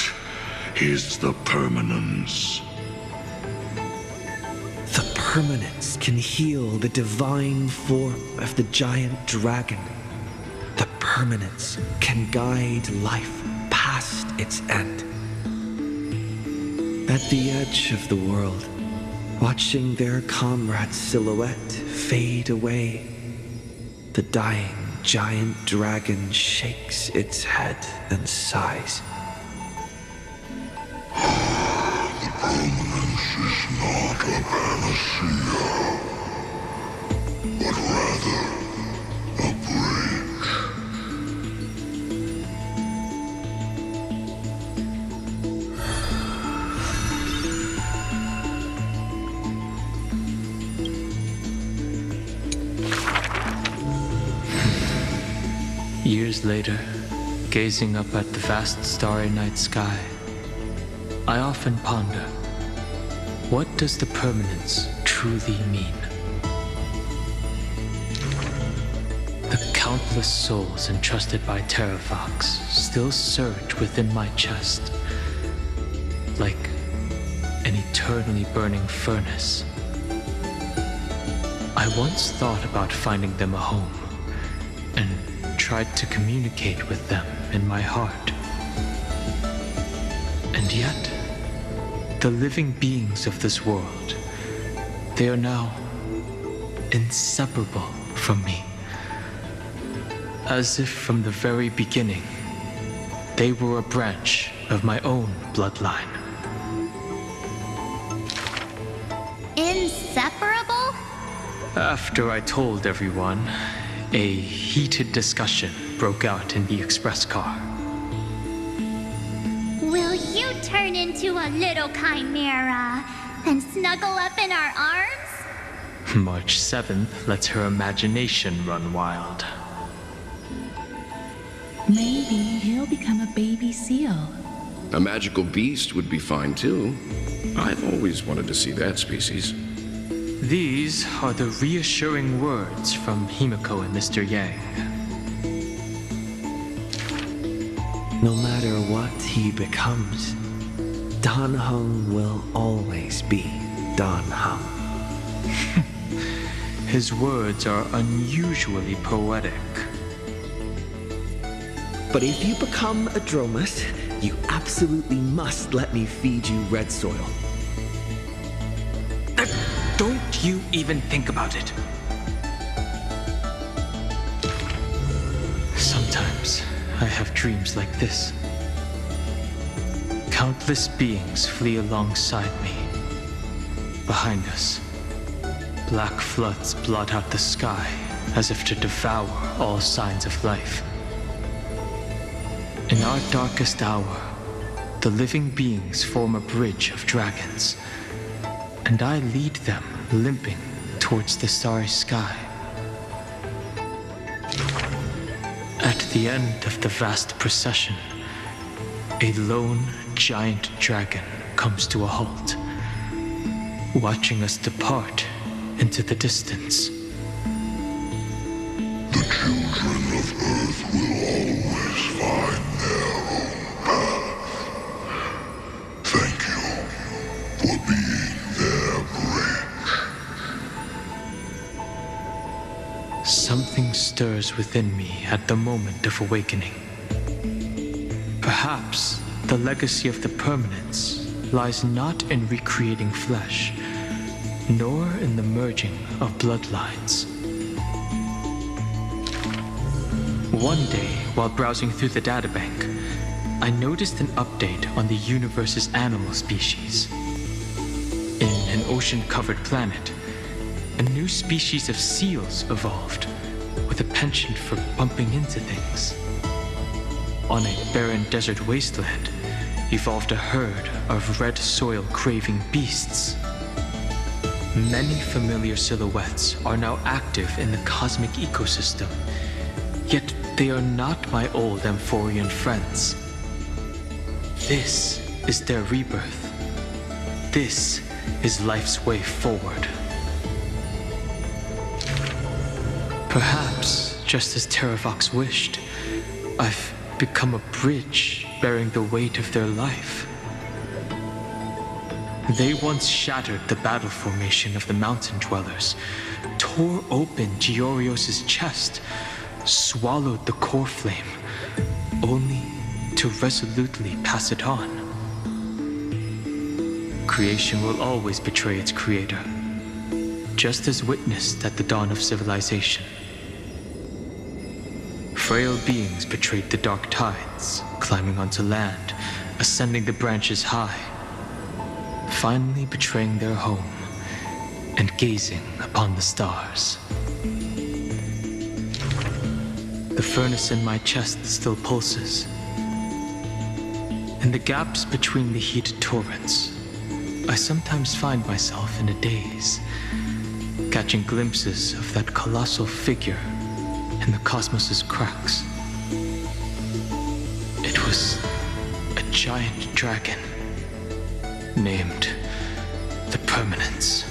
is the permanence. The permanence can heal the divine form of the giant dragon. The permanence can guide life past its end. At the edge of the world, watching their comrade's silhouette fade away, the dying giant dragon shakes its head and sighs. The permanence is not a panacea, but rather a bridge. Years later, gazing up at the vast starry night sky, I often ponder, what does the permanence truly mean? The countless souls entrusted by Terravox still surge within my chest, like an eternally burning furnace. I once thought about finding them a home, and tried to communicate with them in my heart. And yet, the living beings of this world, they are now inseparable from me. As if from the very beginning, they were a branch of my own bloodline. Inseparable? After I told everyone, a heated discussion broke out in the express car. Will you turn into a little chimera and snuggle up in our arms? March 7th lets her imagination run wild. Maybe he'll become a baby seal. A magical beast would be fine too. I've always wanted to see that species. These are the reassuring words from Himiko and Mr. Yang. No matter what he becomes, Dan Heng will always be Dan Heng. His words are unusually poetic. But if you become a Dromus, you absolutely must let me feed you red soil. Don't you even think about it. Sometimes I have dreams like this. Countless beings flee alongside me. Behind us, black floods blot out the sky as if to devour all signs of life. In our darkest hour, the living beings form a bridge of dragons, and I lead them limping towards the starry sky. At the end of the vast procession, a lone giant dragon comes to a halt, watching us depart into the distance. The children of Earth will always find their own path. Thank you for being their bridge. Something stirs within me at the moment of awakening. Perhaps the legacy of the permanence lies not in recreating flesh, nor in the merging of bloodlines. One day, while browsing through the databank, I noticed an update on the universe's animal species. In an ocean-covered planet, a new species of seals evolved, with a penchant for bumping into things. On a barren desert wasteland, evolved a herd of red soil-craving beasts. Many familiar silhouettes are now active in the cosmic ecosystem, yet they are not my old Amphorian friends. This is their rebirth. This is life's way forward. Perhaps, just as Terravox wished, I've become a bridge bearing the weight of their life. They once shattered the battle formation of the mountain dwellers, tore open Giorios' chest, swallowed the core flame, only to resolutely pass it on. Creation will always betray its creator, just as witnessed at the dawn of civilization. Frail beings betrayed the dark tides, climbing onto land, ascending the branches high, finally betraying their home and gazing upon the stars. The furnace in my chest still pulses. In the gaps between the heated torrents, I sometimes find myself in a daze, catching glimpses of that colossal figure in the cosmos's cracks. It was a giant dragon, named the Permanence.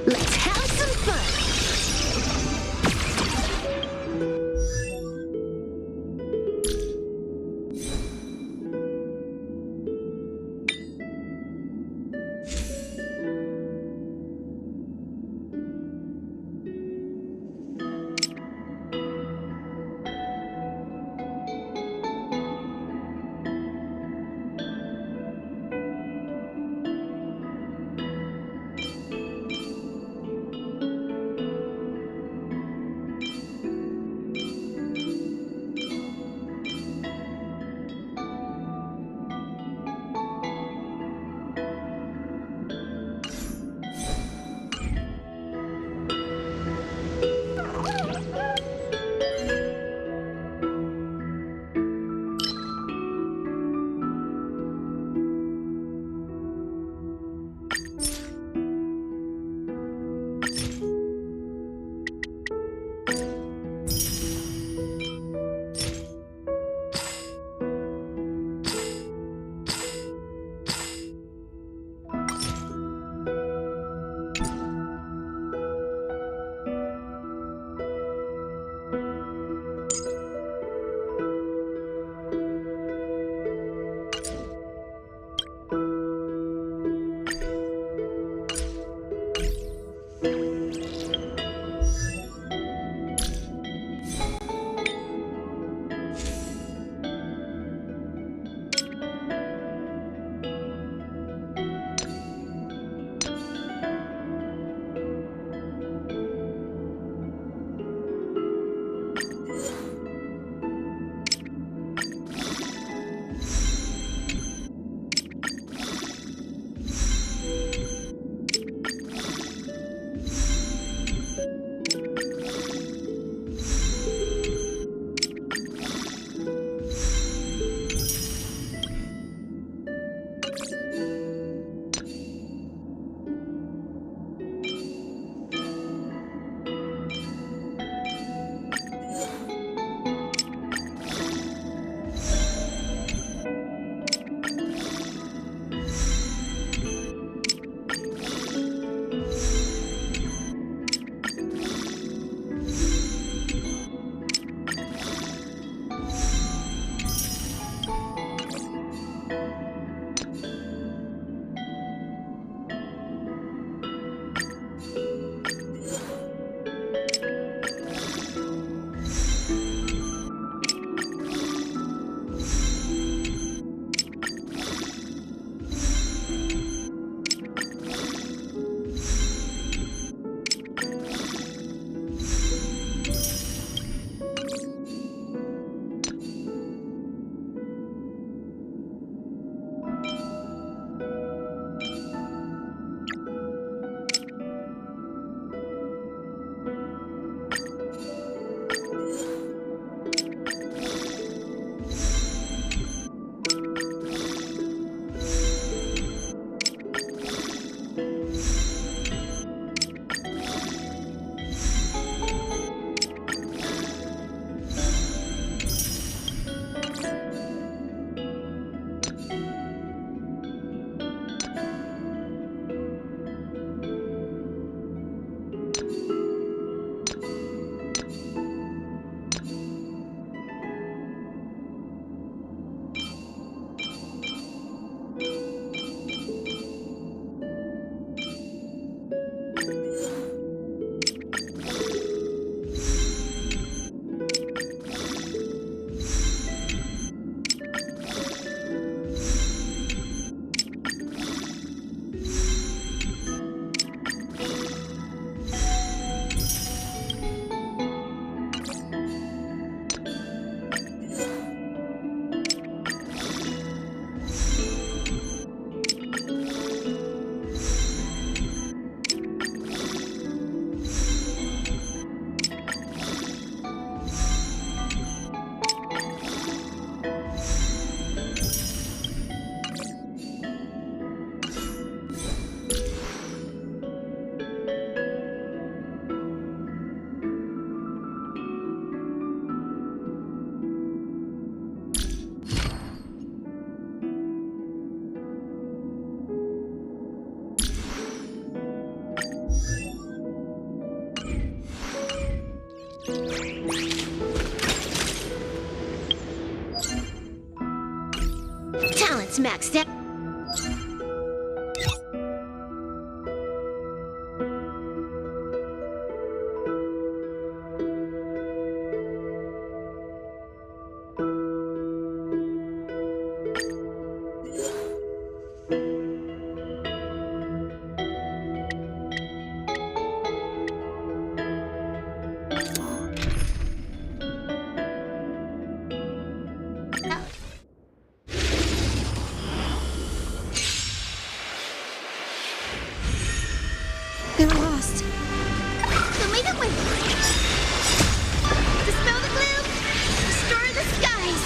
Let's have some fun! It's maxed out. They're lost. So make it win. Dispel the gloom. Destroy the skies.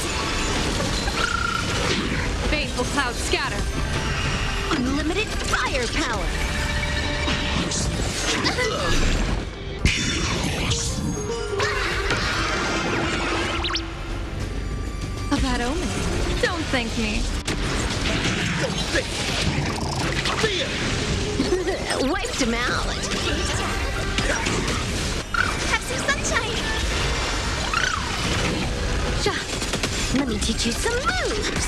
Fateful clouds scatter. Unlimited firepower. A bad omen. Don't thank me. Wiped him out. Have some sunshine. Let me teach you some moves.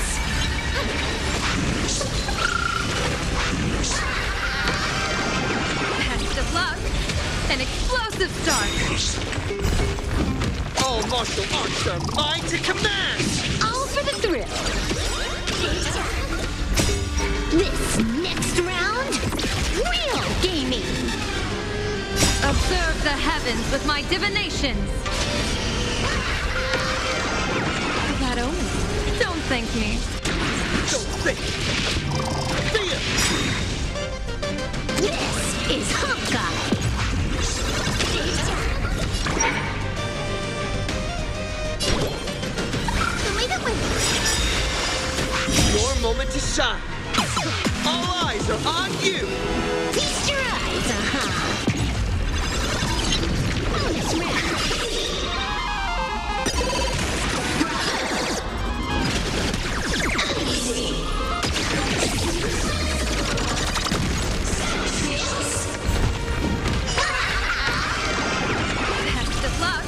Best of luck. An explosive start. All martial arts are mine to command! All for the thrill. This next round, real gaming. Observe the heavens with my divinations. A bad omen. Don't thank me. Don't think! Fear! This is honkai. Your moment to shine. All eyes are on you. Feast your eyes, Bonus round. Best of luck.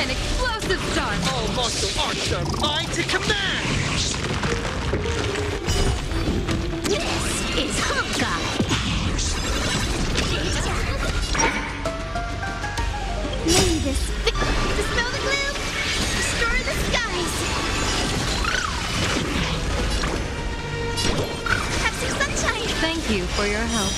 An explosive start. All martial arts are mine to command. This is honkai. Maybe this dispel the gloom. Destroy the skies. Have some sunshine. Thank you for your help.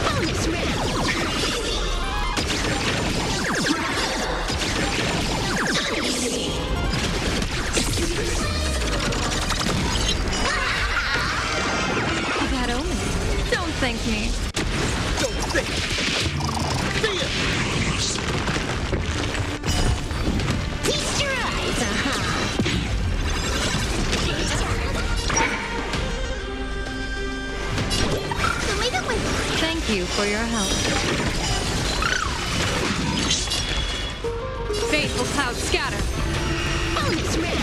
Bonus round. A bad omen. Don't thank me. Don't think! Fear! Feast your eyes, So make it win. Thank you for your help. Fateful clouds scatter. Bonus round.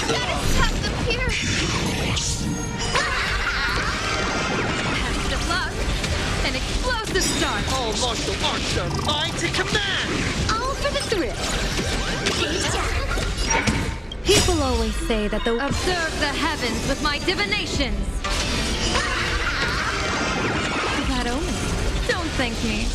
Gotta stop them here. Best of luck. An explosive start. All martial arts are mine to command. All for the thrill. People always say that the observe the heavens with my divinations. A bad omen. Don't thank me.